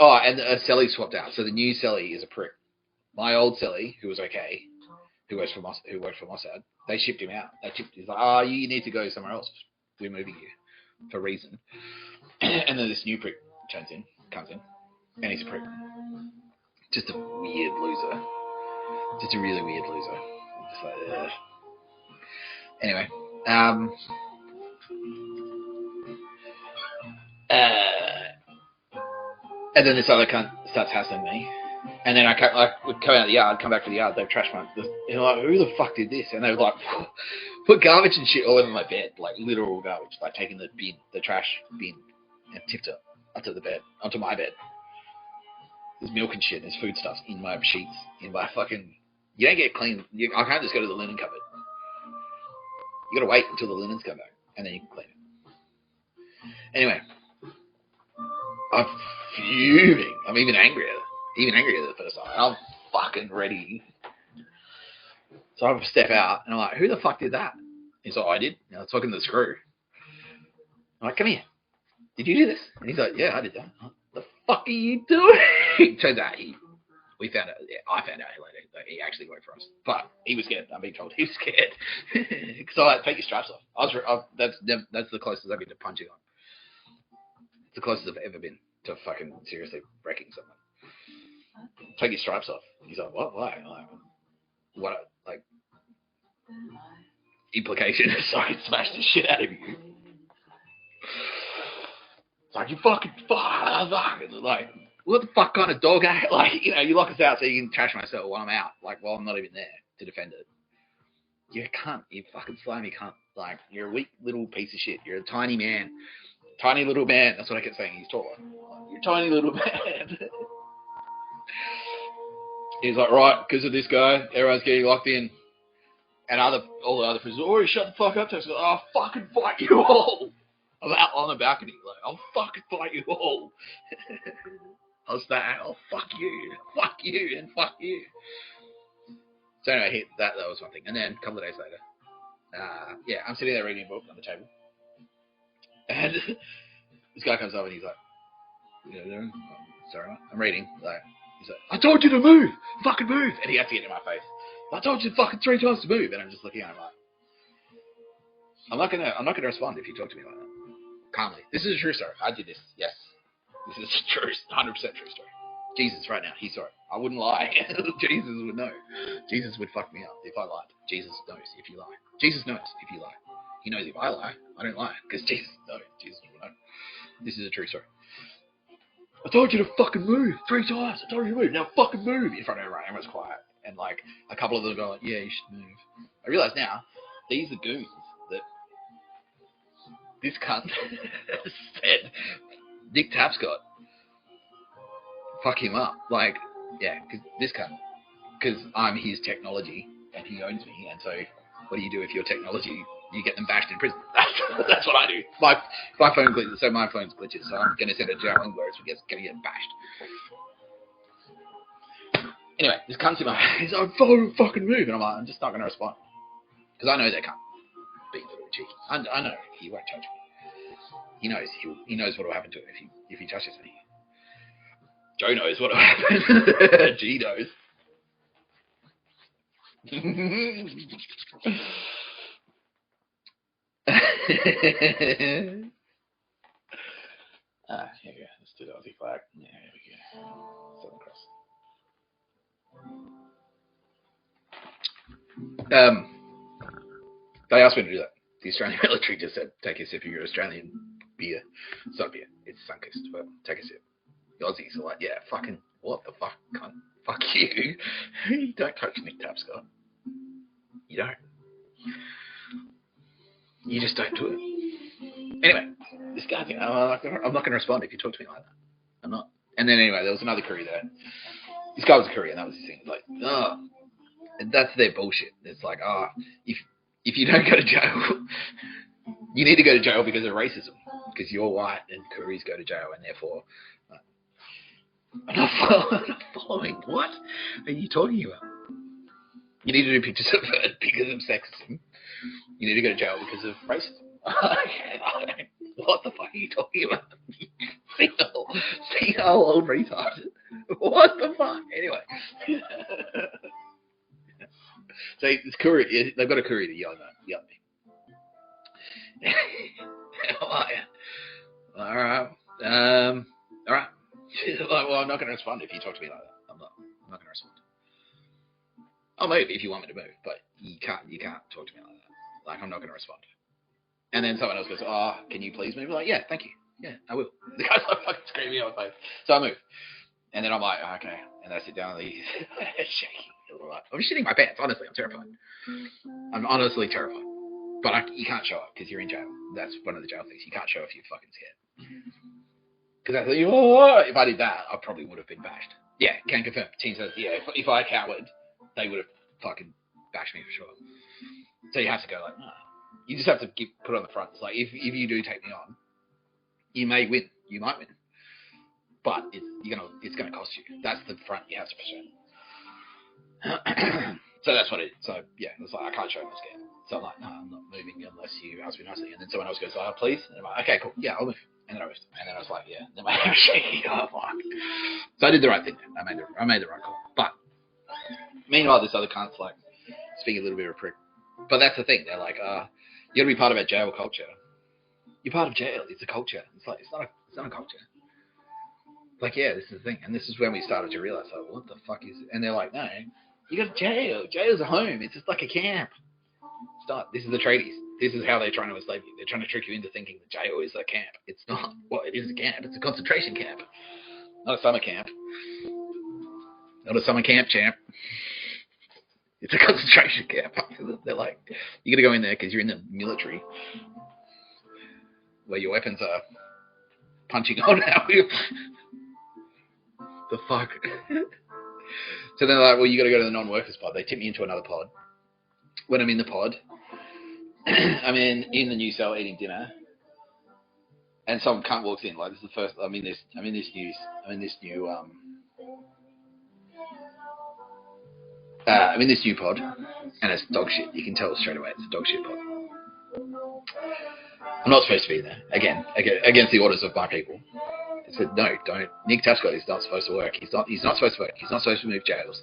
Oh, and a cellie swapped out. So the new cellie is a prick. My old cellie, who was okay, who worked for Mossad, they shipped him out. He's like, you need to go somewhere else. We're moving you for a reason. And then this new prick comes in, and he's a prick. Just a weird loser. Just a really weird loser. Just like, ugh. Anyway, and then this other cunt starts hassling me. And then I would come out of the yard, come back to the yard, they'd trash my... And like, who the fuck did this? And they would like put garbage and shit all over my bed, like literal garbage, like taking the trash bin, and tipped it onto the bed, onto my bed. There's milk and shit, there's foodstuffs in my sheets, in my fucking... You don't get clean. I can't just go to the linen cupboard. You gotta wait until the linens come back, and then you can clean it. Anyway, I'm fuming. I'm even angrier the first time. I'm fucking ready. So I step out, and I'm like, who the fuck did that? He's like, I did. I was talking to the screw. I'm like, come here. Did you do this? And he's like, yeah, I did that. What the fuck are you doing? Turns out I found out later that he actually worked for us. But he was scared. I'm being told he was scared. Because I like, take your straps off. That's the closest I've been to punching on. It's the closest I've ever been to fucking seriously wrecking someone. Take your stripes off. He's like, what? Why? I'm like, what? Like, implication is so I can smash the shit out of you. It's like, you fucking fuck. Like, what the fuck kind of dog? Like, you lock us out so you can trash my cell while I'm out. Like, while I'm not even there to defend it. You cunt. You fucking slimy cunt. Like, you're a weak little piece of shit. You're a tiny man. Tiny little man. That's what I kept saying. He's taller. You're a tiny little man. He's like, right, because of this guy, everyone's getting locked in. And all the other prisoners, shut the fuck up. So I'll fucking fight you all. I'm out on the balcony, like, I'll fucking fight you all. I'll fuck you, and fuck you. So anyway, that was one thing. And then a couple of days later, I'm sitting there reading a book on the table. And this guy comes up and he's like, sorry, I'm reading, like, he's like, I told you to move! Fucking move! And he had to get in my face. I told you fucking 3 times to move. And I'm just looking at him like, I'm not gonna respond if you talk to me like that. Calmly. This is a true story. I did this. Yes. This is true. 100% true story. Jesus right now, he saw it. I wouldn't lie. Jesus would know. Jesus would fuck me up if I lied. Jesus knows if you lie. Jesus knows if you lie. He knows if I lie, I don't lie. Because Jesus knows. Jesus will know. This is a true story. I told you to fucking move 3 times. I told you to move. Now fucking move. In front of everyone. Everyone's quiet. And like, a couple of them go like, yeah, you should move. I realise now, these are goons that this cunt said Nick Tapscott fuck him up. Like, yeah, because this cunt, because I'm his technology and he owns me, and so what do you do with your technology? You get them bashed in prison. That's what I do. My phone glitches, so my phone's glitches, so I'm going to send it to jail and whereas we're going to get bashed. Anyway, this cunt's in my face. He's like, fucking move. And I'm like, I'm just not going to respond. Because I know they can't be a little cheeky. I know he won't touch me. He knows what will happen to him if he touches me. Joe knows what will happen. G knows. Here we go. Let's do the Aussie flag. Yeah, here we go. Southern Cross. They asked me to do that. The Australian military just said, take a sip of your Australian beer. It's not beer, it's Sunkist, but take a sip. The Aussies are like, yeah, fucking, what the fuck, cunt? Fuck you. You don't touch Nick Tapscott. You don't. You just don't do it. Anyway, this guy, I'm not going to respond if you talk to me like that. I'm not. And then anyway, there was another courier there. This guy was a courier, and that was his thing. Like, and that's their bullshit. It's like, if you don't go to jail, you need to go to jail because of racism. Because you're white and couriers go to jail, and therefore, I'm not following. What are you talking about? You need to do pictures of it because of sexism. You need to go to jail because of racism. What the fuck are you talking about? Senile old retard. What the fuck? Anyway. So it's courier. They've got a courier to yell at me. All right. All right. Well, I'm not going to respond if you talk to me like that. I'm not going to respond. I'll move if you want me to move, but you can't talk to me like that. Like, I'm not going to respond. And then someone else goes, "Oh, can you please move?" I'm like, yeah, thank you. Yeah, I will. The guy's like fucking screaming on my face. So I move. And then I'm like, okay. And I sit down and he's shaking. I'm shitting my pants, honestly. I'm terrified. I'm honestly terrified. But you can't show up because you're in jail. That's one of the jail things. You can't show if you're fucking scared. Because I thought, if I did that, I probably would have been bashed. Yeah, can confirm. Team says, yeah, if I cowered, they would have fucking bashed me for sure. So you have to go like, no. You just have to put on the front. It's like, if you do take me on, you may win. You might win. But it's gonna cost you. That's the front you have to present. So that's what it is. So yeah, it's like I can't show I'm scared. So I'm like, no, I'm not moving unless you ask me nicely. And then someone else goes, oh, please. And I'm like, okay, cool. Yeah, I'll move. And then I moved. And then I was like, yeah. And then my hair was shaking. Oh, fuck. So I did the right thing. I made the right call. But meanwhile, this other cunt's like speaking a little bit of a prick. But that's the thing. They're like, you gotta be part of our jail culture. You're part of jail. It's a culture. It's like it's not a culture. Like, yeah, this is the thing. And this is when we started to realize, like, what the fuck is it? And they're like, no, you go to jail. Jail's a home. It's just like a camp. It's not. This is the tradies. This is how they're trying to enslave you. They're trying to trick you into thinking that jail is a camp. It's not. Well, it is a camp. It's a concentration camp. Not a summer camp. Not a summer camp, champ. It's a concentration camp. They're like, you got to go in there because you're in the military, where your weapons are punching on now. The fuck? So they're like, well, you got to go to the non-workers pod. They tip me into another pod. When I'm in the pod, I'm in the new cell eating dinner, and some cunt walks in. Like, this is the first. I'm in this new pod, and it's dog shit. You can tell straight away it's a dog shit pod. I'm not supposed to be there. Again, against the orders of my people. I said, no, don't. Nick Tapscott is not supposed to work. He's not supposed to work. He's not supposed to move jails.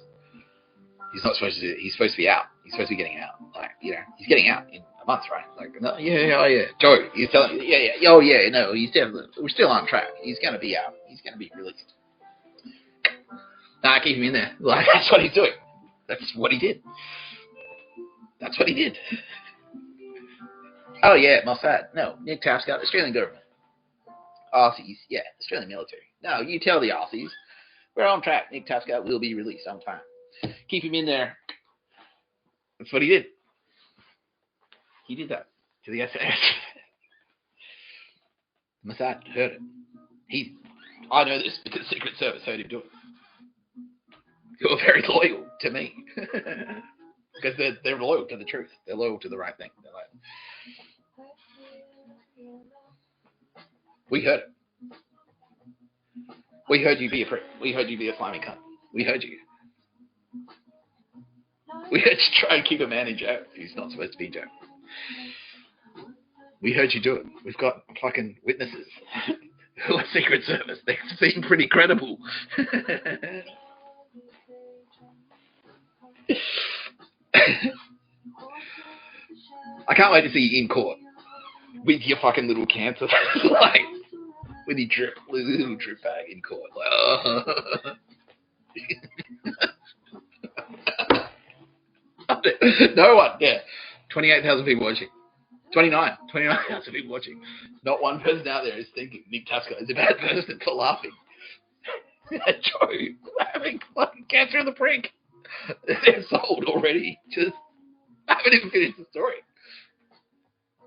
He's not supposed to. He's supposed to be out. He's supposed to be getting out. Like, he's getting out in a month, right? Like, no, yeah. Joe, he's telling me, yeah. Oh, yeah, no, we're still on track. He's going to be out. He's going to be released. Nah, keep him in there. Like, that's what he's doing. That's what he did. That's what he did. Oh, yeah, Mossad. No, Nick Tapscott, Australian government. Aussies, yeah, Australian military. No, you tell the Aussies. We're on track. Nick Tapscott will be released on time. Keep him in there. That's what he did. He did that to the SAS. Mossad heard it. I know this because the Secret Service heard him do it. They were very loyal to me. Because they're loyal to the truth. They're loyal to the right thing. They're like, we heard it. We heard you be a prick. We heard you be a slimy cunt. We heard you. We heard you try and keep a man in jail who's not supposed to be in jail. We heard you do it. We've got fucking witnesses who are Secret Service. They seem pretty credible. I can't wait to see you in court with your fucking little cancer, like, with your little drip bag in court. Like, no one, yeah. 28,000 people watching. 29,000 people watching. Not one person out there is thinking Nick Tapscott is a bad person for laughing. Joe, having fucking cancer in the prick. They're sold already. Just, I haven't even finished the story.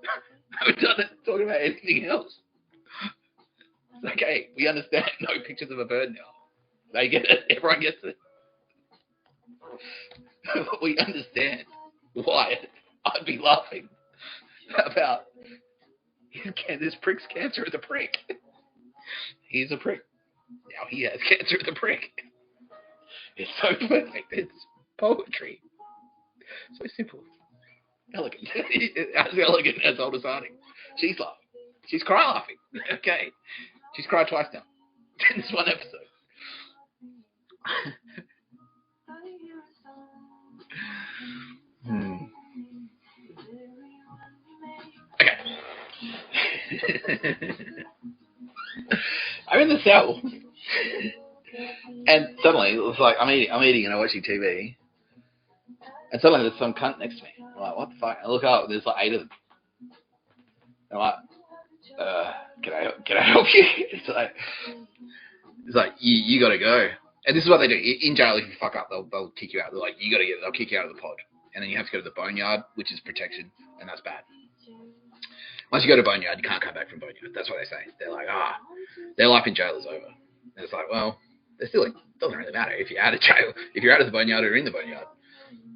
I haven't done it talking about anything else. It's okay, we understand. No pictures of a bird now. They get it. Everyone gets it. We understand why I'd be laughing about this prick's cancer is a prick. He's a prick. Now he has cancer of the prick. It's so perfect. It's poetry. So simple. Elegant. As elegant as old as Harding. She's laughing. She's laughing. Okay. She's cried twice now. In this one episode. Okay. I'm in the cell. And suddenly, it's like, I'm eating and I'm watching TV. And suddenly there's some cunt next to me. I'm like, what the fuck? I look up, there's like 8 of them. I'm like, can I help you? It's like you gotta go. And this is what they do. In jail, if you fuck up, they'll kick you out. They're like, they'll kick you out of the pod. And then you have to go to the boneyard, which is protection, and that's bad. Once you go to boneyard, you can't come back from boneyard. That's what they say. They're like, their life in jail is over. And it's like, well, they're still like, it doesn't really matter if you're out of jail. If you're out of the boneyard or in the boneyard,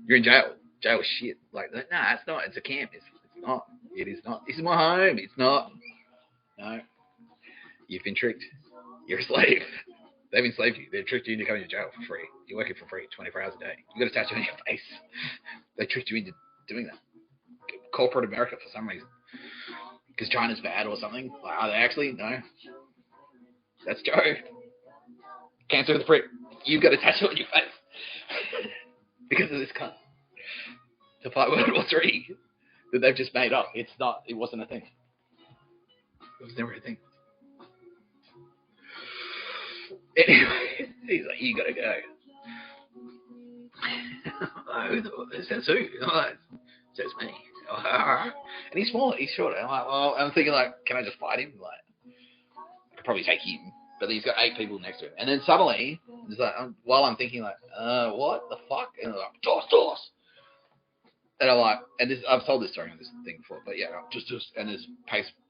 you're in jail. Jail is shit. Like, nah, it's not. It's a camp. It's not. It is not. This is my home. It's not. No. You've been tricked. You're a slave. They've enslaved you. They've tricked you into coming to jail for free. You're working for free 24 hours a day. You've got a tattoo on your face. They tricked you into doing that. Corporate America for some reason. Because China's bad or something. Like, are they actually? No. That's Joe. Cancer of the prick. You've got a tattoo on your face. Because of this cunt. To fight World War III that they've just made up. It wasn't a thing. It was never a thing. Anyway, he's like, you gotta go. It says who? It says me. And he's smaller, he's shorter. I'm like, well, I'm thinking like, can I just fight him? Like, I could probably take him. But he's got 8 people next to him. And then suddenly, it's like, while I'm thinking like, what the fuck? And they're like, toss. And I'm like, and this, I've told this story on this thing before, but yeah, just, and there's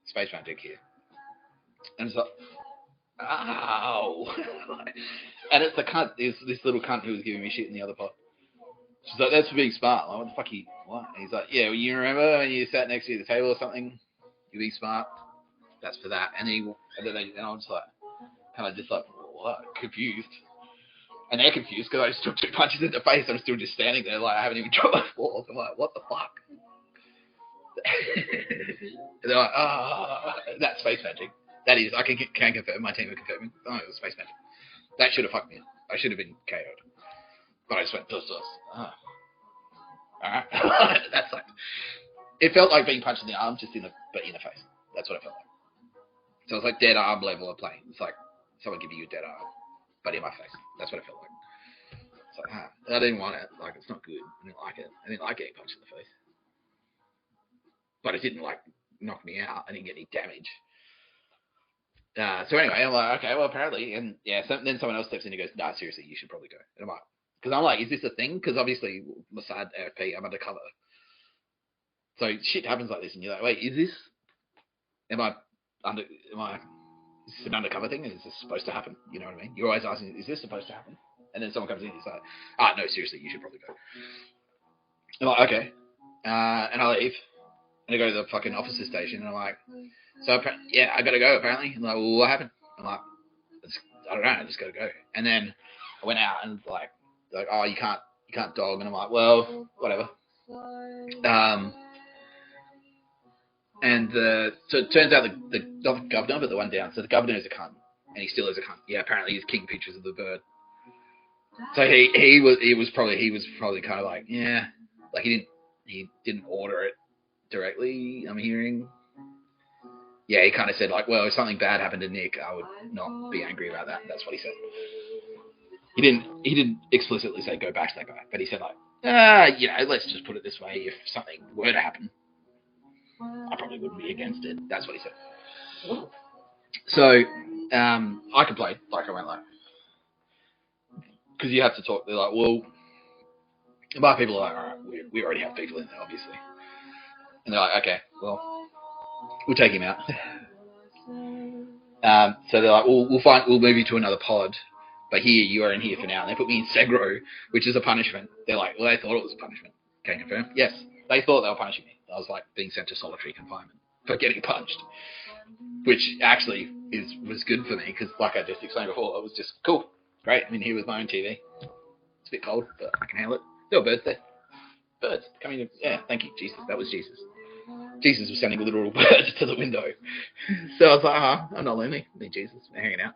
Space Magic here. And it's like, ow. And it's the cunt, this little cunt who was giving me shit in the other pod. She's like, that's for being smart. Like, what the fuck what? And he's like, yeah, well, you remember when you sat next to me at the table or something? You're being smart. That's for that. And then I'm just like, kind of just like, what? Confused. And they're confused because I just took 2 punches in the face. I'm still just standing there like I haven't even dropped my balls. I'm like, what the fuck? And they're like, that's Space Magic. That is, I can confirm, my team are confirming. Oh, it was Space Magic. That should have fucked me up. I should have been KO'd. But I just went, toss. Alright. That's like, it felt like being punched in the arm, just in the face. That's what it felt like. So it's like dead arm level of playing. It's like someone giving you a dead arm, but in my face. That's what it felt like. It's like, I didn't want it. Like, it's not good. I didn't like it. I didn't like getting punched in the face. But it didn't, like, knock me out. I didn't get any damage. So anyway, I'm like, okay, well, apparently, and yeah, then someone else steps in and goes, nah, seriously, you should probably go. And I'm like, because I'm like, is this a thing? Because obviously, Mossad, AFP, I'm undercover. So shit happens like this, and you're like, wait, is this? Is this an undercover thing? Is this supposed to happen? You know what I mean? You're always asking, is this supposed to happen? And then someone comes in and he's like, no, seriously, you should probably go. I'm like, okay. And I leave. And I go to the fucking officer station, and I'm like, so, yeah, I gotta go, apparently. And like, well, what happened? I'm like, I don't know, I just gotta go. And then I went out, and like, oh, you can't dog. And I'm like, well, whatever. And so it turns out not the governor, but the one down. So the governor is a cunt, and he still is a cunt. Yeah, apparently he's king pictures of the bird. So he was probably kind of like, yeah, like he didn't order it directly. I'm hearing. Yeah, he kind of said like, well, if something bad happened to Nick, I would not be angry about that. That's what he said. He didn't explicitly say go back to that guy, but he said like, let's just put it this way: if something were to happen, I probably wouldn't be against it. That's what he said. So I complained, like I went like, because you have to talk. They're like, well, my people are like, all right, we already have people in there, obviously, and they're like, okay, well. We'll take him out. So they're like, we'll move you to another pod, but here, you are in here for now. And they put me in Segro, which is a punishment. They're like, well, they thought it was a punishment. Can you confirm? Yes. They thought they were punishing me. I was like being sent to solitary confinement for getting punched, which actually was good for me because, like I just explained before, it was just cool, great. I'm in here with my own TV. It's a bit cold, but I can handle it. There were birds there. Birds coming in. Yeah, thank you, Jesus. That was Jesus. Jesus was sending literal birds to the window. So I was like, I'm not lonely. Me, Jesus, we're hanging out.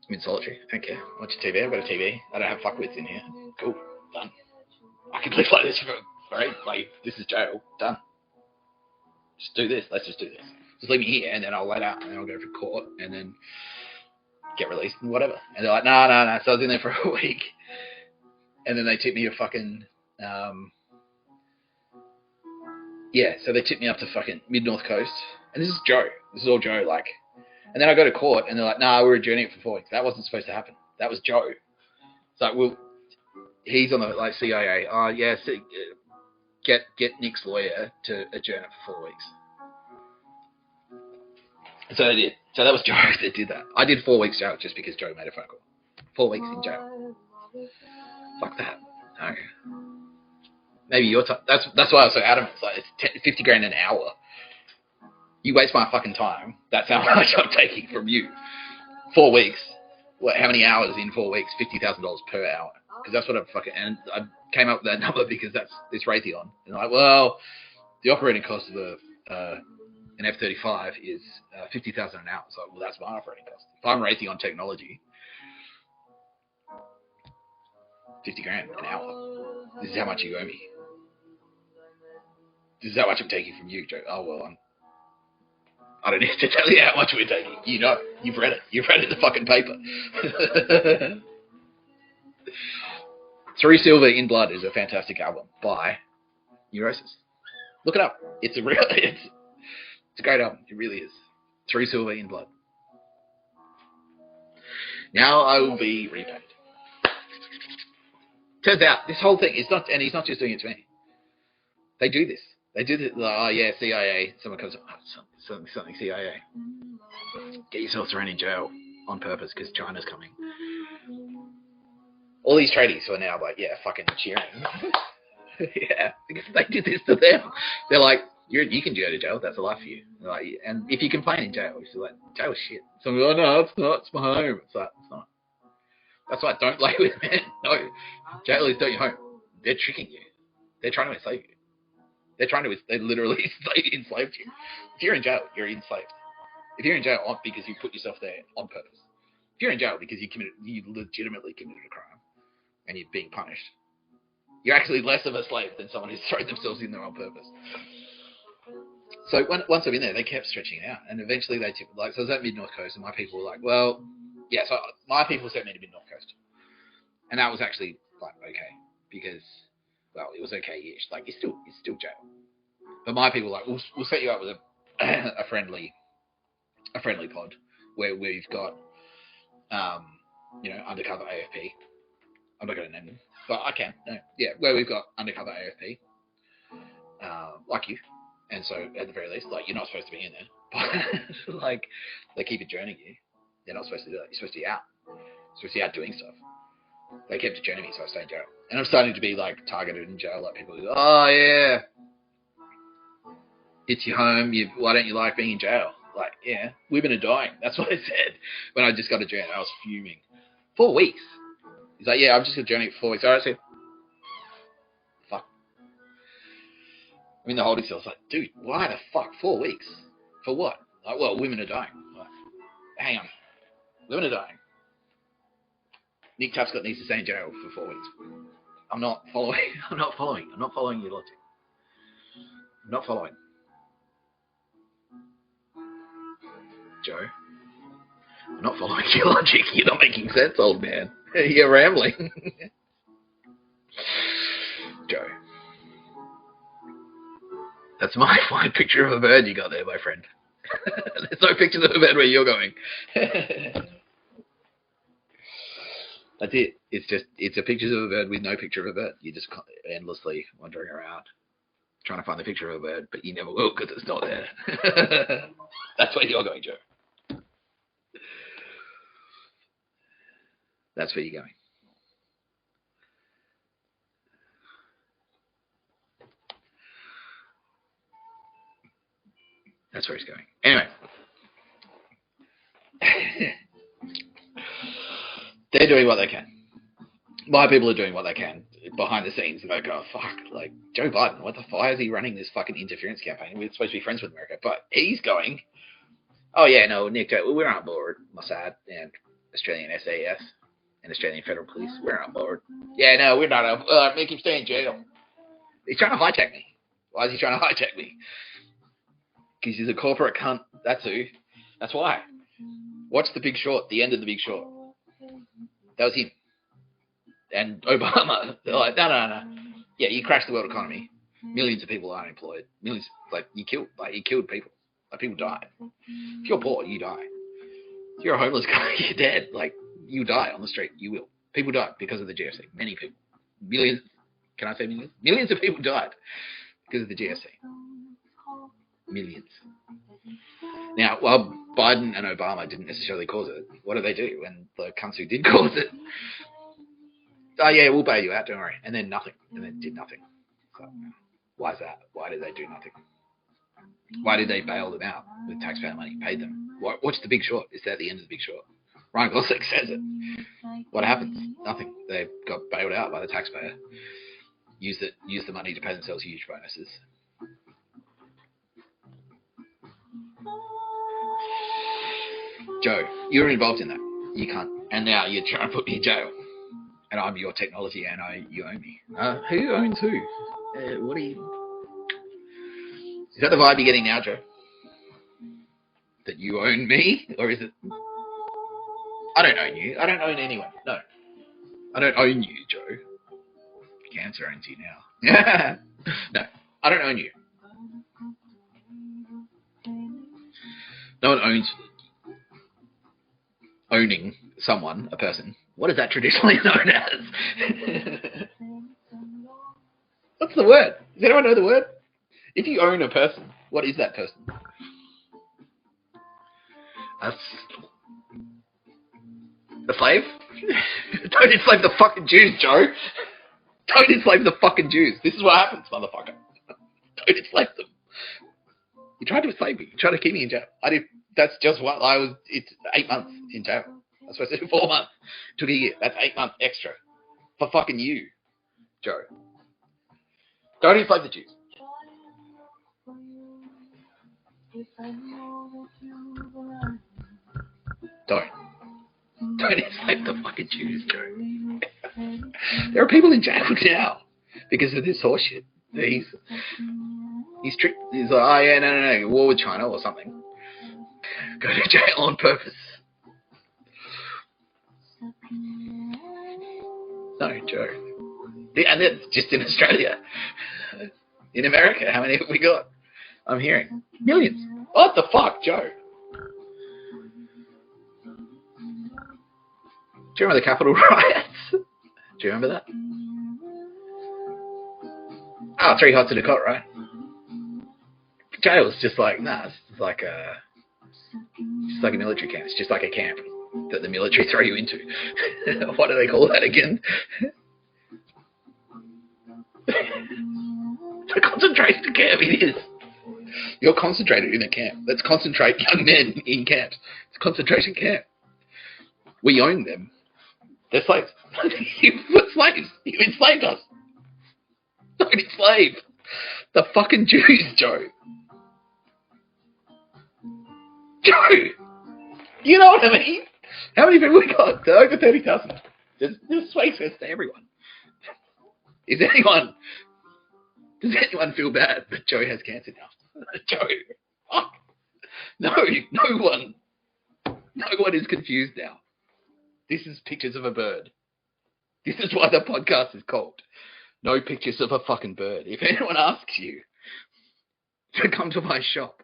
I'm in solitary. I don't care. Watch TV. I've got a TV. I don't have fuckwits in here. Cool. Done. I can live like this for like, this is jail. Done. Just do this. Let's just do this. Just leave me here, and then I'll let out, and then I'll go for court, and then get released and whatever. And they're like, no. So I was in there for a week, and then they tipped me a fucking, so they tipped me up to fucking mid-North Coast. And this is Joe. This is all Joe, like. And then I go to court, and they're like, we're adjourning it for 4 weeks. That wasn't supposed to happen. That was Joe. It's like, well, he's on the, like, CIA. Get Nick's lawyer to adjourn it for 4 weeks. So they did. So that was Joe that did that. I did 4 weeks jail just because Joe made a phone call. 4 weeks in jail. Fuck that. No. Maybe your time. That's why I was so adamant. It's like, it's 50 grand an hour. You waste my fucking time. That's how much I'm taking from you. 4 weeks. How many hours in 4 weeks? $50,000 per hour. Because that's what I fucking... And I came up with that number because it's Raytheon. And I'm like, well, the operating cost of an F-35 is $50,000 an hour. So, well, that's my operating cost. If I'm Raytheon Technology, 50 grand an hour. This is how much you owe me. This is how much I'm taking from you, Joe. Oh, well, I don't need to tell you how much we're taking. You know. You've read it. You've read it in the fucking paper. Through Silver in Blood is a fantastic album by Neurosis. Look it up. It's a great album. It really is. Through Silver in Blood. Now I will be repaid. Turns out this whole thing is not, and he's not just doing it to me. They do this. They do this. Oh yeah, CIA. Someone comes up. Something CIA. Get yourself thrown in jail on purpose because China's coming. All these tradies who are now like, fucking cheering. Yeah, because they did this to them. They're like, you can go to jail. That's a life for you. Like, and if you complain in jail, you're like, jail is shit. So I'm like, no, it's not. It's my home. It's like, it's not. That's why don't lay with men. No, jail is not your home. They're tricking you. They're trying to enslave you. They literally enslaved you. If you're in jail, you're enslaved. If you're in jail because you put yourself there on purpose. If you're in jail because you legitimately committed a crime and you're being punished, you're actually less of a slave than someone who's thrown themselves in there on purpose. So once I'm in there, they kept stretching it out, and eventually they tipped. Like, so I was at Mid-North Coast, and my people were like, well, yeah. So my people sent me to Mid-North Coast, and that was actually like okay because, well, it was okay-ish. Like it's still jail, but my people were like, we'll set you up with a friendly pod where we've got undercover AFP. I'm not going to name them, but I can. No, yeah, where we've got undercover AFP, like you. And so, at the very least, like, you're not supposed to be in there. But, like, they keep adjourning you. They're not supposed to do that. You're supposed to be out. You're supposed to be out doing stuff. They kept adjourning me, so I stayed in jail. And I'm starting to be, like, targeted in jail. Like, people go, oh, yeah. It's your home. Why don't you like being in jail? Like, yeah, women are dying. That's what I said when I just got adjourned. I was fuming. 4 weeks. He's like, yeah, I'm just adjourning for 4 weeks. All right, I said, fuck. I'm in the holding cell. I was like, dude, why the fuck 4 weeks? For what? Like, well, women are dying. Like, hang on. Women are dying. Nick Tapscott needs to stay in jail for 4 weeks. I'm not following. I'm not following your logic. I'm not following. Joe, I'm not following your logic. You're not making sense, old man. You're rambling. Joe. That's my fine picture of a bird you got there, my friend. There's no pictures of a bird where you're going. That's it. It's a picture of a bird with no picture of a bird. You're just endlessly wandering around trying to find the picture of a bird, but you never will because it's not there. That's where you're going, Joe. That's where you're going. That's where he's going. Anyway. They're doing what they can. My people are doing what they can behind the scenes. They go, fuck, like, Joe Biden, why is he running this fucking interference campaign? We're supposed to be friends with America. But he's going, oh, yeah, no, Nick, we're on board, Mossad and Australian SAS and Australian Federal Police. We're on board. Yeah, no, we're not. Make him stay in jail. He's trying to hijack me. Why is he trying to hijack me? Because he's a corporate cunt. That's who. That's why. Watch The Big Short, the end of The Big Short. That was him. And Obama, they're like, no. Yeah, you crashed the world economy. Millions of people are unemployed. Millions, you killed people. People died. If you're poor, you die. If you're a homeless guy, you're dead. You die on the street. You will. People died because of the GFC. Many people. Millions. Can I say millions? Millions of people died because of the GFC. Millions. Now, while Biden and Obama didn't necessarily cause it, what did they do when the cunts who did cause it? Oh, yeah, we'll bail you out, don't worry. And then nothing. And then did nothing. So, why is that? Why did they do nothing? Why did they bail them out with taxpayer money? Paid them. Watch The Big Short. It's at the end of The Big Short. Ryan Gosling says it. What happens? Nothing. They got bailed out by the taxpayer. Used the money to pay themselves huge bonuses. Joe, you were involved in that. You can't. And now you're trying to put me in jail. And I'm your technology and you own me. Who owns who? What are you... Is that the vibe you're getting now, Joe? That you own me? Or is it... I don't own you. I don't own anyone. No. I don't own you, Joe. Cancer owns you now. No. I don't own you. No one owns... Owning someone, a person. What is that traditionally known as? What's the word? Does anyone know the word? If you own a person, what is that person? A slave? Don't enslave the fucking Jews, Joe. Don't enslave the fucking Jews. This is what happens, motherfucker. Don't enslave them. You tried to enslave me. You tried to keep me in jail. I did. That's just what I was. It's 8 months in jail. I was supposed to do 4 months. Took a year. That's 8 months extra. For fucking you, Joe. Don't enslave the Jews. Don't enslave the fucking Jews, Joe. There are people in jail now because of this horseshit. He's tricked. He's like, oh yeah, no, war with China or something. Go to jail on purpose. No, Joe. And that's just in Australia. In America, how many have we got? I'm hearing. Millions. What the fuck, Joe? Do you remember the Capitol riots? Do you remember that? Oh, 3 hots in a cot, right? Jail's just like, it's just like a military camp. It's just like a camp that the military throw you into. What do they call that again? The concentration camp, it is. You're concentrated in a camp. Let's concentrate young men in camps. It's a concentration camp. We own them. They're slaves. You were slaves. You enslaved us. Don't enslave the fucking Jews, Joe. Joe! You know what I mean? How many people we got? Over 30,000. Just sway fest to everyone. Does anyone feel bad that Joe has cancer now? Joe, fuck. No one. No one is confused now. This is pictures of a bird. This is why the podcast is called No Pictures of a Fucking Bird. If anyone asks you to come to my shop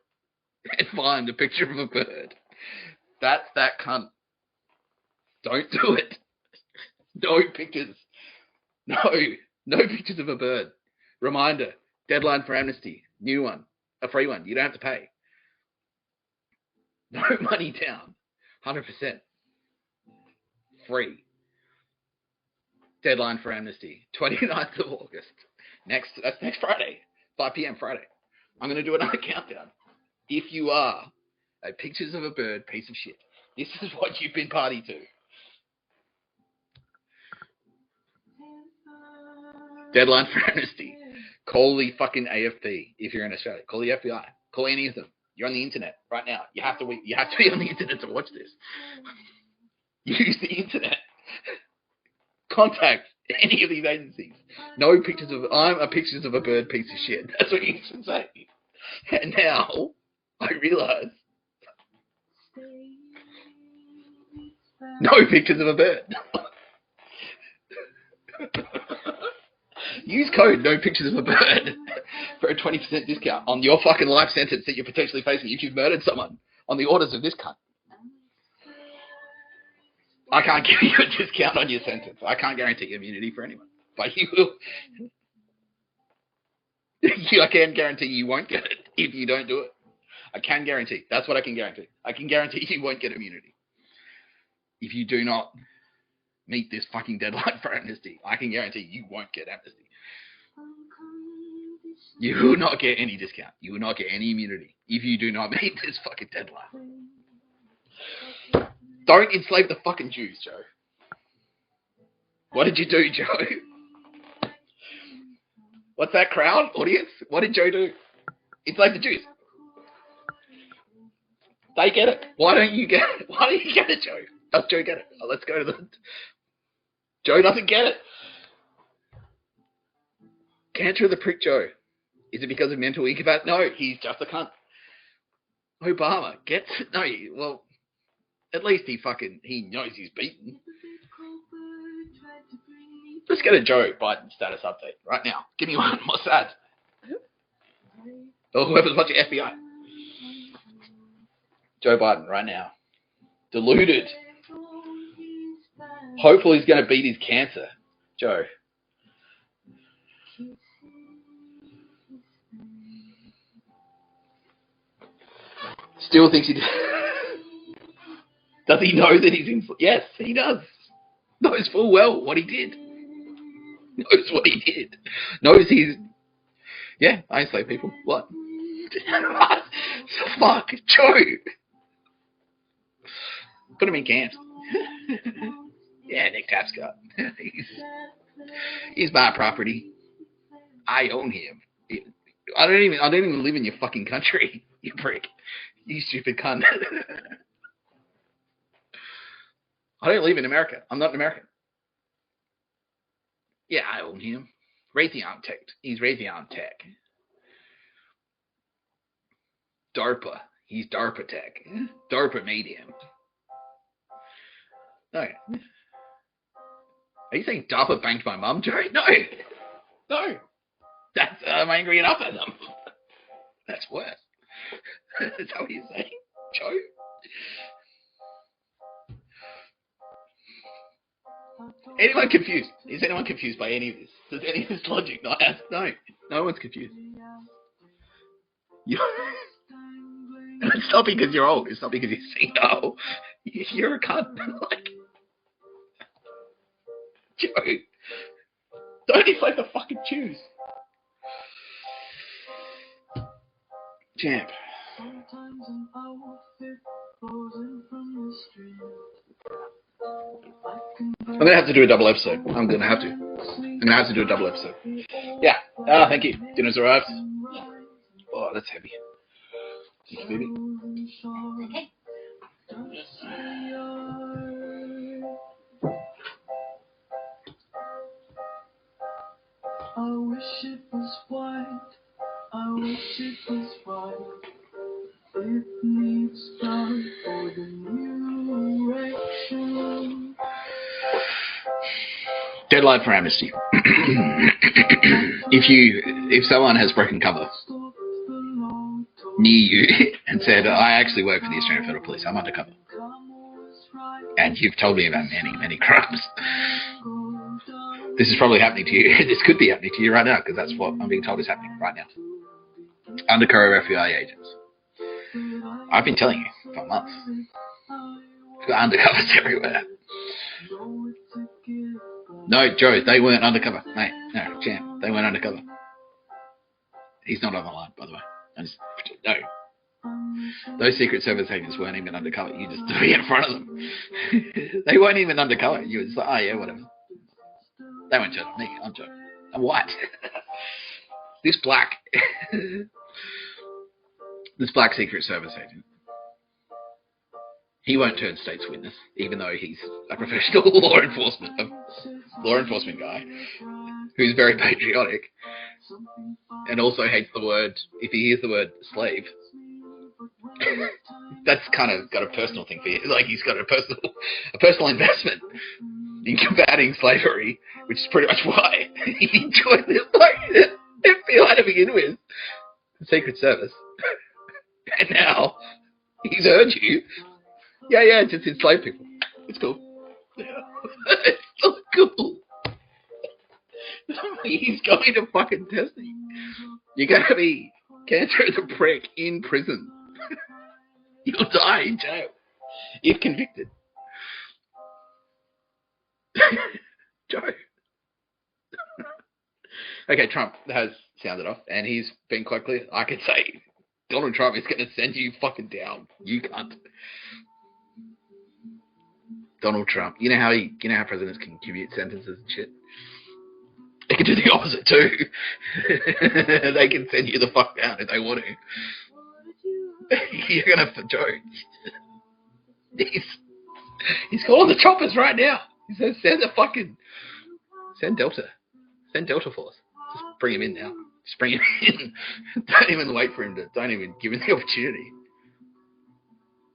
and find a picture of a bird, that's that cunt. Don't do it. No pictures. No pictures of a bird. Reminder, deadline for amnesty. New one. A free one. You don't have to pay. No money down. 100%. Free. Deadline for amnesty. 29th of August. That's next Friday. 5 p.m. Friday. I'm going to do another countdown. If you are a pictures of a bird piece of shit, this is what you've been party to. Deadline for amnesty. Call the fucking AFP if you're in Australia. Call the FBI. Call any of them. You're on the internet right now. You have to be on the internet to watch this. Use the internet. Contact any of these agencies. No pictures of I'm a pictures of a bird piece of shit. That's what you should say. And now I realise no pictures of a bird. Use code no pictures of a bird for a 20% discount on your fucking life sentence that you're potentially facing if you've murdered someone on the orders of this cunt. I can't give you a discount on your sentence. I can't guarantee immunity for anyone. But you will. I can guarantee you won't get it if you don't do it. I can guarantee. That's what I can guarantee. I can guarantee you won't get immunity if you do not meet this fucking deadline for amnesty. I can guarantee you won't get amnesty. You will not get any discount. You will not get any immunity if you do not meet this fucking deadline. Don't enslave the fucking Jews, Joe. What did you do, Joe? What's that crowd, audience? What did Joe do? Enslave the Jews. They get it. Why don't you get it? Why don't you get it, Joe? Does Joe get it? Oh, let's go to the... Joe doesn't get it. Cancer of the prick, Joe. Is it because of mental incapacity? No, he's just a cunt. Obama gets it. No, well, at least he knows he's beaten. Let's get a Joe Biden status update right now. Give me one. What's that? Or whoever's watching FBI. Joe Biden right now. Deluded. Hopefully he's going to beat his cancer. Joe. Still thinks he does he know that he's in? Yes, he does. Knows full well what he did. Knows what he did. Knows he's... Yeah, I enslave people. What? Fuck, Joe. Put him in camps. Yeah, Nick Tapscott. He's my property. I own him. I don't even live in your fucking country, you prick. You stupid cunt. I don't live in America. I'm not an American. Yeah, I own him. Raytheon Tech. He's Raytheon Tech. DARPA. He's DARPA Tech. DARPA made him. Okay. Are you saying DARPA banked my mum, Joe? No. No. That's, I'm angry enough at them. That's worse. Is that what you're saying, Joe? Anyone confused? Is anyone confused by any of this? Does any of this logic not ask? No. No one's confused. It's not because you're old. It's not because you're senile. You're a cunt. Like, Joe, don't enslave the fucking Jews. Champ. I'm going to have to do a double episode. I'm going to have to do a double episode. Yeah. Thank you. Dinner's arrived. Oh, that's heavy. Thank you, baby. Okay. I wish it was white. I wish it was white. It needs dark for the new direction. Deadline for amnesty. If someone has broken cover near you and said, I actually work for the Australian Federal Police, I'm undercover, and you've told me about many, many crimes, this is probably happening to you. This could be happening to you right now, because that's what I'm being told is happening right now. Undercover FBI agents. I've been telling you for months. We've got undercovers everywhere. No, Joe, they weren't undercover. Mate, no, champ, they weren't undercover. He's not on the line, by the way. No. Those Secret Service agents weren't even undercover. You just be in front of them. They weren't even undercover. You were just like, oh yeah, whatever. They won't turn on me. I'm joking. I'm white. This black Secret Service agent, he won't turn state's witness, even though he's a professional law enforcement guy who's very patriotic and also hates the word. If he hears the word slave, that's kind of got a personal thing for you. Like he's got a personal investment in combating slavery, which is pretty much why he joined the FBI to begin with, the Secret Service. And now he's heard you. Yeah, just enslave people. It's cool. It's so cool. He's going to fucking test me. You're going to be cancer the prick in prison. You'll die in jail if convicted. Joe. Okay, Trump has sounded off, and he's been quite clear. I can say Donald Trump is going to send you fucking down. You cunt. Donald Trump. You know how presidents can commute sentences and shit? They can do the opposite too. They can send you the fuck down if they want to. You're going to, Joe. He's calling the choppers right now. He says, send Delta. Send Delta Force. Just bring him in now. Just bring him in. Don't even wait for him to, don't even give him the opportunity.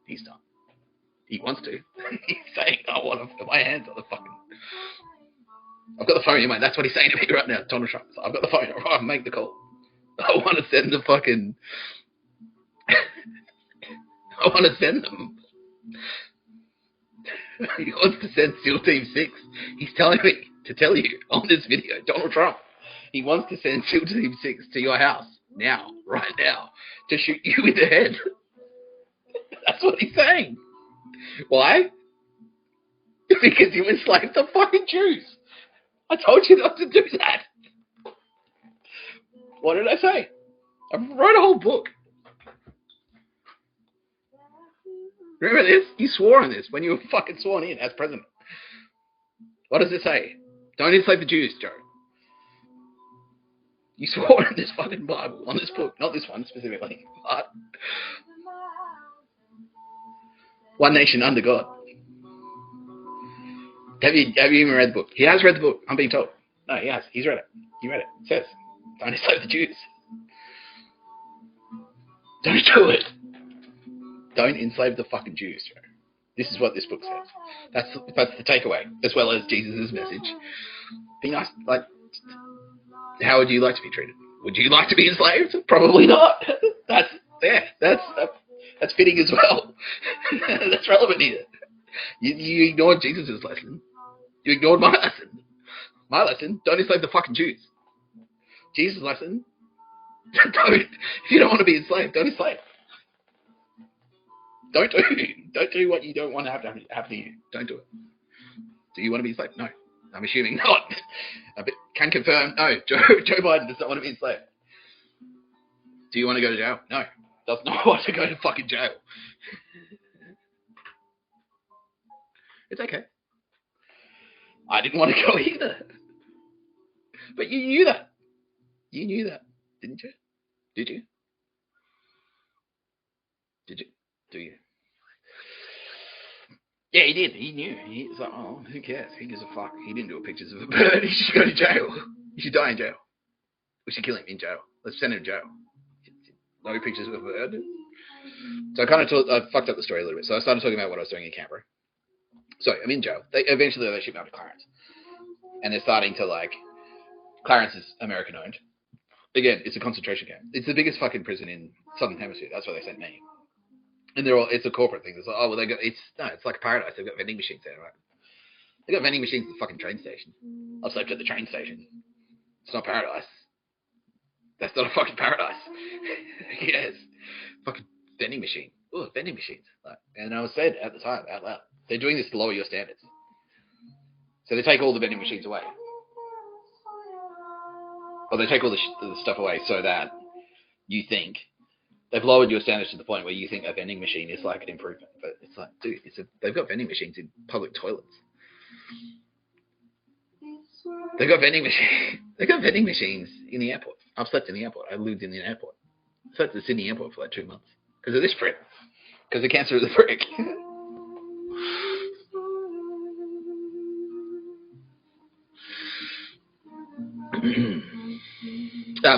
He's done. He wants to. He's saying, I want to put my hands on the fucking... I've got the phone in, mate. That's what he's saying to me right now, Donald Trump. I've got the phone. All right, make the call. I want to send the fucking... I want to send them. He wants to send SEAL Team 6. He's telling me to tell you on this video, Donald Trump, he wants to send SEAL Team 6 to your house now, right now, to shoot you in the head. That's what he's saying. Why? Because you enslaved the fucking Jews. I told you not to do that. What did I say? I wrote a whole book. Remember this? You swore on this when you were fucking sworn in as president. What does it say? Don't enslave the Jews, Joe. You swore in this fucking Bible, on this book. Not this one specifically, but one nation under God. Have you even read the book? He has read the book, I'm being told. No, he has. He's read it. He read it. It says, don't enslave the Jews. Don't do it. Don't enslave the fucking Jews, Joe. This is what this book says. That's the takeaway, as well as Jesus' message. Be nice. Like, how would you like to be treated? Would you like to be enslaved? Probably not. That's fitting as well. That's relevant here. You ignored Jesus' lesson. You ignored my lesson. My lesson, don't enslave the fucking Jews. Jesus' lesson, if you don't want to be enslaved, don't enslave. Don't do what you don't want to happen to you. Don't do it. Do you want to be enslaved? No. I'm assuming not. But can confirm, no. Joe Biden does not want to be enslaved. Do you want to go to jail? No. Does not want to go to fucking jail. It's okay. I didn't want to go either. But you knew that. You knew that, didn't you? Did you? Did you? Do you? Yeah, he did. He knew. He was like, oh, who cares? Who gives a fuck? He didn't do pictures of a bird. He should go to jail. He should die in jail. We should kill him in jail. Let's send him to jail. No pictures of a bird. So I fucked up the story a little bit. So I started talking about what I was doing in Canberra. So I'm in jail. Eventually they ship me out to Clarence. And they're starting to Clarence is American owned. Again, it's a concentration camp. It's the biggest fucking prison in Southern Hemisphere. That's why they sent me. And it's a corporate thing. It's like, oh, well, it's like a paradise. They've got vending machines there, right? They've got vending machines at the fucking train station. I've slept at the train station. It's not paradise. That's not a fucking paradise. Yes. Fucking vending machine. Oh, vending machines. And I was said at the time, out loud, they're doing this to lower your standards. So they take all the vending machines away. Or they take all the stuff away so that you think They've lowered your standards to the point where you think a vending machine is like an improvement, but it's like, dude, they've got vending machines in public toilets. They've got vending machines in the airport. I've slept in the airport. I lived in the airport. I slept at the Sydney airport for like 2 months because of this prick. Because of cancer of the prick.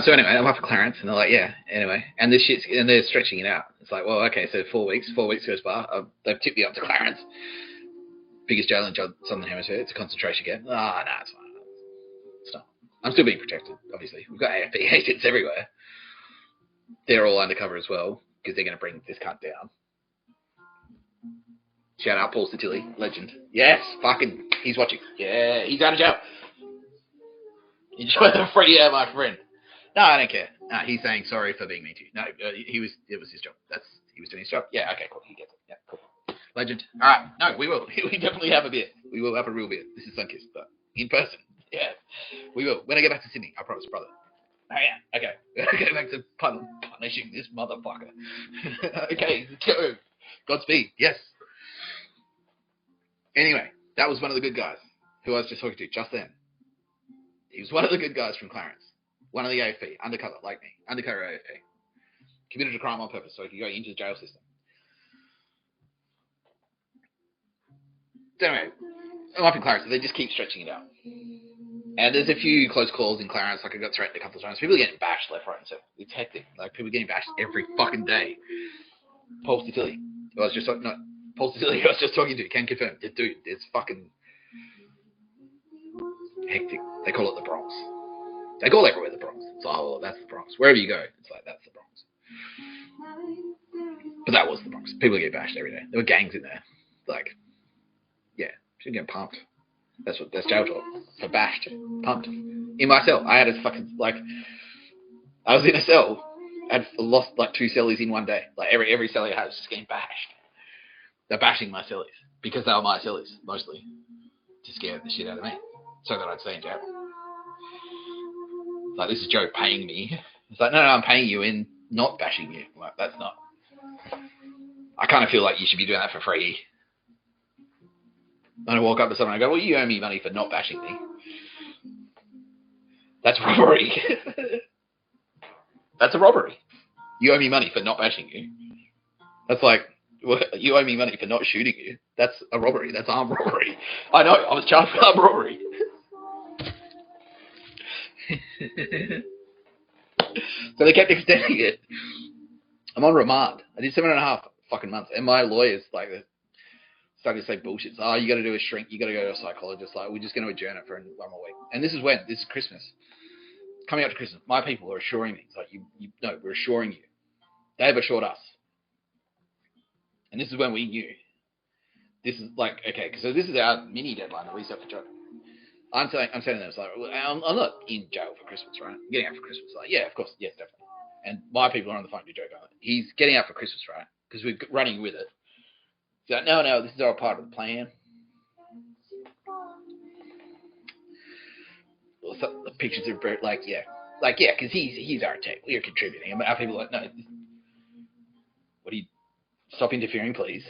So anyway, I'm up for clearance, and they're like, yeah, anyway. And they're stretching it out. It's like, well, okay, so 4 weeks. 4 weeks goes by. They've tipped me up to clearance. Biggest jail in Southern Hemisphere. It's a concentration camp. No, it's fine. It's not. I'm still being protected, obviously. We've got AFP agents everywhere. They're all undercover as well, because they're going to bring this cunt down. Shout out Paul Satilli, legend. Yes, fucking, he's watching. Yeah, he's out of jail. Enjoy the free air, my friend. No, I don't care. No, he's saying sorry for being mean to you. No, it was his job. He was doing his job. Yeah, okay, cool. He gets it. Yeah, cool. Legend. All right. No, we will. We definitely have a beer. We will have a real beer. This is Sunkist, but in person. Yeah, we will. When I get back to Sydney, I promise, brother. Oh, yeah. Okay. Go back to punishing this motherfucker. Okay, go. Godspeed. Yes. Anyway, that was one of the good guys who I was just talking to just then. He was one of the good guys from Clarence. One of the AFP, undercover, like me. Undercover AFP. Committed a crime on purpose so he could go into the jail system. So anyway, I'm up in Clarence, so they just keep stretching it out. And there's a few close calls in Clarence, like I got threatened a couple of times. People are getting bashed left, right, and center. It's hectic. Like, people are getting bashed every fucking day. Paul Satilli, who I was just talking to, can confirm. Dude, it's fucking hectic. They call it the Bronx. They call everywhere the Bronx. It's like, oh, that's the Bronx. Wherever you go, it's like, that's the Bronx. But that was the Bronx. People get bashed every day. There were gangs in there. Like, yeah, people getting pumped. That's jail talk. So bashed, pumped. In my cell, I had a fucking, like, I was in a cell. I'd lost like 2 cellies in one day. Like every cellie I had was just getting bashed. They're bashing my cellies because they were my cellies mostly to scare the shit out of me, so that I'd stay in jail. Like, this is Joe paying me. It's like, no, I'm paying you in not bashing you. Like, that's not. I kind of feel like you should be doing that for free. And I walk up to someone and I go, well, you owe me money for not bashing me. That's robbery. That's a robbery. You owe me money for not bashing you. That's like, well, you owe me money for not shooting you. That's a robbery. That's armed robbery. I know. I was charged with armed robbery. So they kept extending it. I'm on remand. I did 7.5 fucking months. And my lawyers, like, started to say bullshit. So, you got to do a shrink. You got to go to a psychologist. Like, we're just going to adjourn it for 1 more week. And this is when? This is Christmas. Coming up to Christmas, my people are assuring me. It's like, no, we're assuring you. They've assured us. And this is when we knew. This is like, okay, so this is our mini deadline that we set for Joe. I'm saying to them, it's like, well, I'm not in jail for Christmas, right? I'm getting out for Christmas. Like, yeah, of course, yes, definitely. And my people are on the phone to Joe going, he's getting out for Christmas, right? Because we're running with it. He's like, no, this is all part of the plan. Well, so the pictures are very, like, yeah, because he's our tech. We are contributing. And our people are like, no, what do you, stop interfering, please.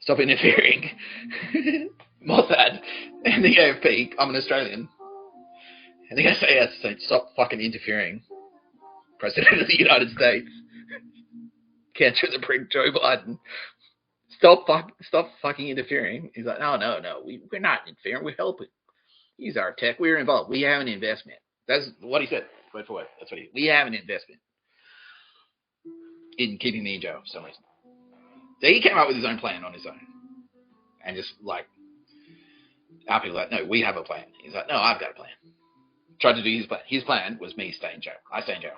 Stop interfering. Mossad and the AFP, I'm an Australian. And they're going to say, yes, so stop fucking interfering. President of the United States. Cancer the prick Joe Biden. Stop fucking interfering. He's like, no, we're not interfering, we're helping. Use our tech, we're involved. We have an investment. That's what he said, word for word. That's what we have an investment in keeping me in jail for some reason. So he came up with his own plan on his own. And just like, our people are like, no, we have a plan. He's like, no, I've got a plan. Tried to do his plan. His plan was me stay in jail. I stay in jail.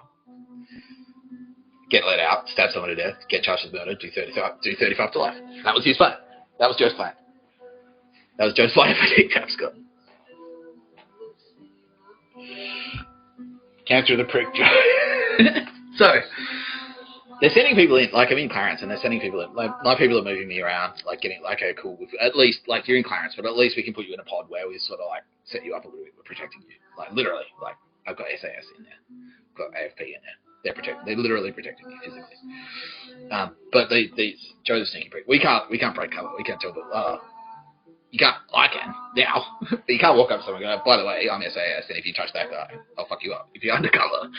Get let out, stab someone to death, get charged with murder, do 35 to life. That was his plan. That was Joe's plan. That was Joe's plan for Dick Tapscott. Cancer the prick Joe. So, they're sending people in, like I'm in Clarence, and they're sending people in. Like, my people are moving me around, like getting, like, okay, cool. At least, like, you're in Clarence, but at least we can put you in a pod where we sort of, like, set you up a little bit. We're protecting you. Like, literally, like, I've got SAS in there. I've got AFP in there. They're literally protecting me physically. But Joe's a sneaky prick. We can't break cover. We can't tell them. You can't. I can now, but you can't walk up to someone and go, by the way, I'm SAS, and if you touch that guy, I'll fuck you up. If you're undercover.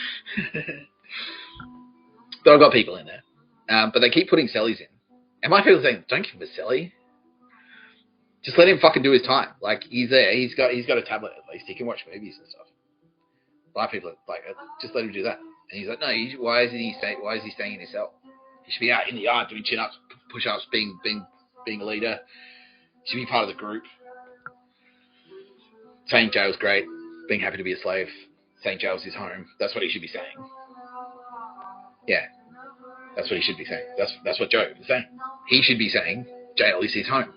But I've got people in there. But they keep putting cellies in. And my people are saying, don't give him a celly. Just let him fucking do his time. Like, he's there. He's got a tablet at least. He can watch movies and stuff. My people are like, just let him do that. And he's like, no, why is he staying in his cell? He should be out in the yard doing chin-ups, push-ups, being a leader. He should be part of the group. Saying jail's great. Being happy to be a slave. Saying jail's his home. That's what he should be saying. Yeah. That's what he should be saying. That's what Joe is saying. He should be saying jail is his home.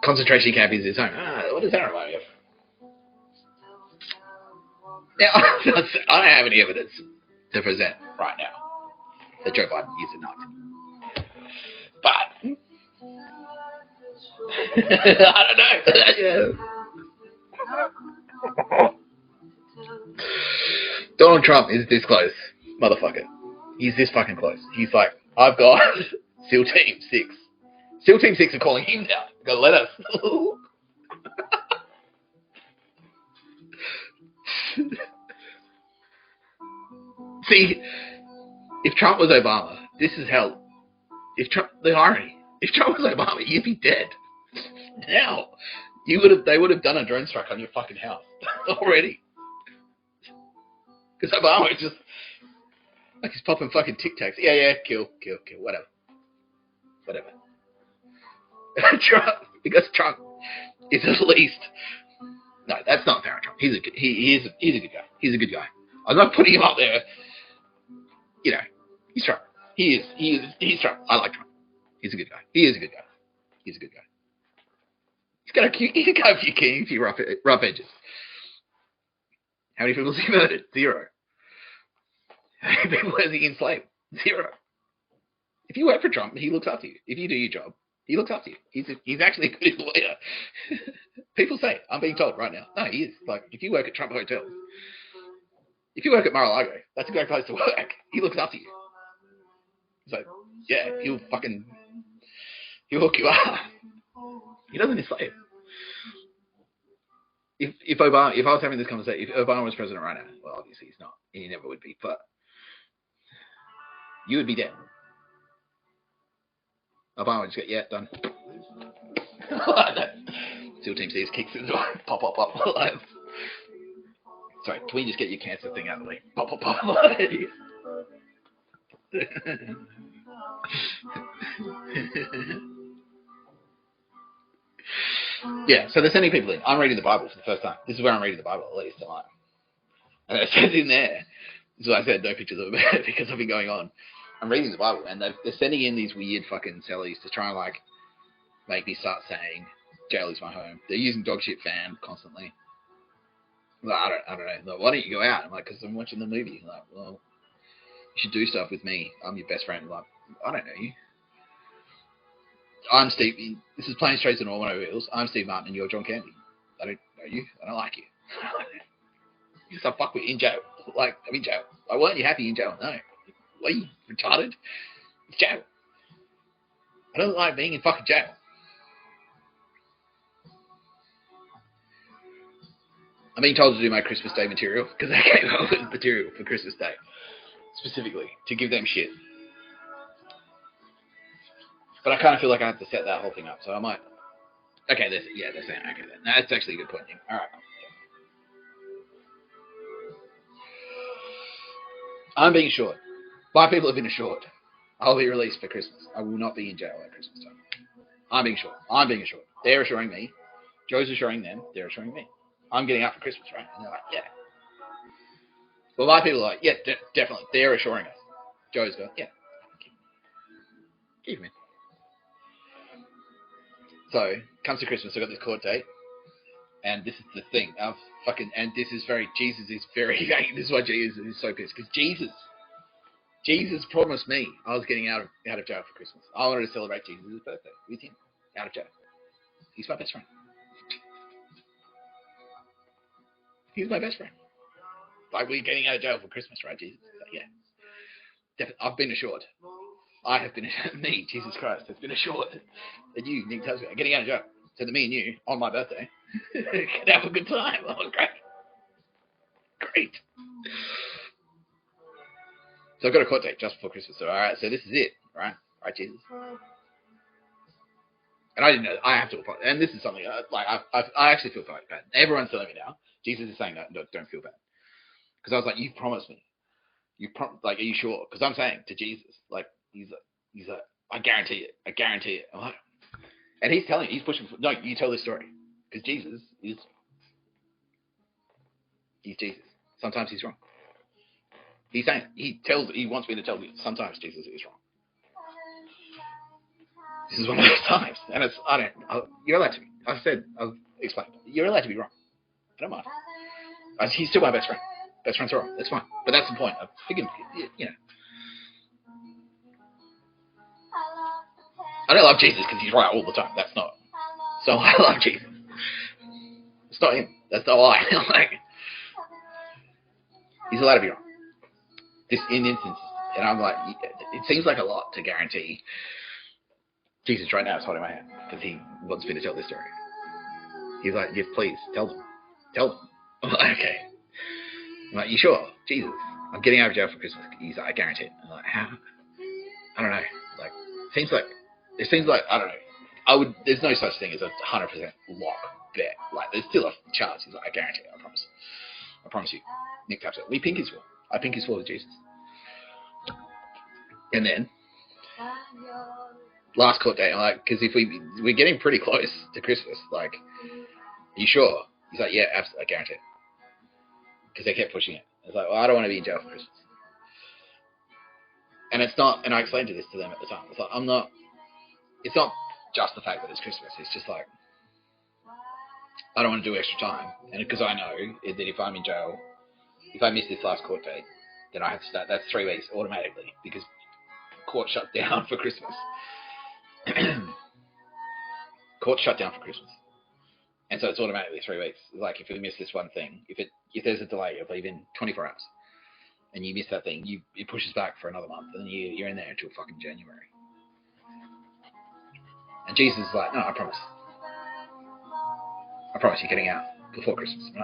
Concentration camp is his home. What does that remind me of? Now, I don't have any evidence to present right now that Joe Biden is a Nazi. But I don't know. Donald Trump is this close, motherfucker. He's this fucking close. He's like, I've got SEAL Team 6. SEAL Team 6 are calling him down. Gotta let us. See, if Trump was Obama, this is hell. The irony. If Trump was Obama, you'd be dead. Now, they would have done a drone strike on your fucking house already. Because Obama is just like he's popping fucking Tic Tacs. Yeah, kill, whatever. Trump, because Trump is at least. No, that's not fair on Trump. He's a good guy. He's a good guy. I'm not putting him up there. You know, he's Trump. He's Trump. I like Trump. He's a good guy. He is a good guy. He's a good guy. He's got a few rough edges. How many people has he murdered? 0. How many people has he enslaved? 0. If you work for Trump, he looks after you. If you do your job, he looks after you. He's actually a good employer. People say, I'm being told right now. No, he is. Like, if you work at Trump Hotels, if you work at Mar-a-Lago, that's a great place to work. He looks after you. So, yeah, he'll hook you up. He doesn't enslave. If I was having this conversation, if Obama was president right now, well, obviously he's not, and he never would be, but you would be dead. Obama would just go, yeah, done. SEAL Team 6 kicks in the door. Pop. Sorry, can we just get your cancer thing out of the way? Pop. Yeah, so they're sending people in. I'm reading the Bible for the first time. This is where I'm reading the Bible, at least. And it says in there, this is why I said no pictures of it, because I've been going on. I'm reading the Bible, and they're sending in these weird fucking cellies to try and, like, make me start saying, jail is my home. They're using dog shit fan constantly. Like, I don't know. Like, why don't you go out? I'm like, because I'm watching the movie. Like, well, you should do stuff with me. I'm your best friend. Like, I don't know you. I'm Steve. This is Planes, Trains and Automobiles. I'm Steve Martin and you're John Candy. I don't know you. I don't like you. You just fuck with in jail. Like, I'm in jail. Like, weren't you happy in jail? No. What, are you retarded? It's jail. I don't like being in fucking jail. I'm being told to do my Christmas Day material because they came up with material for Christmas Day. Specifically, to give them shit. But I kind of feel like I have to set that whole thing up, so I might. Okay, they're saying okay. Then that's actually a good point. All right. I'm being assured. My people have been assured. I'll be released for Christmas. I will not be in jail at Christmas time. I'm being assured. They're assuring me. Joe's assuring them. They're assuring me. I'm getting out for Christmas, right? And they're like, yeah. Well, my people are like, yeah, definitely. They're assuring us. Joe's going, yeah. Keep him in. So, comes to Christmas, I've got this court date, and this is the thing, and this is why Jesus is so pissed, because Jesus promised me I was getting out of jail for Christmas. I wanted to celebrate Jesus' birthday with him, out of jail. He's my best friend. He's my best friend. Like, we're getting out of jail for Christmas, right, Jesus? yeah. I've been assured. I have been me, Jesus Christ, has been assured that you, Nick Tapscott, are getting out of jail. So that me and you, on my birthday, can have a good time. Oh, great. So I've got a court date just before Christmas. So alright, so this is it, right, Jesus. And I didn't know. I have to apologize. And this is something I actually feel bad. Everyone's telling me now. Jesus is saying no, don't feel bad. Because I was like, you promised me. Are you sure? Because I'm saying to Jesus, like, he's like, I guarantee it. I'm like, and he's telling me, he's pushing. No, you tell this story. Because Jesus he's Jesus. Sometimes he's wrong. He's saying, he wants me to tell you, sometimes Jesus is wrong. This is one of those times. And you're allowed to be. I've explained. You're allowed to be wrong. I don't mind. He's still my best friend. Best friends are wrong. That's fine. But that's the point. I think, I don't love Jesus because he's right all the time. That's not. So I love Jesus. It's not him. That's not why. Like, he's allowed to be wrong. In instance, and I'm like, it seems like a lot to guarantee. Jesus right now is holding my hand because he wants me to tell this story. He's like, yes, please, tell them. I'm like, okay. I'm like, you sure? Jesus, I'm getting out of jail for Christmas. He's like, I guarantee it. I'm like, how? I don't know. Like, it seems like, I don't know. There's no such thing as a 100% lock bet. Like, there's still a chance. He's like, I guarantee it. I promise you. Nick Tapscott. We pink his floor. I pink his floor with Jesus. And then, last court date, I'm like, because if we're getting pretty close to Christmas, like, are you sure? He's like, yeah, absolutely, I guarantee it. Because they kept pushing it. It's like, well, I don't want to be in jail for Christmas. And it's not, and I explained this to them at the time. It's like, it's not just the fact that it's Christmas. It's just like, I don't want to do extra time. And because I know that if I'm in jail, if I miss this last court date, then I have to start, that's 3 weeks automatically. Because court shut down for Christmas. Court shut down for Christmas. And so it's automatically 3 weeks. Like, if we miss this one thing, if there's a delay of even 24 hours, and you miss that thing, it pushes back for another month, and you're in there until fucking January. And Jesus is like, no, I promise you're getting out before Christmas. No,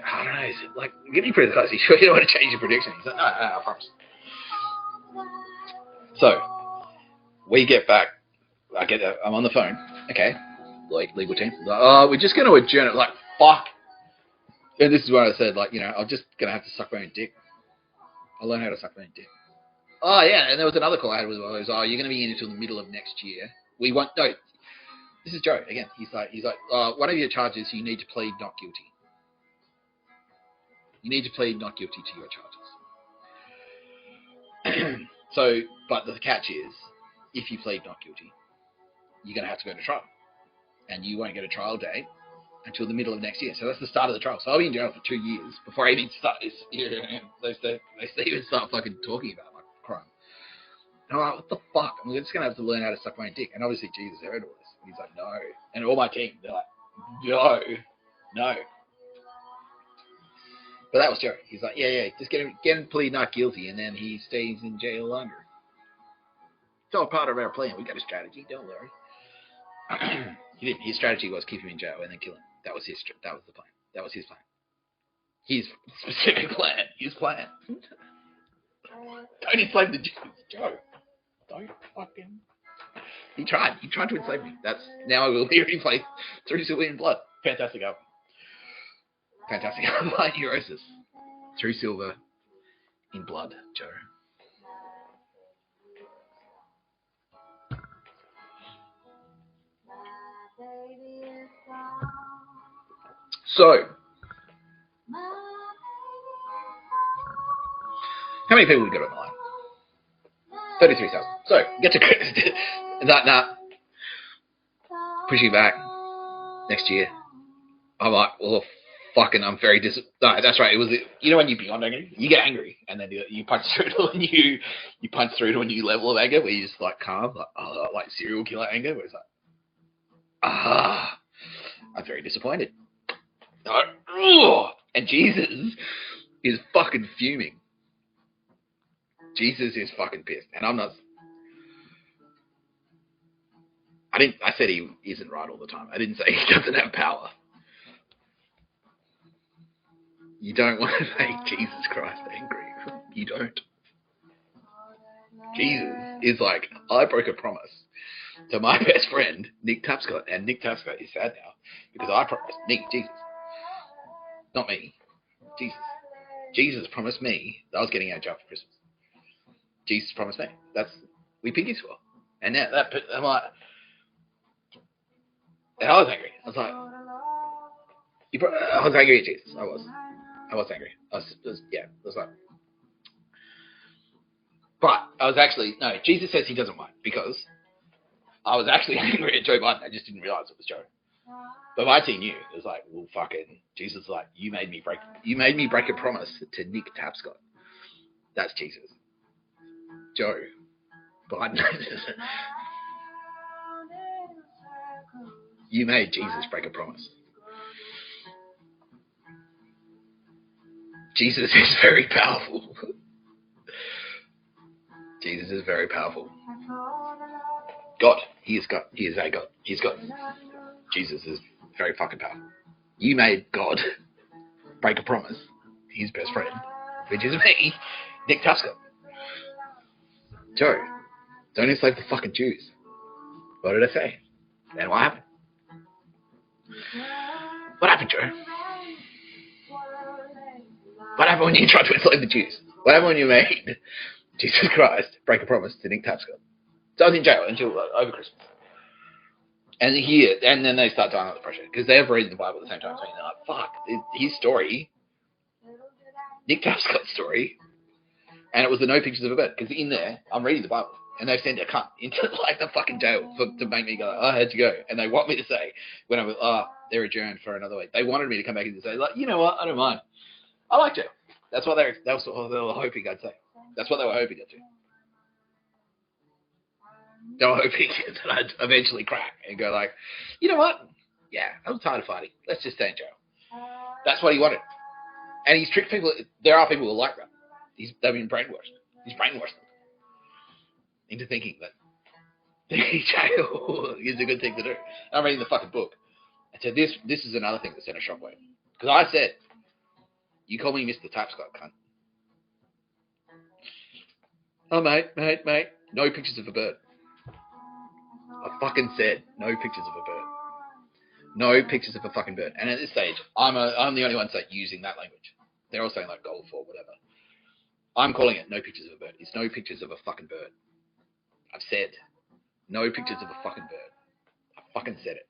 I don't know, is it like, you're getting pretty close. You sure you don't want to change your prediction? He's like, no, I promise. So, we get back, I'm on the phone, okay, like, legal team, like, oh, we're just going to adjourn it, like, fuck. And this is what I said, like, I'm just going to have to suck my own dick. I'll learn how to suck my own dick. Oh, yeah, and there was another call I had was, oh, you're going to be in until the middle of next year. No, this is Joe, again. He's like, one of your charges, you need to plead not guilty. You need to plead not guilty to your charges. So, but the catch is, if you plead not guilty, you're going to have to go to trial. And you won't get a trial date until the middle of next year. So that's the start of the trial. So I'll be in jail for 2 years before I even start this. They even start fucking talking about my crime. And I'm like, what the fuck? I'm just going to have to learn how to suck my own dick. And obviously Jesus heard all this. And he's like, no. And all my team, they're like, no. But that was Joe. He's like, yeah, just get him plead not guilty, and then he stays in jail longer. It's all part of our plan. We got a strategy. Don't worry. He didn't. His strategy was keep him in jail and then kill him. That was the plan. That was his plan. His specific plan. His plan. Don't enslave the Jews, Joe. Don't fucking. He tried. He tried to enslave me. Now I will hear him play Through Silver in Blood. Fantastic album. Fantastic album by Neurosis. Through Silver in Blood, Joe. So, how many people we got on the line? 33,000. So, get to that. Pushing back next year. I'm like, well, fucking, I'm very No, that's right. It was, when you're beyond angry, you get angry, and then you punch through to you punch through to a new level of anger where you just like calm, like serial killer anger, where it's like, I'm very disappointed. And Jesus is fucking fuming. Jesus is fucking pissed, and I'm not. I said he isn't right all the time. I didn't say he doesn't have power. You don't want to make Jesus Christ angry. You don't. Jesus is like, I broke a promise to my best friend, Nick Tapscott, and Nick Tapscott is sad now because I promised Nick, Jesus, not me, Jesus. Jesus promised me that I was getting out of jail for Christmas. Jesus promised me. We pinky swore. And now I'm like, and I was angry. I was like, I was angry at Jesus. I was angry. I was like, but I was actually, no, Jesus says he doesn't mind because I was actually angry at Joe Biden. I just didn't realize it was Joe. But my team knew. It was like, well, fucking, Jesus was like, you made me break a promise to Nick Tapscott. That's Jesus. Joe Biden. You made Jesus break a promise. Jesus is very powerful. Jesus is very powerful. God. He is God. He is a God. He's God. Jesus is very fucking powerful. You made God break a promise to his best friend, which is me, Nick Tapscott. Joe, don't enslave the fucking Jews. What did I say? And what happened? What happened, Joe? What happened when you tried to enslave the Jews? What happened when you made Jesus Christ break a promise to Nick Tapscott? So I was in jail until over Christmas. And then they start dying under pressure because they're reading the Bible at the same time. So they're like, fuck, his story, Nick Tapscott's story, and it was the no pictures of a bird. Because in there, I'm reading the Bible, and they've sent a cunt into like the fucking jail to make me go, oh, how'd you go? And they want me to say, when I was, they're adjourned for another week. They wanted me to come back and say, like, you know what, I don't mind. I like jail. That's what they were hoping I'd say. That's what they were hoping I'd do. They were hoping that I'd eventually crack and go like, you know what? Yeah, I'm tired of fighting. Let's just stay in jail. That's what he wanted. And he's tricked people. There are people who like that. They've been brainwashed. He's brainwashed them into thinking that jail is a good thing to do. I'm reading the fucking book. And so this is another thing that sent a shockwave. Because I said, you call me Mr. Tapscott, cunt. Oh, mate. No pictures of a bird. I fucking said, no pictures of a bird. No pictures of a fucking bird. And at this stage, I'm the only one using that language. They're all saying like golf or whatever. I'm calling it no pictures of a bird. It's no pictures of a fucking bird. I've said, no pictures of a fucking bird. I fucking said it.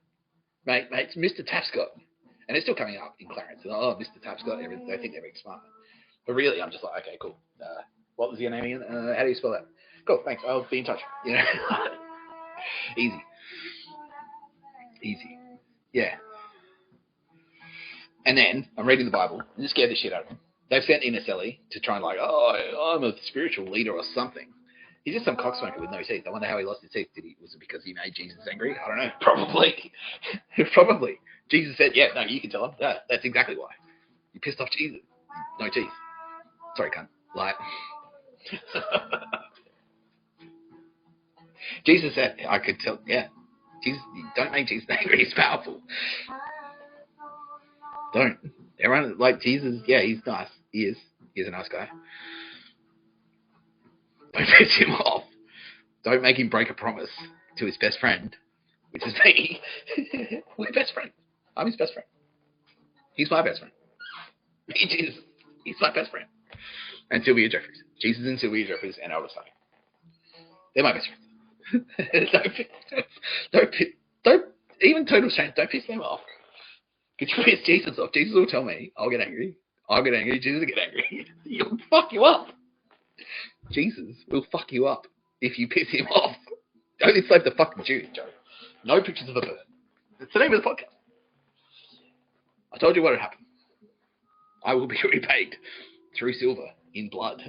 Mate, it's Mr. Tapscott. And it's still coming up in Clarence. Oh, Mr. Tapscott, they think they're being smart. But really, I'm just like, okay, cool. What was your name again? How do you spell that? Cool, thanks. I'll be in touch. You know, Easy. Yeah. And then I'm reading the Bible and it scared the shit out of him. They've sent in a celly to try and like, oh, I'm a spiritual leader or something. He's just some cocksmoker with no teeth. I wonder how he lost his teeth. Was it because he made Jesus angry? I don't know. Probably. Probably. Jesus said, yeah, no, you can tell him. That's exactly why. You pissed off Jesus. No teeth. Sorry, cunt. Light. Jesus said, I could tell, yeah. Jesus, don't make Jesus angry. He's powerful. Don't. Everyone, like Jesus, yeah, he's nice. He is. He's a nice guy. Don't piss him off. Don't make him break a promise to his best friend, which is me. We're best friends. I'm his best friend. He's my best friend. Me, Jesus. He's my best friend. And Sylvia Jeffries. Jesus and Sylvia Jeffries and Elvis Sutton. They're my best friends. Don't, even total strangers, don't piss them off. Could you piss Jesus off? Jesus will tell me, I'll get angry. Jesus will get angry. He'll fuck you up. Jesus will fuck you up if you piss him off. Don't enslave the fucking Jews, Joe. No pictures of a bird. It's the name of the podcast. I told you what had happened. I will be repaid through silver in blood.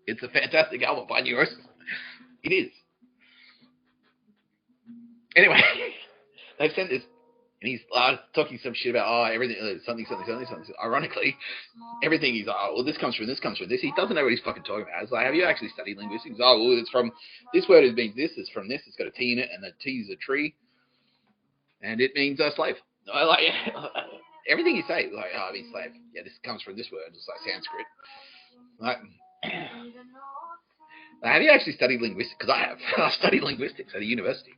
It's a fantastic album by Neurosis. It is. Anyway, they've sent this And he's talking some shit about, everything, something. Ironically, everything he's like, well, this comes from this. He doesn't know what he's fucking talking about. It's like, have you actually studied linguistics? Oh, well, it's from, this word means this, it's from this, it's got a T in it, and the T is a tree, and it means slave. Like, everything he says, like, I mean slave. Yeah, this comes from this word, it's like Sanskrit. Like, have you actually studied linguistics? Because I have. I've studied linguistics at a university.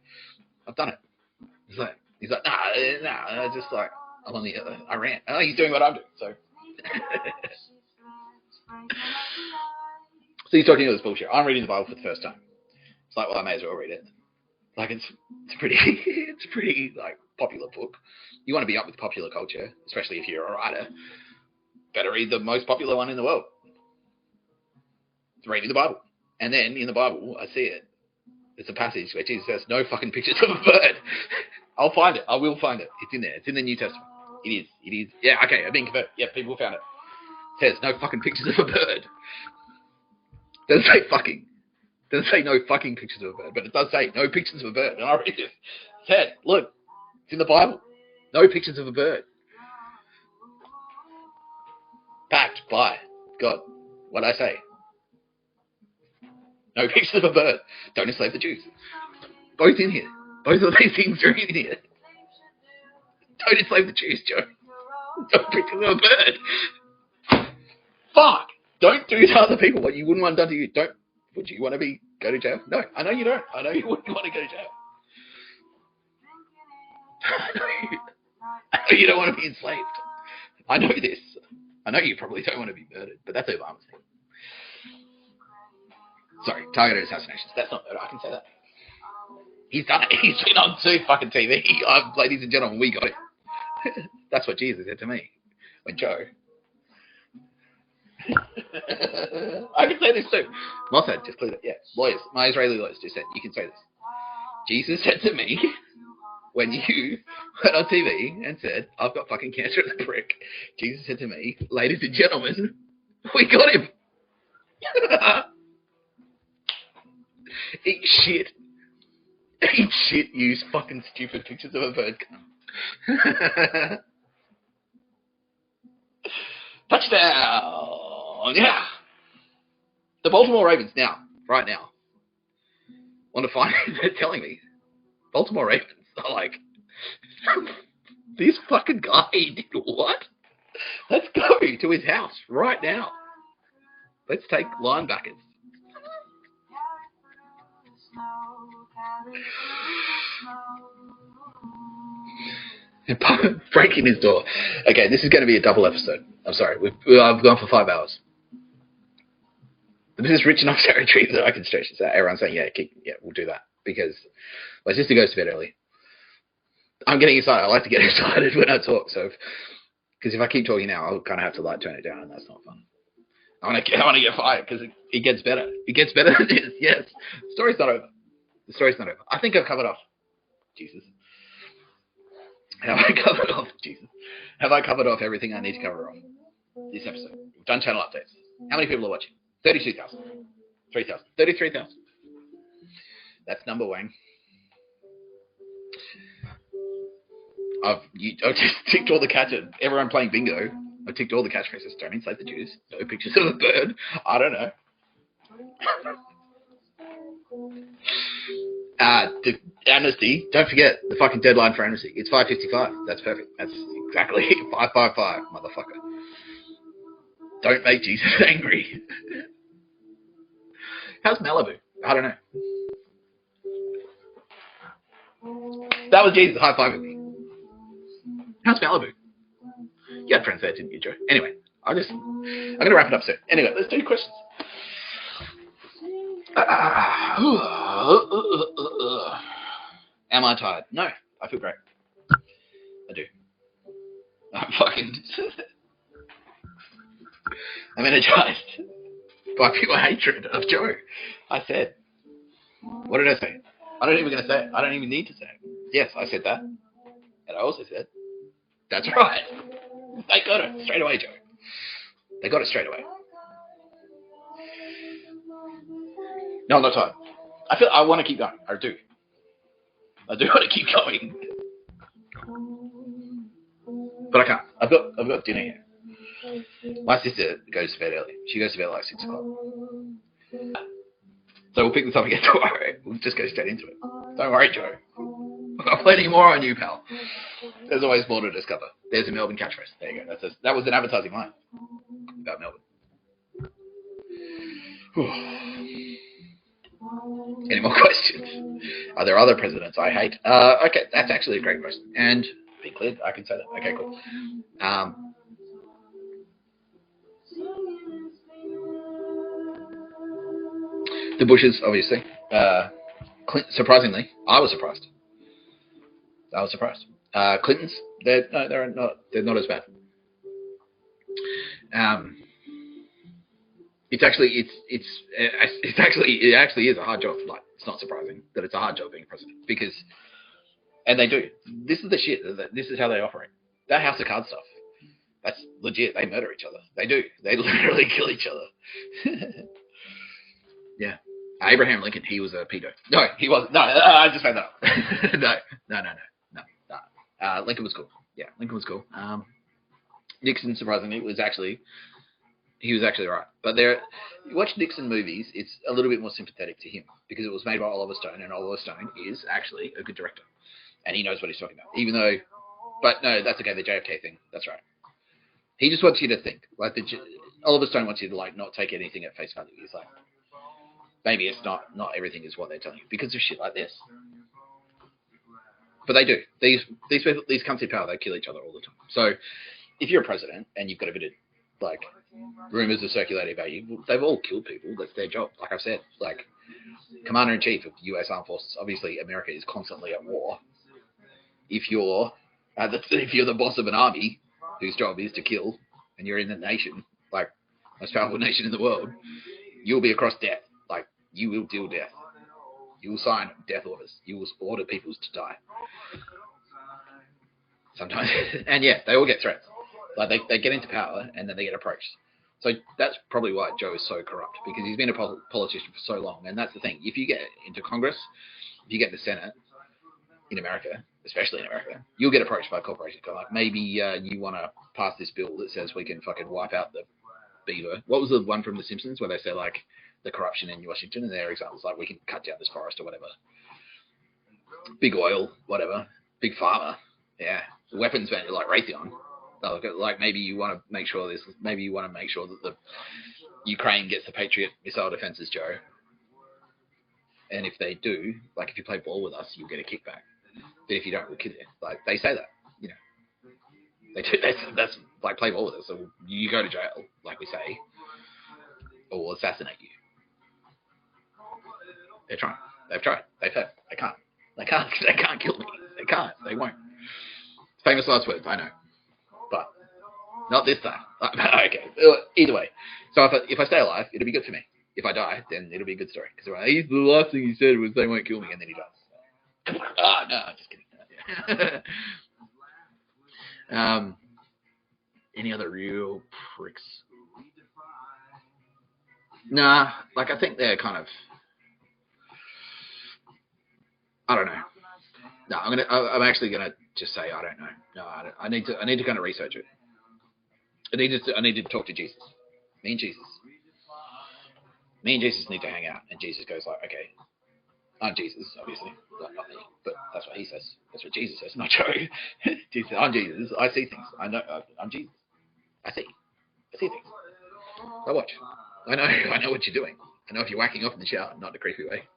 I've done it. He's like, nah, just like, I'm on the, I ran. Oh, he's doing what I'm doing, so. So he's talking all this bullshit. I'm reading the Bible for the first time. It's like, well, I may as well read it. Like, it's a pretty, like, popular book. You want to be up with popular culture, especially if you're a writer. Better read the most popular one in the world. It's reading the Bible. And then, in the Bible, I see it. It's a passage where Jesus says, no fucking pictures of a bird. I'll find it. I will find it. It's in there. It's in the New Testament. It is. Yeah, okay, I've been converted. Yeah, people found it. It says, no fucking pictures of a bird. Doesn't say fucking. Doesn't say no fucking pictures of a bird, but it does say no pictures of a bird. And I read it. It said, look, it's in the Bible. No pictures of a bird. Backed by God. What'd I say? No pictures of a bird. Don't enslave the Jews. Both in here. Both of these things are in here. Don't enslave the Jews, Joe. No pictures of a bird. Fuck. Don't do to other people what you wouldn't want done to you. Would you want to go to jail? No, I know you don't. I know you wouldn't want to go to jail. I know you don't want to be enslaved. I know this. I know you probably don't want to be murdered, but that's Obama's thing. Sorry, targeted assassinations. That's not murder. I can say that. He's done it. He's been on fucking TV. Ladies and gentlemen, we got it. That's what Jesus said to me. When Joe. I can say this too. Mossad just cleared it. Yeah, lawyers. My Israeli lawyers just said, you can say this. Jesus said to me, when you went on TV and said, I've got fucking cancer of the prick, Jesus said to me, ladies and gentlemen, we got him. Eat shit. Eat shit, use fucking stupid pictures of a bird. Touchdown! Yeah! The Baltimore Ravens right now, want to find, they're telling me, Baltimore Ravens are like, this fucking guy did what? Let's go to his house right now. Let's take linebackers. Breaking his door. Okay, this is going to be a double episode. I'm sorry. I've gone for 5 hours. This is rich enough territory that I can stretch this out. Everyone's saying, yeah, we'll do that. Because my sister goes to bed early. I'm getting excited. I like to get excited when I talk. So, because if I keep talking now, I'll kind of have to turn it down, and that's not fun. I want to get fired because it gets better. It gets better than this. Yes. The story's not over. I think I've covered off. Jesus. Have I covered off? Jesus. Have I covered off everything I need to cover off this episode? We've done channel updates. How many people are watching? 32,000. 3,000. 33,000. That's number one. I've just ticked all the everyone playing bingo. I ticked all the catchphrases. Don't enslave the Jews. No pictures of a bird. I don't know. The amnesty. Don't forget the fucking deadline for amnesty. It's 5:55. That's perfect. That's exactly 555, motherfucker. Don't make Jesus angry. How's Malibu? I don't know. That was Jesus high-fiving me. How's Malibu? You had friends there, didn't you, Joe? Anyway, I'm going to wrap it up soon. Anyway, let's do questions. Am I tired? No, I feel great. I do. I'm energized by pure hatred of Joe. I said. What did I say? I'm not even going to say it. I don't even need to say it. Yes, I said that. And I also said, that's right. They got it straight away, Joe. They got it straight away. No, I'm not tired. I want to keep going. I do want to keep going. But I can't. I've got dinner here. My sister goes to bed early. She goes to bed at like 6 o'clock. So we'll pick this up again tomorrow. We'll just go straight into it. Don't worry, Joe. I've got plenty more on you, pal. There's always more to discover. There's a Melbourne catchphrase. There you go. That was an advertising line about Melbourne. Any more questions? Are there other presidents I hate? Okay, that's actually a great question. And be clear, I can say that. Okay, cool. The Bushes, obviously. Surprisingly, I was surprised. Clintons, they're not as bad. It actually is a hard job. Like, it's not surprising that it's a hard job being president because, and they do. This is the shit. This is how they operate. That House of Cards stuff. That's legit. They murder each other. They do. They literally kill each other. Yeah. Abraham Lincoln, he was a pedo. No, he wasn't. No, I just made that up. No. Lincoln was cool. Yeah, Lincoln was cool. Nixon, surprisingly, was actually right. But you watch Nixon movies, it's a little bit more sympathetic to him because it was made by Oliver Stone, and Oliver Stone is actually a good director, and he knows what he's talking about. Even though, but no, that's okay. The JFK thing, that's right. He just wants you to think. Like Oliver Stone wants you to like not take anything at face value. He's like, maybe it's not everything is what they're telling you because of shit like this. But they do. These people, these cunts in power, they kill each other all the time. So if you're a president and you've got a bit of like rumors are circulating about you, they've all killed people. That's their job. Like I've said, like Commander-in-Chief of U.S. Armed Forces. Obviously, America is constantly at war. If you're the boss of an army whose job is to kill, and you're in the nation, like most powerful nation in the world, you'll be across death. Like you will deal death. You will sign death orders. You will order people to die. Sometimes, and yeah, they all get threats. Like they get into power and then they get approached. So that's probably why Joe is so corrupt, because he's been a politician for so long. And that's the thing. If you get into Congress, if you get the Senate in America, especially in America, you'll get approached by corporations. Like, maybe you want to pass this bill that says we can fucking wipe out the beaver. What was the one from The Simpsons where they say like the corruption in Washington, and their examples like we can cut down this forest or whatever. Big oil, whatever. Big pharma, yeah. The weapons man like Raytheon. Like maybe you want to make sure that the Ukraine gets the Patriot missile defenses, Joe. And if they do, like if you play ball with us, you'll get a kickback. But if you don't, we'll kill you. Like they say that, you know. They do. That's like play ball with us. So you go to jail, like we say, or we'll assassinate you. They're trying. They've tried. They've had. They can't. They can't kill me. They can't. They won't. Famous last words. I know. But not this time. Okay. Either way. So if I stay alive, it'll be good for me. If I die, then it'll be a good story. Because the last thing he said was they won't kill me, and then he dies. No, I'm just kidding. Any other real pricks? Nah, like I think they're kind of. I don't know. No, I'm actually gonna just say I don't know. No, I need to kind of research it. I need to talk to Jesus. Me and Jesus need to hang out, and Jesus goes like, okay, I'm Jesus, obviously, not me, but that's what he says. That's what Jesus says, not Joe. Jesus, I'm Jesus. I see things. I know. I'm Jesus. I see things. I watch. I know what you're doing. I know if you're whacking off in the shower, not in a creepy way.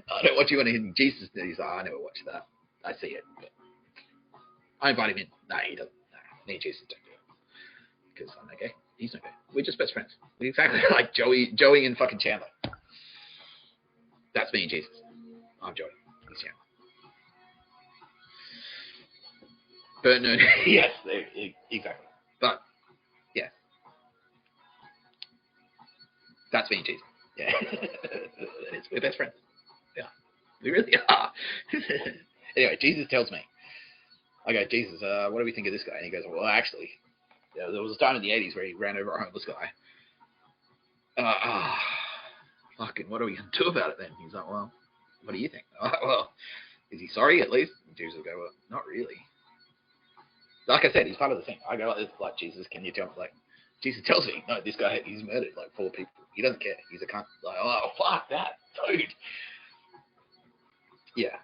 I don't watch you when Jesus. He's like, I never watch that. I see it. But I invite him in. No, he doesn't. No, me and Jesus don't do it. Because I'm okay. He's no good. We're just best friends. We're exactly like Joey and fucking Chandler. That's me and Jesus. I'm Joey. He's Chandler. But no, yes, exactly. But yeah, that's me and Jesus. Yeah, we're best friends. Yeah, we really are. Anyway, Jesus tells me, I go, Jesus, what do we think of this guy? And he goes, well, actually, there was a time in the 80s where he ran over a homeless guy. Fucking, what are we going to do about it then? He's like, well, what do you think? Well, is he sorry at least? And Jesus will go, well, not really. Like I said, he's part of the thing. I go like this, like, Jesus, can you tell me? Like, Jesus tells me, no, this guy, he's murdered like 4 people. He doesn't care. He's a cunt. Like, oh, fuck that, dude. Yeah.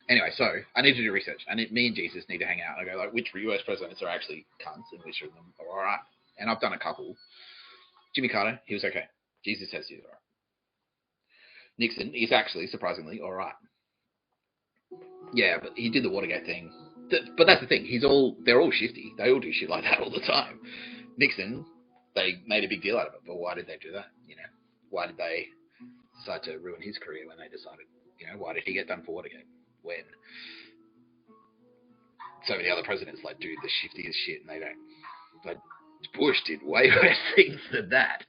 Anyway, so I need to do research. Me and Jesus need to hang out. I go like, which US presidents are actually cunts and which of them are all right? And I've done a couple. Jimmy Carter, he was okay. Jesus says he's all right. Nixon, he's actually surprisingly all right. Yeah, but he did the Watergate thing. But that's the thing. They're all shifty. They all do shit like that all the time. Nixon, they made a big deal out of it. But why did they do that? You know, why did they decide to ruin his career when they decided? You know, why did he get done for Watergate when so many other presidents like do the shiftiest shit and they don't? But Bush did way worse things than that.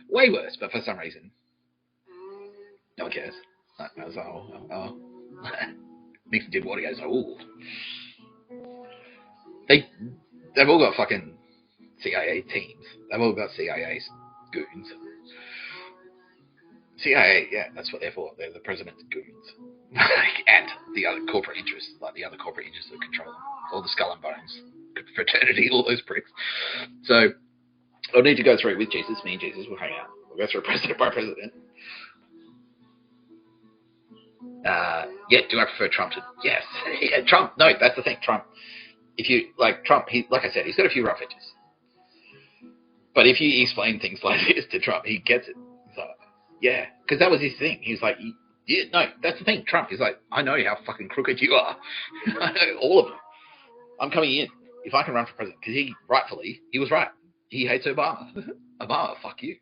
Way worse, but for some reason, no one cares. Like, I was like, oh. Nixon did Watergate. It's like, ooh. They've all got fucking CIA teams. They've all got CIA goons. CIA, yeah, that's what they're for. They're the president's goons. And the other corporate interests, like the other corporate interests that control them. All the skull and bones, fraternity, all those pricks. So, I'll need to go through it with Jesus. Me and Jesus will hang out. We'll go through president by president. Yeah, do I prefer Trump to... Yes. Yeah, Trump. No, that's the thing. Trump. If you... Like, Trump, like I said, he's got a few rough edges. But if you explain things like this to Trump, he gets it. He's like, yeah. Because that was his thing. He was like, yeah, no, that's the thing. Trump is like, I know how fucking crooked you are. I know all of them. I'm coming in. If I can run for president, because he was right. He hates Obama. Obama, fuck you.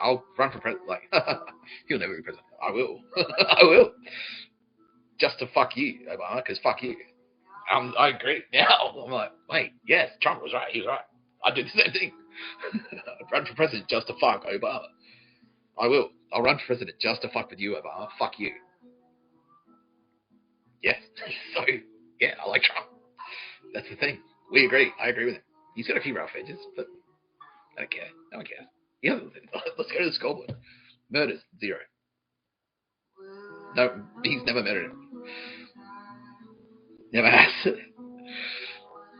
I'll run for president. Like, he'll never be president. I will. I will. Just to fuck you, Obama, because fuck you. I agree. Now, I'm like, wait, yes, Trump was right. He was right. I'd do the same thing. I'd run for president just to fuck Obama. I will. I'll run for president just to fuck with you, Obama. Fuck you. Yes. So, yeah, I like Trump. That's the thing. We agree. I agree with him. He's got a few rough edges, but I don't care. No one cares. Yeah, let's go to the scoreboard. Murders, 0. No, he's never murdered him. Never has.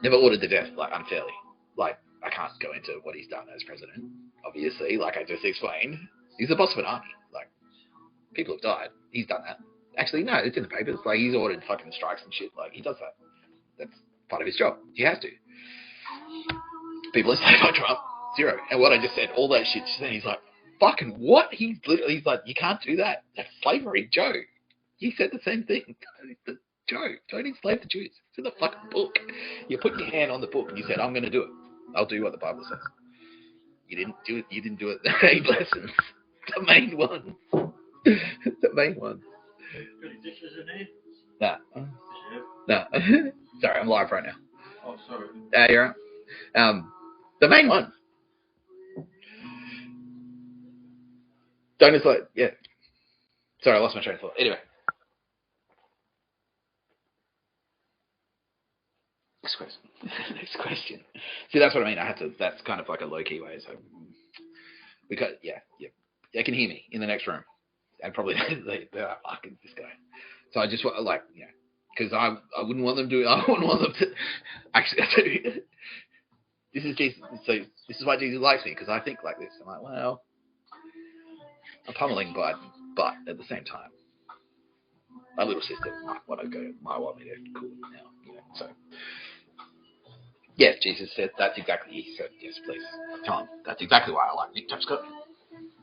Never ordered the death, like, unfairly. Like, I can't go into what he's done as president, obviously, like I just explained. He's the boss of an army. Like, people have died. He's done that. Actually, no, it's in the papers. Like, he's ordered fucking strikes and shit. Like, he does that. That's part of his job. He has to. People enslaved by Trump, 0. And what I just said, all that shit, he's like, fucking what? He's like, you can't do that. That's slavery, Joe. He said the same thing. Joe, don't enslave the Jews. It's in the fucking book. You put your hand on the book and you said, I'm going to do it. I'll do what the Bible says. You didn't do it. You didn't do it. The main lessons. The main one. The main one. Got any dishes in there? Nah. Nah. Sorry, I'm live right now. Oh, sorry. You're right. The main one. Don't just like, yeah. Sorry, I lost my train of thought. Anyway. Next question. See, that's what I mean. That's kind of like a low-key way. So, because, yeah. They can hear me in the next room. And probably they're like, fucking this guy. So I just want, like, you know, because I wouldn't want them to, actually, I do. This is Jesus. So this is why Jesus likes me, because I think like this. I'm like, well, I'm pummeling Biden, but at the same time, my little sister might want me to cool it now, you know. So, yes, Jesus said that's exactly. He said, yes, please, tell him. That's exactly why I like Nick Tapscott.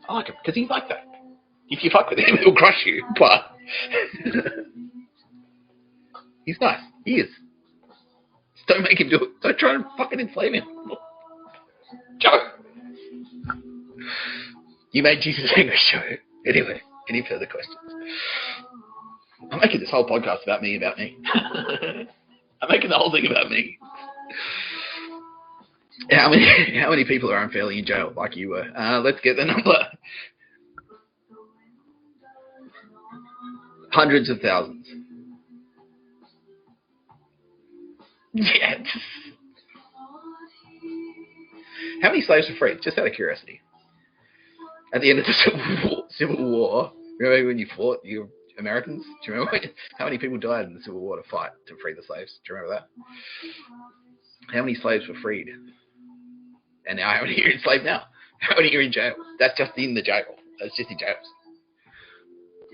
I like him because he's like that. If you fuck with him, he'll crush you. But he's nice. He is. Just don't make him do it. Don't try and fucking enslave him. Joe! You made Jesus angry, show. Anyway, any further questions? I'm making this whole podcast about me. I'm making the whole thing about me. How many people are unfairly in jail like you were? Let's get the number. Hundreds of thousands. Yeah. How many slaves were freed? Just out of curiosity. At the end of the Civil War, remember when you fought? Americans. Do you remember how many people died in the Civil War to fight to free the slaves? Do you remember that? How many slaves were freed? And now how many are enslaved now? How many are in jail? That's just in the jail. That's just in jails.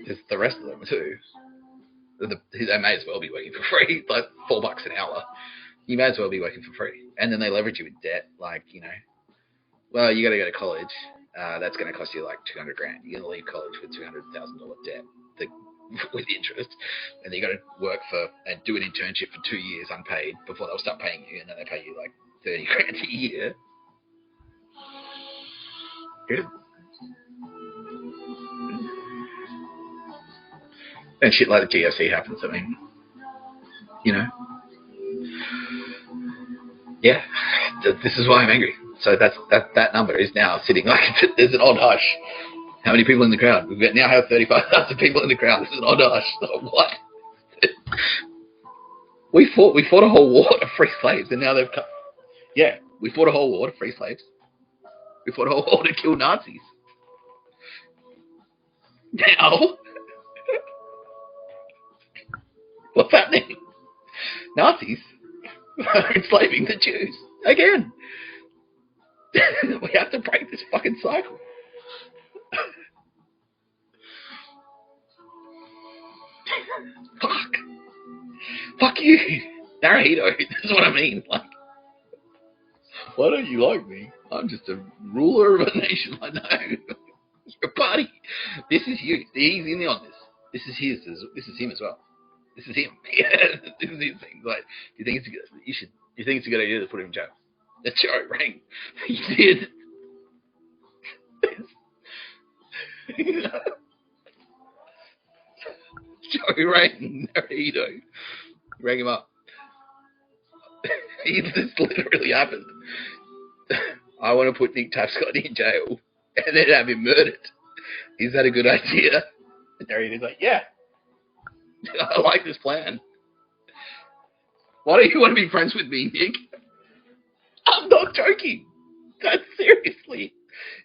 There's the rest of them too. They may as well be working for free, like $4 an hour. You may as well be working for free. And then they leverage you with debt, like, you know, well, you got to go to college. That's going to cost you like $200,000. You're going to leave college with $200,000 debt with interest, and then you got to work for and do an internship for 2 years unpaid before they'll start paying you, and then they pay you like $30,000 a year. Yeah. And shit like the GFC happens. I mean, you know, yeah. This is why I'm angry. So that number is now sitting like there's an odd hush. How many people in the crowd? We now have 35,000 people in the crowd. This is an odd hush. What? We fought a whole war to free slaves, and now they've come. Yeah, we fought a whole war to free slaves. We fought a whole war to kill Nazis. Now, what's happening? Nazis are enslaving the Jews again. We have to break this fucking cycle. Fuck you, Naruhito. This is what I mean. Like, why don't you like me? I'm just a ruler of a nation. I know. You're a party. This is you. He's in on this. This is his. This is him as well. This is him. Yeah, this is his thing. Like, do you think it's a good idea to put him in jail? That's Joe rang. He did. Joe rang Naruhito. Rang him up. This literally happened. I want to put Nick Tapscott in jail and then have him murdered. Is that a good idea? And Naruhito's like, yeah. I like this plan. Why don't you want to be friends with me, Nick? I'm not joking. That's seriously.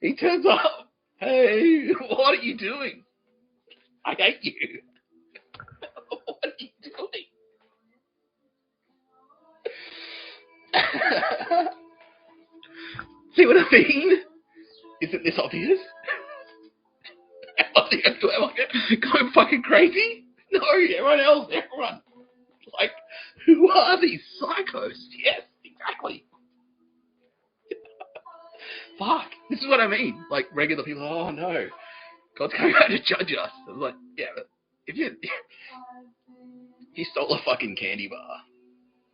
He turns up. Hey, what are you doing? I hate you. What are you doing? See what I mean? Isn't this obvious? Am I going fucking crazy? No, everyone. Like, who are these psychos? Yes, exactly. Fuck, this is what I mean. Like, regular people, oh no, God's coming out to judge us. I was like, yeah, but if you stole a fucking candy bar,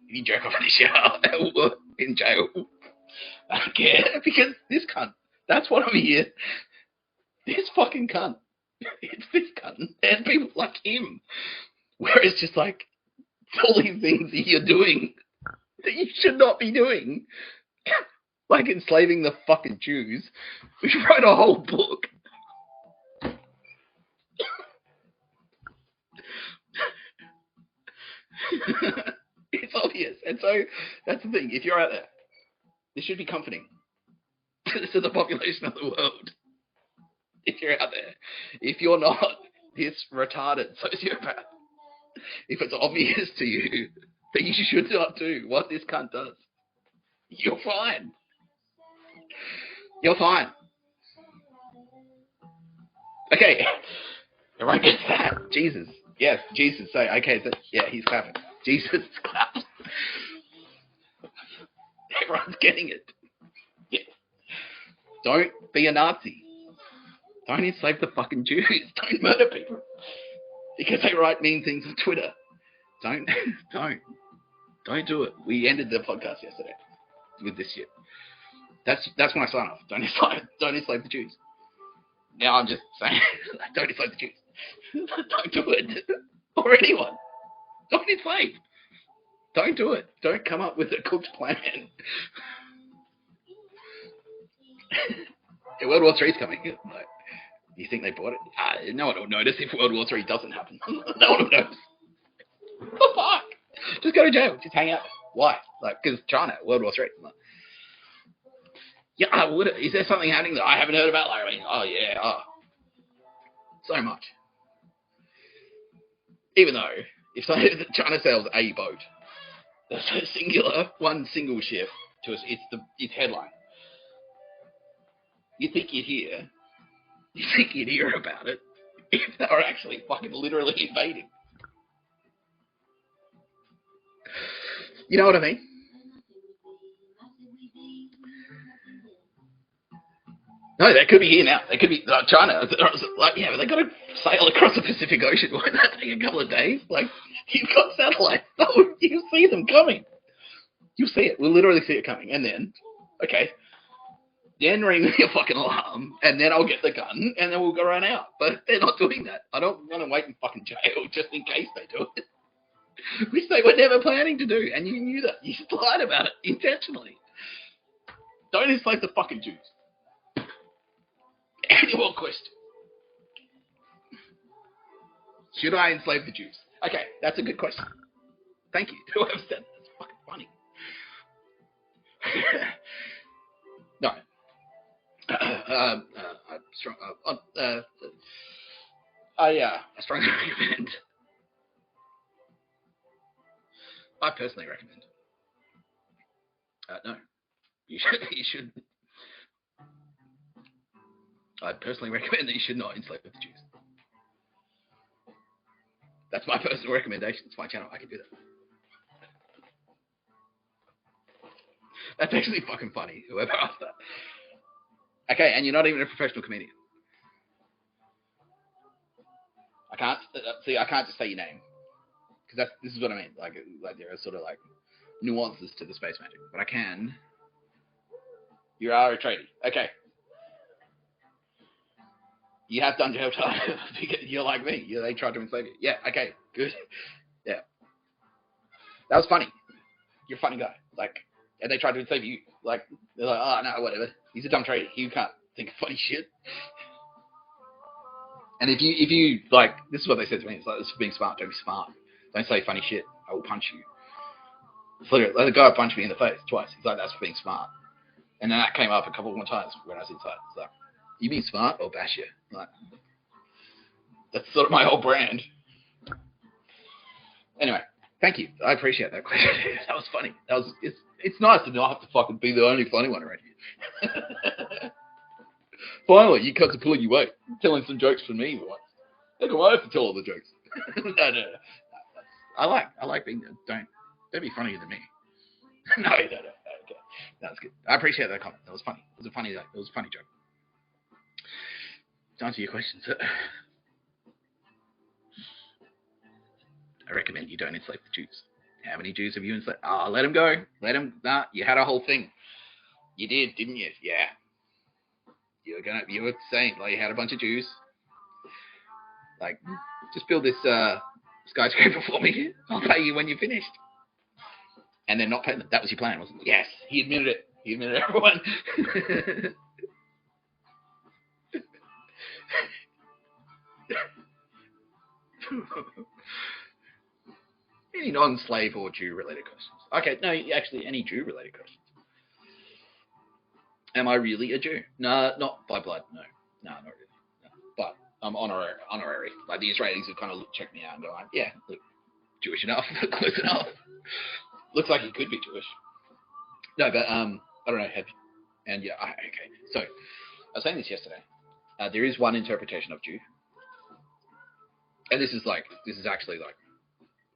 if you jerk off in the shower, in jail, I don't care, because this cunt, that's what I'm here. This fucking cunt. It's this cunt. There's people like him. Where it's just like, all these things that you're doing that you should not be doing. Like enslaving the fucking Jews. We wrote a whole book. It's obvious. And so, that's the thing. If you're out there, this should be comforting. To the population of the world. If you're out there. If you're not this retarded sociopath. If it's obvious to you that you should not do what this cunt does, you're fine. You're fine. Okay. Everyone gets that. Jesus. Yes, Jesus. Say, okay, so, yeah, he's clapping. Jesus claps. Everyone's getting it. Yeah. Don't be a Nazi. Don't enslave the fucking Jews. Don't murder people. Because they write mean things on Twitter. Don't do it. We ended the podcast yesterday with this shit. That's when I sign off. Don't enslave the Jews. Now I'm just saying, don't enslave the Jews. Don't do it. Or anyone. Don't enslave. Don't do it. Don't come up with a cooked plan. Yeah, World War III's coming. Like, do you think they bought it? No one will notice if World War III doesn't happen. No one will notice. Oh, fuck. Just go to jail. Just hang out. Why? Like, because China, World War III. Like, yeah, is there something happening that I haven't heard about? Like, I mean, oh, yeah. Oh. So much. Even though, if China sells a boat, that's a singular, one single ship to us, it's headline. You think you'd hear about it if they were actually fucking literally invading. You know what I mean? No, they could be here now. They could be China. Like, yeah, but they got to sail across the Pacific Ocean. Wouldn't that take a couple of days? Like, you've got satellites. Oh, you'll see them coming. You'll see it. We'll literally see it coming. And then, okay, then ring your fucking alarm, and then I'll get the gun, and then we'll go run out. But they're not doing that. I don't want to wait in fucking jail just in case they do it. Which they were never planning to do, and you knew that. You lied about it intentionally. Don't enslave the fucking Jews. Any more questions? Should I enslave the Jews? Okay, that's a good question. Thank you. Whoever said that's fucking funny. No. I strongly recommend. I personally recommend. No, you should. I personally recommend that you should not enslave the Jews. That's my personal recommendation. It's my channel. I can do that. That's actually fucking funny. Whoever asked that. Okay, and you're not even a professional comedian. I can't see. I can't just say your name because this is what I mean. Like there are sort of like nuances to the space magic, but I can. You are a tradie. Okay. You have done jail time because you're like me. They tried to enslave you. Yeah, okay, good. Yeah. That was funny. You're a funny guy. Like, and they tried to enslave you. Like, they're like, oh, no, whatever. He's a dumb trader. You can't think of funny shit. And if you like, this is what they said to me. It's like, this is being smart. Don't be smart. Don't say funny shit. I will punch you. So the guy punched me in the face twice. He's like, that's being smart. And then that came up a couple more times when I was inside. It's like, you being smart or bash you? Like, that's sort of my whole brand. Anyway, thank you. I appreciate that question. That was funny. It's nice to not have to fucking be the only funny one around here. Finally, you cunts are pulling your weight, telling some jokes for me once. Look, I have to tell all the jokes. No. I like being there. Don't be funnier than me. No. Okay, that's good. I appreciate that comment. That was funny. It was a funny joke. To answer your questions, I recommend you don't enslave the Jews. How many Jews have you enslaved? Oh, let them go. Let them. Nah, you had a whole thing. You did, didn't you? Yeah. You were saying like you had a bunch of Jews. Like, just build this skyscraper for me. I'll pay you when you're finished. And then not pay them. That was your plan, wasn't it? Yes. He admitted it. He admitted it, everyone. Any non-slave or Jew-related questions? Okay, no, actually, any Jew-related questions? Am I really a Jew? No, not by blood, no. No, not really. No. But I'm honorary. Like, the Israelis have kind of checked me out and go like, yeah, look, Jewish enough, close enough. Looks like he could be Jewish. No, but, I don't know, and yeah, okay. So, I was saying this yesterday. There is one interpretation of Jew. And this is actually like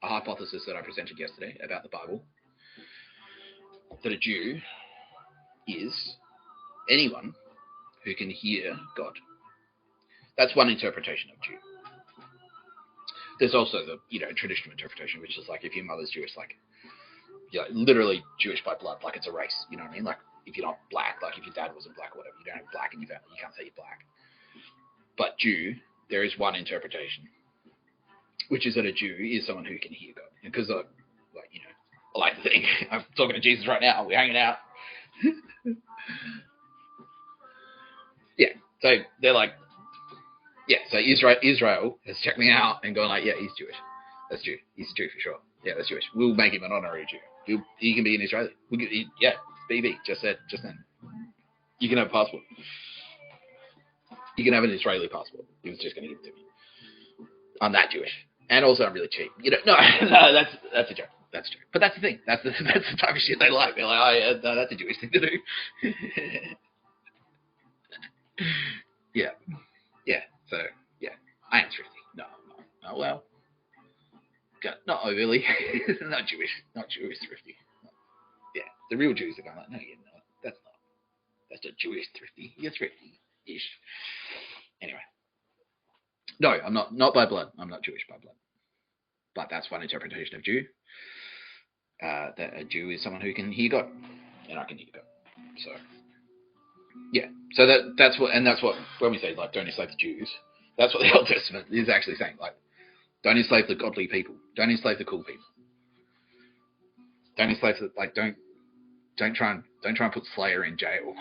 a hypothesis that I presented yesterday about the Bible. That a Jew is anyone who can hear God. That's one interpretation of Jew. There's also the traditional interpretation, which is like if your mother's Jewish, like you're literally Jewish by blood, like it's a race. You know what I mean? Like if you're not black, like if your dad wasn't black or whatever, you don't have black in your family, you can't say you're black. But Jew, there is one interpretation, which is that a Jew is someone who can hear God. Because, I like to think, I'm talking to Jesus right now, we're hanging out. Yeah, so they're like, yeah, so Israel has checked me out and gone like, yeah, he's Jewish. That's Jew. He's a Jew for sure. Yeah, that's Jewish. We'll make him an honorary Jew. He can be an Israeli. Yeah, BB, just then. You can have a passport. You can have an Israeli passport. He was just going to give it to me. I'm that Jewish. And also, I'm really cheap. You know, no, no, that's a joke. That's true. But that's the thing. That's the type of shit they like. They're like, oh yeah, no, that's a Jewish thing to do. Yeah, yeah. So yeah, I am thrifty. No, no, well, not overly. Not Jewish thrifty. Yeah, the real Jews are going like, no, yeah, no, that's not Jewish thrifty. You're thrifty-ish. Anyway, no, I'm not by blood. I'm not Jewish by blood. But that's one interpretation of Jew. That a Jew is someone who can hear God, and I can hear God. So yeah, so that's what when we say like don't enslave the Jews, that's what the Old Testament is actually saying. Like, don't enslave the godly people, don't enslave the cool people, don't enslave the, like don't try and put Slayer in jail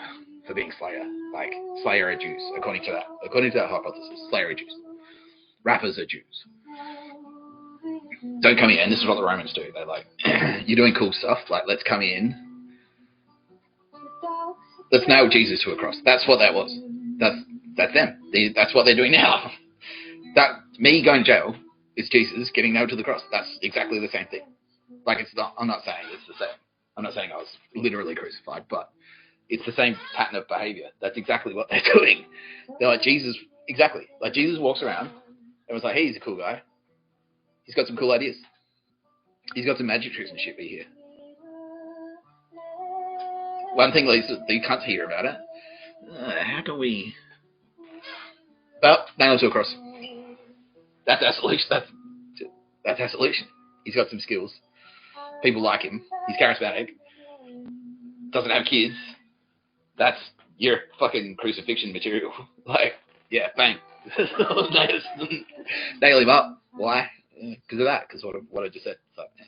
for being Slayer. Like, Slayer are Jews according to that hypothesis. Slayer are Jews, rappers are Jews. Don't come in, and this is what the Romans do. They're like, you're doing cool stuff, like, let's come in, let's nail Jesus to a cross. That's what that was. That's them. That's what they're doing now. That me going to jail is Jesus getting nailed to the cross. That's exactly the same thing. Like, it's not. I'm not saying it's the same. I'm not saying I was literally crucified, but it's the same pattern of behavior. That's exactly what they're doing. They're like, Jesus, exactly. Like, Jesus walks around and was like, hey, he's a cool guy. He's got some cool ideas. He's got some magic tricks and shit we hear. One thing the cunts hear about it, how can we... Well, nail him to a cross. That's our solution. That's our solution. He's got some skills. People like him. He's charismatic. Doesn't have kids. That's your fucking crucifixion material. Like, yeah, bang. Nail him up. Why? Because of that. Because what I just said. So, yeah.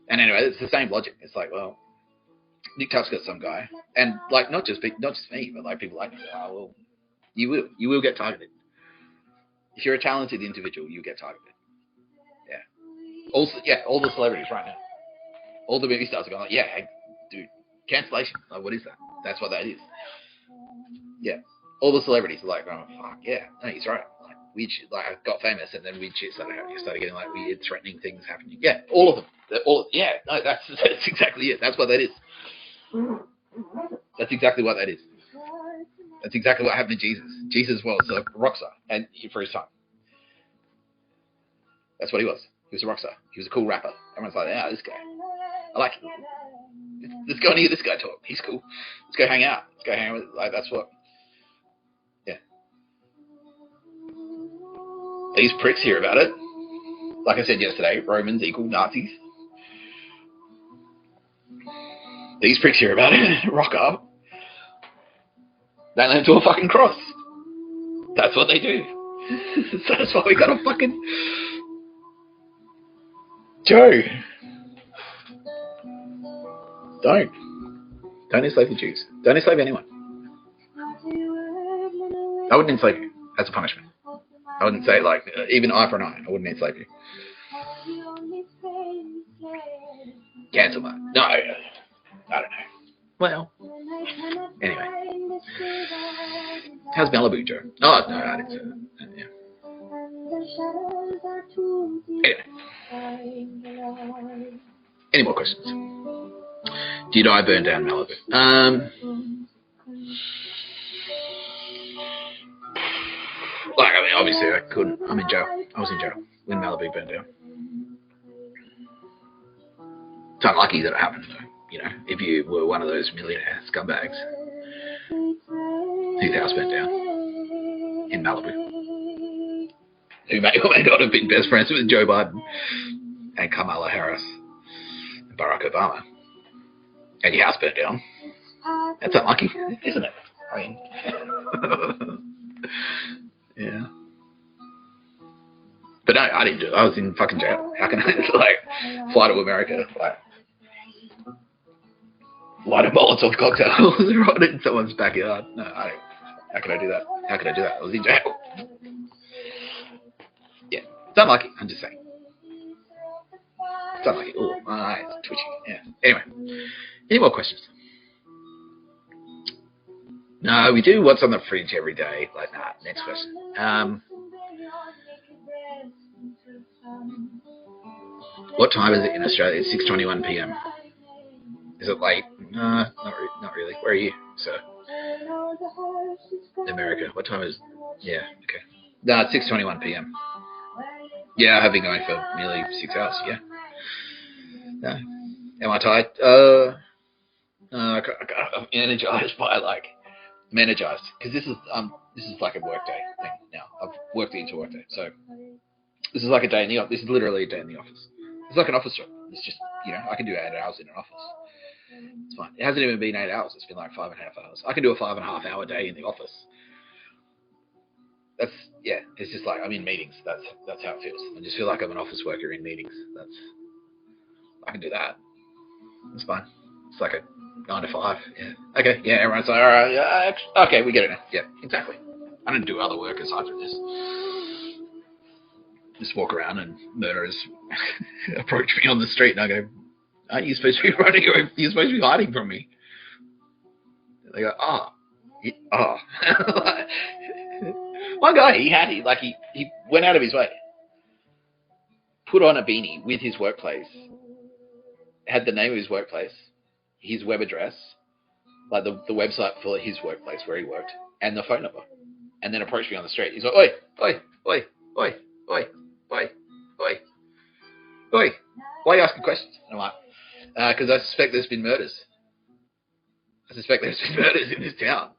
And anyway, it's the same logic. It's like, well, Nick Tapscott, some guy, and like not just me, but like people like me. Oh, well, you will get targeted. If you're a talented individual, you get targeted. Yeah. Also, yeah, all the celebrities right now, all the movie stars are going like, yeah, hey, dude, cancellation. Like, what is that? That's what that is. Yeah. All the celebrities are like, oh fuck, yeah, no, he's right. Like, weird shit. Like, I got famous, and then weird shit started happening. I started getting like weird, threatening things happening. Yeah, all of them. Yeah, no, that's exactly it. That's what that is. That's exactly what that is. That's exactly what happened to Jesus. Jesus was a rock star, and for his time. That's what he was. He was a rock star. He was a cool rapper. Everyone's like, yeah, this guy. I like him. Let's go and hear this guy talk. He's cool. Let's go hang out. Let's go hang out with, like, that's what. Yeah. These pricks hear about it. Like I said yesterday, Romans equal Nazis. These pricks hear about it. Rock up. They nail him to a fucking cross. That's what they do. So that's why we got a fucking Joe. Don't enslave the Jews. Don't enslave anyone. I wouldn't enslave you as a punishment. I wouldn't say, like, even eye for an eye. I wouldn't enslave you. Cancel that. No, I don't know. Well, anyway. How's Malibu, Joe? Oh, no, I didn't say that. Yeah. Anyway. Any more questions? Did I burn down Malibu? Like, I mean, obviously I couldn't. I'm in jail. I was in jail when Malibu burned down. It's unlucky that it happened, though. You know, if you were one of those millionaire scumbags whose house burnt down in Malibu, who may or may not have been best friends with Joe Biden and Kamala Harris and Barack Obama, and your house burnt down, that's unlucky, isn't it? I mean, yeah. But no, I didn't do it. I was in fucking jail. How can I, like, fly to America, like, light a Molotov cocktail right in someone's backyard? No, how could I do that? How could I do that? I was in jail. Yeah, it's unlucky. I'm just saying. It's unlucky. Oh, my eyes twitching. Yeah. Anyway, any more questions? No, we do what's on the fridge every day. Like, nah, next question. What time is it in Australia? It's 6:21 p.m. Is it late? No, not really. Where are you, sir? America. What time is? Yeah. Okay. No, it's 6:21 p.m. Yeah, I have been going for nearly 6 hours. Yeah. No. Am I tired? I'm energized by I'm energized because this is like a work day thing now. I've worked into work day, so this is like a day in the office. This is literally a day in the office. It's like an office job. It's just I can do 8 hours in an office. It's fine. It hasn't even been 8 hours. It's been like 5.5 hours. I can do a 5.5 hour day in the office. It's just like I'm in meetings. That's how it feels. I just feel like I'm an office worker in meetings. I can do that. It's fine. It's like a 9 to 5. Yeah. Okay. Yeah. Everyone's like, all right. Yeah. Okay. We get it now. Yeah. Exactly. I don't do other work aside from this. Just walk around and murderers approach me on the street and I go, aren't you supposed to be running away? You're supposed to be hiding from me. They go, One guy, he went out of his way, put on a beanie with his workplace, had the name of his workplace, his web address, like the website for his workplace where he worked, and the phone number, and then approached me on the street. He's like, oi, oi, oi, oi, oi, oi, oi, oi, why are you asking questions? And I'm like, because I suspect there's been murders. I suspect there's been murders in this town,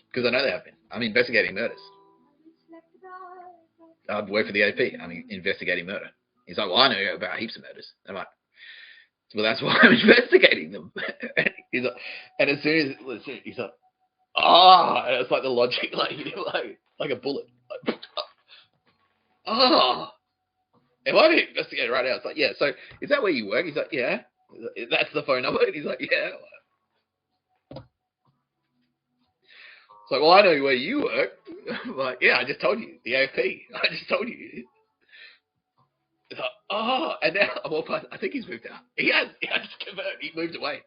because I know there have been. I'm investigating murders. I've worked for the AP. I'm investigating murder. He's like, well, I know about heaps of murders. I'm like, well, that's why I'm investigating them. And he's like, and as soon as he's like, and it's like the logic, like a bullet. Like, am I being investigated right now? It's like, yeah. So is that where you work? He's like, yeah. That's the phone number. And he's like, yeah. It's like, well, I know where you work. I'm like, yeah, I just told you. The AFP. I just told you. It's like, and now I'm all past. I think he's moved out. He has converted. He moved away.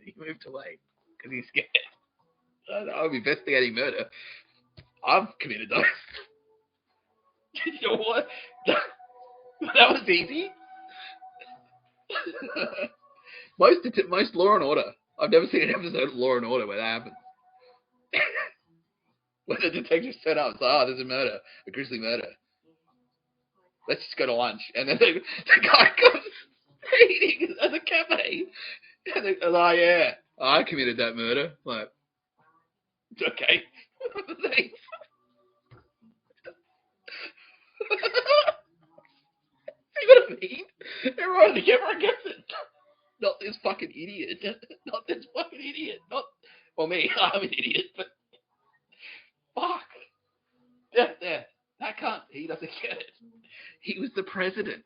He moved away because he's scared. I'm investigating murder. I've committed those. You know what? That was easy. Most Law and Order. I've never seen an episode of Law and Order where that happens. When the detectives turn up, it's like, there's a murder, a grisly murder. Let's just go to lunch. And then the guy comes eating at the cafe. And they're like, yeah, I committed that murder. I'm like, it's okay. Thanks. See what I mean? Everyone gets it. Not this fucking idiot. Not this fucking idiot. Well, me, I'm an idiot, but fuck. Yeah. He doesn't get it. He was the president.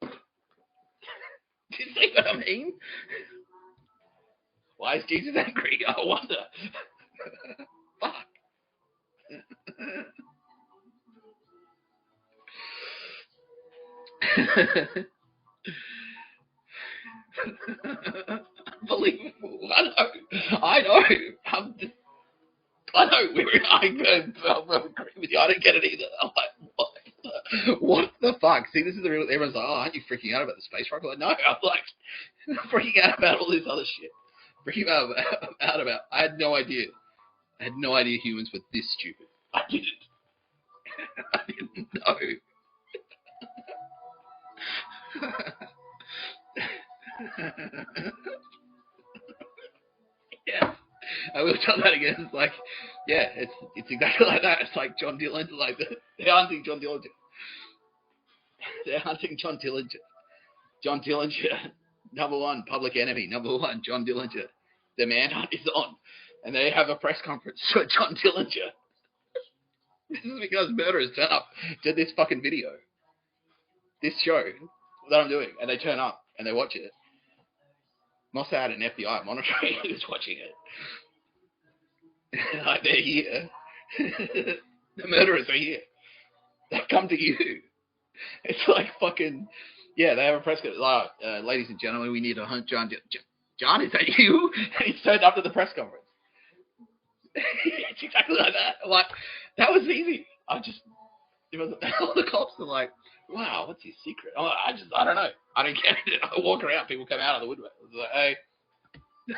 Do you see what I mean? Why is Jesus angry? I wonder. Fuck. Unbelievable. I know. I agree with you. I don't get it either. I'm like, what the fuck? See, this is the real. Everyone's like, aren't you freaking out about the space rocket? I'm like, no, I'm like freaking out about all this other shit. Freaking out about. I had no idea. Humans were this stupid. I didn't. I didn't know. Yeah, I will tell that again. It's like, yeah, it's exactly like that. It's like John Dillinger, like they're hunting John Dillinger. They're hunting John Dillinger. John Dillinger, number one, public enemy. Number one, John Dillinger. The manhunt is on, and they have a press conference for John Dillinger. This is because murderers turn up to this fucking video, this show that I'm doing, and they turn up and they watch it. Mossad and FBI monitoring who's watching it. Like, they're here. The murderers are here. They come to you. It's like fucking, yeah, they have a press conference. Like, ladies and gentlemen, we need to hunt John. John, is that you? And he's turned up to the press conference. It's exactly like that. I'm like, that was easy. All the cops are like, wow, what's his secret? I don't know. I don't get it. I walk around, people come out of the woodwork. It's like, hey,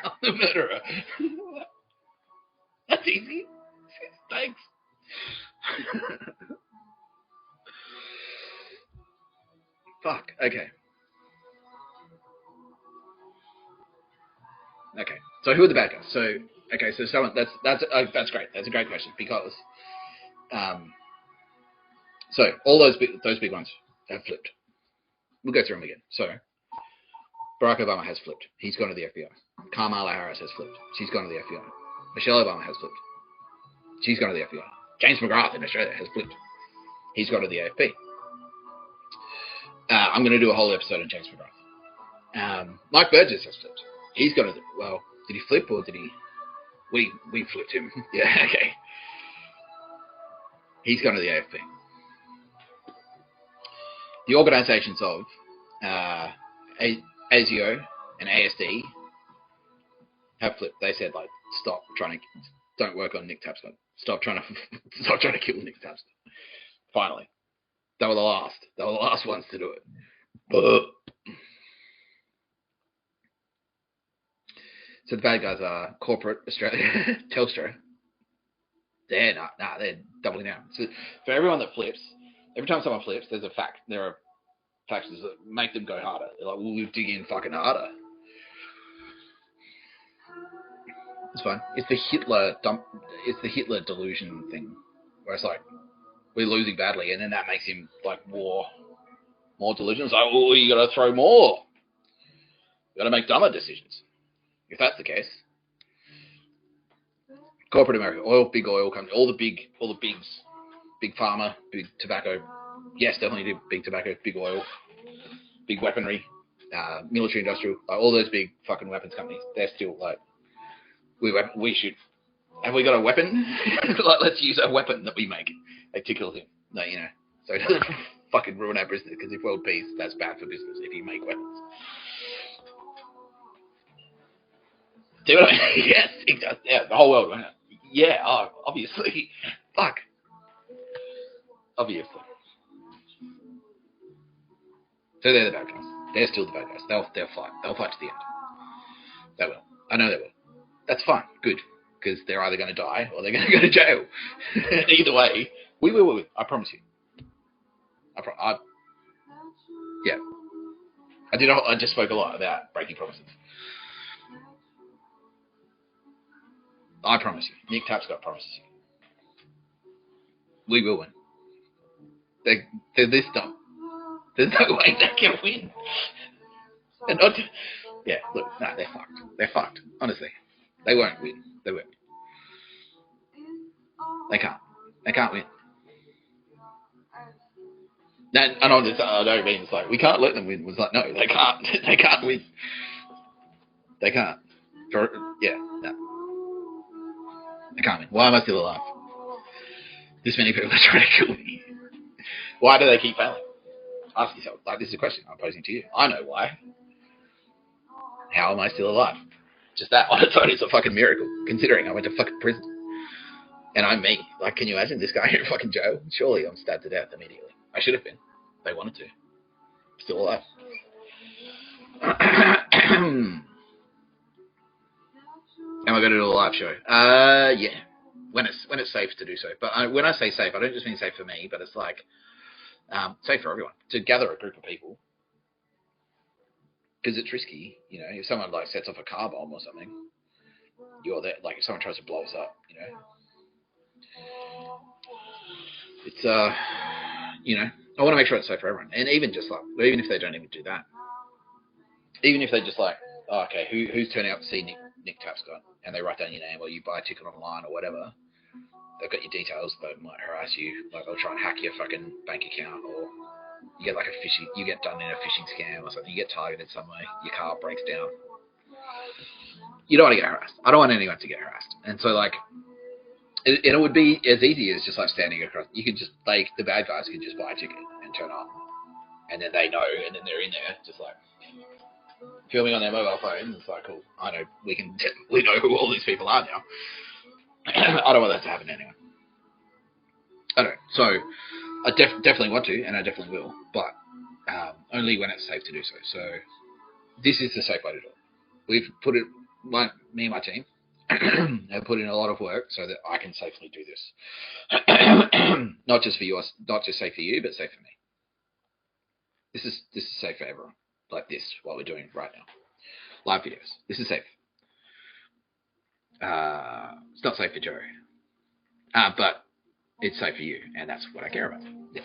I'm the murderer. That's easy. Thanks. Fuck. Okay. Okay. So who are the bad guys? So okay. So someone that's great. That's a great question because so all those big ones have flipped. We'll go through them again. So Barack Obama has flipped. He's gone to the FBI. Kamala Harris has flipped. She's gone to the FBI. Michelle Obama has flipped. She's gone to the FBI. James McGrath in Australia has flipped. He's gone to the AFP. I'm going to do a whole episode on James McGrath. Mike Burgess has flipped. He's gone to the, well, did he flip or did he? We flipped him. Yeah, okay. He's gone to the AFP. The organisations of ASIO and ASD have flipped. They said, like, don't work on Nick Tapscott. Stop trying to kill Nick Tapscott. Finally, they were the last ones to do it. So the bad guys are corporate Australia, Telstra. They're doubling down. So for everyone that flips, every time someone flips, there are factors that make them go harder. They're like, we'll dig in fucking harder. It's fine. It's the Hitler delusion thing, where it's like we're losing badly, and then that makes him like more delusional. It's like, oh, you got to throw more. You got to make dumber decisions. If that's the case, corporate America, big oil company, all the bigs, big pharma, big tobacco. Yes, definitely do big tobacco, big oil, big weaponry, military industrial, all those big fucking weapons companies. They're still like, we should. Have we got a weapon? Like, let's use a weapon that we make to kill him. Like, you know, so it doesn't fucking ruin our business. Because if world peace, that's bad for business. If you make weapons. Do you know what I mean? Yes, it does. Yeah, the whole world. Right? Yeah, obviously. Fuck. Obviously. So they're the bad guys. They're still the bad guys. They'll fight. They'll fight to the end. They will. I know they will. That's fine. Good. Because they're either going to die or they're going to go to jail. Either way, we will. I promise you. Yeah. I just spoke a lot about breaking promises. I promise you. Nick Tapscott promises you. We will win. They're this dumb. There's no way they can win. They're not. Yeah, look, no, they're fucked. They're fucked. Honestly. They won't win. They won't. They can't. They can't win. I don't mean it's like, we can't let them win. It's like, no, they can't. They can't win. They can't. No. They can't win. Why am I still alive? This many people are trying to kill me. Why do they keep failing? Ask yourself. Like, this is a question I'm posing to you. I know why. How am I still alive? Just that on its own is a fucking miracle, considering I went to fucking prison. And I'm me. Like, can you imagine this guy in fucking jail? Surely I'm stabbed to death immediately. I should have been. They wanted to. Still alive. Am I going to do a live show? Yeah. When it's safe to do so. But when I say safe, I don't just mean safe for me, but it's like safe for everyone. To gather a group of people. Because it's risky, you know, if someone like sets off a car bomb or something, you're there. Like if someone tries to blow us up, you know, it's you know, I want to make sure it's safe for everyone. And even just like, even if they don't even do that, even if they just like, oh, okay, who's turning up to see Nick Tapscott, and they write down your name, or you buy a ticket online or whatever, they've got your details, they might harass you, like they'll try and hack your fucking bank account, or you get like you get done in a phishing scam or something, you get targeted somewhere, your car breaks down. You don't want to get harassed. I don't want anyone to get harassed. And so like, it would be as easy as just like standing across, you could just, like, the bad guys could just buy a ticket and turn up. And then they know, and then they're in there, just like, filming on their mobile phone. It's like, cool, I know, we know who all these people are now. I don't want that to happen to anyone. I don't know. So, I definitely want to, and I definitely will, but only when it's safe to do so. So this is the safe way to do it. We've put it, me and my team have put in a lot of work so that I can safely do this. Not just for you, not just safe for you, but safe for me. This is safe for everyone. Like this, what we're doing right now, live videos. This is safe. It's not safe for Joe, but it's safe for you, and that's what I care about. Yeah.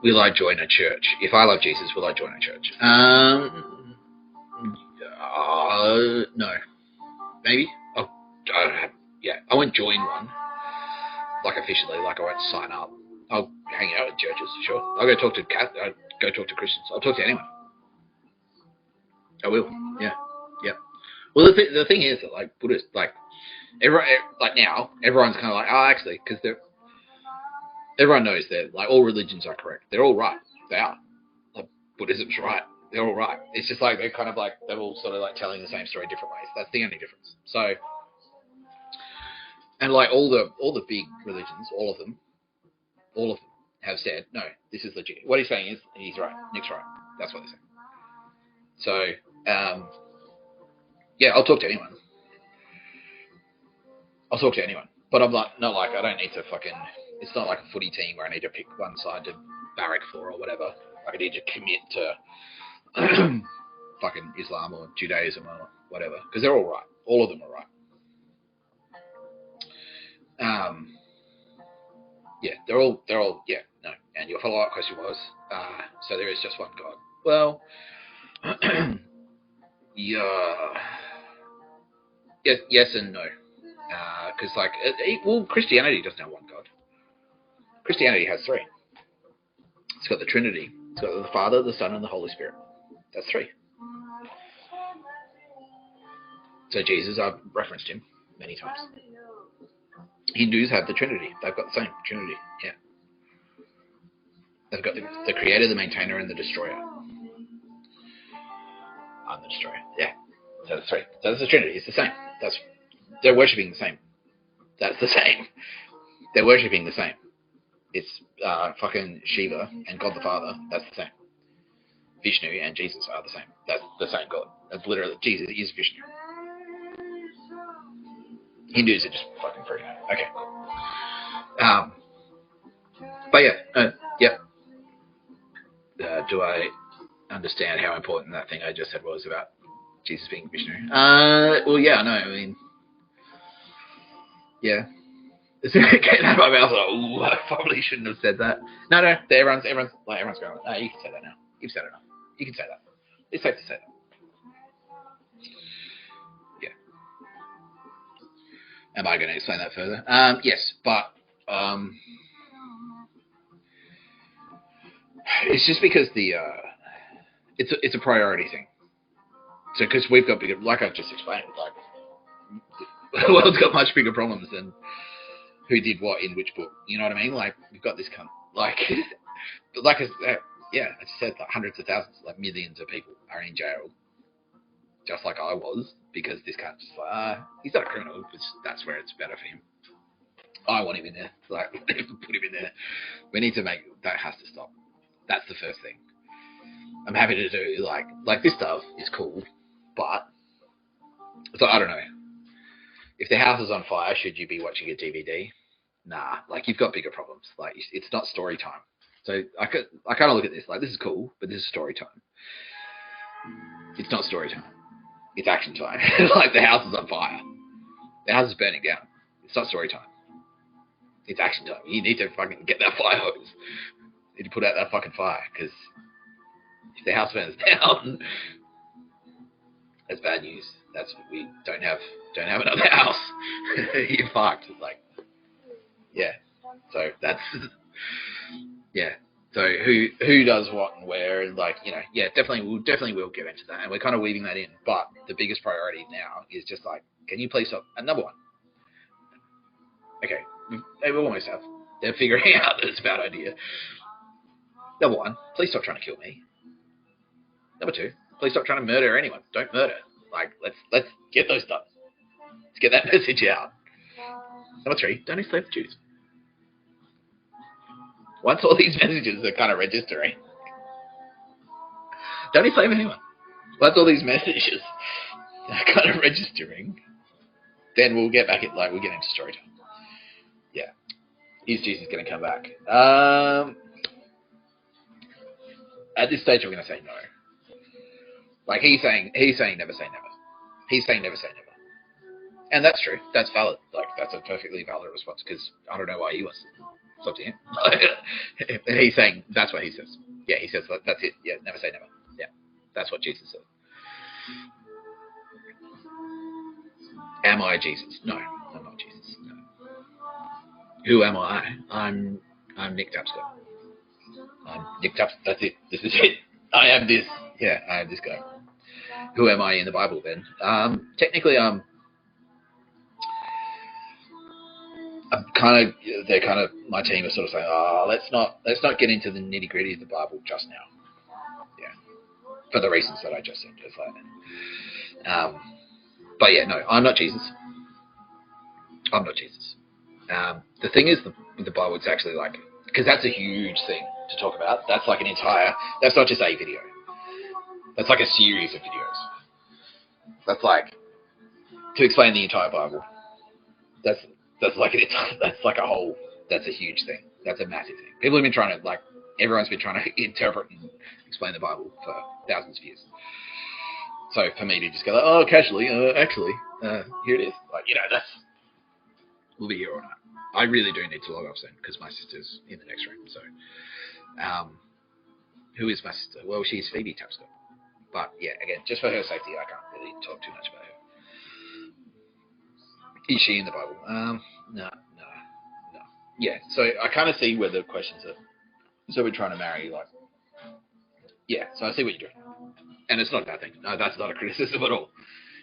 Will I join a church? If I love Jesus, will I join a church? No. Maybe. Yeah, I won't join one, like officially. Like I won't sign up. I'll hang out at churches, sure. I'll go talk to Christians. I'll talk to anyone. I will. Yeah. Yeah. Well, the thing is that like Buddhists, like everyone, like now, everyone's kind of like, oh, actually, because everyone knows that like all religions are correct. They're all right. They are. Like Buddhism's right. They're all right. It's just like they're kind of like they're all sort of like telling the same story different ways. That's the only difference. So, and like all the big religions, all of them have said no. This is legit. What he's saying is he's right. Nick's right. That's what they say. So, yeah, I'll talk to anyone. But I'm not like I don't need to fucking. It's not like a footy team where I need to pick one side to barrack for or whatever. Like I need to commit to fucking Islam or Judaism or whatever because they're all right. All of them are right. Yeah, they're all yeah no. And your follow-up question was so there is just one God. Well, yeah, yes and no. Because Christianity doesn't have one God. Christianity has three. It's got the Trinity. It's got the Father, the Son, and the Holy Spirit. That's three. So Jesus, I've referenced him many times. Hindus have the Trinity. They've got the same Trinity. Yeah. They've got the Creator, the Maintainer, and the Destroyer. I'm the Destroyer. Yeah. So that's three. So that's the Trinity. It's the same. They're worshipping the same. That's the same. They're worshipping the same. It's fucking Shiva and God the Father. That's the same. Vishnu and Jesus are the same. That's the same God. That's literally Jesus is Vishnu. Hindus are just fucking freaking out. Okay. But yeah. Do I understand how important that thing I just said was about Jesus being Vishnu? Well, yeah, no. I mean, yeah. It's getting out of my mouth. Like, ooh, I probably shouldn't have said that. No. Everyone's going. No, you can say that now. You've said enough. You can say that. It's safe to say that. Yeah. Am I going to explain that further? Yes, but it's just because it's a priority thing. So because we've got bigger, like I've just explained, like the world's got much bigger problems than who did what in which book. You know what I mean? Like we've got this kind of, like yeah, I just said like hundreds of thousands, like millions of people are in jail, just like I was, because this cunt's just like, he's not a criminal, but that's where it's better for him. I want him in there. Like, put him in there. We need to make that has to stop. That's the first thing. I'm happy to do like this stuff is cool, but so I don't know. If the house is on fire, should you be watching a DVD? Nah, like you've got bigger problems. Like it's not story time. So I kind of look at this like this is cool, but this is story time. It's not story time. It's action time. Like the house is on fire. The house is burning down. It's not story time. It's action time. You need to fucking get that fire hose. You need to put out that fucking fire because if the house burns down, that's bad news. That's we don't have another house. You're fucked. Like, yeah. So that's yeah. So who does what and where and like yeah, definitely will get into that and we're kind of weaving that in. But the biggest priority now is just like, can you please stop? And number one, okay, we almost have. They're figuring out that it's a bad idea. Number one, please stop trying to kill me. Number two, please stop trying to murder anyone. Don't murder. Like let's get those done. Let's get that message out. Number 3, don't enslave the Jews. Once all these messages are kind of registering, don't enslave anyone. Once all these messages are kind of registering, then we'll get back we'll get into storytelling. Yeah. Is Jesus going to come back? At this stage, I'm going to say no. Like he's saying never say never. He's saying never say never. And that's true. That's valid. Like that's a perfectly valid response because I don't know why he wants to. It's up to him. And he's saying that's what he says. Yeah, he says that's it. Yeah, never say never. Yeah, that's what Jesus says. Am I Jesus? No, I'm not Jesus. No. Who am I? I'm Nick Tapscott. I'm Nick Tapscott. That's it. This is it. I am this. Yeah, I am this guy. Who am I in the Bible then? Technically, my team is sort of saying, let's not get into the nitty gritty of the Bible just now. Yeah, for the reasons that I just said. Just like, but yeah, no, I'm not Jesus. I'm not Jesus. The thing is, with the Bible, it's actually like, because that's a huge thing to talk about. That's like that's not just a video. That's like a series of videos. That's like, to explain the entire Bible. That's like a huge thing. That's a massive thing. People have been trying to, everyone's been trying to interpret and explain the Bible for thousands of years. So for me to just go, casually, here it is. We'll be here all night. I really do need to log off soon because my sister's in the next room. So, who is my sister? Well, she's Phoebe Tapscott. But yeah, again, just for her safety, I can't really talk too much about her. Is she in the Bible? No. Yeah, so I kind of see where the questions are. So we're trying to marry, yeah, so I see what you're doing. And it's not a bad thing. No, that's not a criticism at all.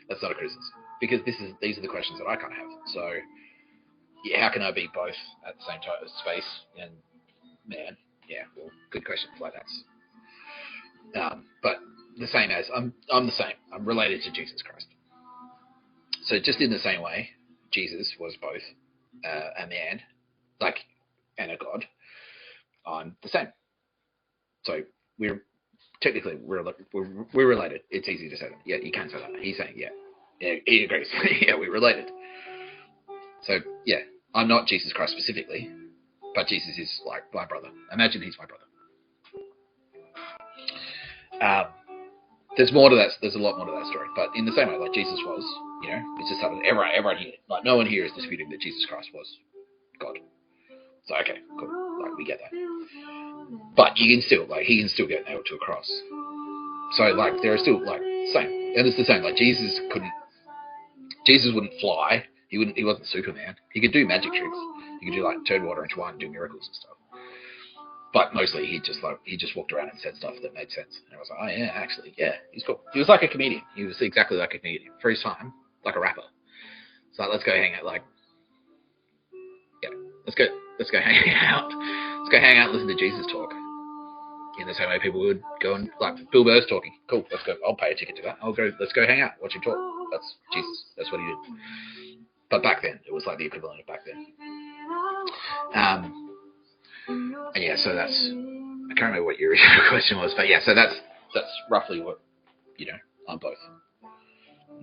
That's not a criticism. Because these are the questions that I kind of have. So, yeah, how can I be both at the same time as space and man? Yeah, well, good question. But the same as, I'm the same. I'm related to Jesus Christ. So just in the same way, Jesus was both a man, and a God. I'm the same. So we're related. It's easy to say that. Yeah, you can say that. He's saying, yeah, he agrees. Yeah, we're related. So yeah, I'm not Jesus Christ specifically, but Jesus is like my brother. Imagine he's my brother. There's more to that. There's a lot more to that story. But in the same way, like Jesus was, it's just something everyone here, no one here is disputing that Jesus Christ was God. So okay, cool. We get that. But he can still get nailed to a cross. So there are still same, and it's the same. Jesus wouldn't fly. He wasn't Superman. He could do magic tricks. He could do turn water into wine and do miracles and stuff. But mostly he just walked around and said stuff that made sense. And I was like, oh yeah, actually, yeah, he's cool. He was like a comedian. He was exactly like a comedian for his time, like a rapper. So let's go hang out. Let's go hang out. Let's go hang out and listen to Jesus talk. In the same way people would go and Bill Burr's talking. Cool, let's go. I'll pay a ticket to that. Let's go hang out, watch him talk. That's Jesus. That's what he did. But back then, it was the equivalent of back then. And yeah, so I can't remember what your original question was, but yeah, so that's roughly what, I'm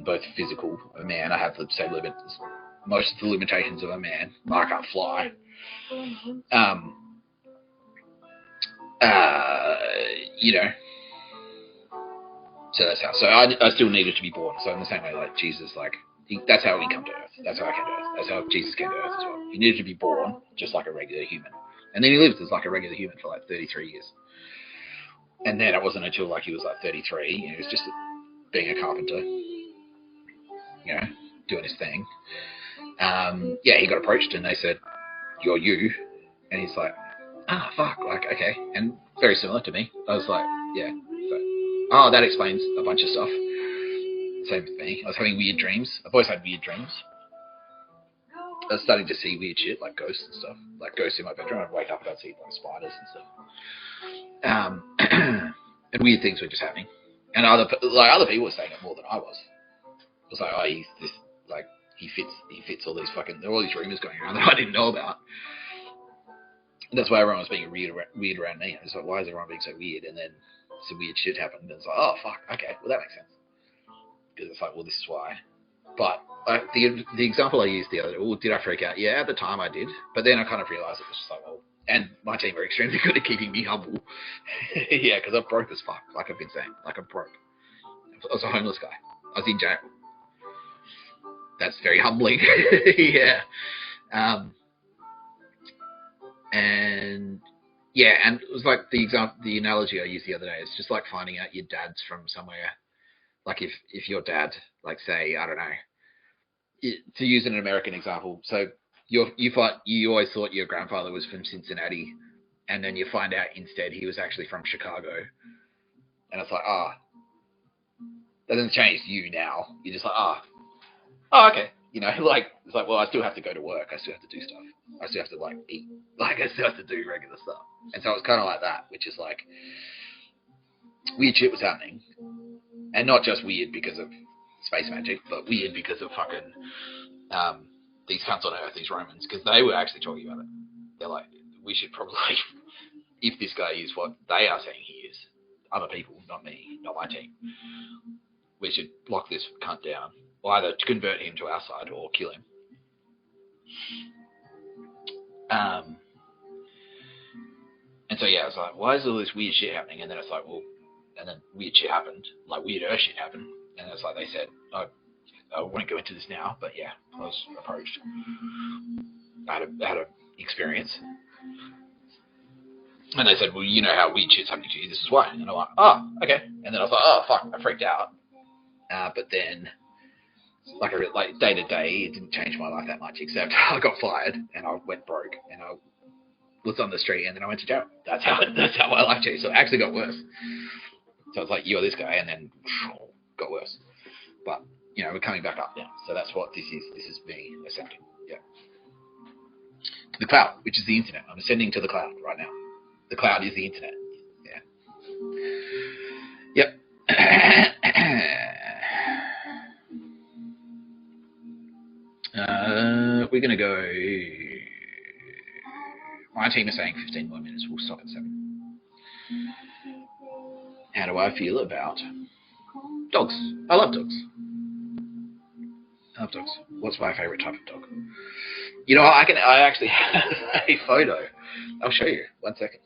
both physical, a man. I have the same limits, most of the limitations of a man. I can't fly. So that's how. So I still needed to be born. So in the same way, Jesus, that's how he came to Earth. That's how I came to Earth. That's how Jesus came to Earth as well. He needed to be born just like a regular human. And then he lived as a regular human for 33 years. And then it wasn't until he was 33, he was just being a carpenter, doing his thing. He got approached and they said, "You're you." And he's like, fuck, okay. And very similar to me. I was like, yeah. So, that explains a bunch of stuff. Same with me. I was having weird dreams. I've always had weird dreams. I was starting to see weird shit, like ghosts and stuff. Ghosts in my bedroom. I'd wake up and I'd see spiders and stuff. And weird things were just happening. And other people were saying it more than I was. It was he fits all these rumors going around that I didn't know about. And that's why everyone was being weird around me. I was like, why is everyone being so weird? And then some weird shit happened, and it's like, oh fuck, okay, well that makes sense. Because it's like, well, this is why. But the example I used the other day, well, did I freak out? Yeah, at the time I did, but then I kind of realised it was just like, well, and my team are extremely good at keeping me humble. Yeah, because I'm broke as fuck, like I've been saying, like I'm broke. I was a homeless guy. I was in jail. That's very humbling. Yeah. And yeah, and it was like the analogy I used the other day. It's just like finding out your dad's from somewhere. Like if your dad, like say, I don't know, to use an American example. So you always thought your grandfather was from Cincinnati, and then you find out instead he was actually from Chicago, and it's like, that doesn't change you now. You're just like, okay. You know, like, it's like, well, I still have to go to work. I still have to do stuff. I still have to, like, eat. Like, I still have to do regular stuff. And so it's kind of like that, which is like, weird shit was happening. And not just weird because of space magic, but weird because of fucking these cunts on Earth, these Romans, because they were actually talking about it. They're like, we should probably, if this guy is what they are saying he is, other people, not me, not my team, we should lock this cunt down. Or either to convert him to our side or kill him. And so yeah, I was like, why is all this weird shit happening? And then it's like, well, and then weird shit happened, like weird Earth shit happened. And it's like they said, I won't go into this now, but yeah, I was approached. I had an experience. And they said, well, you know how weird shit's happening to you, this is why. And I'm like, okay. And then I was like, fuck, I freaked out. But then, like day to day, it didn't change my life that much, except I got fired and I went broke and I was on the street and then I went to jail. That's how my life changed. So it actually got worse. So it's like, you're this guy, and then got worse. But you know, we're coming back up now. So that's what this is. This is me ascending. Yeah. To the cloud, which is the internet. I'm ascending to the cloud right now. The cloud is the internet. Yeah. Yep. We're going to go... My team is saying 15 more minutes. We'll stop at 7. How do I feel about dogs? I love dogs. What's my favourite type of dog? You know, I actually have a photo. I'll show you. 1 second.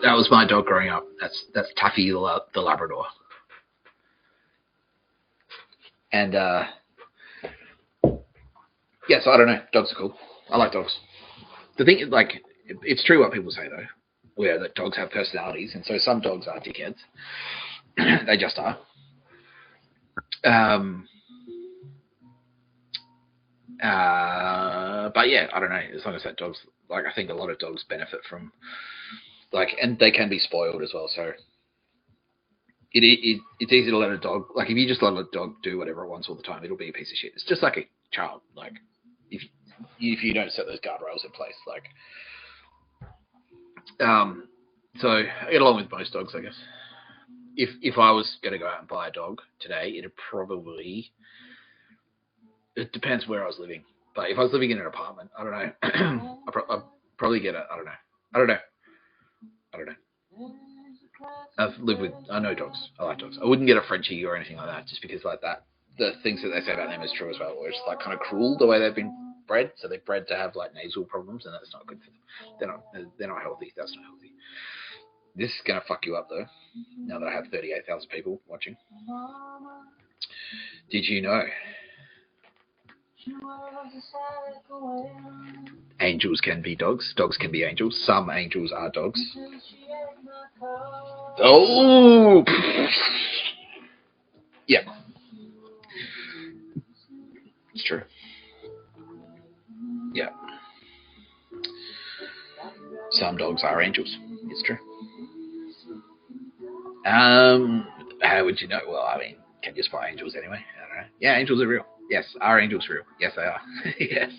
That was my dog growing up. That's Tuffy the Labrador. And yeah, so I don't know. Dogs are cool. I like dogs. The thing is, like, it's true what people say though, where that dogs have personalities, and so some dogs are dickheads. They just are. But yeah, I don't know. As long as that dogs, like, I think a lot of dogs benefit from, like, and they can be spoiled as well. So it's easy to let a dog, like, if you just let a dog do whatever it wants all the time, it'll be a piece of shit. It's just like a child. Like, if you don't set those guardrails in place, like, so I get along with most dogs, I guess. If I was going to go out and buy a dog today, it depends where I was living. But if I was living in an apartment, I don't know. I'd probably get I don't know. I know dogs. I like dogs. I wouldn't get a Frenchie or anything like that, just because like that, the things that they say about them is true as well. Where it's like kind of cruel the way they've been bred. So they're bred to have like nasal problems, and that's not good for them. They're not healthy. That's not healthy. This is gonna fuck you up though. Now that I have 38,000 people watching. Did you know? Angels can be dogs. Dogs can be angels. Some angels are dogs. Oh! Yeah. true. Yeah. Some dogs are angels. It's true. How would you know? Well, I mean, can you spy angels anyway? I don't know. Yeah, angels are real. Yes, are angels real? Yes, they are. Yes,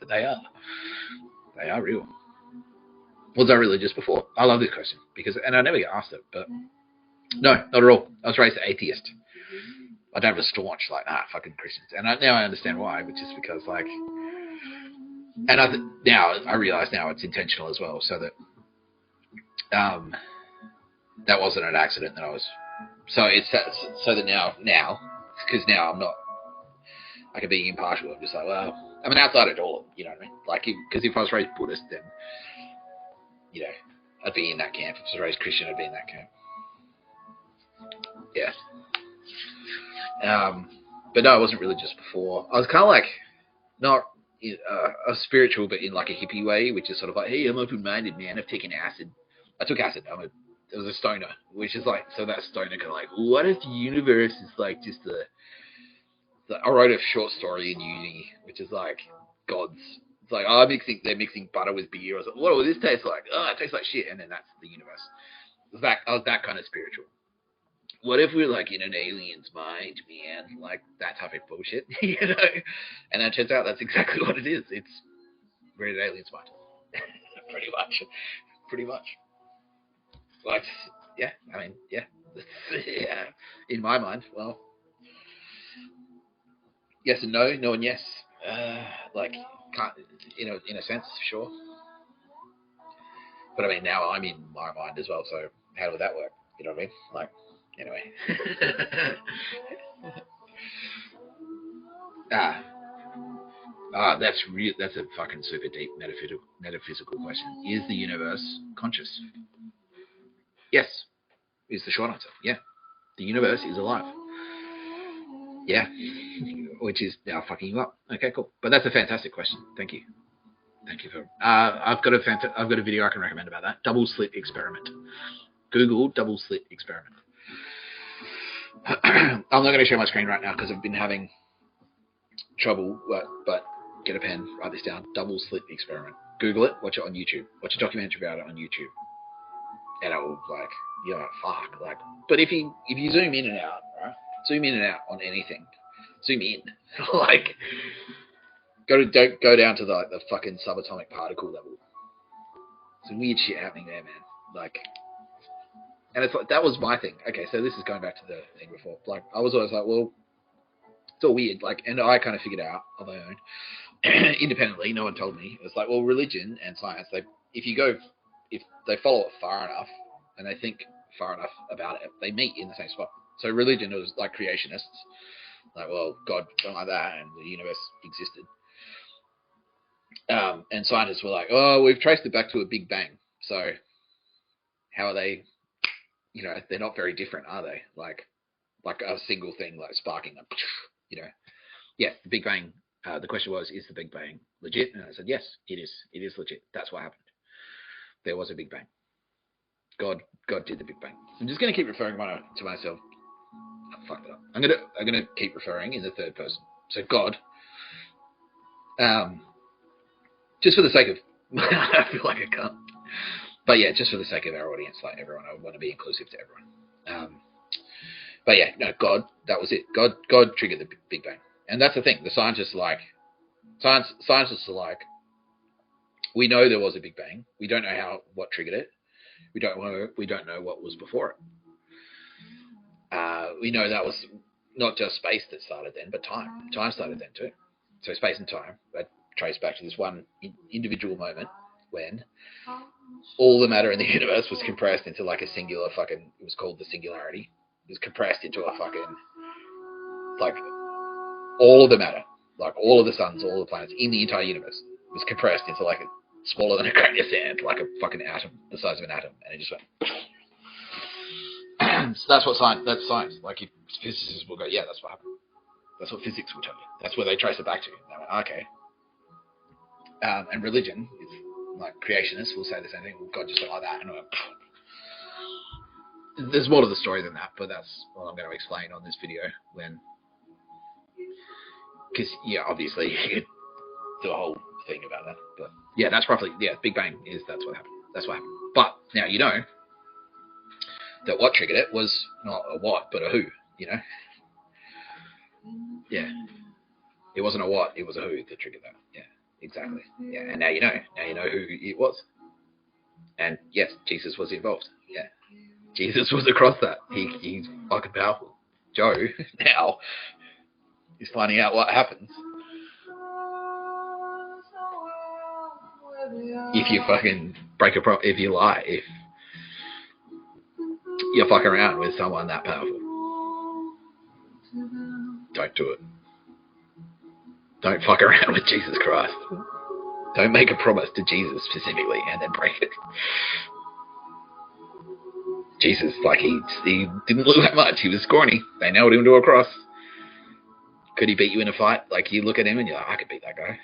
they are. They are real. Was I religious before? I love this question because, and I never get asked it, but no, not at all. I was raised atheist. I don't have a staunch like fucking Christians, and now I understand why, which is because like, and now I realize now it's intentional as well, so that that wasn't an accident that I was. So it's so that now because now I'm not. I can be impartial. I'm just like, well, I mean, outside of all, you know what I mean? Like, because if I was raised Buddhist, then you know, I'd be in that camp. If I was raised Christian, I'd be in that camp. Yeah. But no, I wasn't religious before. I was kind of like, not a spiritual, but in like a hippie way, which is sort of like, hey, I'm open-minded, man. I've taken acid. I took acid. I was a stoner, which is like, so that stoner kind of like, what if the universe is like just I wrote a short story in uni, which is like gods. It's like, oh, they're mixing butter with beer. I was like, what will this taste like? Oh, it tastes like shit. And then that's the universe. I was that kind of spiritual. What if we're like in an alien's mind, man? Like that type of bullshit, you know? And then it turns out that's exactly what it is. We're in an alien's mind. Pretty much. Like, yeah, I mean, yeah. Yeah. In my mind, well, yes and no, no and yes. Like, can't, in a sense, sure. But I mean, now I'm in my mind as well, so how would that work? You know what I mean? Like, anyway. That's a fucking super deep metaphysical question. Is the universe conscious? Yes, is the short answer. Yeah, the universe is alive. Yeah, which is now fucking you up. Okay, cool. But that's a fantastic question. Thank you for. I've got a video I can recommend about that. Double slit experiment. Google double slit experiment. I'm not going to share my screen right now because I've been having trouble. But get a pen, write this down. Double slit experiment. Google it. Watch it on YouTube. Watch a documentary about it on YouTube. And it will like, you're like, fuck, like. But if you zoom in and out, right? Zoom in and out on anything. Zoom in, like, go down to the fucking subatomic particle level. Some weird shit happening there, man. Like, and it's like that was my thing. Okay, so this is going back to the thing before. Like, I was always like, well, it's all weird. Like, and I kind of figured out on my own, independently. No one told me. It's like, well, religion and science, if they follow it far enough and they think far enough about it, they meet in the same spot. So religion was like creationists, like, well, God went like that and the universe existed. And scientists were like, oh, we've traced it back to a Big Bang. So how are they? You know, they're not very different, are they? Like a single thing, like sparking, you know. Yeah, the Big Bang. The question was, is the Big Bang legit? And I said, yes, it is. It is legit. That's what happened. There was a Big Bang. God did the Big Bang. I'm just going to keep referring to myself. I fucked it up. I'm gonna keep referring in the third person. So God. Just for the sake of, I feel like I can't. But yeah, just for the sake of our audience, like everyone, I want to be inclusive to everyone. But yeah, no, God, that was it. God triggered the Big Bang, and that's the thing. The scientists are like, we know there was a Big Bang. We don't know what triggered it. We don't know what was before it. We know that was not just space that started then, but time. Time started then too. So space and time, they trace back to this one individual moment when all the matter in the universe was compressed into like a singular fucking, it was called the singularity. It was compressed into a fucking, like, all of the matter, like all of the suns, all the planets in the entire universe was compressed into like a smaller than a grain of sand, like a fucking atom, the size of an atom, and it just went. So that's science. Like, if physicists will go, yeah, that's what happened. That's what physics will tell you. That's where they trace it back to. They went, okay. And religion is like creationists will say the same thing. Well, God just went like that, and there's more to the story than that, but that's what I'm going to explain on this video. When because obviously you could do a whole thing about that. But yeah, that's roughly Big Bang that's what happened. That's what happened. But now that what triggered it was not a what, but a who. Yeah, it wasn't a what, it was a who that triggered that. Yeah, exactly. Yeah, and now you know. Now you know who it was. And yes, Jesus was involved. Yeah, Jesus was across that. He's fucking powerful. Joe now is finding out what happens if you fucking if you lie, if you're fucking around with someone that powerful. Don't do it. Don't fuck around with Jesus Christ. Don't make a promise to Jesus specifically and then break it. Jesus, he didn't look that much. He was scrawny. They nailed him to a cross. Could he beat you in a fight? Like, you look at him and you're like, I could beat that guy.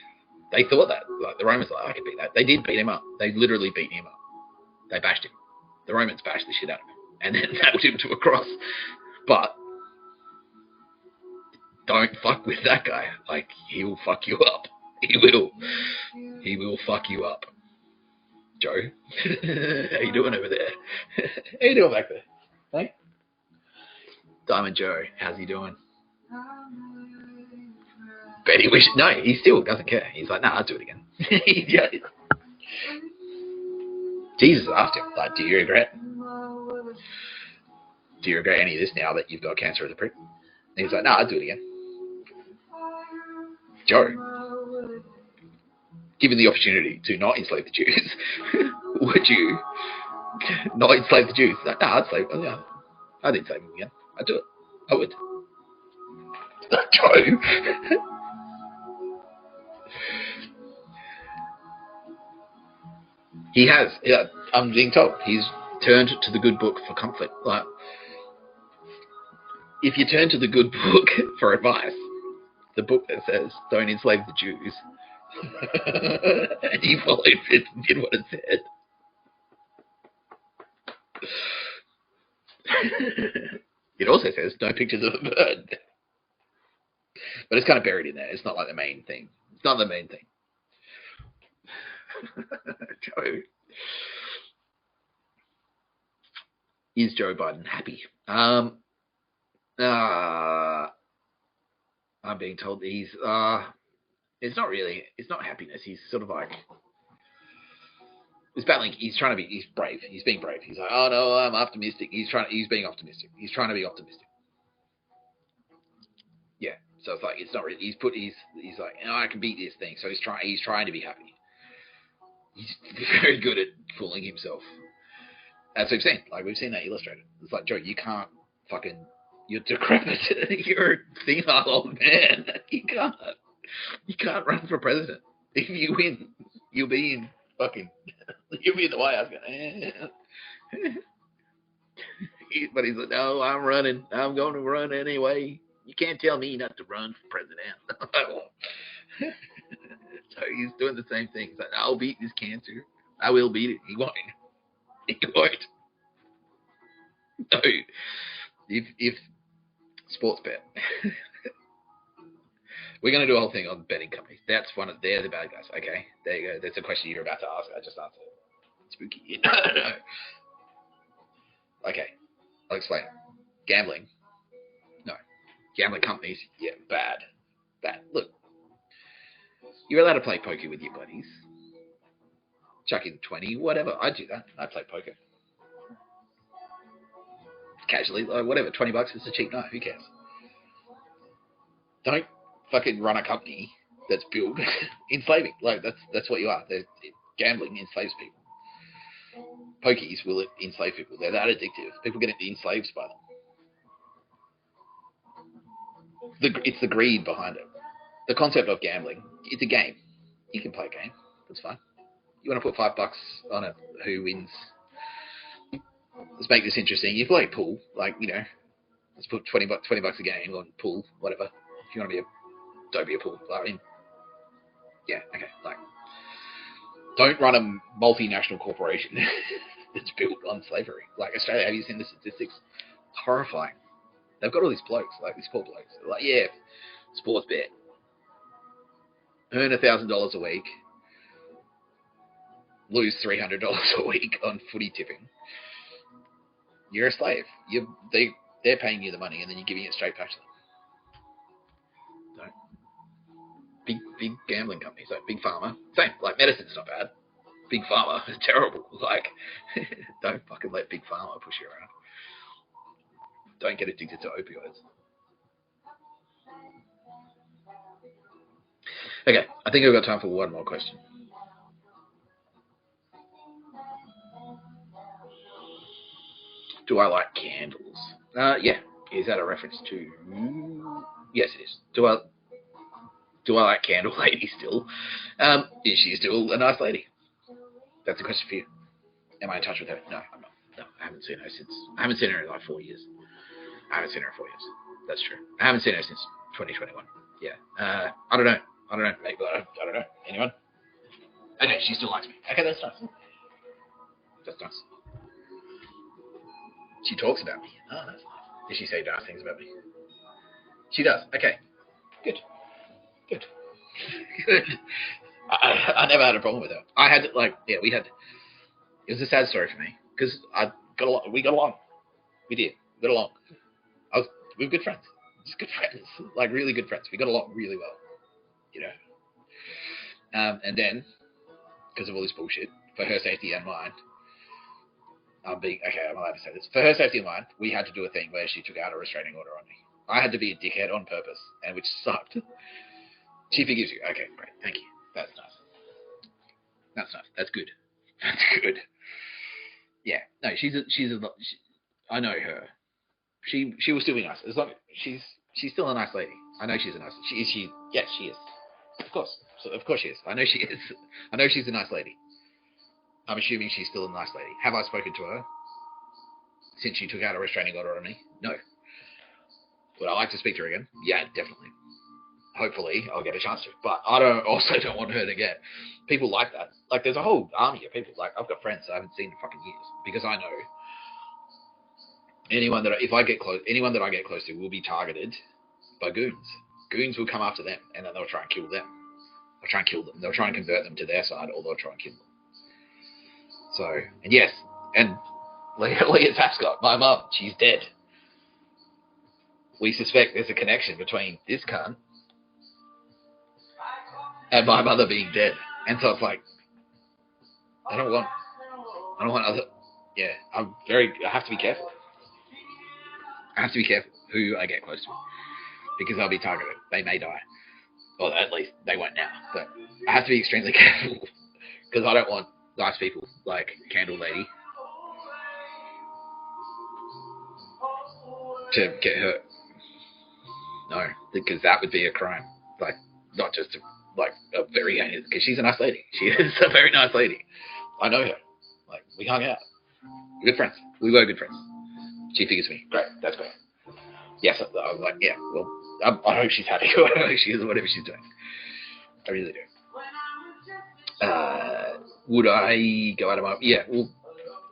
They thought that. Like, the Romans I could beat that. They did beat him up. They literally beat him up. They bashed him. The Romans bashed the shit out of him and then nailed him to a cross. But don't fuck with that guy. Like, he will fuck you up. He will. He will fuck you up. Joe, how you doing over there? How you doing back there? Hey? Diamond Joe, how's he doing? Bet he still doesn't care. He's like, nah, I'll do it again. Jesus asked him, like, do you regret any of this now that you've got cancer of the prick? And he's like, nah, I'll do it again. Joe, given the opportunity to not enslave the Jews, would you not enslave the Jews? Like, nah, I'd enslave them again. I'd do it. I would. Joe. He has. Yeah, I'm being told he's turned to the good book for comfort. Like, if you turn to the good book for advice, the book that says don't enslave the Jews, and you followed it and did what it said, it also says no pictures of a bird. But it's kind of buried in there. It's not like the main thing. It's not the main thing. Joe. Is Joe Biden happy? I'm being told he's it's not really, it's not happiness. He's sort of like, he's battling, he's brave. He's being brave. He's like, oh no, I'm optimistic. He's being optimistic. He's trying to be optimistic. Yeah. So it's like, it's not really, he's like, I can beat this thing. So he's trying to be happy. He's very good at fooling himself. As we've seen. Like, we've seen that illustrated. It's like, Joe, you can't fucking, you're decrepit. You're a senile old man. You can't run for president. If you win, you'll be in the White House going, But he's like, no, I'm running. I'm going to run anyway. You can't tell me not to run for president. So he's doing the same thing. He's like, I'll beat this cancer. I will beat it. He won't. He won't. No. If sports bet. We're going to do a whole thing on betting companies. They're the bad guys. Okay, there you go. That's a question you're about to ask. I just answered it. Spooky. No. Okay, I'll explain. Gambling. No. Gambling companies. Yeah, bad. Look, you're allowed to play poker with your buddies. Chuck in 20, whatever. I'd do that. I'd play poker. Casually, like whatever. $20 is a cheap night. Who cares? Don't fucking run a company that's built enslaving. Like, that's what you are. Gambling enslaves people. Pokies will enslave people. They're that addictive. People get enslaved by them. It's the greed behind it. The concept of gambling. It's a game. You can play a game. That's fine. You want to put $5 on it? Who wins? Let's make this interesting. You play pool, like, let's put $20 a game on pool, whatever. If you want to don't be a pool. I mean, yeah, okay. Like, don't run a multinational corporation that's built on slavery. Like Australia, have you seen the statistics? It's horrifying. They've got all these blokes, like these poor blokes. They're like, yeah, sports bet. earn $1,000 a week, lose $300 a week on footy tipping. You're a slave. They're paying you the money, and then you're giving it straight back to them. So, big gambling companies, like Big Pharma. Same, like medicine's not bad. Big Pharma is terrible. Like, don't fucking let Big Pharma push you around. Don't get addicted to opioids. Okay, I think I've got time for one more question. Do I like candles? Yeah. Is that a reference to? Yes, it is. Do I like Candle Lady still? Is she still a nice lady? That's a question for you. Am I in touch with her? No, I'm not. No, I haven't seen her since. I haven't seen her in like 4 years. I haven't seen her in 4 years. That's true. I haven't seen her since 2021. Yeah. I don't know. Maybe I don't know. Anyone? Okay, she still likes me. Okay, that's nice. That's nice. She talks about me. Oh, that's nice. Does she say nice things about me? She does. Okay. Good. Good. I never had a problem with her. I had we had. It was a sad story for me because we got along. We did. We got along. We were good friends. Just good friends. Like really good friends. We got along really well. You know. And then because of all this bullshit, for her safety and mine, I'm allowed to say this. For her safety and mine, we had to do a thing where she took out a restraining order on me. I had to be a dickhead on purpose, and which sucked. She forgives you. Okay, great. Thank you. That's nice. That's nice. That's good. That's good. Yeah. No, I know her. She will still be nice as long as she's still a nice lady. I know she's a nice. She. Yes, she is. Of course. So of course she is. I know she is. I know she's a nice lady. I'm assuming she's still a nice lady. Have I spoken to her since she took out a restraining order on me? No. Would I like to speak to her again? Yeah, definitely. Hopefully, I'll get a chance to. But I don't want her to get people like that. Like, there's a whole army of people. Like, I've got friends I haven't seen in fucking years because I know anyone that I get close to will be targeted by goons. Goons will come after them, and then they'll try and kill them. They'll try and kill them. They'll try and convert them to their side, or they'll try and kill them. So, and yes, and Leah Tapscott, my mum, she's dead. We suspect there's a connection between this cunt and my mother being dead. And so it's like, I don't want other, yeah, I have to be careful. I have to be careful who I get close to because I'll be targeted. They may die. Or at least they won't now. But I have to be extremely careful because I don't want nice people like Candle Lady to get hurt. No, because that would be a crime. Like, not just a very heinous, because she's a nice lady. She is a very nice lady. I know her. Like, we hung out. We're good friends. We were good friends. She figures me. Great. That's great. Yes, I was like, yeah, well, I hope she's happy. I hope she is, whatever she's doing. I really do. Would I go out of my... Yeah, well,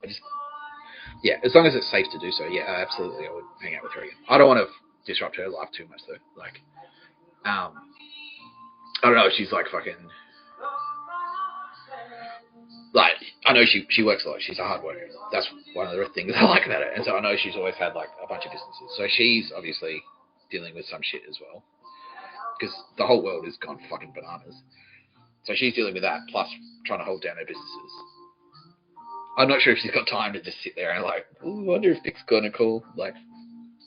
as long as it's safe to do so, yeah, absolutely, I would hang out with her again. I don't want to disrupt her life too much, though. Like, I don't know if she's like fucking... Like, I know she works a lot. She's a hard worker. That's one of the things I like about her. And so I know she's always had like a bunch of businesses. So she's obviously dealing with some shit as well. Because the whole world has gone fucking bananas. So she's dealing with that, plus trying to hold down her businesses. I'm not sure if she's got time to just sit there and like, I wonder if Nick's gonna call. Like,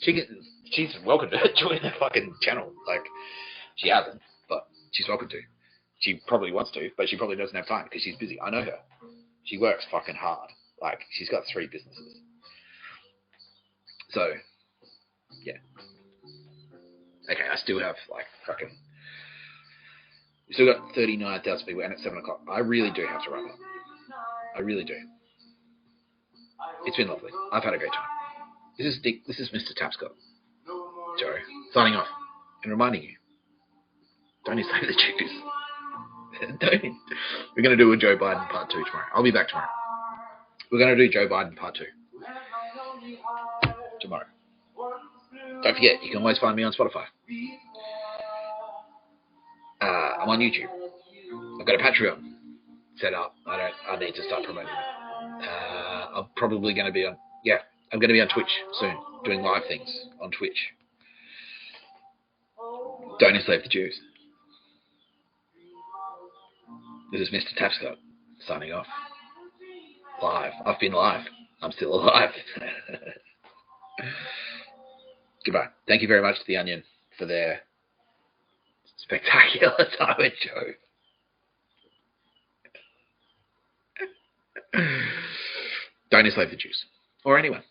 she's welcome to join the fucking channel. Like, she hasn't, but she's welcome to. She probably wants to, but she probably doesn't have time because she's busy. I know her. She works fucking hard. Like, she's got 3 businesses. So, yeah. Okay, I still have like fucking... We still got 39,000 people and it's 7 o'clock. I really do have to wrap up. I really do. It's been lovely. I've had a great time. This is Mr. Tapscott. Joe, signing off and reminding you, don't enslave the Jews. Don't. We're going to do a Joe Biden part 2 tomorrow. I'll be back tomorrow. We're going to do Joe Biden part 2 tomorrow. Don't forget, you can always find me on Spotify. I'm on YouTube. I've got a Patreon set up. I need to start promoting it. I'm probably going to be on. Yeah, I'm going to be on Twitch soon, doing live things on Twitch. Don't enslave the Jews. This is Mr. Tapscott signing off. Live. I've been live. I'm still alive. Goodbye. Thank you very much to The Onion for their spectacular time at show. Don't enslave the Jews. Or anyone.